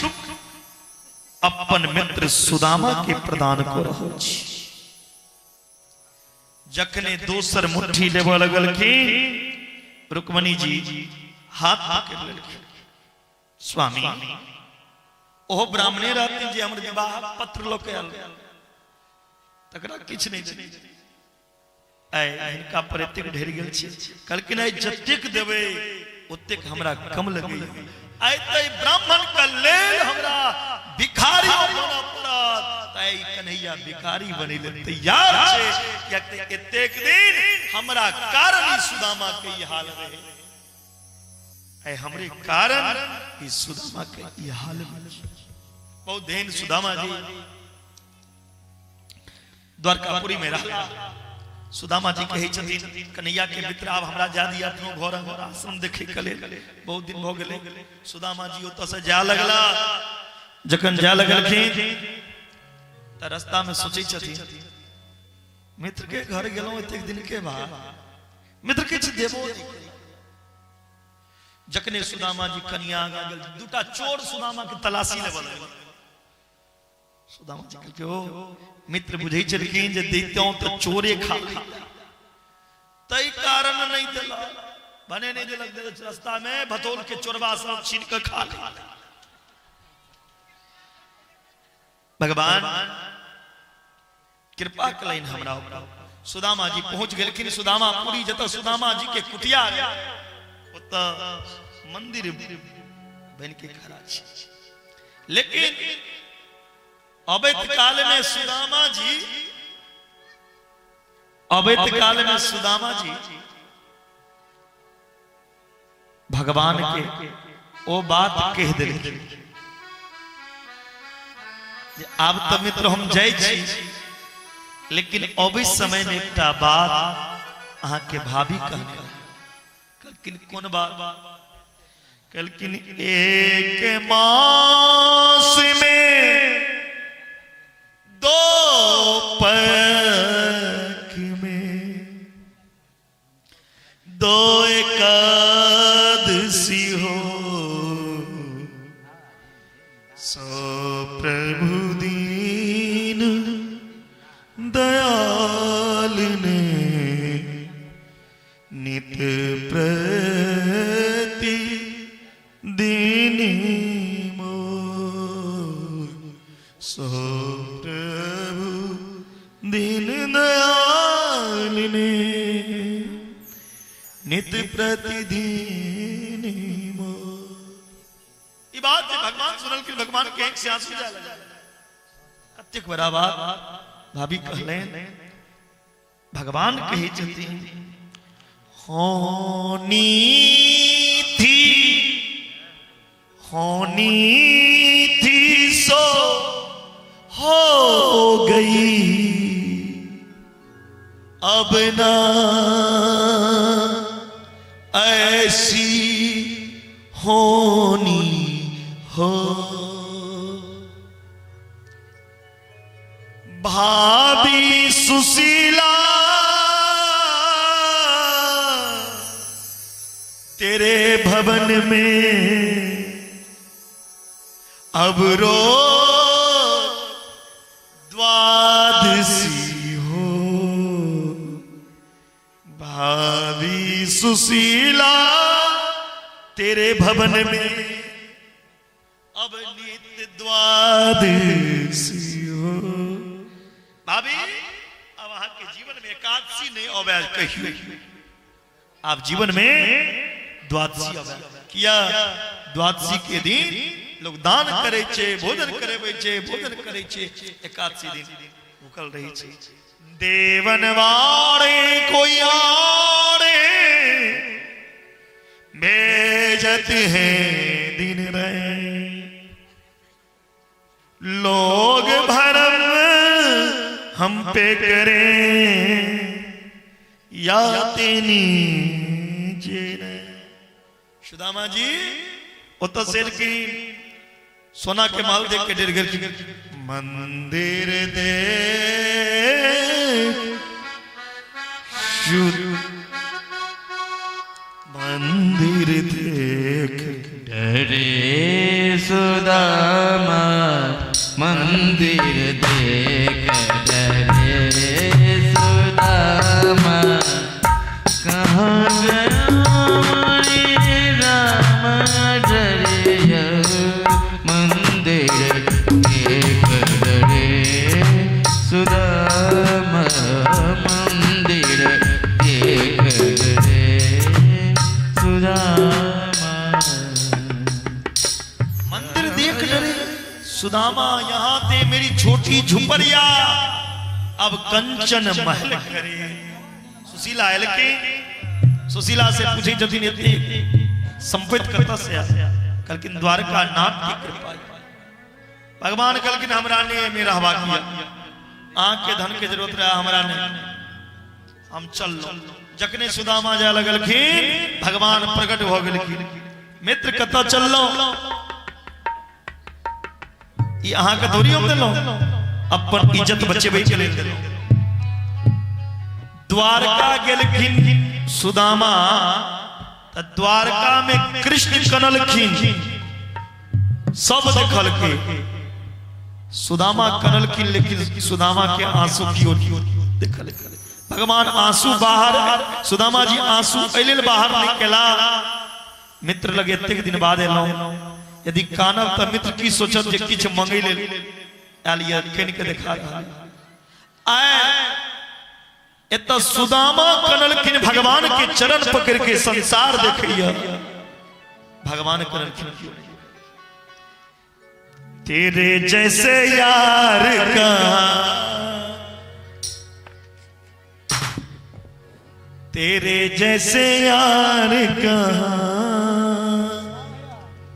अपन मित्र सुदामा के प्रदान को रहो छी जखने दोसर मुट्ठी लेबे लगलखिन रुक्मणी जी हाथ पकड़ लेलखिन स्वामी ओहो ब्राह्मणे रहथिन जे हमर विवाह पत्र लऽ के आयल तकरा किछ नहीं दे इनका पर एतेक ढेर गेल छी कहलखिन जतेक देबै ओतेक हमरा कम लगे आइ त ब्राह्मण का लेल हमरा भिखारी बना पड़त ताई कन्हैया भिखारी बने ले तैयार छे कियाक एतेक दिन हमरा कारण सुदामा के ई हाल रहे आइ हमरे कारण ई सुदामा के ई हाल बहुत दिन सुदामा जी द्वारकापुरी में रहला सुदामा जी कहे छथिन कन्हैया के मित्र आब हमरा जा दिया अपनो घर आश्रम देखे के लेल बहुत दिन भ गेले सुदामा जी ओत से जा लगला जखन जा लगलखिन त रास्ता में सोचै छथिन मित्र के घर गेलौ एतेक दिन के बाद मित्र किछ देबो जखने सुदामा जी कन्या आगा गेल दूटा चोर सुदामा के तलाशी लेबल सुदामा जी कहलकै ओ मित्र बुझै छलखिन जे दैतौ तो चोरे खा तई कारण नहीं देला बने नहीं देलक रास्ता में भतोल के चोरबा सब छीन के खा ले भगवान कृपा कलैन हमरा ऊपर सुदामा जी पहुंच गेलखिन सुदामा पूरी जत सुदामा जी के कुटिया ओत मंदिर बन के खड़ा छै लेकिन अवैध काल में सुदामा जी भगवान के ओ बात कह देलखिन जे आब तो मित्र हम जाय छी लेकिन अबै समय में एकटा बात अहाँ के भाभी कहलखिन कोन बात कहलखिन एक मास में दो पख में दो एकादशी हो सो प्रभु दीन दयाल ने नित प्रति दिन सो दिन दयाल ने नित प्रतिदिन ये बात भगवान सुनल कि भगवान के एक से आंसू जा लगा कतेक बड़ा बात भाभी कहले भगवान कहे छथिन होनी थी सो हो गई अब ना ऐसी होनी हो भाभी सुशीला तेरे भवन में अब रो द्वादशी हो भाभी सुशीला तेरे भवन में अब नित्य द्वादशी हो। भाभी अब अहाँ के जीवन में एकादशी नहीं अवैध कहिए, आप जीवन में द्वादशी अवैध किया। द्वादशी के दिन लोग दान करे छे, भोजन करे छे, भोजन करे छे, एकादशी दिन भूखल रही छे। देवन वाड़े कोई आड़े बेजत है दिन रहे, लोग भरम हम पे करें या तेनी जेने। सुदामा जी उत शेर की सोना के माल देख के डेर घर की मंदिर दे मंदिर देख डरे सुदामा मंदिर देख डरे सुदामा, कहाँ गया रे राम डरे मंदिर देख डरे सुदामा मंदिर देख डरे सुदामा। मंदिर देख डरे सुदामा, यहाँ ते मेरी छोटी झुपड़िया अब कंचन महल करे। सुशीला आयल के सुशीला से पूछे जतिन इतनी संपत्ति करता से कलकिन द्वारका नाथ की कृपा, भगवान कलकिन हमरा ने मेरा हवा किया, आंख के धन के जरूरत रहा हमरा ने, हम चल लो। जखने सुदामा जा लगल भगवान प्रकट हो गए, मित्र कता चल लो, ये अहाँ का थोड़ी हम दिलो, अपन इज्जत बच्चे भाई चले दिलो। द्वारका गेलखिन सुदामा, द्वारका में कृष्ण कनलखिन, सब देखल के सुदामा कनलखिन, लेकिन सुदामा के आंसू की ओर देखल। भगवान आंसू बाहर, सुदामा जी आंसू अलिल बाहर निकला। मित्र लगे एतेक दिन बाद एलो, यदि कानब त मित्र की सोचत जे किछ मंगै ले आलिया केन के देखा आए। एत सुदामा कनलखिन भगवान के चरण पकड़ के संसार देखिया। भगवान कनलखिन तेरे जैसे यार का, तेरे जैसे यार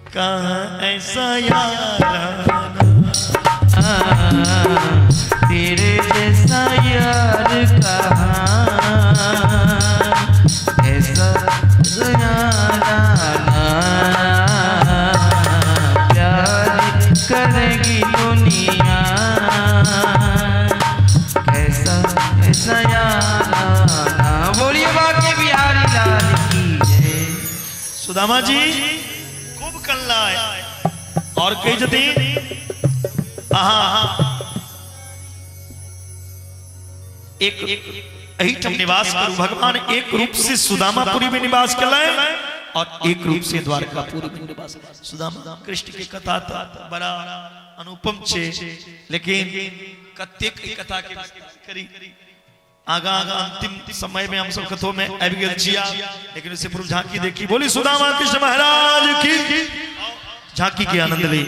कहाँ ऐसा याराना, तेरे जैसा यार कहाँ ऐसा याराना, प्यार करेगी दुनिया कैसा ऐसा याराना। बोलिए बाके बिहारी लाल की जय। सुदामा जी खूब कल्ला और कही जती एक अहिठम निवास करू। भगवान एक रूप से सुदामापुरी में निवास कलाए और एक रूप से द्वारकापुरी में निवास। सुदामा कृष्ण की कथा बड़ा अनुपम छे, लेकिन कतेक कथा के करी आगा आगा अंतिम समय में हम सब कथों में आबि गेल छिया, लेकिन उससे पूर्व झांकी देखी। बोली सुदामा कृष्ण महाराज की, झांकी के आनंद ले।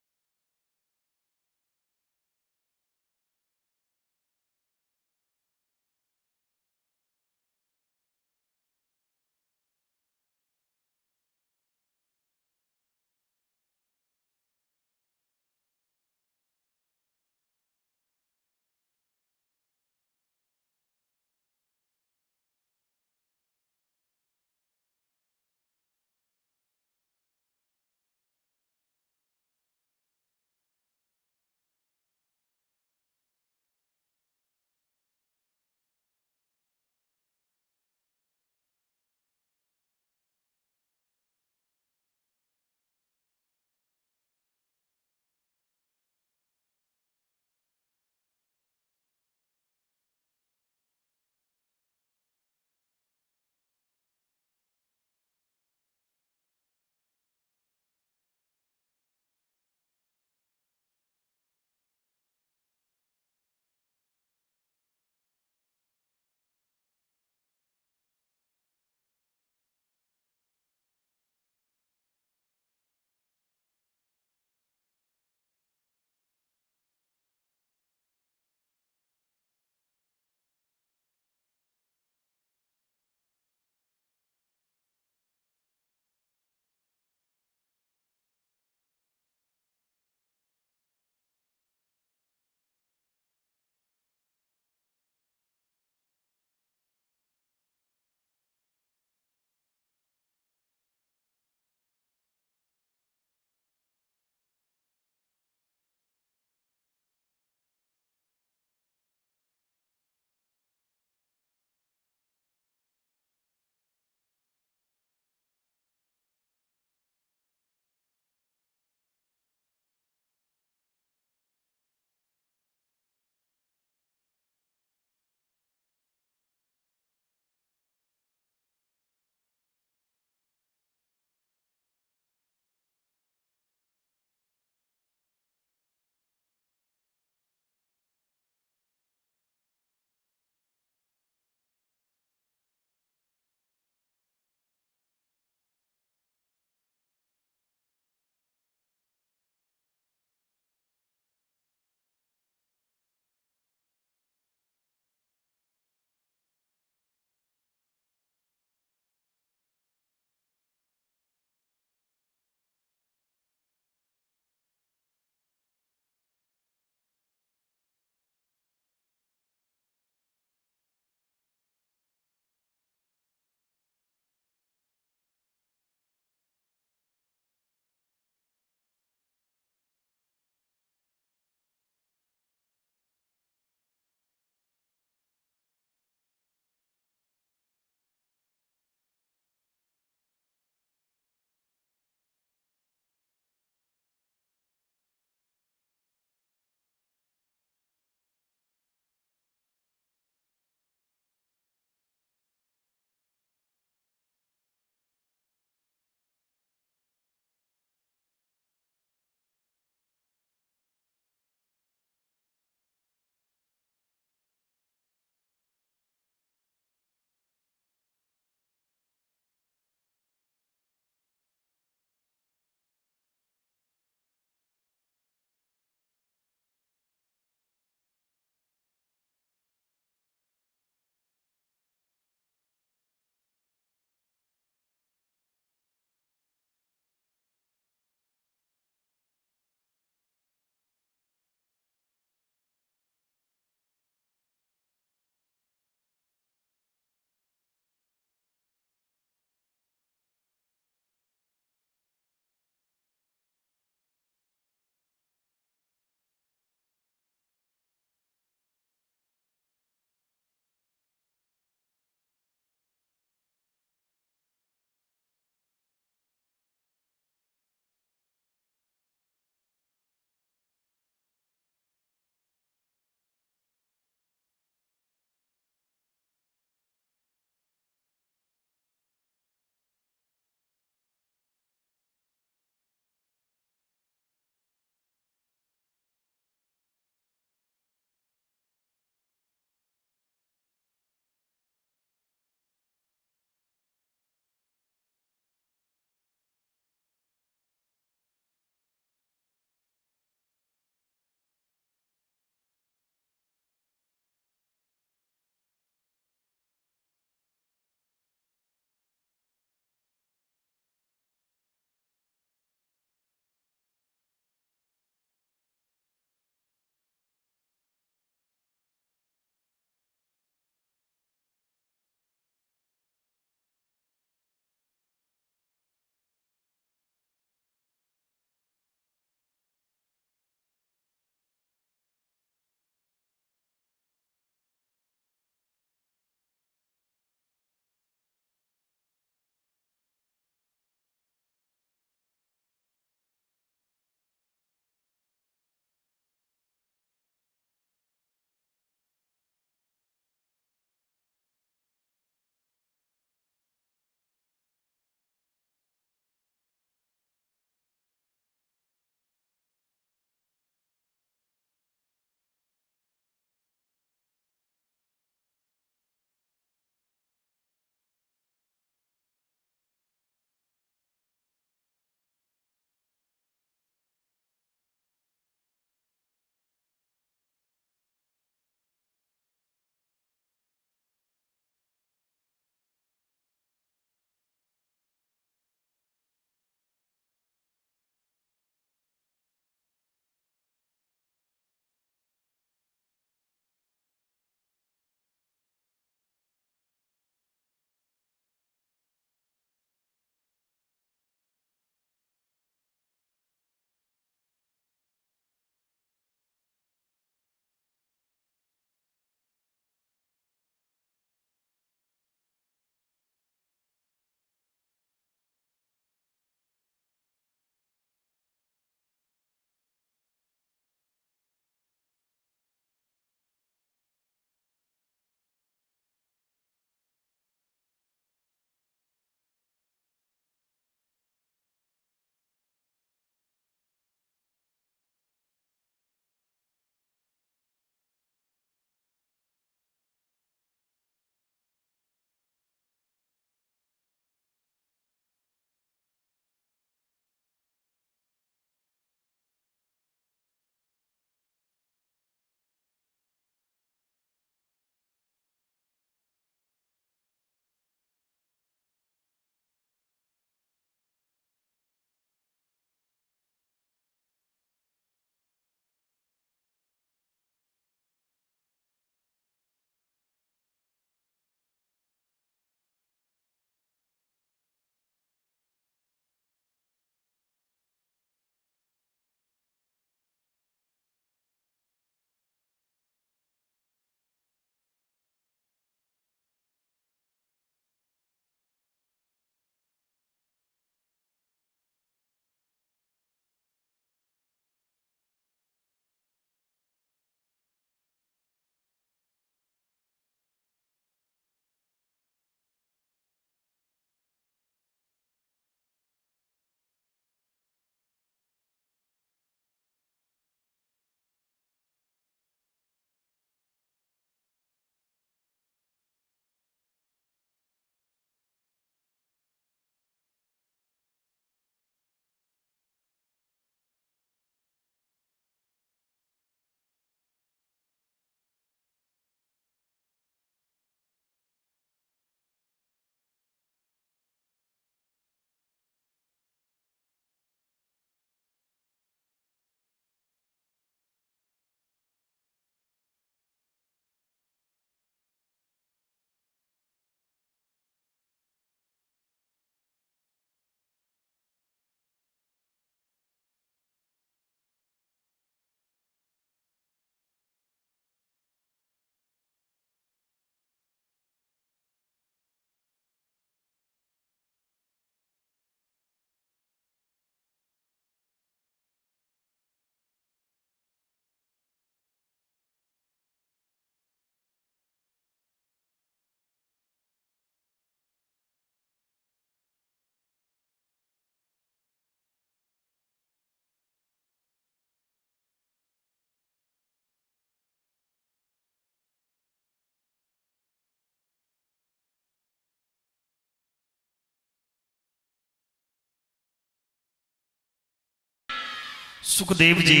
सुखदेव जी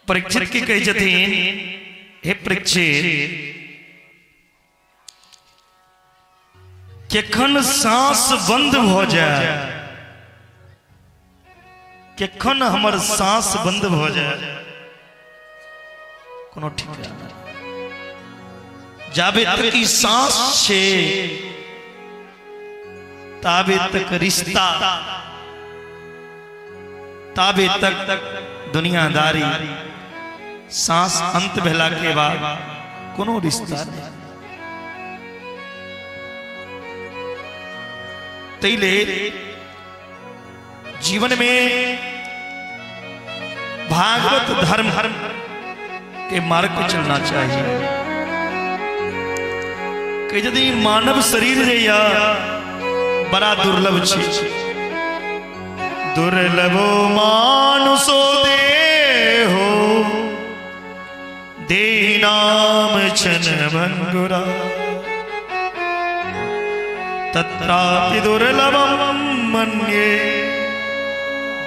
परीक्षित की कही जतीन, हे परीक्षित, केखन सांस बंद हो जाए, केखन हमर सांस बंद हो जाए, कोनो ठिकाना जाबे तक ई सांस छे ताबे तक रिश्ता, ताबे तक दुनियादारी, सांस अंत भेला के बाद कोनो रिश्ता नहीं। तैले जीवन में भागवत धर्म के मार्ग पर चलना चाहिए। कई यदि मानव शरीर रे या बड़ा दुर्लभ छे, दुर्लभो मानुषो देहो देहिनाम छन भंगुरा, तत्रापि दुर्लभम मन्ये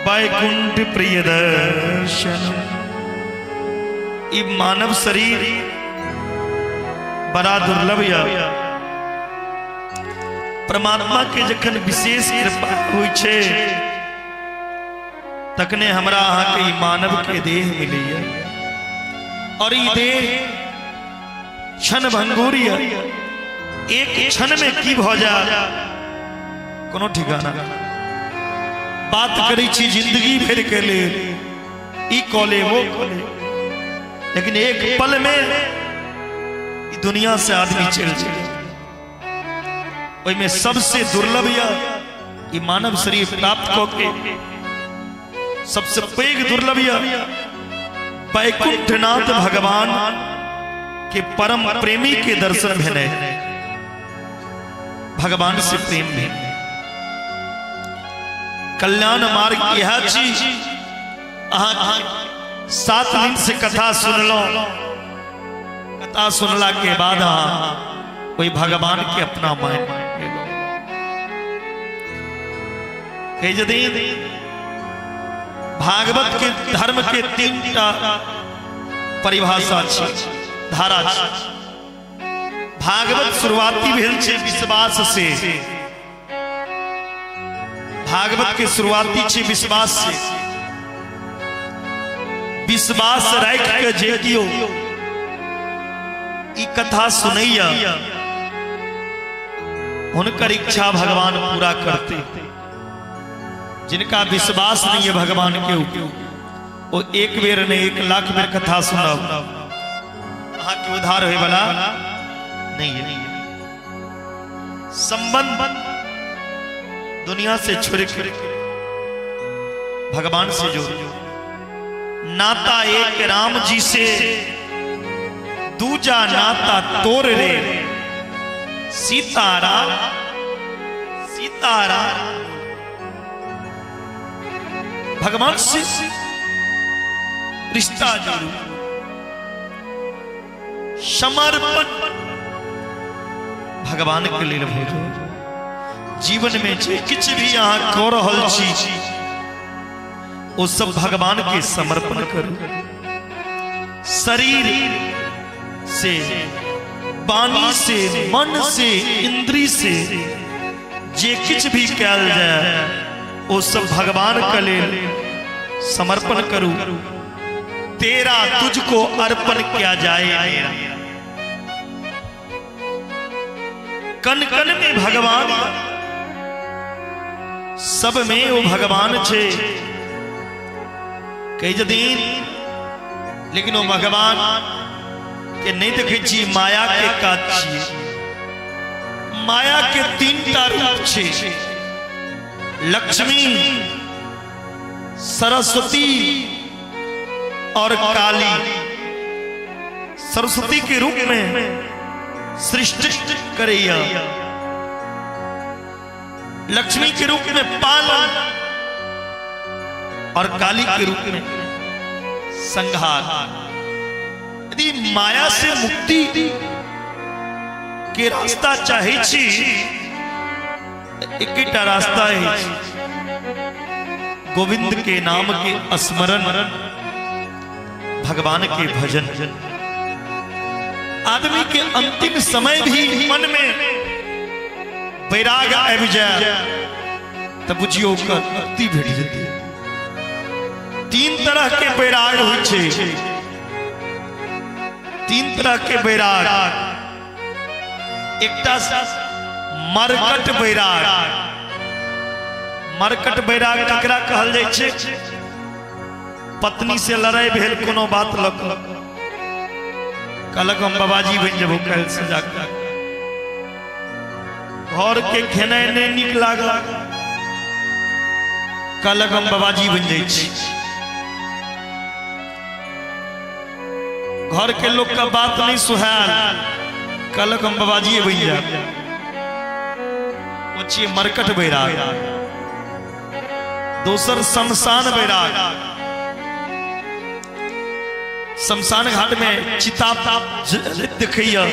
वैकुंठ प्रिय दर्शन। ई मानव शरीर बड़ा दुर्लभ या परमात्मा के जखन विशेष कृपा हुई छे तकने हमरा अहाँ के मानव के देह मिली है। और ई देह क्षण भंगुरी है, एक क्षण में की भ जा कोनो ठिकाना। बात करी छी जिंदगी भर के लिए, ई कॉले वो कॉले, लेकिन एक पल में ई दुनिया से आदमी चल जाए। में सबसे दुर्लभ या ई मानव शरीर प्राप्त होके सबसे पैघ दुर्लभ या वैकुंठनाथ भगवान के परम प्रेमी के दर्शन भेने, भगवान से प्रेम में कल्याण मार्ग यह चीज। 7 दिन से कथा सुन लो, कथा सुनला के बाद कोई भगवान के अपना मान ले लो। यदि भागवत के धर्म के 3टा परिभाषा छै, धारा छै। भागवत शुरुआती भेल छै विश्वास से, भागवत के शुरुआती छै विश्वास से। विश्वास राख के जे कियो ई कथा सुनैया उनकर इच्छा भगवान पूरा करते। जिनका विश्वास नहीं है भगवान के ऊपर, वो 1 बेर ने 1 लाख बेर कथा सुनब अहाँ के उद्धार होए वाला नहीं है। संबंध दुनिया से छोड़ के भगवान से जोड़ो। नाता एक राम जी से, दूजा नाता तोर रे, सीताराम सीताराम। भगवान से रिश्ता जोड़ो, समर्पण भगवान के लिए भेजो। जीवन में जे किछ भी अहाँ कऽ रहल छी वो सब भगवान के समर्पण करू। शरीर से, वाणी से, मन से, इंद्री से जे किछ भी कैल जाए वो सब भगवान के लिए समर्पण करू। तेरा तुझको अर्पण किया जाए। कन कन में भगवान, सब में वो भगवान छे। कई दिन लेकिन वो भगवान के नहीं देखे छी माया के काज छी। माया के 3टा रूप छे, लक्ष्मी, सरस्वती और काली। सरस्वती के रूप में सृष्टि करैया, लक्ष्मी के रूप में पालन और काली के रूप में संहार। यदि माया से मुक्ति के रास्ता चाहे छी, एक रास्ता है गोविंद के नाम के स्मरण, भगवान के भजन। आदमी के अंतिम समय भी मन में वैराग आबि जाए तब बुझियो ओकर मुक्ति भेट जेतै। तीन तरह के वैराग होइ छै, तीन तरह के वैराग। एकटा मरकट वैराग। मरकट वैराग ककरा कहल जाइ छै? पत्नी से लड़ाई भेल कोनो बात लग कहलक हम बाबाजी बन जेबो काल्हि से जाकर, घर के खेनाइ नहीं नीक लागल कहलक हम बाबाजी बन जाइ छी। घर के लोग का बात नहीं सुहाल कहलक हम बाबाजी बन जाब। वो छियै मरकट वैराग। दोसर शमशान वैराग। शमशान घाट में चिता देखैया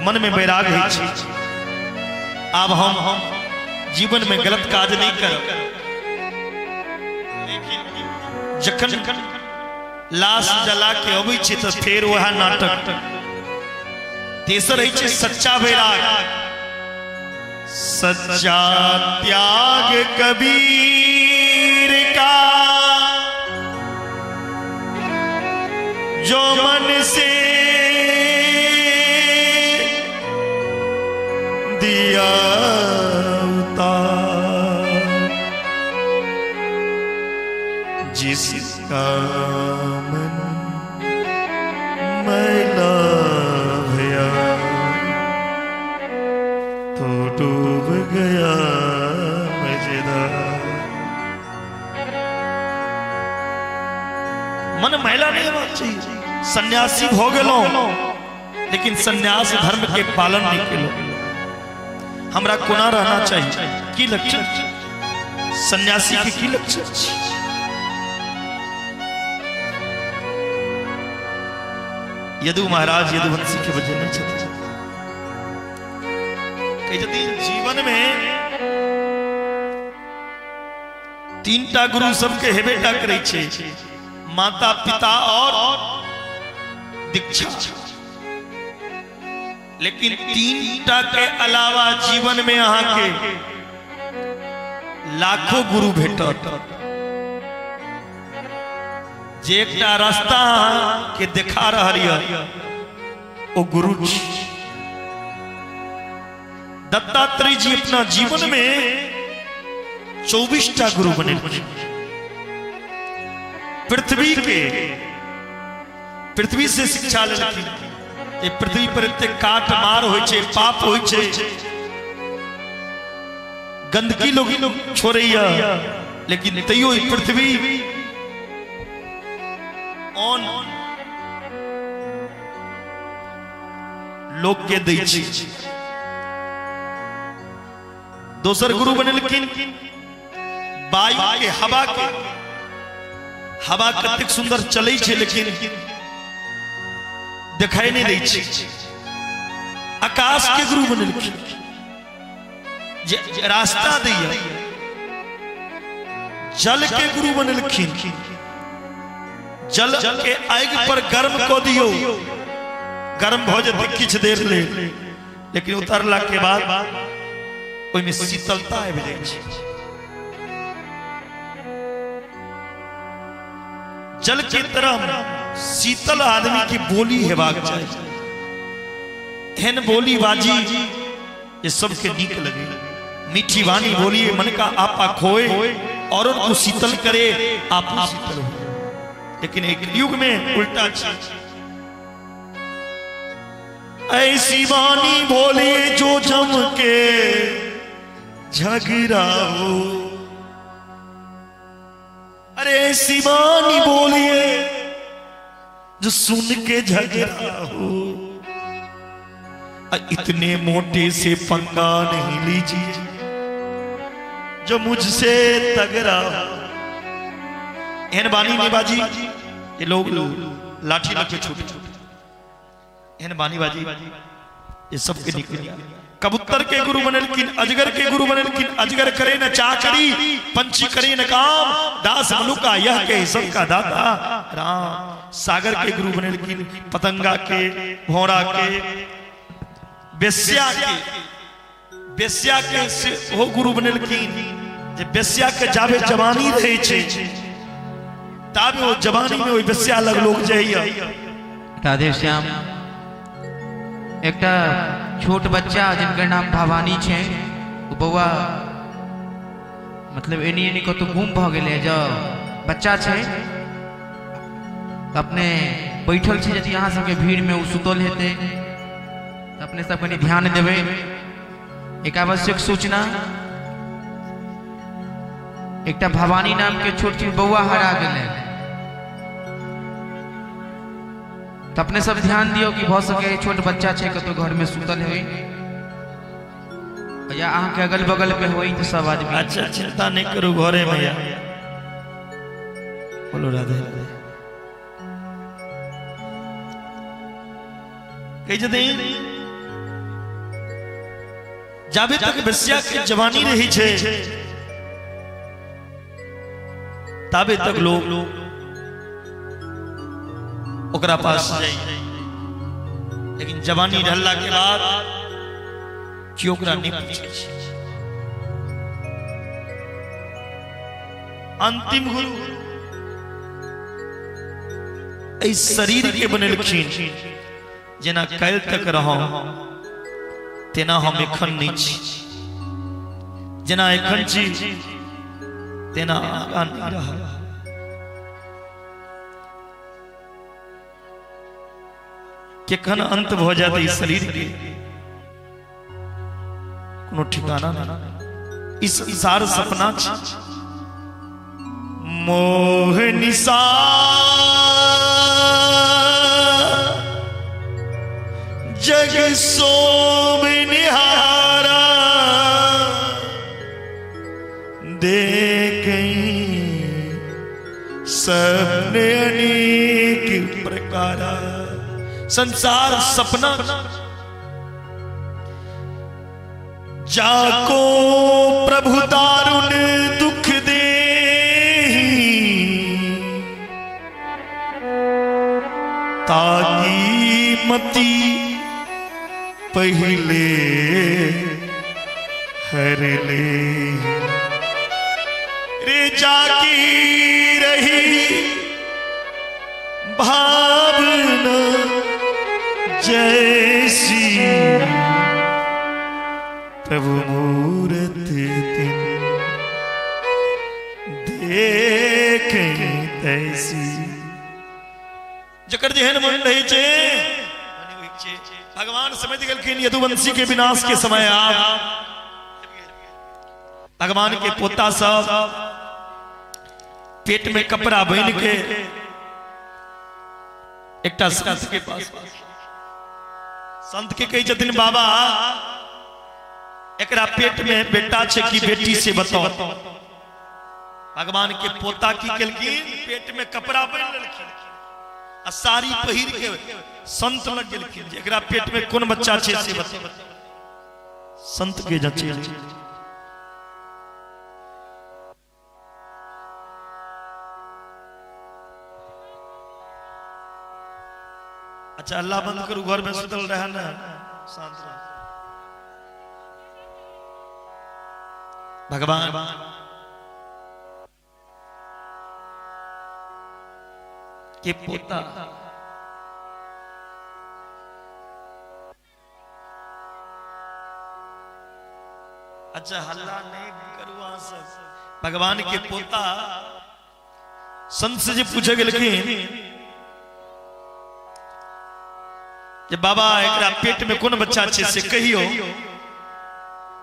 मन में वैराग है। अब हम जीवन में गलत काज नहीं करब, जखन लाश जला के अबै छै तो फेर वह नाटक। तेसर है सच्चा वैराग। सच्चा त्याग कबीर का जो मन से दिया उतार, जिसका मन मैला भया तो डूब गया मजेदार। मन मैला नहीं होना चाहिए। सन्यासी हो गेलो लेकिन सन्यास धर्म के पालन नहीं केलो। हमरा कोना रहना चाहिए? की लक्षण? सन्यासी के की लक्षण? यदु महाराज यदुवंशी के वजह नहीं जीवन में तीनटा गुरु सबके हेबेटा करे छे, माता पिता और दीक्षा। लेकिन तीनटा के अलावा जीवन में अहाँ के लाखों गुरु भेटत। जे एकटा रास्ता के देखा रहल ओ गुरु जी। दत्तात्रेय जी अपना जीवन में 24टा गुरु बने। पृथ्वी से शिक्षा लेलखिन। ये पृथ्वी पर एते काट मार होय छे, पाप होय छे, गंदगी लोग छोड़ैया, लेकिन तैयो पृथ्वी ऑन लोग के दै छै। दोसर गुरु बनेलखिन वायु के, हवा के। हवा कतेक सुंदर चलै छै लेकिन दिखाई नहीं दै छै। आकाश के गुरु बनेलखिन जे रास्ता दैया। जल के गुरु बनेलखिन, जल के आगि पर गर्म क दियो, गर्म भ जेतै किछ देर ले, लेकिन उतरला के बाद ओइ में शीतलता आबि जाइ छै। जल की तरह शीतल आदमी की बोली हेबाक चाहिए। एहन बोली बाजी ये सबके नीक लगे। मीठी वाणी बोलिए, मन का आपा खोए और उनको शीतल करे, आप शीतल हो। लेकिन एक युग में उल्टा चीज। ऐसी वाणी बोलिए जो जम के झगड़ा हो। अरे ऐसी वाणी बोलिए जो सुन के झगड़ा हो। इतने मोटे से पंगा नहीं लीजिए जो मुझसे तगड़ा हो। एहन बानी नहीं बाजी, ये लोग लाठी लेके छोटे छोटे एहन बानी बाजी ये सबके निकल कबूतर के गुरु बनलखिन, अजगर के गुरु बनलखिन। अजगर करे न चाकरी, पंछी करे न काम, दास मनुका यह के सबका दाता राम। सागर के गुरु बनलखिन, पतंगा के, भौरा के, बेस्या के हो गुरु बनलखिन। जे बेस्या के जाबे जवानी रहे छे ताबे वो जवानी में वही बेस्या लग लोग जाइए। राधे श्याम एक छोट बच्चा जिनका नाम भवानी छे, बउआ मतलब एनी एनी को तो गुम भ गेले। जो बच्चा छे अपने बैठल छे, यदि यहाँ सबके भीड़ में उ सुतल हेते तो अपने सब कनी ध्यान देवे। एक आवश्यक सूचना, एक भवानी नाम के छोटी बउआ हरा गेले, तो अपने सब ध्यान दियो कि बहुत सके छोट बच्चा छे तो घर में सुतल है या अहाँ के अगल बगल पे होई तो सब आदमी। अच्छा चिंता नहीं करो, घरे भैया बोलो राधे राधे। कही जदे जाबे तक बसिया के जवानी रही छे ताबे तक लोग ओकरा पास जाई, लेकिन जवानी रहला के बाद क्यों ओकरा नहीं पूछे छे। अंतिम गुरु इस शरीर के बनलखिन, जेना काल तक रहो तेना हम एखन नहीं छी, जेना एखन छी तेना आगा नहीं रहा। केखन अंत हो जाते इस शरीर के कोनो ठिकाना नहीं। इस सार सपना मोह निशा जग सोम निहारा देख सबने अनेक प्रकारा। संसार सपना जाको प्रभु दारुण दुख दे, ताकि मती पहले हर ले रे जाकी रही भावना जैसी प्रभु मूरत दिन देख तैसी। जकर जेहन मन रही छे भगवान समझ गलखिन यदुवंशी के विनाश के समय आप भगवान के पोता सब पेट में कपड़ा बांध के एकटा संत के पास, संत के कही जतिन बाबा एकरा पेट में बेटा छे कि बेटी से बताओ। भगवान के पोता की केलखिन, पेट में कपड़ा बांध लेलखिन आ साड़ी पहिर के संत लग गेलखिन, एकरा पेट में कौन बच्चा छे से बताओ। संत के जचे अच्छा अल्लाह बंद करू, घर में सुतल रहे ना शांत रह। भगवान के पोता अच्छा हल्ला नहीं करू सब। भगवान के पोता संत से पूछे गेलखिन जे बाबा एकरा पेट में कौन बच्चा छे से कहियो।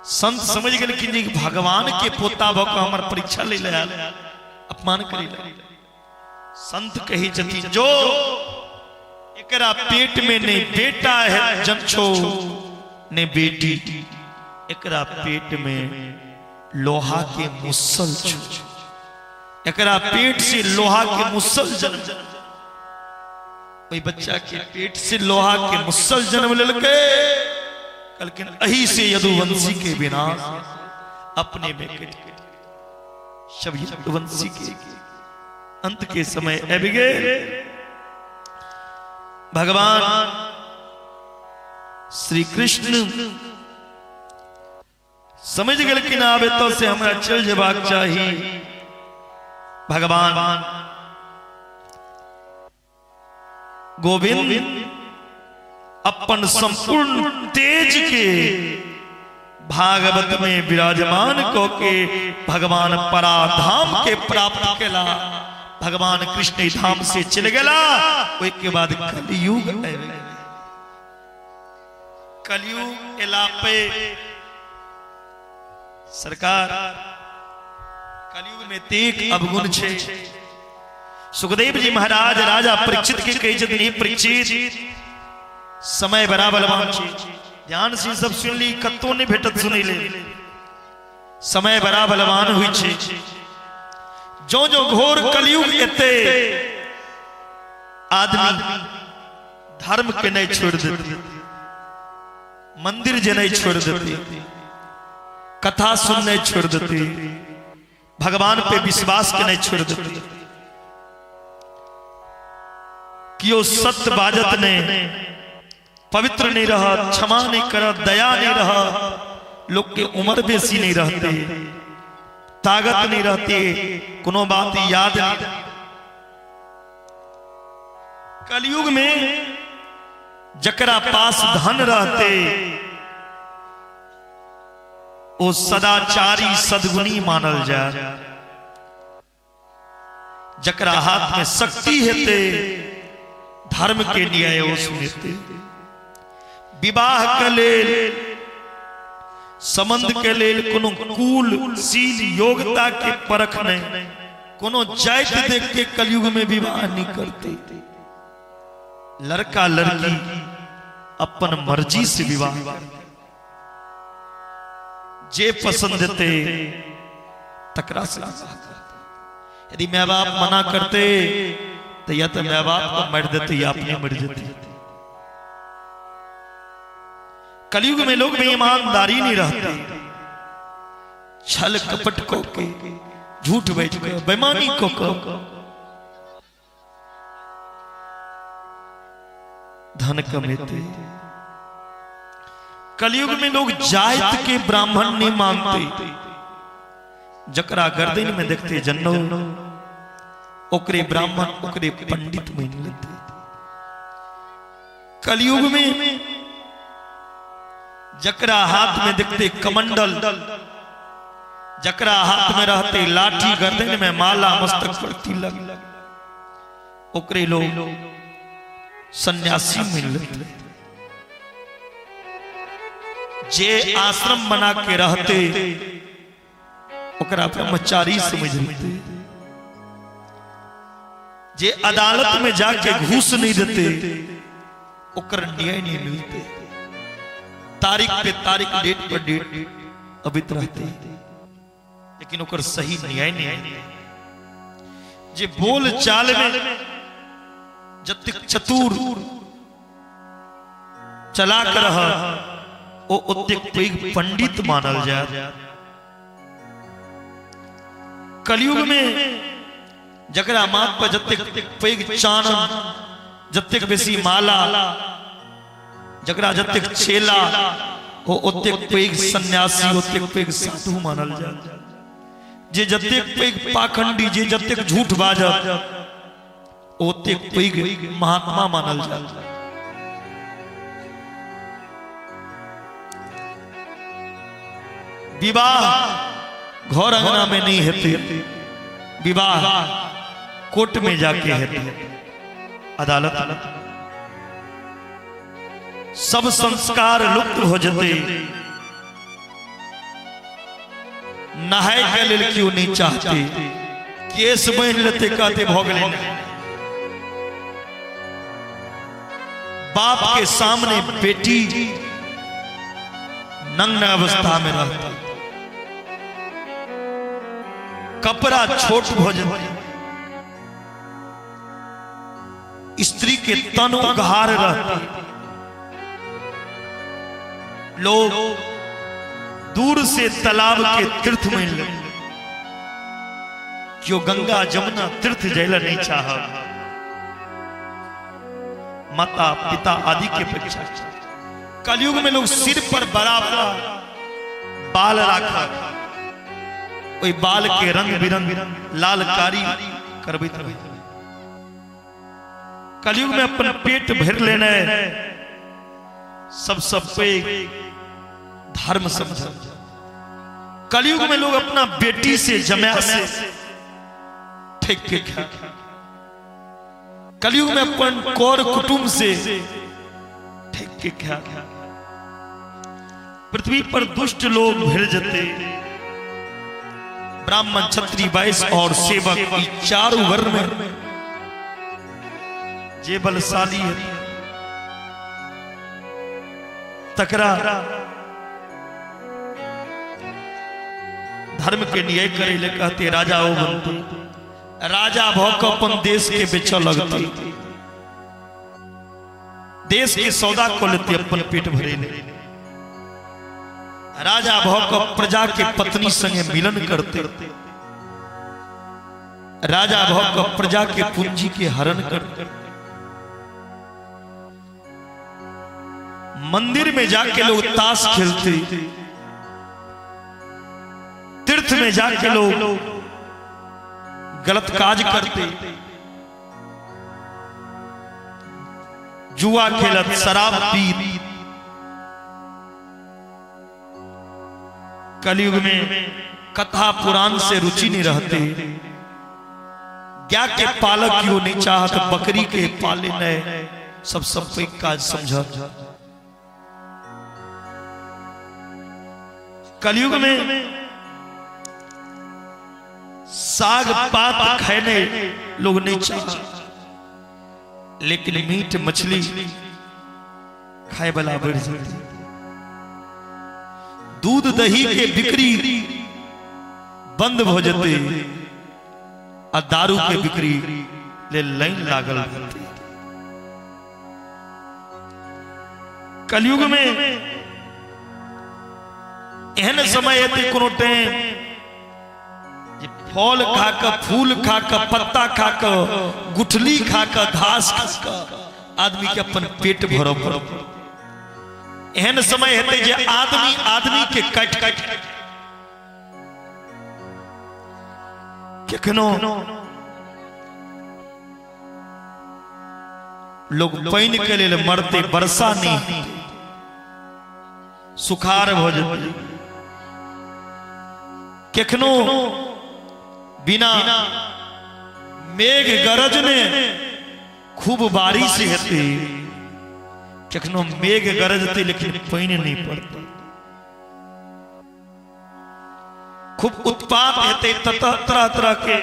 संत समझ गए कि भगवान के पोता भक हमर परीक्षा ले ले अपमान करी। संत कही जती जो एकरा पेट में नहीं बेटा है जमछो ने बेटी, एकरा पेट में लोहा के मुसल छो, एकरा पेट से लोहा के मुसल जन्म, वही बच्चा के पेट से लोहा के मुसल जन्म लेलके लेकिन अही से यदुवंशी के विनाश अपने में कट शब यदुवंशी के अंत के समय एबिगेल भगवान श्री कृष्ण समझ गए कि ना आवे तो से हमरा चल जबाक चाहिए। भगवान गोविंद अपन संपूर्ण तेज के भागवत में विराजमान को के भगवान पराधाम के प्राप्त केला। भगवान कृष्ण धाम से चल गया। के बाद कलयुग कलयुग इलापे सरकार कलयुग में तेक अवगुण छे। सुखदेव जी महाराज राजा परीक्षित के कही जतनी परीक्षित समय बराबर ध्यान से सब सुन ली कत्तो ने भेटत सुनी ले समय बराबर हुई छे। जो जो घोर कलयुग एते आदमी धर्म के नहीं छोड़ देते, मंदिर जे नहीं छोड़ देते, कथा सुनने छोड़ देते, भगवान पे विश्वास के नहीं छोड़ देते। कियो सत्य बाजत ने पवित्र नहीं रहा, क्षमा नहीं कर, दया नहीं रहा, लोग के उम्र बेसी नहीं रहते, ताकत नहीं रहती, कोनो बात याद नहीं। कलयुग में जकरा पास धन रहते वो सदाचारी सदगुणी मानल जाए। जकरा हाथ में शक्ति हेते धर्म के न्याय वो सुनते। विवाह के लेल संबंध के लेल कोनो कुल शील योग्यता के परख नहीं, कोनो जाति देख के कलयुग में विवाह नहीं करते। लड़का लड़की अपन मर्जी से विवाह जे पसंद थे तकरा से। यदि माँ बाप मना करते तो या तो माँ बाप को मर देते या अपने मर जाते। कलयुग में लोग में ईमानदारी नहीं रहती, छल कपट को के झूठ बैठ के बेईमानी को धन कमाते। कलयुग में लोग जात के ब्राह्मण नहीं मानते। जकरा गर्दन में देखते जन्नो ओकरे ब्राह्मण ओकरे पंडित मान लेते। कलयुग में जकरा हाथ में देखते कमंडल, जकरा हाथ में रहते लाठी, गर्दन में माला, मस्तक पर तिलक, ओकरे लोग सन्यासी मिल लेते। जे आश्रम बना के रहते ओकरा ब्रह्मचारी समझ लेते। जे अदालत में जाके घूस नहीं देते ओकर न्याय नहीं मिलते। तारीख पे तारीख, डेट पर डेट अबित रहते, लेकिन ओकर सही न्याय नहीं। जे बोल चाल में जतिक चतुर चला कर रहा ओ उत्यक पंडित मानल जाए। कलयुग में जकरा माथ पर जतिक पैग चानन, जतिक बेसी माला, जकरा जतिक छेला ओ उत्यक पैग सन्यासी, उत्यक पैग साधु मानल जाए। जे जतिक पैग पाखंडी, जे जतिक झूठ बाजत उत्यक पैग महात्मा मानल जाए। विवाह घर अंगना में नहीं हेते, विवाह कोर्ट में जाके हेते, अदालत। सब संस्कार लुप्त हो जाते। नहाय के लेल क्यों नहीं चाहते, केस बन लेते, कहते भोगले। बाप के सामने बेटी नग्न अवस्था में रहती, कपड़ा छोट भोजन, स्त्री के तन उघार रहती, लोग दूर से तालाब के तीर्थ में क्यों गंगा जमुना तीर्थ जैला नहीं चाह, माता पिता आदि के अपेक्षा कलयुग में लोग सिर पर बड़ा बड़ा बाल रखा, वही बाल के रंग बिरंग लाल कारी करबैत रहे। कलयुग में अपन पेट भर लेना है सब पे धर्म समझ। कलयुग में लोग अपना बेटी से जमा से फेंक के खा, कलयुग में अपन कौर कुटुंब से फेंक के खा। पृथ्वी पर दुष्ट लोग भिड़ जाते, ब्राह्मण क्षत्रिय वैश्य और सेवक ई चारों वर्ण में जे बलशाली है तकरा धर्म के न्याय करे ले कहते राजा हो बनते, राजा भौक अपन देश के बेचा लगते, देश के सौदा को लेते अपन पेट भरे ले। राजा भौक प्रजा के पत्नी संगे मिलन करते, राजा भौक प्रजा के पूंजी के हरण करते। मंदिर में जाके लोग ताश खेलते, तीर्थ में जाके लोग गलत काज करते, जुआ खेलत, शराब पीत। कलयुग में कथा पुराण से रुचि नहीं रहते, क्या के पालक क्यों नहीं चाहत, बकरी के पाले न सब पे काज समझ। कलयुग में साग पात खाने लोग नहीं चाहते, लेकिन मीट मछली खाए वाला बढ़ जाती। दूध दही के बिक्री बंद हो जाते और दारू के बिक्री ले लाइन लागल रहती। कलयुग में एहन समय है कोनो टाइम फल खाकर, फूल खाकर, पत्ता खाकर, गुठली खाकर, घास खाकर आदमी के अपन पेट भरो भरो। एहन समय है जे आदमी आदमी के काट काट केखनो लोग पानी के लिए मरते, वर्षा नहीं, सुखार हो जाते। केखनो बिना मेघ गरज ने खूब बारिश होती, केखनो मेघ गरजते लेकिन पानी नहीं पड़ता। खूब उत्पात होते, तरह तरह के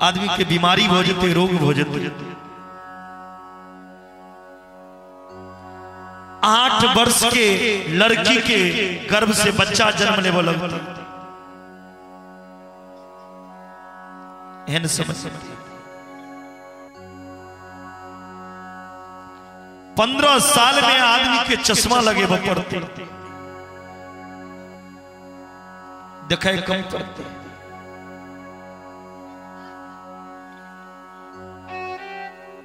आदमी के बीमारी हो जाते, रोग हो जाते। 8 वर्ष के लड़की के गर्भ से बच्चा जन्म लेने लगता। एहन समझ 15 साल में आदमी के चश्मा लगे पड़ते, दिखाई कम पड़ते।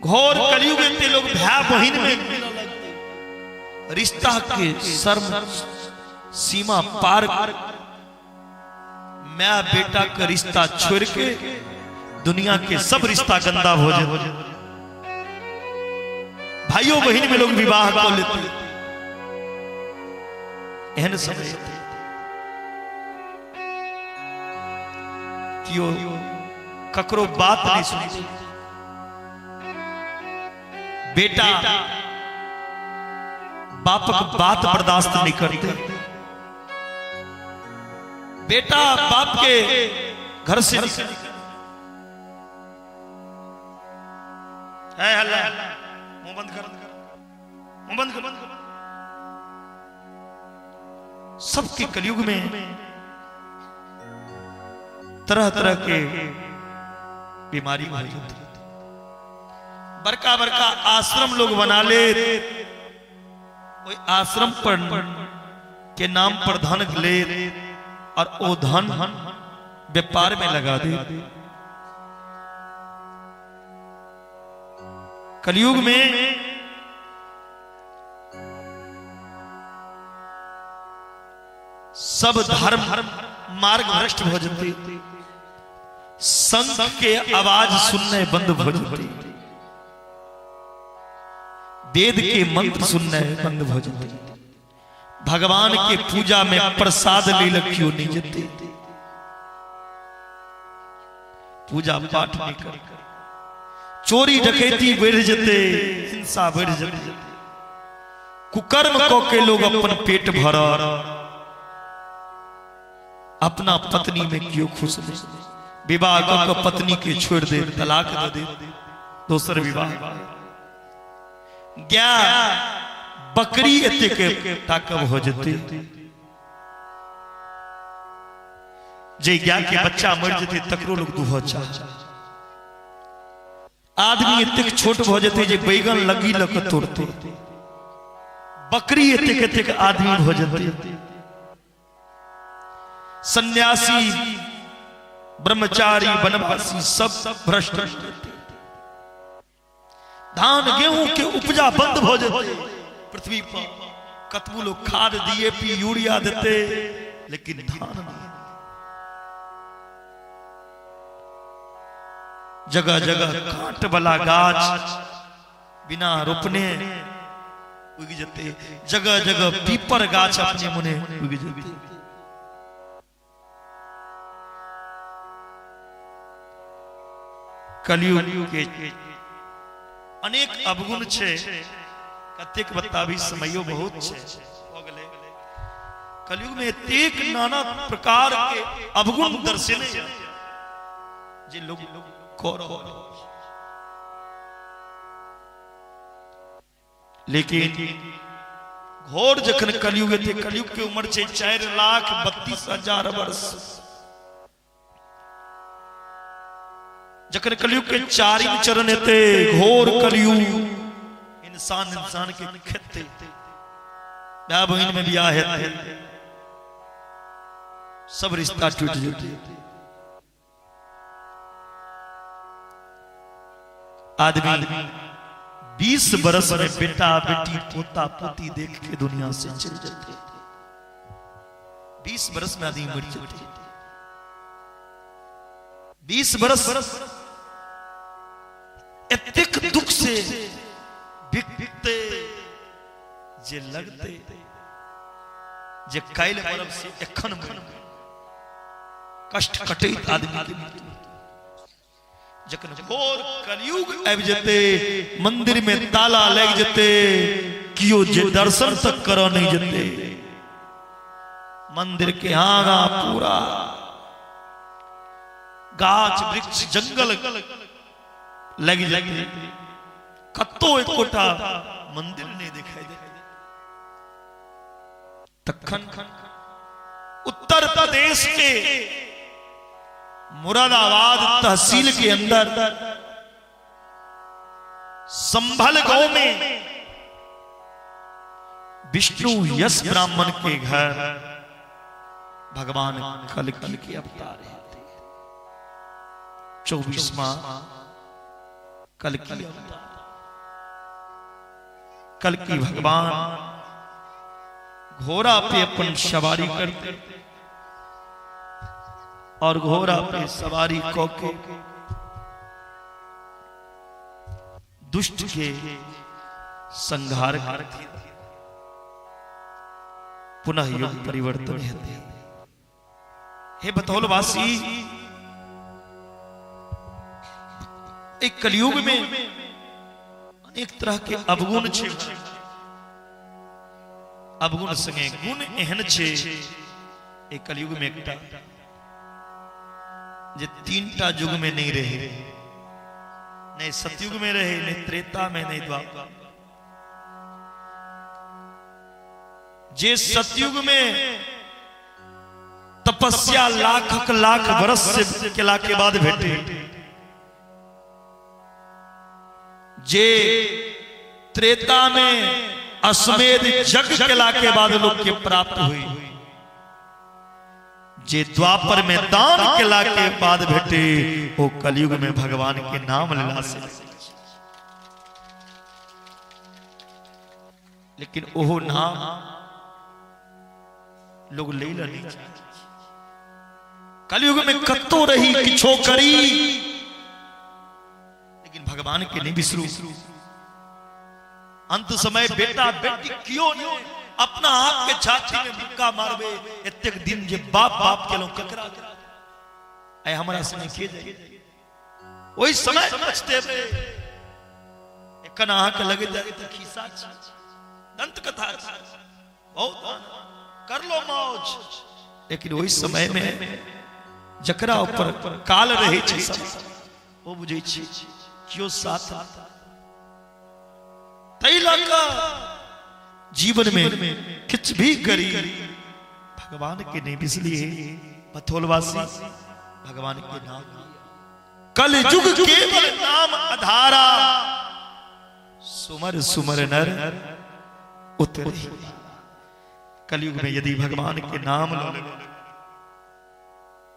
घोर कलयुग में लोग भाई बहन में रिश्ता के शर्म सीमा पार, मैं बेटा का रिश्ता छोड़ के दुनिया के सब रिश्ता गंदा हो जाए। भाइयों बहन में लोग विवाह को लेते, एहन समय क्यों ककरो बात नहीं सुनी। बेटा बापक बात बर्दाश्त नहीं करते, बेटा बाप के घर से है हल्ला, मुंह बंद कर, मुंह बंद कर। सबके कलयुग में तरह तरह के बीमारी होती है। बड़का बड़का आश्रम लोग बना ले, कोई आश्रम पर के नाम पर धन ले और वो धन व्यापार में लगा दे। कलयुग में सब धर्म मार्ग भ्रष्ट हो जाते, संघ के आवाज सुनने बंद हो जाते, वेद के मंत्र सुनने बंद हो जाते, भगवान के पूजा में प्रसाद ले क्यों नहीं जाते, पूजा पाठ नहीं कर, चोरी डकैती बढ़ जाते, हिंसा बढ़ जाते, कुकर्म को के लोग अपन पेट भरा, अपना पत्नी में क्यों खुश नहीं, विवाह को पत्नी के छोड़ दे, तलाक दे, दूसर विवाह, क्या बकरी एते के ताकब हो जाते, जे ज्ञा के बच्चा मर जाते तकरो लोग दुहा चाह, आदमी एते छोट हो जाते जे बैगन लगी लग तोड़ते, बकरी एते आदमी हो जाते, सन्यासी ब्रह्मचारी वनवासी सब भ्रष्ट, धान गेहूं के उपजा बंद हो जाते, पृथ्वी पर कतबू लोग खाद डीएपी यूरिया देते लेकिन धान नहीं, जगह जगह कांट वाला गाछ बिना रोपने उग जाते, जगह जगह पीपर गाछ अपने मुने उग जाते। कलयुग के अनेक अवगुण छे, कतेक बताबी समयो बहुत छे, कलयुग में एक नाना प्रकार के अवगुण दर्शने जे लोग करो, लेकिन घोर जखन कलयुग थे, कलयुग के उम्र छे 4,32,000 वर्ष, जखन कलयुग के 4 चरण थे, घोर कलयुग, इंसान के खेते, भाई बहन में ब्याह है, सब रिश्ता टूट जाते, आदमी 20 बरस में बेटा बेटी पोता पोती देख के दुनिया से चल जाते, 20 बरस में आदमी मर जाते, 20 बरस एतेक दुख से बिकते जे लगते जे कायल मरब से एखन कष्ट कटे आदमी के, जखन घोर कलयुग आबि जते, मंदिर में ताला लग जते, कियो जे दर्शन तक करो नहीं जते, मंदिर के आगा पूरा गाछ वृक्ष जंगल लग जाते, कत्तो एकोटा मंदिर नहीं दिखाई दे। तखन उत्तर प्रदेश के मुरादाबाद तहसील के अंदर संभल गांव में विष्णु यश ब्राह्मण के घर भगवान कल्कि के अवतार है, 24वां कल्कि अवतार। कल्कि भगवान घोड़ा पे अपन सवारी करते और घोड़ा पे सवारी कोके दुष्ट के संहार करते, पुनः युग परिवर्तन होते। हे बतौलवासी, एक कलयुग में अनेक तरह के अवगुण छे, अवगुण संगे गुण एहन छे, एक कलयुग में एकटा जे 3टा युग में नहीं रहे, नहीं सतयुग में रहे, नहीं त्रेता में, नहीं द्वापर। जे सतयुग में तपस्या लाख वर्ष से केला के बाद भेटे, जे त्रेता में अश्वमेध यज्ञ केला के बाद लोग के प्राप्त हुई, जे द्वापर में दान केला के बाद भेटे वो कलयुग में भगवान के नाम लेला से। लेकिन ओहो नाम लोग ले नहीं, कलयुग में कत्तो रही किछो करी, लेकिन भगवान के नहीं बिसरू। अंत समय बेटा बेटी क्यों नहीं अपना आप के छाती में मुक्का मारबे, एतेक दिन जे बाप बाप के लोग ककरा ऐ हमरा से के जाए ओई समय समझते बे एकन आहा के लगे जाए त खिस्सा दंत कथा बहुत कर लो मौज, लेकिन वही समय में जकरा ऊपर काल रहे छै सब ओ बुझै छी कियो साथ तई लगा जीवन में किछ भी करी भगवान के नहीं बिसलिए। पथोलवासी भगवान के नाम, कल युग केवल नाम आधारा, सुमर सुमर नर उतरी। कलयुग में यदि भगवान के नाम लो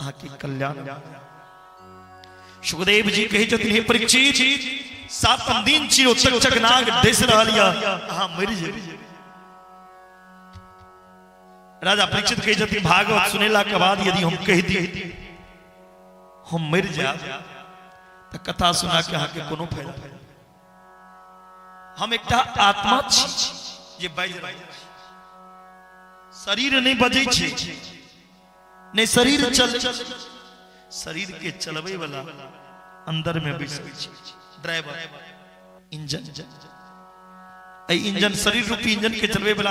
आके कल्याण। सुखदेव जी कहे छथिन हे परीक्षित, सातम दिन चिरो तक्षक नाग देश रहलिया अहाँ मरि जेबै। राजा परीक्षित कहे छथिन भागवत सुनेला के बाद यदि हम कह दिए हम मर जाए तो कथा सुना के अहाँ के कोनो फायदा। हम एकटा आत्मा छी जे बाजि रहल छै, शरीर नहीं बजै छै, नहीं शरीर चल, शरीर के चलबै वाला अंदर में बैसल छै ड्राइवर इंजन। इंजन शरीर रूपी इंजन के चलवे वाला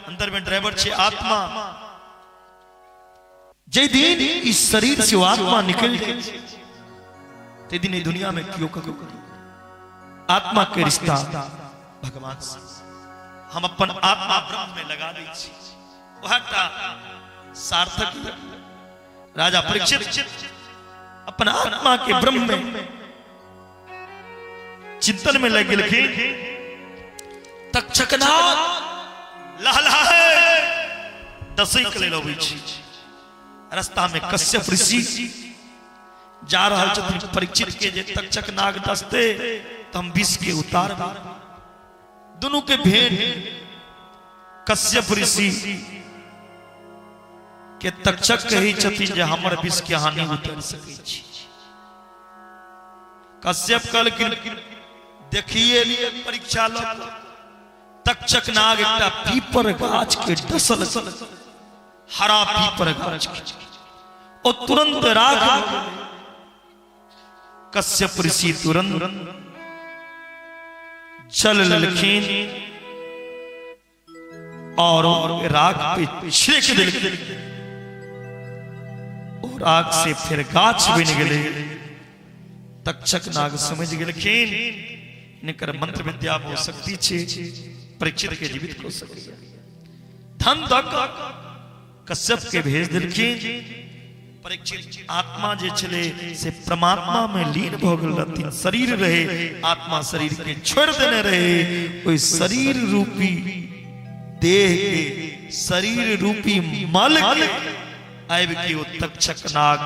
अंदर में ड्राइवर छे आत्मा। जे दिन इस शरीर से आत्मा निकल जाए ते दिन दुनिया में क्यों करो आत्मा के रिश्ता भगवान से हम अपन आत्मा ब्रह्म में लगा दै छी, वहटा सार्थक। राजा परीक्षित अपन आत्मा के ब्रह्म में चिंतन में लग गेलखिन। तक्षकनाग लहलहाए दसई के लेल अबै छी। रास्ता में कश्यप ऋषि जा रहल छथिन परीक्षित के जे तक्षकनाग डसते तो हम विष के उतार दोनों के भेंट। कश्यप ऋषि के तक्षक कही छथिन जे हमर विष के हानि उतार सकै छी। कश्यप कहलखिन देखिए लिए परीक्षा लो। तक्षक नाग एकटा पीपर गाछ के डसल, हरा पीपर गाछ के ओ तुरंत राख। कश्यप ऋषि तुरंत चल लेलखिन और राख पे छिड़क देलखिन और आग से फिर गाछ बन गेलै। तक्षक नाग समझ गेलखिन निकर मंत्र विद्या हो सकती छे, परीक्षित के जीवित हो सके। धन दक कश्यप के भेज देलखिन। परीक्षित आत्मा जे छले से परमात्मा में लीन भ गेल रहथिन। शरीर रहे, आत्मा शरीर के छोड़ देने रहे। ओई शरीर रूपी देह के, शरीर रूपी मल के आबि के ओ तक्षक नाग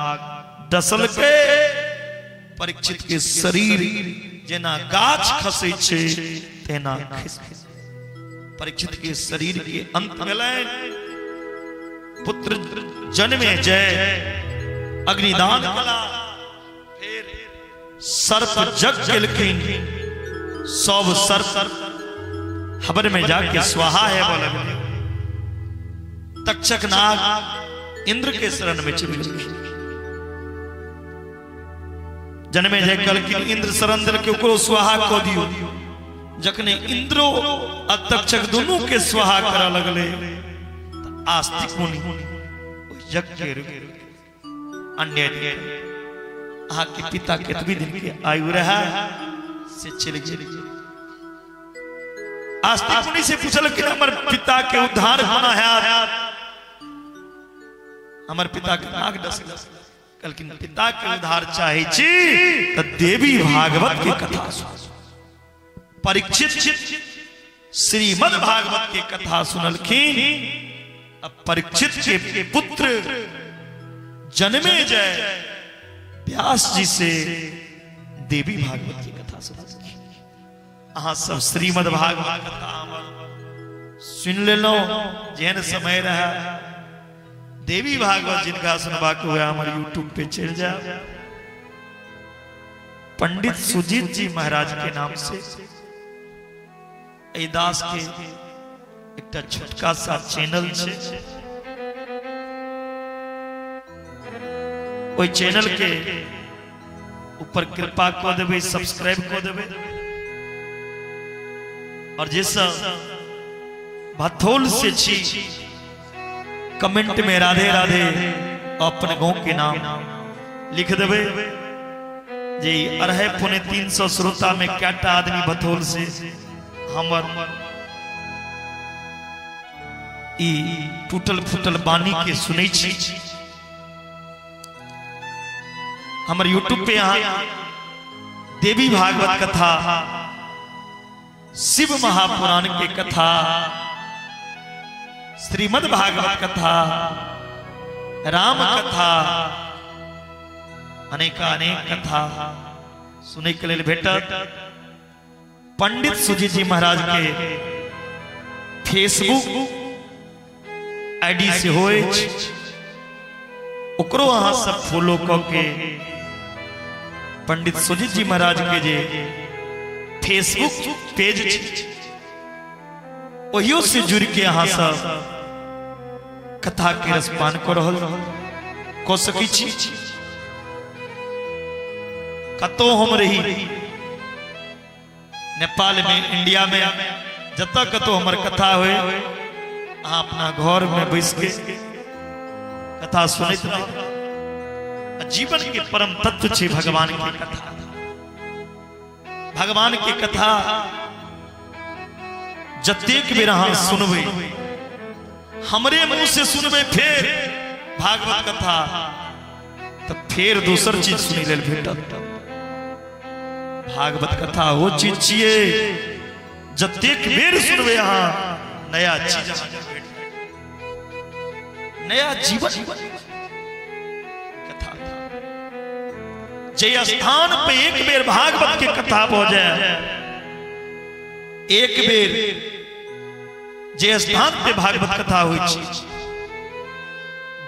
डसल के परीक्षित के शरीर जेना गाछ खसै छै तेना खसि परीक्षित के शरीर के अंत भेलैन। पुत्र जन्मे जय अग्निदान कला, फिर सर्प जग केलखिन। सब सर्प हवन में जाके स्वाहा है बोले। तक्षक नाग इंद्र के शरण में चले गए। जन्मे जय कहलखिन इंद्र शरण दिल के ओकरो स्वाहा कऽ दियौ। जखने इंद्रो आ तक्षक दोनों के स्वाहा करा लगले आस्तिक मुनि यज्ञ के अन्य अहाँ के पिता कितनी दिन के आयु रहा से चले गए। आस्तिक मुनि से पूछल कि हमर पिता के उद्धार होना है। हमर पिता के नाग डस कहलखिन पिता के उद्धार चाहे छी त देवी भागवत के कथा सुन। परीक्षित श्रीमद् भागवत के कथा सुनलखिन। अब परीक्षित के पुत्र जन्मे जय व्यास जी से देवी भागवत की कथा सुनलखिन। अहाँ सब श्रीमद् भागवत कथा सुन ले लो जेहन समय रहा। देवी भागवत जिनका सुनवा को हुआ हमारे यूट्यूब पे चल जाए। पंडित सुजीत जी महाराज के नाम से दास के एक छोटका सा चैनल छे। ओई चैनल के ऊपर कृपा को देवे, सब्सक्राइब को देवे। और जैसा भथोल से छी कमेंट में राधे राधे अपने गांव के नाम लिख देवे। जी 250-300 श्रोता में क्या आदमी भथोल से हमर ई टूटल फूटल बानी के सुनै छी। हमर यूट्यूब पे यहाँ देवी भागवत कथा, शिव महापुराण के कथा, श्रीमद् भागवत कथा, राम कथा, अनेक कथा सुने के लिए भेटत। पंडित सुजीत जी महाराज के फेसबुक आईडी से होए ओकरो अहाँ सब फॉलो करके पंडित सुजीत जी महाराज के जे फेसबुक पेज ओहियो से जुड़ के अहाँ सब कथा के रसपान कर रहल को सकी छी। कतो हम रही नेपाल में, इंडिया में, जत कतो हमर कथा हुए अहाँ अपना घर में बैस के कथा सुनैत रहो। जीवन के परम तत्व छे भगवान की कथा। भगवान की कथा जतेक बेर अहाँ सुनबे, हमरे मुंह से सुनबे फिर भागवत कथा, तब फिर दूसर चीज सुनी लेल भेटत। भागवत कथा वो चीज छिए जतेक बेर सुनबे अहाँ नया चीज, नया जीवन कथा। जे स्थान पे एक बेर भागवत के कथा हो जाए, एक बेर जे स्थान पे भागवत कथा हुई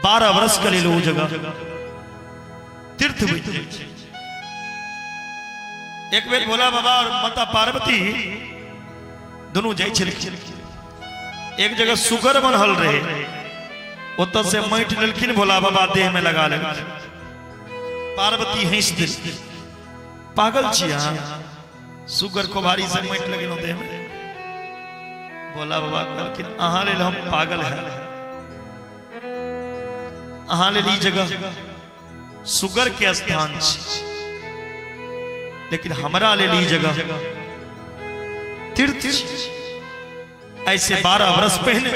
12 वर्ष के लिए वो जगह तीर्थ हुई। एक बेर भोला बाबा और माता पार्वती दोनों जाय छलखिन। एक जगह सुगर बनल रहे, ओत से माटि लेलखिन, भोला बाबा देह में लगा लेलखिन। पार्वती हंस देलखिन, पागल छी अहाँ, सुगर को भारी से माटि लगेलहुँ देह में। भोला बाबा कहलखिन अहाँ लेल हम पागल है, अहाँ लेल ई जगह सुगर के स्थान छी, लेकिन हमरा ले ली जगह तीर्थ। ऐसे 12 वर्ष पहले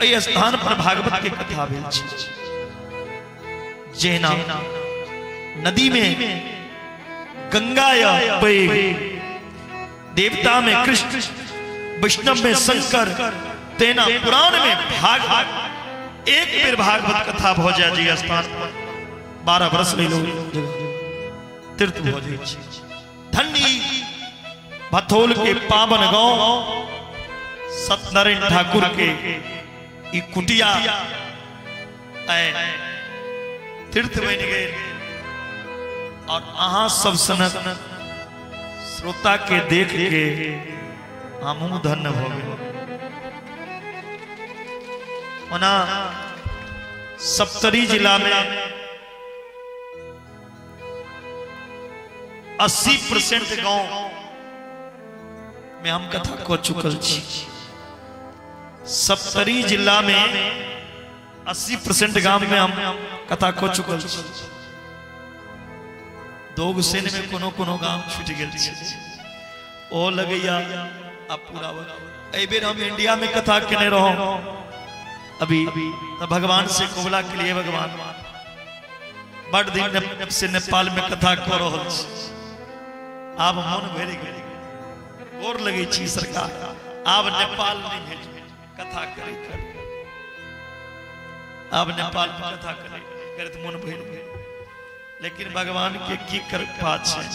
इस स्थान पर भागवत के कथा भेल छी। जेना नदी में गंगा या देवता में कृष्ण, वैष्णव में शंकर, तेना पुराण में भागवत। एक बेर भागवत कथा हो जाए जी स्थान पर 12 वर्ष ले लो तीर्थ हो जाए। धन्य भथोल के पावन गांव सत्यनारायण ठाकुर के ई कुटिया तीर्थ बन गए। और अहाँ सब सनक श्रोता के देख के हमहू धन्य हो गए। ओना सप्तरी जिला में 80% गांव में हम कथा को चुकल छी। सप्तरी जिला में 80% गांव में हम कथा को चुकल छी। दोग सेन में कोनो कोनो गांव छूट गेल छी, ओ लगैया अब पूरा ए बेर हम इंडिया में कथा केने रहो। अभी तो भगवान से कोबला के लिए भगवान बड़ दिन से नेपाल में कथा कर रहा। अब मन भर गए गोर लगे छी सरकार आब नेपाल नहीं भेज कथा करे आब नेपाल में कथा करे करत मन भइल लेकिन भगवान के की कृपा छै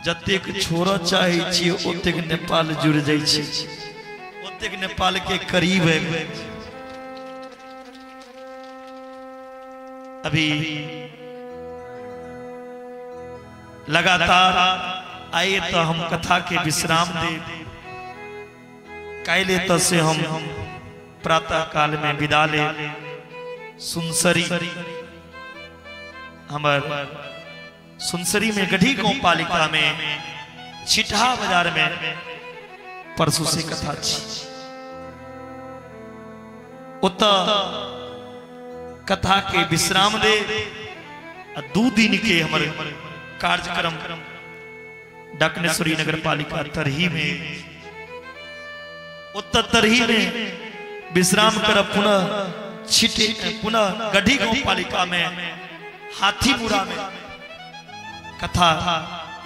जतेक छोड़ चाहे छी ओतेक नेपाल जुड़ जाय छी ओतेक नेपाल के करीब है। अभी लगातार आए तो हम कथा के विश्राम दे काले तो से हम प्रातः काल में विदा ले सुनसरी हमार सुनसरी में गढ़ी गांव पालिका में छिटहा बाजार में परसों से कथा छी उत कथा के विश्राम दे 2 दिन के हमारे कार्यक्रम डकनेश्वरी नगर पालिका तरही में उत्तर तरही में विश्राम कर पुनः गढ़ी गांव पालिका में हाथीपुरा में कथा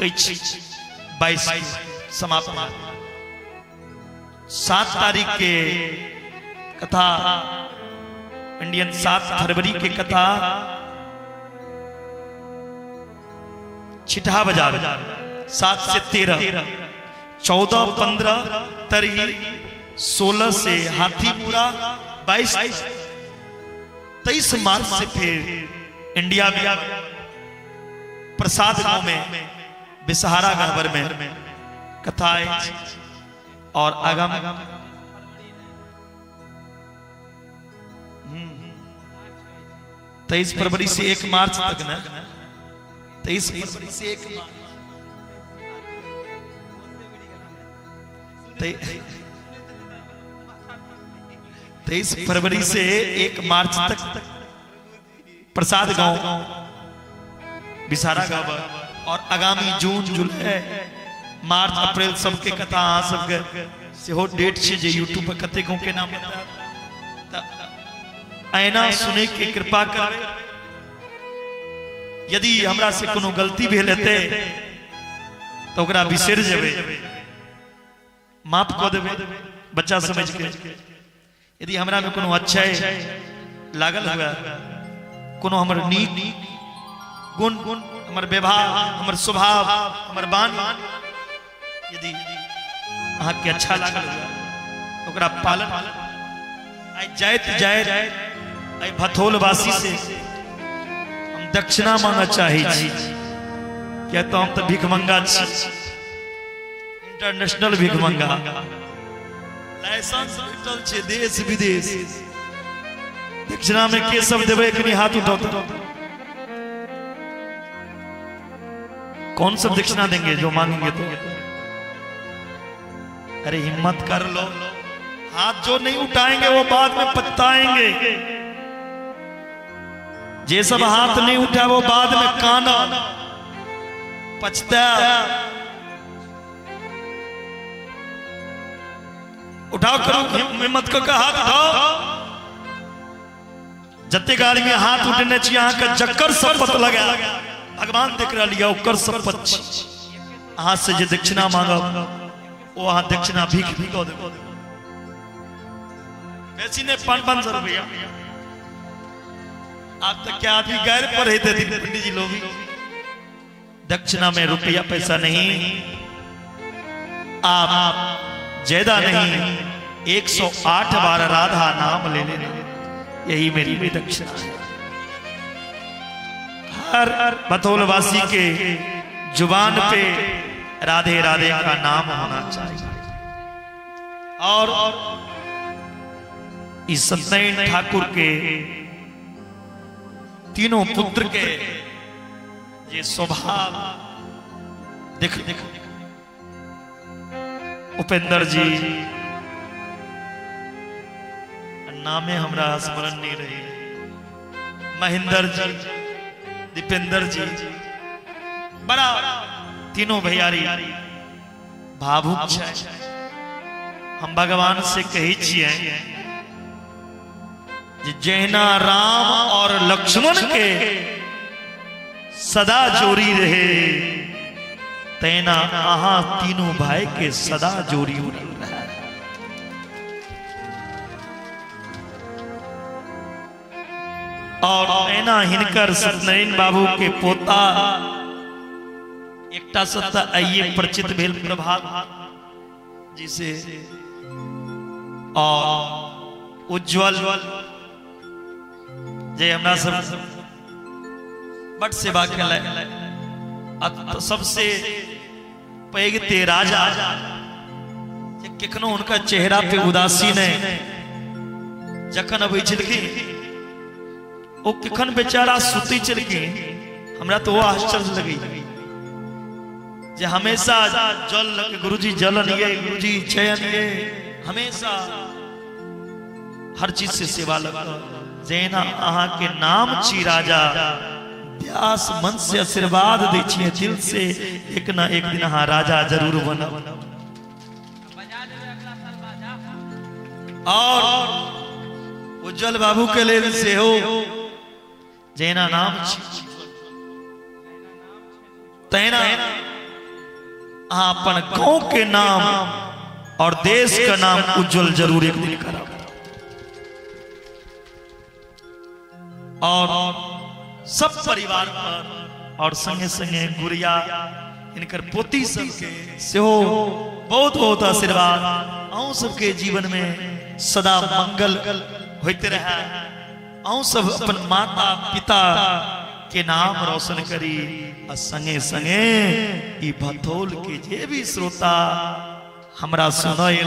22 समापन 7 तारीख के कथा इंडियन 7 फरवरी के कथा छिटहा बाजार 7 से 13 14 15 तरही 16 से हाथीपुरा 22 23 मार्च से फिर इंडिया में प्रसाद गांव में बिसहारा गहबर में कथाएं और आगामी 23 फरवरी से 1 मार्च तक ना 23 फरवरी से 1 23 फरवरी से 1 मार्च तक प्रसाद गांव बिसारा गांव और आगामी जून जुलाई मार्च अप्रैल सबके कथा सबके सेहो डेट छे जे यूट्यूब पर कते गांव के नाम बता आईना सुने के कृपा कर यदि हमरा से कोनो गलती भेल हेते तो ओकरा बिसर जेबे माफ कर देबे बच्चा समझ के यदि हमरा में कोनो अच्छा लागल हुआ कोनो हमर नीक गुण हमर व्यवहार हमर स्वभाव हमर वाणी यदि अहाँ के अच्छा लागल हुआ ओकरा पालन आई जायत आई भथोल वासी से हम दक्षिणा मांगा चाहे छी क्या तो हम तो भिखमंगा छी इंटरनेशनल भिखमंगा लाइसेंस भेटल छे देश विदेश दक्षिणा में के सब देवे कनी हाथ उठाओ कौन सब दक्षिणा देंगे जो मांगेंगे तो अरे हिम्मत कर लो हाथ जो नहीं उठाएंगे वो बाद में पछताएंगे जे सब हाथ नहीं उठा वो बाद में काना पछता उठाओ करो हिम्मत को का हाथ उठाओ जते गाड़ी में हाथ उठने चाहिए अहाँ का जक्कर शपथ लगा भगवान देख रहा लिया ओकर शपथ हाथ से जो दक्षिणा मांगा वो हाथ दक्षिणा भीख दो वैसी ने 500 रुपया आप तक क्या आदमी गैर पर रहते थे पंडित जी लोग दक्षिणा में रुपया पैसा नहीं आप ज्यादा नहीं 108 बार राधा नाम ले लेने यही मेरी भी दक्षिणा है। हर बथौलवासी के जुबान पे राधे राधे का नाम होना चाहिए और इस सत्यनारायण ठाकुर के तीनों पुत्र के ये स्वभाव देख उपेंद्र जी नामे हमरा स्मरण नहीं रहे महेंद्र जी दीपेंद्र जी बड़ा तीनों भैयारी भावुक छै हम भगवान से कही छिए जैना राम और लक्ष्मण के सदा जोड़ी रहे तैना अहाँ तीनों भाई के सदा जोड़ी उड़ल रहा। और तैना हिनकर सत्यनारायण बाबू के पोता एकटा सत्ता आइए परिचित भेल प्रभात जिसे और उज्जवल जे हमरा सब बट सेवा केलै सबसे पैघते राजा कखनो उनका चेहरा पे उदासी नहीं जखन अबै छलखिन ओ कखन बेचारा सुती छलखिन हमरा तो वो आश्चर्य लगी जे हमेशा जल गुरुजी जल लिए गुरुजी चयन लिए हमेशा हर चीज से सेवा लगा जेना अहाँ के नाम छी राजा व्यास मन से आशीर्वाद दै छियै दिल से एक ना एक दिन अहाँ राजा जरूर बनब। और उज्जवल बाबू के लेल से हो जेना नाम छी तैना अहाँ अपन गांव के नाम और देश का नाम उज्जवल जरूर एक दिन करब। और सब परिवार पर और संगे संगे गुड़िया इनकर पोती सबके सेहो बहुत बहुत आशीर्वाद अहूँ सबके जीवन में सदा मंगल होते रहे। अहूँ सब अपन माता पिता के नाम रोशन करी और संगे संगे ई भथोल के जे भी श्रोता हमरा सुनय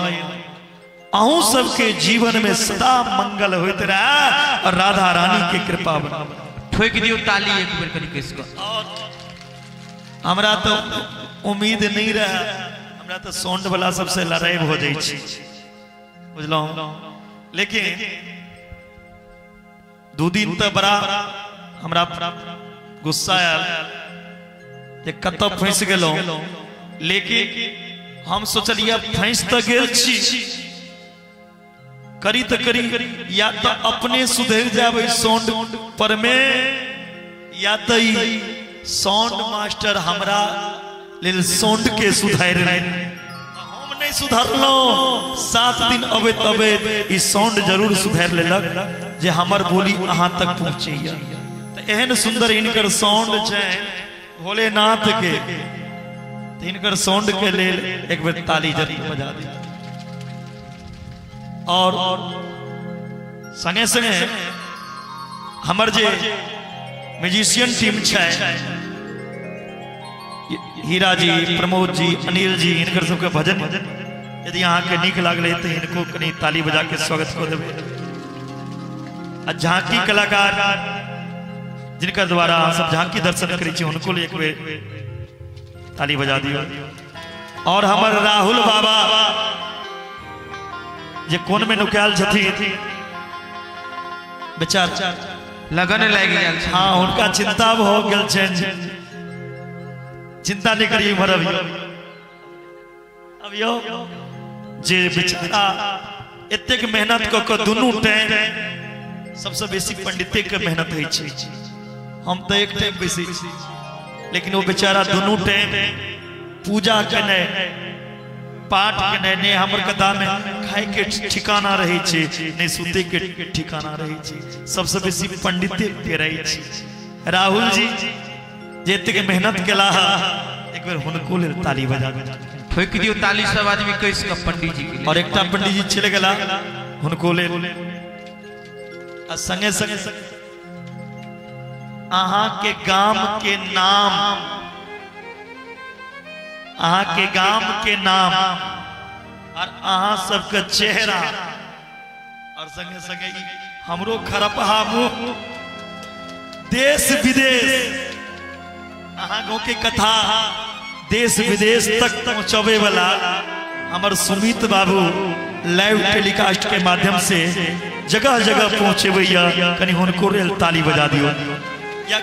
अहूँ सबके जीवन में सदा मंगल होते रहे और राधा रानी के कृपा बना। ठोक दियो ताली एक बेर करी के इसको। और हमरा तो उम्मीद नहीं रहा, हमरा तो साउंड वाला सबसे लड़ाई हो जाए बुझलो, लेकिन दो दिन तो बड़ा हमरा गुस्सा आया जे कत फंस गेलो, लेकिन हम सोचलिए फंस तो गेल छी करी तो करी या तो अपने सुधर जावे साउंड पर में या तो साउंड मास्टर हमरा लेल साउंड के सुधार हम नहीं सुधारलो। 7 दिन अबे तबे ई साउंड जरूर सुधार लेलक जे हमर बोली अहाँ तक पहुंचे। तो एहन सुंदर इनकर साउंड छै भोलेनाथ के, तो इनकर साउंड के लेल एक बेर ताली जरूर बजा दी। और संगे संगे हमर जे म्यूजिशियन टीम छै हीरा जी, प्रमोद जी, अनिल जी, इनकर सबके भजन यदि अहाँ के नीक लागले तो इनको कनी ताली बजा के स्वागत कर देवे। झांकी कलाकार जिनका द्वारा सब झांकी दर्शन करी छी उनको लिए एक बेर ताली बजा दियो। और हमर राहुल बाबा जे कोन में नुकायल छथिन बेचारा लगन लाग गेल छै। हाँ उनका चिंता हो गेल छै, चिंता नहीं करिए भर अभियो जे बेचारा एतेक मेहनत क के दुनू टाइम सबसे बेसी पंडिते के मेहनत है छै। हम तो एक टाइम बेसी लेकिन वो बेचारा दुनू टाइम पूजा करने पाठ के ने हमर कथा में खाए के ठिकाना रहे छे नहीं सुते के ठिकाना रहे छे। सबसे बेसी पंडिते के रहे छे। राहुल जी जेते के मेहनत केला एक बार हुनको ले ताली बजा दे। ठोक दियो ताली सब आदमी कैस के पंडित जी के। और एकटा पंडित जी चले गेला हुनको ले आ संगे संगे अहाँ के गांव के नाम, अहाँ के गांव के नाम और अहाँ सबके चेहरा और संगे संगे हमरो खरपहा मुंह देश विदेश अहाँ गाँव के कथा देश विदेश तक पहुंचावे वाला हमर सुमित बाबू लाइव टेलीकास्ट के माध्यम से जगह जगह पहुंचे भैया कनी हुनको रेल ताली बजा दियो। या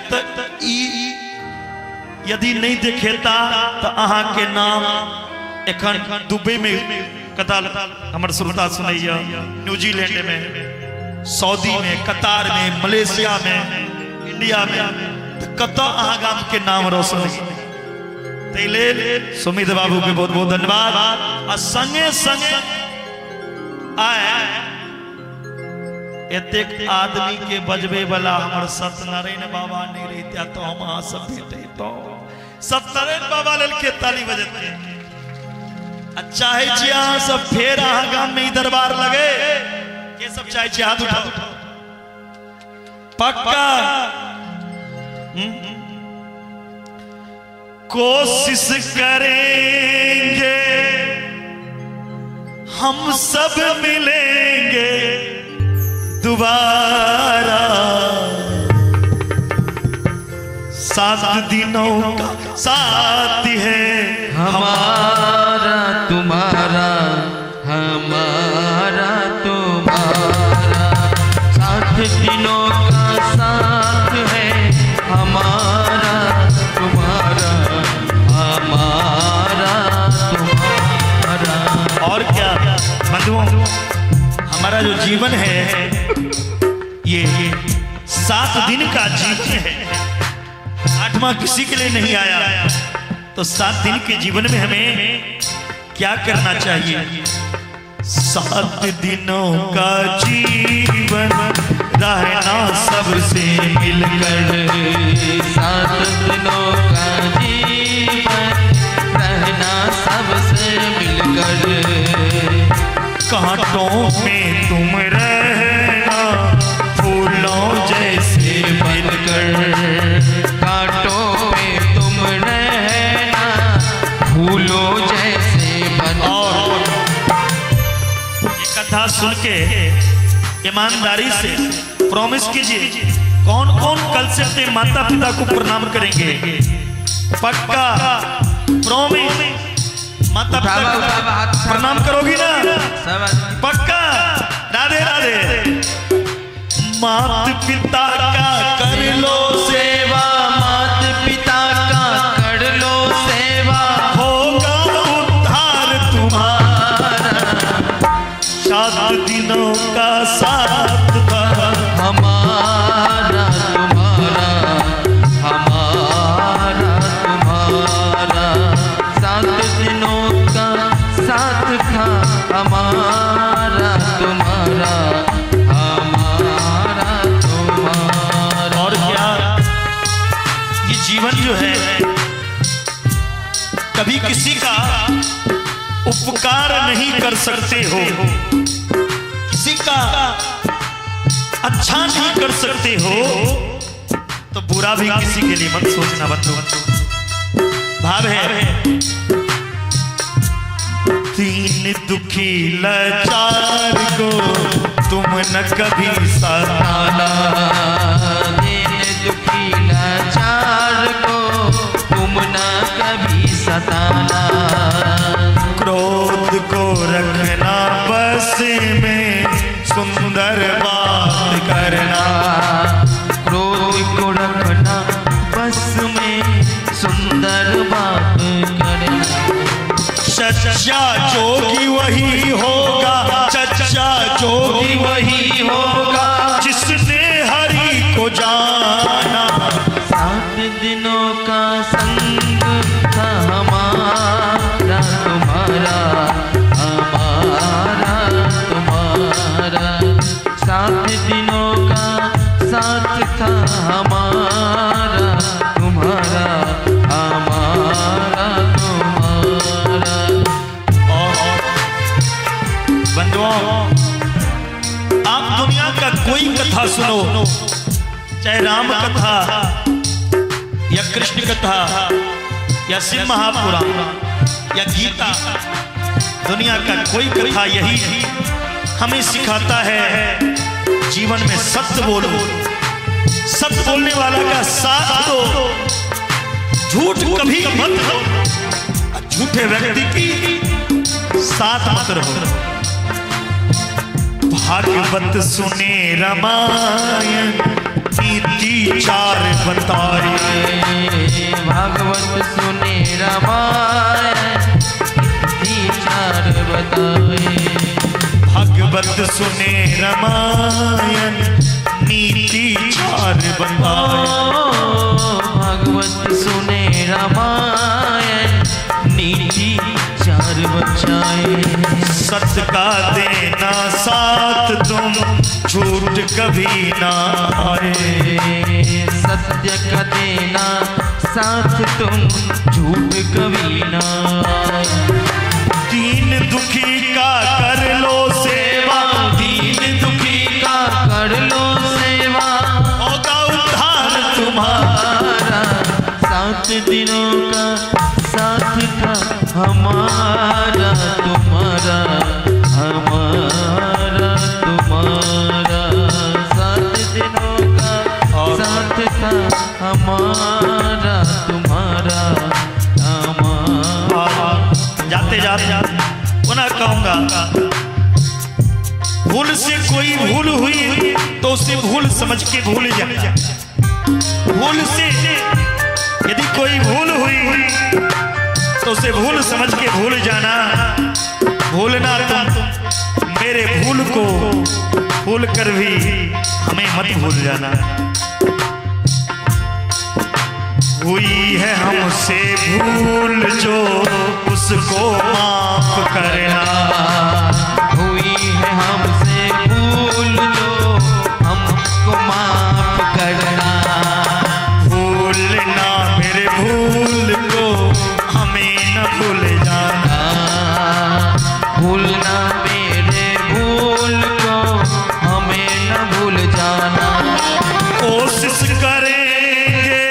यदि नहीं देखेता तो अहाँ के नाम एखन दुबई में कथा हमर श्रोता सुनैया, न्यूजीलैंड में, सऊदी में, कतार में, मलेशिया में, इंडिया में, तो कत अहाँ गाम के नाम रोशन तेले सुमित बाबू के बहुत बहुत धन्यवाद। और संगे संगे आए एतेक आदमी के बजबे वाला हमर सत्यनारायण बाबा नहीं रहता तो हम अहाँ सब भेटे तो सत्यनारायण बाबा लेल के ताली बजते। चाहे छी अहाँ सब फेर अहाँ गाम में ही दरबार लगे के सब चाहे छी हाथ उठाओ पक्का। कोशिश करेंगे हम सब मिलेंगे दोबारा 7 दिनों का साथ है हमारा तुम्हारा हमारा तुम्हारा 7 दिनों का साथ है हमारा तुम्हारा हमारा तुम्हारा। और क्या बंधुओं, हमारा जो जीवन है ये 7 दिन का जीवन है। 8वां किसी के लिए नहीं आया। तो 7 दिन के जीवन में हमें क्या करना चाहिए? 7 दिनों का जीवन रहना सबसे मिलकर। 7 दिनों का जीवन रहना सबसे मिलकर। कांटों में तुम रहना फूलों जैसे बनकर। कांटों में तुम रहना फूलों जैसे बनकर। ये कथा सुन के ईमानदारी से प्रॉमिस कीजिए कौन कौन कल से अपने माता पिता को प्रणाम करेंगे? पक्का प्रॉमिस माता पिता को प्रणाम करोगी ना? पक्का। राधे राधे। माता पिता का कर लो सेवा, माता पिता का कर लो सेवा होगा उद्धार तुम्हारा। 7 दिनों का साथ था हमारा तुम्हारा हमारा तुम्हारा। 7 दिनों का साथ था हमारा तुम्हारा हमारा तुम्हारा। और क्या ये जीवन जो है कभी किसी का उपकार नहीं कर सकते हो, किसी का अच्छा नहीं कर सकते हो तो बुरा भी किसी के लिए मत सोचना बंधु। भाव है 3 दुखी लाचार को तुम न कभी सताना। दीन दुखी लाचार को तुम न कभी सताना। क्रोध को रखना बस में सुंदर बात करना। क्रोध को रखना बस में सुंदर बात करना। सच्चा जोगी वही होगा, सच्चा जोगी वही होगा जिसने हरि को जाना। 7 दिनों का संग था हमारा तुम्हारा हमारा तुम्हारा। 7 दिनों का साथ था हमारा तुम्हारा हमारा तुम्हारा। बंधुओं, आप दुनिया का कोई कथा सुनो, चाहे राम कथा या कृष्ण कथा या शिव महापुराण या गीता, दुनिया का कोई कथा यही हमें सिखाता है जीवन में सत्य बोलो, सत्य बोलने वाला का साथ दो, झूठ कभी मत दो, झूठे व्यक्ति की साथ मत रहो। भागवत सुने रामायण नीति 4 बताए। भागवत सुने रामायण नीति 4 बताए। भागवत सुने रामायण नीति 4 बताए। भागवत सुने रामायण सत्य का देना साथ, तुम झूठ कभी ना आए। सत्य का देना साथ, तुम झूठ कभी ना आए। दीन दुखी का कर लो सेवा, दीन दुखी का कर लो सेवा, होगा उद्धार तुम्हारा। 7 दिनों का साथ था हमारा तुम्हारा, हमारा तुम्हारा। 7 दिनों का साथ था हमारा तुम्हारा, हमारा। जाते जाते पुनः कहूंगा, भूल से कोई भूल हुई तो उसे भूल समझ के भूल जाए। भूल से यदि कोई भूल हुई तो उसे भूल समझ के भूल जाना। भूलना तुम मेरे भूल को भूल कर भी हमें मत भूल जाना। हुई है हमसे भूल जो उसको माफ करना। हुई है हमसे भूल जो हमको माफ करना। भूलना मेरे भूल को हमें न भूल जाना। भूलना मेरे भूल को हमें न भूल जाना। कोशिश करेंगे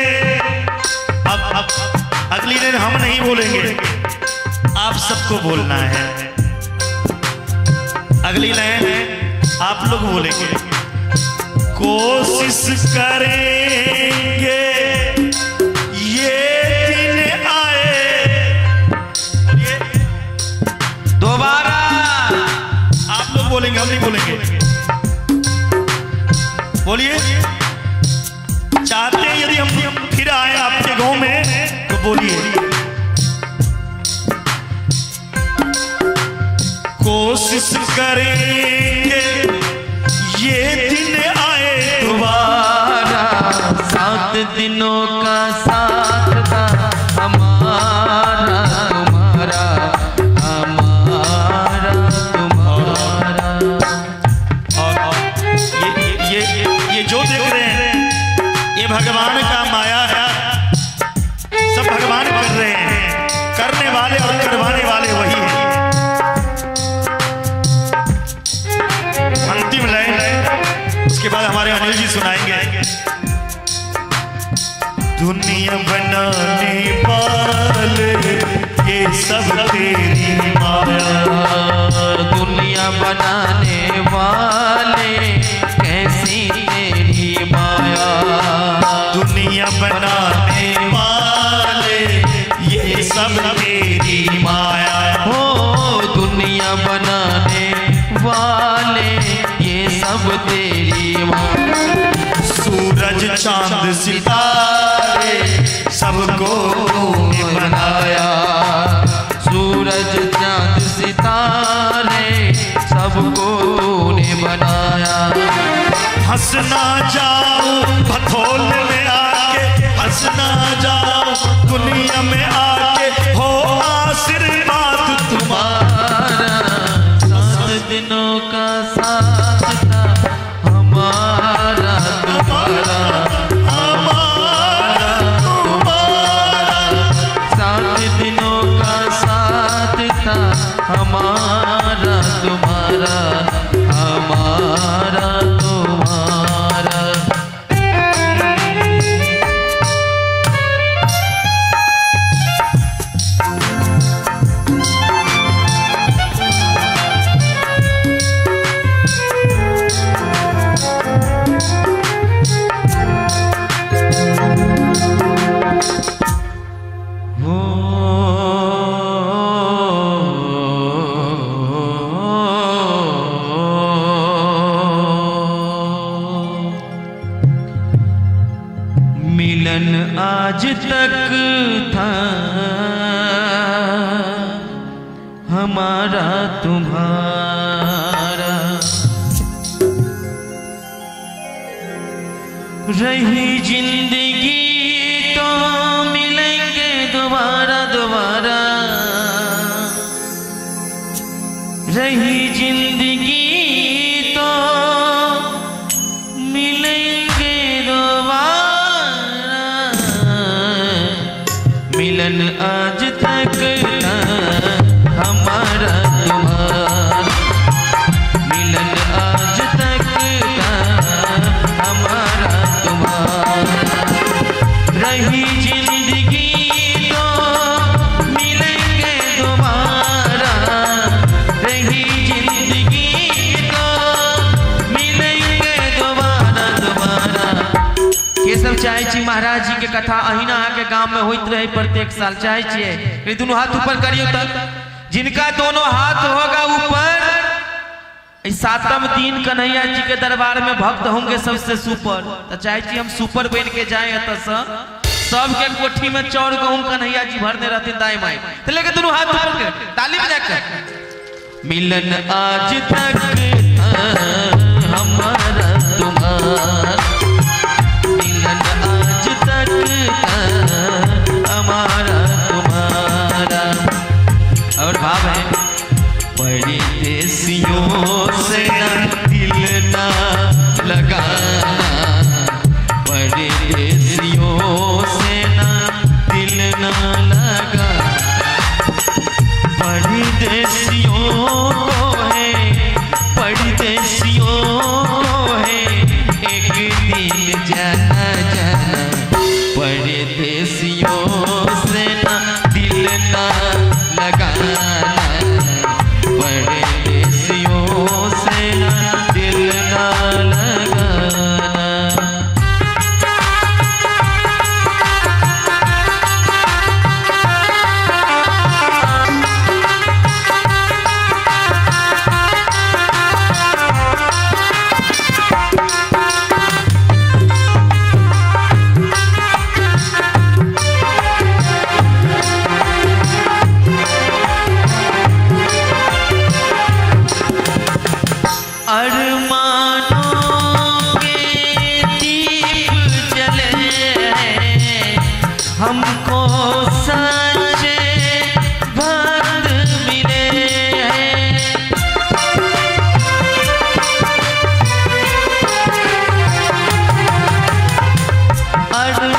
अब अगली दिन हम नहीं बोलेंगे, आप सबको बोलना है। अगली लाइन आप लोग बोलेंगे। कोशिश करेंगे ये दिन आए। दोबारा आप लोग बोलेंगे, हम नहीं बोलेंगे। बोलिए, चाहते हैं यदि हम फिर आए आपके गांव में तो बोलिए। कोशिश करेंगे ये दिन आए दोबारा। 7 दिनों का साथ था हमारा तुम्हारा, हमारा तुम्हारा। और ये जो देख रहे हैं ये भगवान का माया है। सब भगवान कर रहे हैं, करने वाले और करवाने वाले वही हैं। अंतिम लाइन, उसके बाद हमारे अनिल जी सुनाएंगे। दुनिया बनाने वाले ये सब तेरी माया। दुनिया बनाने वाले कैसी तेरी माया। दुनिया बनाने वाले ये सब तेरी माया। हो दुनिया बनाने वाले ये सब तेरी माया। सूरज चांद सितारे सबको तूने बनाया। सूरज चांद सितारे सबको ने बनाया। हंसना जाओ भथोल में आके, हंसना जाओ दुनिया में आके, हो आशीर्वाद तुम्हारा। 7 दिनों का साथ था हमारा तुम्हारा, हमारा तुम्हारा। 7 दिनों का साथ था हमारा तुम्हारा, हमारा तुम्हारा। मिलन आज तक था हमारा तुम्हारा, रही जिंदगी तो मिलेंगे दोबारा दोबारा, रही मिलन आज तक था हमारा तुम्हारा, मिलन आज तक था हमारा तुम्हारा, रही जिंदगी तो मिलेंगे दोबारा, रही जिंदगी तो मिलेंगे दोबारा दोबारा। ये सब चाहे छी महाराज जी के कथा अहिना के गांव में होइत रहे प्रत्येक साल। चाहे छिए ये दोनों हाथ ऊपर करियो तक, जिनका दोनों हाथ होगा ऊपर, इस सातम दिन कन्हैया जी के दरबार में भक्त होंगे सबसे सुपर। तो चाहे छी हम सुपर बन के जाए अतः सबके कोठी में चौर गहूं कन्हैया जी भरने रहते दाएं बाएं। तो लेके दोनों हाथ ऊपर के ताली बजाकर मिलन आज तक था हमारा तुम्हारा, मिलन आज तक था हमारा तुम्हारा। और भाव है परदेसियों से ना दिल ना लगाना, परदेसियों से ना दिल ना लगाना, परदेसियों को है परदेसियों को है एक दिन जाना जाना, परदेसियों से ना दिल ना लगाना, परदेसियों से ना दिल ना लगाना। अरमानों के दीप जले हमको सच्चे भक्त मिले हैं,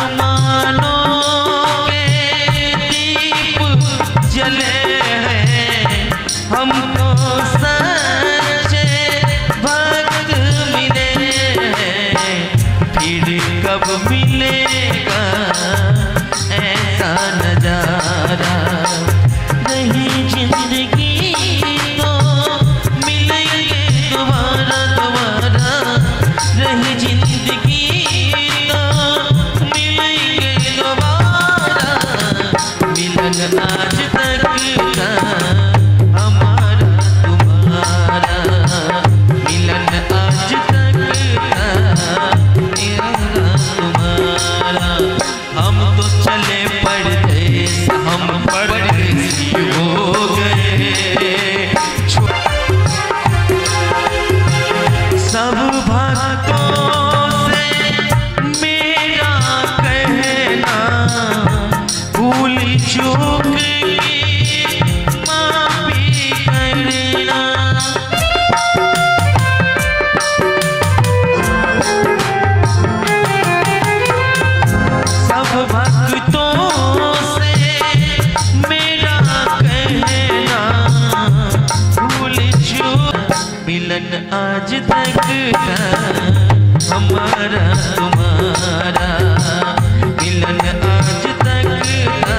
अरमानों के दीप जले हैं हमको सच्चे भक्त मिले हैं, फिर कब मिलेगा ऐसा नजारा, रही जिंदगी तो मिलेंगे दोबारा दोबारा, रही जिंदगी तो मिलेंगे दोबारा, मिलन आज तक था हमारा तुम्हारा, मिलन आज तक था मेरा तुम्हारा। हम तो चले परदेस, हम परदेसी हो गए, सब भक्तों से मेरा कहना भूल चूक की माफी करना, सब भक्तों से मेरा कहना भूल चूक, मिलन आज तक था हमारा तुम्हारा, मिलन आज तक था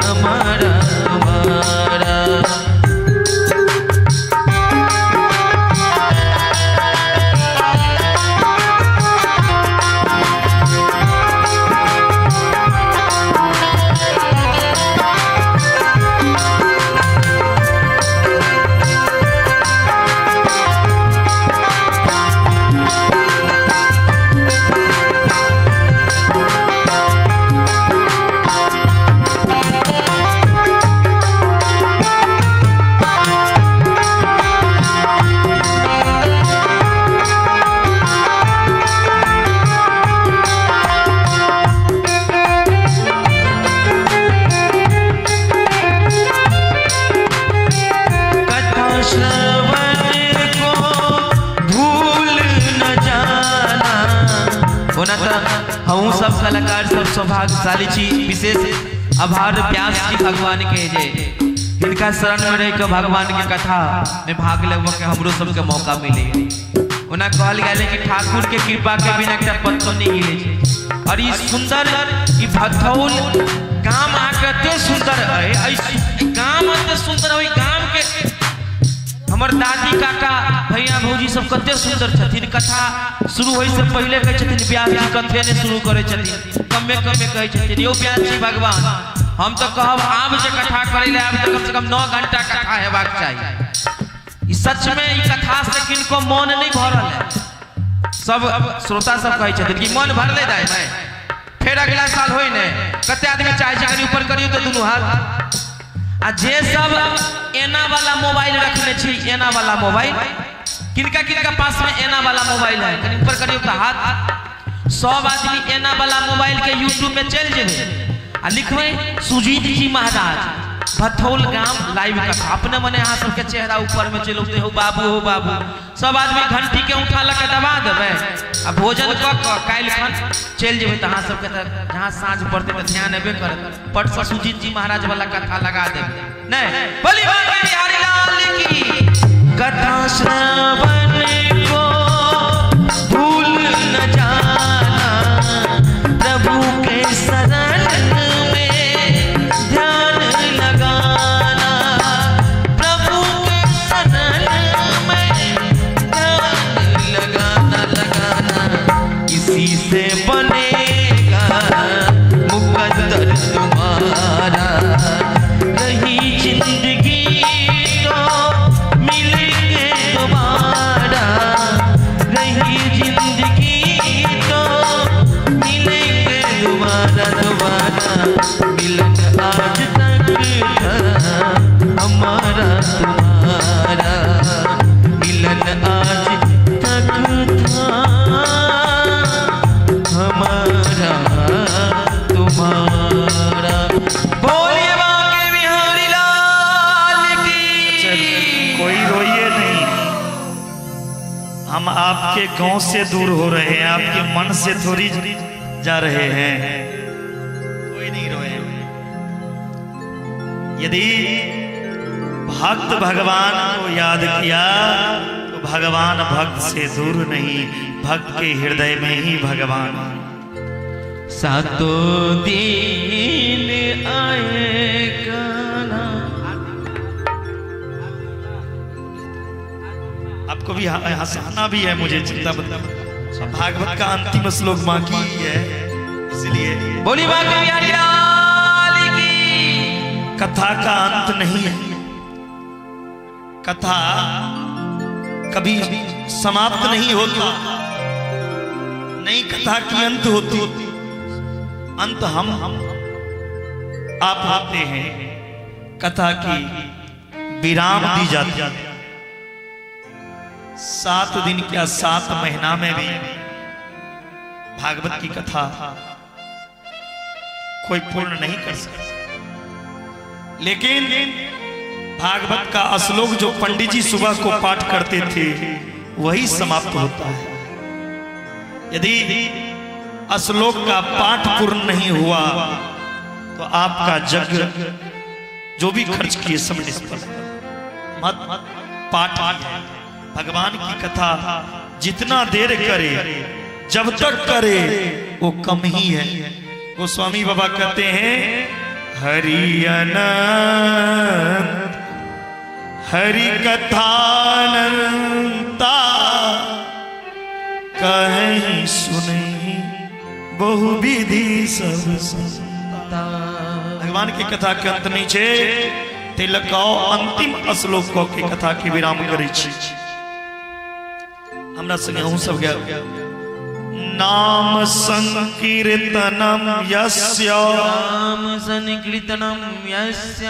हमारा तुम्हारा। होना था हम सब कलाकार सब सौभाग्यशाली छी, विशेष आभार व्यास जी भगवान के जे इनका शरण में रह के भगवान के कथा में भाग लेबो के हमरो सबके मौका मिले। उना कहल गेले कि ठाकुर के कृपा के बिना एकटा पत्तो नहीं हिले छै। और ई सुंदर ई भथौल गाम आकते सुंदर है। गाम अते सुंदर है। गाम के हमर दादी काका भैया भौजी सब कते सुंदर छथिन। कथा शुरू होय से पहले कहै छथिन व्यास जी कथे ने शुरू करे छथिन। कमे कमे कहै छथिन यो व्यास जी भगवान हम तो कहब आब जे कथा करे ले आब तो कम से कम 9 घंटा कथा हेबाक चाहिए। ई सच में ई कथा से किनको मन नहीं भरल है। सब श्रोता सब कहै छथिन कि मन भरले जाय है। फिर अगला साल होय ने कते आदमी चाहे छै कनी ऊपर करियो तो दुनू हाथ। आ जे सब एना वाला मोबाइल रखने छी एना वाला मोबाइल किनका किनका पास में एना वाला मोबाइल है कनी ऊपर करियो तो हाथ। सब आदमी एना वाला मोबाइल के YouTube में चल जेबे आ लिखबे सुजीत जी महाराज भथौल गाम लाइव कथा। अपने मने अहाँ सबके चेहरा ऊपर में चलो हो बाबू सब आदमी घंटी के उठा लके दबा देबे आ भोजन क काल खन चल जेबे त अहाँ सबके जहां साँझ पड़ते में ध्यान हेबे करत पट से सुजीत जी महाराज वाला कथा लगा देबे। नहीं बोली बाबा बिहारी लाल की कथा श्रवण को भूल न जाना प्रभु के शरण से बनेगा मुकद्दर तुम्हारा। रही जिंदगी तो मिलेंगे दोबारा। रही जिंदगी तो मिलेंगे दोबारा मिलन आज तक था हमारा तुम्हारा। मिलन आज तक था हमारा तुम्हारा। बोलिए बांके बिहारी लाल की। कोई रोइए नहीं। हम आपके गांव से दूर हो रहे हैं आपके मन से थोड़ी जा रहे हैं। कोई नहीं रोए। यदि भक्त भगवान को याद किया तो भगवान भक्त से दूर नहीं भक्त के हृदय में ही भगवान। सातों दिन आएगा ना। आपको भी हंसाना भी है मुझे चिंता बता। भागवत का अंतिम श्लोक बाकी है इसलिए बोली बांके बिहारी लाल की। कथा का अंत नहीं है। कथा कभी समाप्त नहीं होता। नई कथा की अंत होती। अंत हम आप होते हैं। कथा की विराम दी जाती है। 7 दिन क्या 7 महीना में भी भागवत की कथा कोई पूर्ण नहीं कर सकता। लेकिन भागवत का श्लोक जो पंडित जी सुबह को पाठ करते थे वही समाप्त होता है। यदि श्लोक का पाठ पूर्ण नहीं हुआ तो आपका जग जो भी खर्च किए सब निष्फल। मत पाठ भगवान की कथा जितना देर करे जब तक करे वो कम ही है। वो स्वामी बाबा कहते हैं हरि अनंत हरि कथानंता कहीं सुनी बहुविधि सब संता। भगवान की कथा के अंत नीचे तिलकाओ अंतिम श्लोक के कथा के विराम करे छी। हमरा संगे हूं सब गया नाम संकीर्तनम यस्य नाम संकीर्तनम यस्य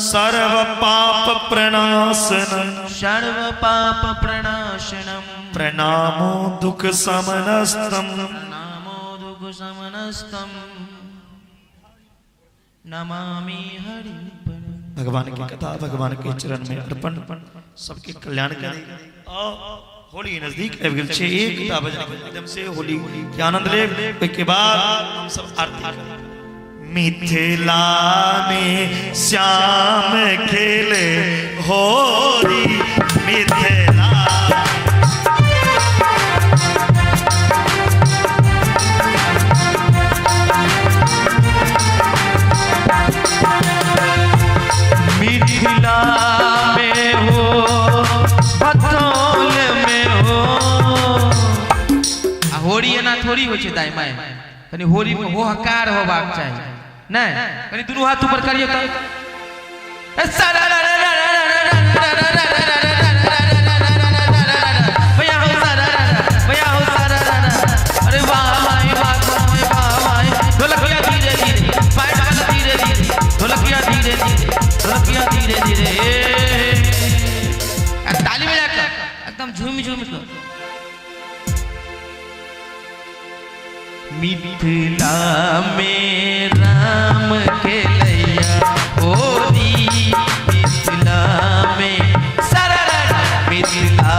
सर्व पाप प्रणाशनम सर्व पाप प्रणाशनम प्रणामो दुख समनस्तम नामो दुख समनस्तम नमामि हरि। भगवान की कथा भगवान के चरण में अर्पण सबके कल्याण करेगा। होली नजदीक आबि गेल छै। 1 बजे एकदम से होली के आनंद लेब। के बाद हम सब आरती मिथिला में श्याम खेले होरी मिथिला। मिथिला में हो भतौल में हो होरी एना थोड़ी हो छै दाई माय कनी होरी में हो हकार होबाक चाही नहीं कनी दुनू हाथ ऊपर करियो त भैया हो भैया हो अरे वाह माई वाह माई ढोलकिया धीरे धीरे पाइप वाला धीरे धीरे ढोलकिया धीरे धीरे ढोलकिया धीरे धीरे ताली बजा कर एकदम झूम झूम कर। मिथिला में राम खेलैया होरी मिथिला में मिथिला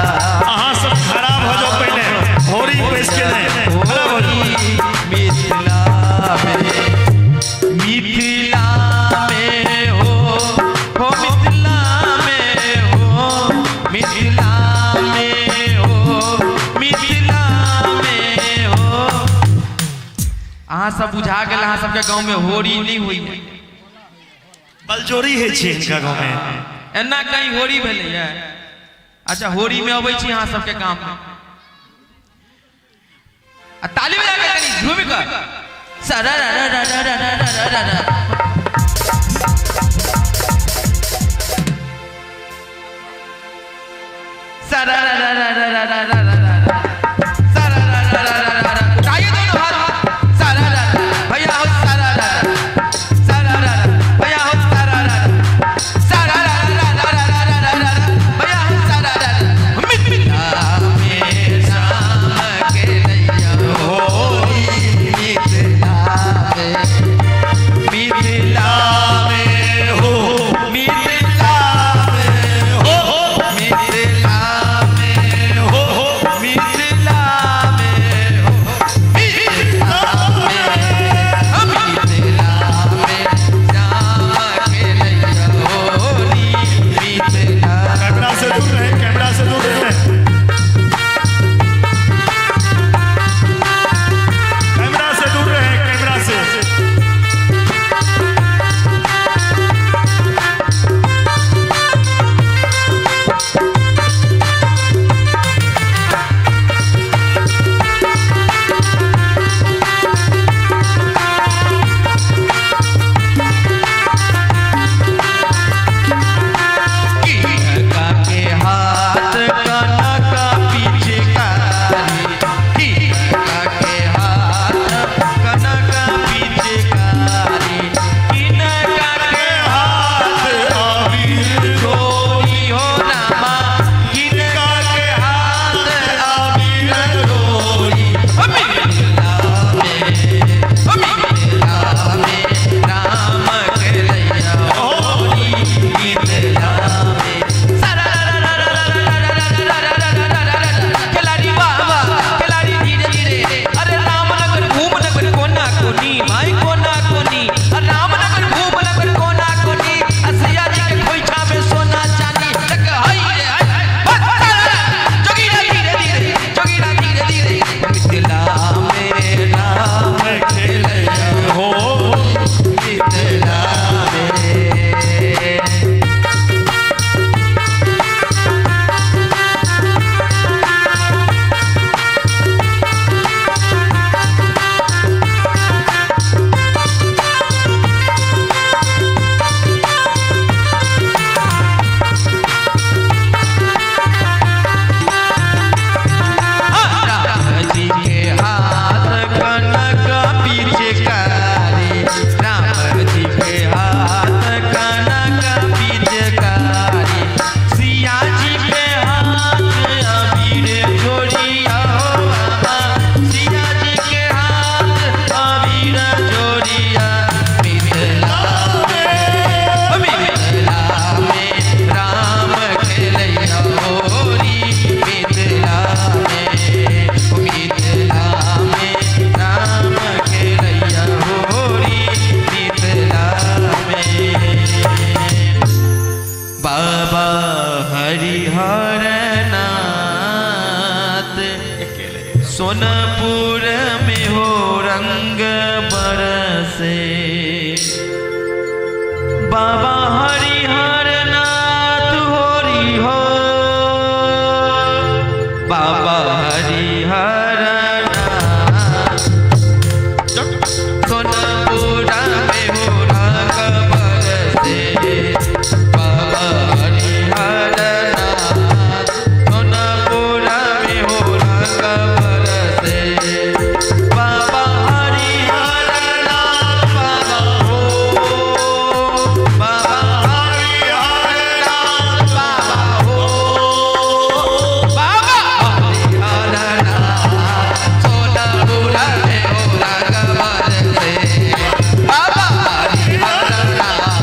अहाँ सब खराब हो जाओ पहले होरी पेश के नहीं खराब हो जाओ। मिथिला में हो मिथिला में हो मिथिला में हो मिथिला में हो। अहाँ सब बुझा गेल अहाँ सबके गांव में होरी नहीं हुई है बलजोरी है छी इनका गांव में एना कहीं होरी भेलै है। अच्छा होरी में अबै छी अहाँ सबके गांव में आ ताली बजा के कनी झूम कर सरा रा रा रा रा रा रा रा रा सरा रा रा रा रा रा रा रा सरा रा रा रा रा रा उठाइए दोनों हाथ सरा रा भैया हो सरा रा सरा रा भैया हो सरा रा सरा रा रा रा रा रा रा भैया हो सरा रा मिथिला में राम के लैया होरी मिथिला में हो मिथिला में हो मिथिला में सोनपुर में हो रंग बरसे बाबा हरिहर नाथ होरी हो बाबा हरिहर नाथ सोनपुर में हो रंग बरसे बाबा हरिहर नाथ सोनपुर में हो रंग बरसे बाबा हरिहर नाथ बाबा हो बाबा हरिहर नाथ बाबा हो बाबा हरिहर नाथ सोनपुर में हो रंग बरसे बाबा हरिहर नाथ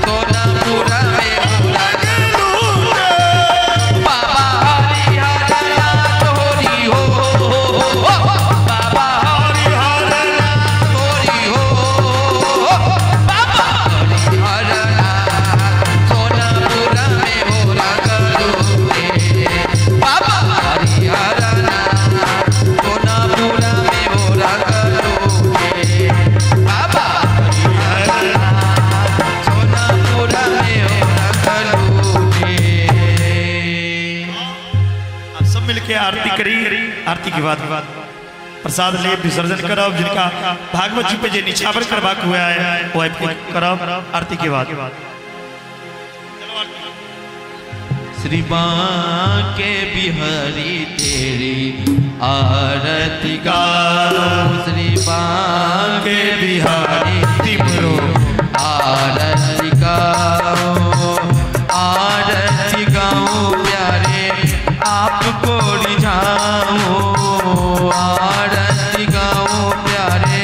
सोनपुर में हो रंग बाबा हरिहर नाथ होरी हो बाबा हरिहर नाथ होरी हो बाबा हरिहर नाथ सोनपुर में हो रंग लूटे बाबा हरिहर नाथ सोनपुर में हो रंग लूटे बाबा हरिहर नाथ सोनपुर में हो रंग लूटे। आप सब मिलके आरती करी। आरती के बाद प्रसाद ले विसर्जन करब। जिनका भागवत जी पे जे निछावर करवा हुआ है वो करब आरती के बाद। श्री बांके बिहारी तेरी आरती गाओ श्री बांके बिहारी तिमरो आरती गाओ प्यारे आपको रिझाओ आरती गाओ प्यारे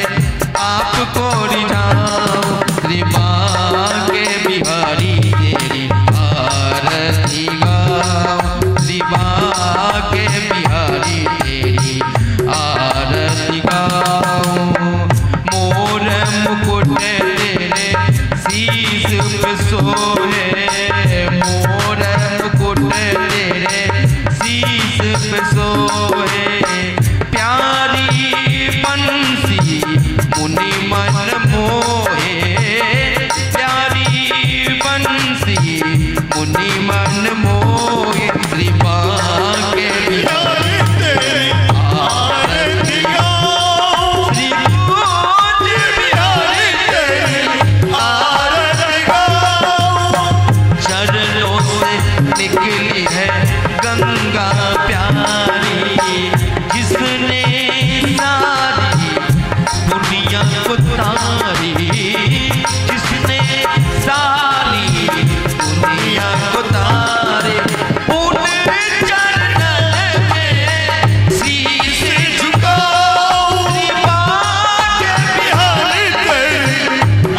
आपको रिझाओ श्री बांके बिहारी तेरी आरती गाओ श्री बांके बिहारी तेरी आरती गाओ मोर मुकुट तेरे शीश पे सोहे मोर मुकुट तेरे शीश पे सोहे प्यारी बंसी मुनि मन मोहे प्यारी बंसी मुनि मन मोहे श्री बांके बिहारी तेरी आरती गाओ श्री बांके बिहारी तेरी आरती गाओ चरणों से निकली है गंगा प्यारी जिसने सारी दुनिया को तारी जिसने सारी दुनिया को तारे उन चरणों में शीश झुकाओ श्री बांके बिहारी तेरी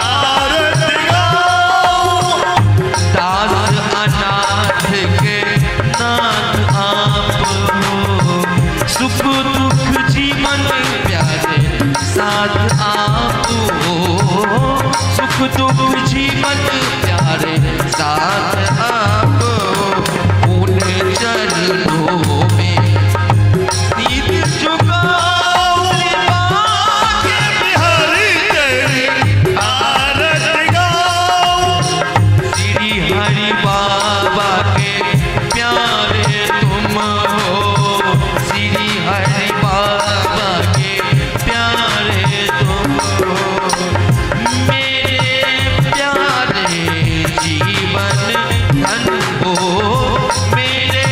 आरती गाओ दास अनाथ के नाथ आप हो सुख दुख जीवन प्यारे साथ आप हो सुख दुख जीवन प्यारे साथ आप हो उन चरणों में शीश झुकाओ श्री बांके बिहारी तेरी आरती गाओ श्री हरि बाबा के प्यारे तुम हो श्री हरि बाबा के प्यारे तुम हो मेरे प्यारे जीवन धन हो मेरे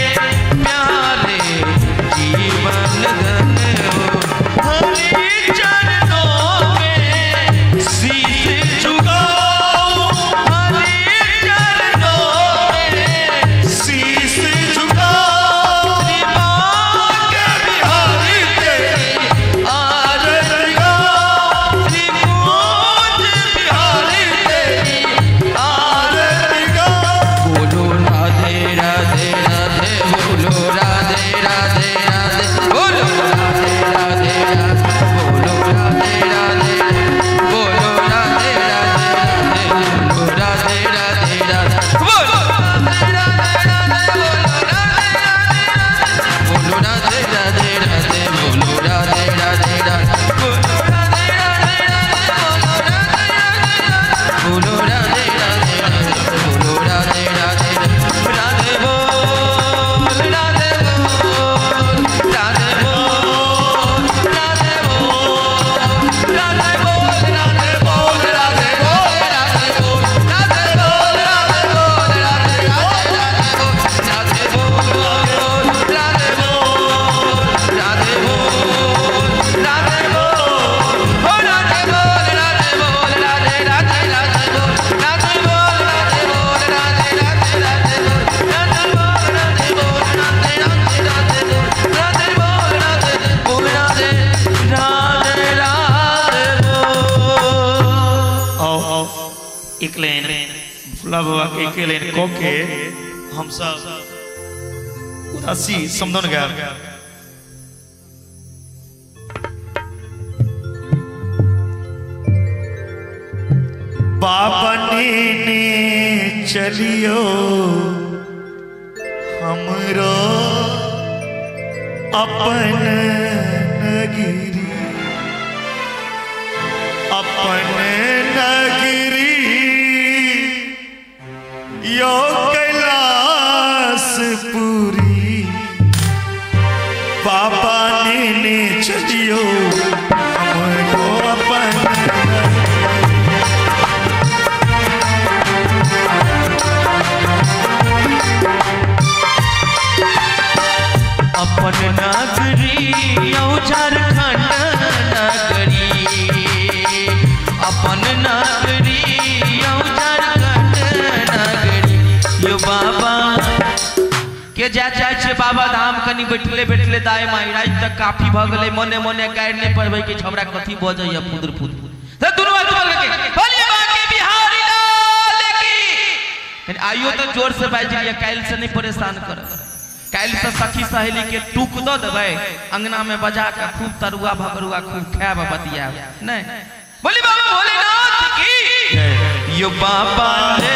प्यारे जीवन धन हो हरि चरणों में शीश झुकाओ हरि चरणों में शीश झुकाओ श्री बांके बिहारी तेरी आरती गाओ श्री बांके बिहारी तेरी आरती गाओ बोलो राधे राधे राधे बोलो राधे राधे राधे बोलो राधे राधे राधे बोलो राधे राधे बोलो राधे राधे राधे बोलो राधे राधे राधे बोलो राधे राधे राधे बोलो राधे राधे राधे बोलो राधे राधे राधे बोलो लेन भोला बाबा के लेन को के हम सब उदासी समदन गया बाबा ने चलियो हमरो अपन नगरी यो कैलाशपुरी बाबा ने चलियो हमरो अपन अपन नगरी यौ झारखंड नगरी अपन नगरी यौ झारखंड नगरी यो बाबा के जा जाय छे बाबा धाम कनी बैठले दाई माई रात तक काफी भ गेलै मने मने गाइड नहीं पड़बै कि हमरा कथी बजैया फुदर त दुनु बात बोल के बोलिए बाकी बिहारी लाल की आइयो तो जोर से बाज लिया काल से नहीं परेशान कर काल से सखी सहेली के टूक दो देबै अंगना में बजा के खूब तरुआ भगरुआ खूब खाब बतिया नहीं बोली बाबा भोलेनाथ की यो बाबा ले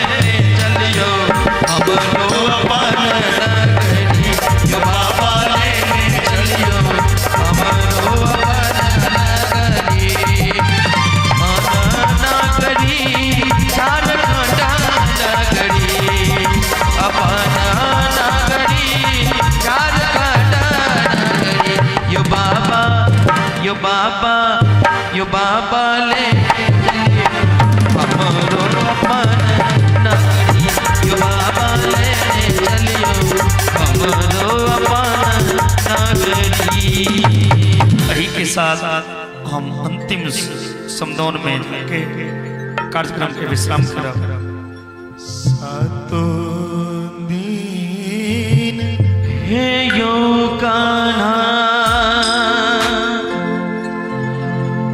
चलियो हमरो अपन नगरी यो बाबा ले चलियो हमरो अपन नगरी नगरी झारखंड नगरी अपन नगरी झारखंड नगरी यो बाबा ले हमरो अपन नगरी यो बाबा ले चलियो हमरो अपन नगरी। यही के साथ हम अंतिम समदौन में जाके कार्यक्रम के विश्राम करब। सातो दिन हे यो कान्हा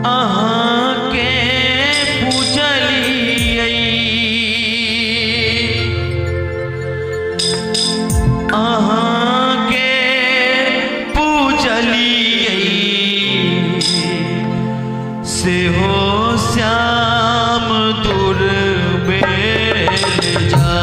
अहाँ के पूजलियै अहाँ के पूजलियै सेहो श्याम दुर्बेल जा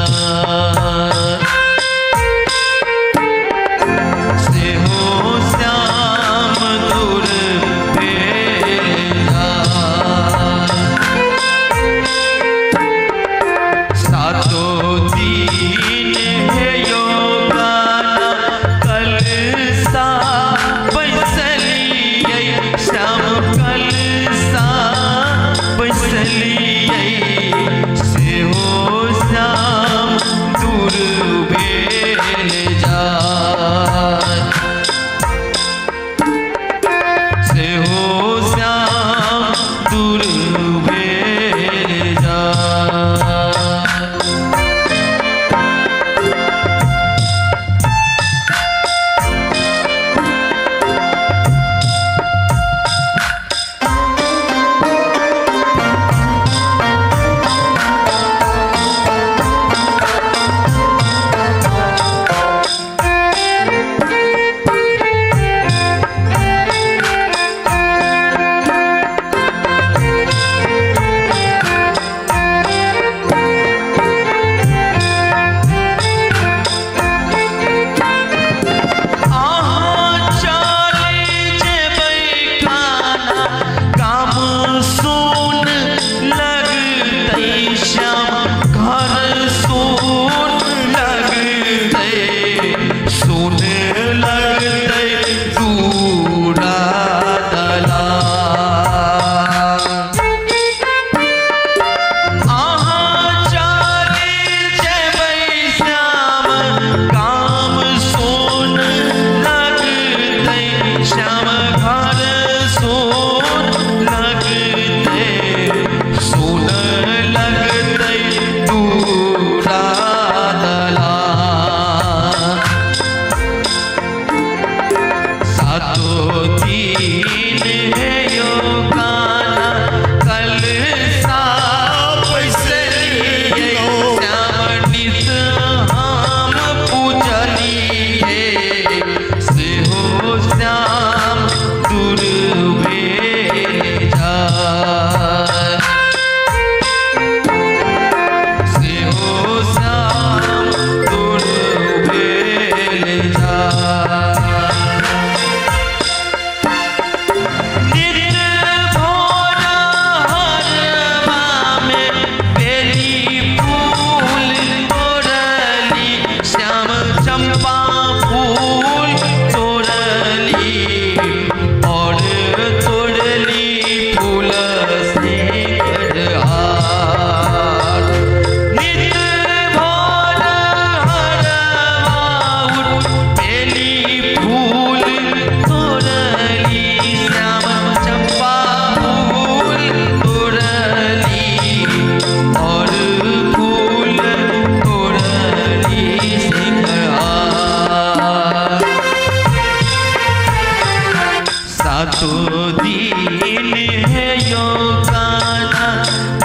सातों दिन है यो गाना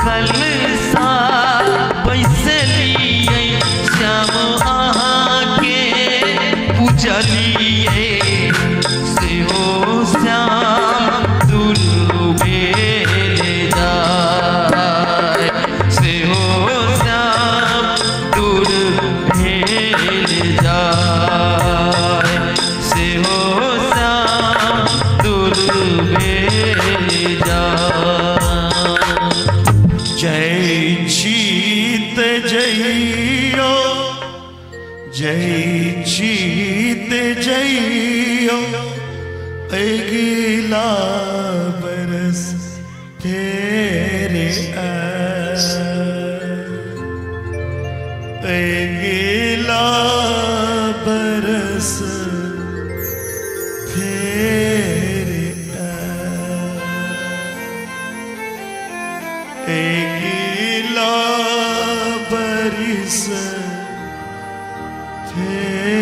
कल सा बैसलिए श्याम आके पूजलिए से हो श्याम दुर्बेल जाए से हो श्याम दुर्बेल जाए से हो श्याम दुर्बेल जाए। जय जीत जइयो जय जीत जइयो अगला बरस तेरे अगला बरस तेरे अगला बरस तेरे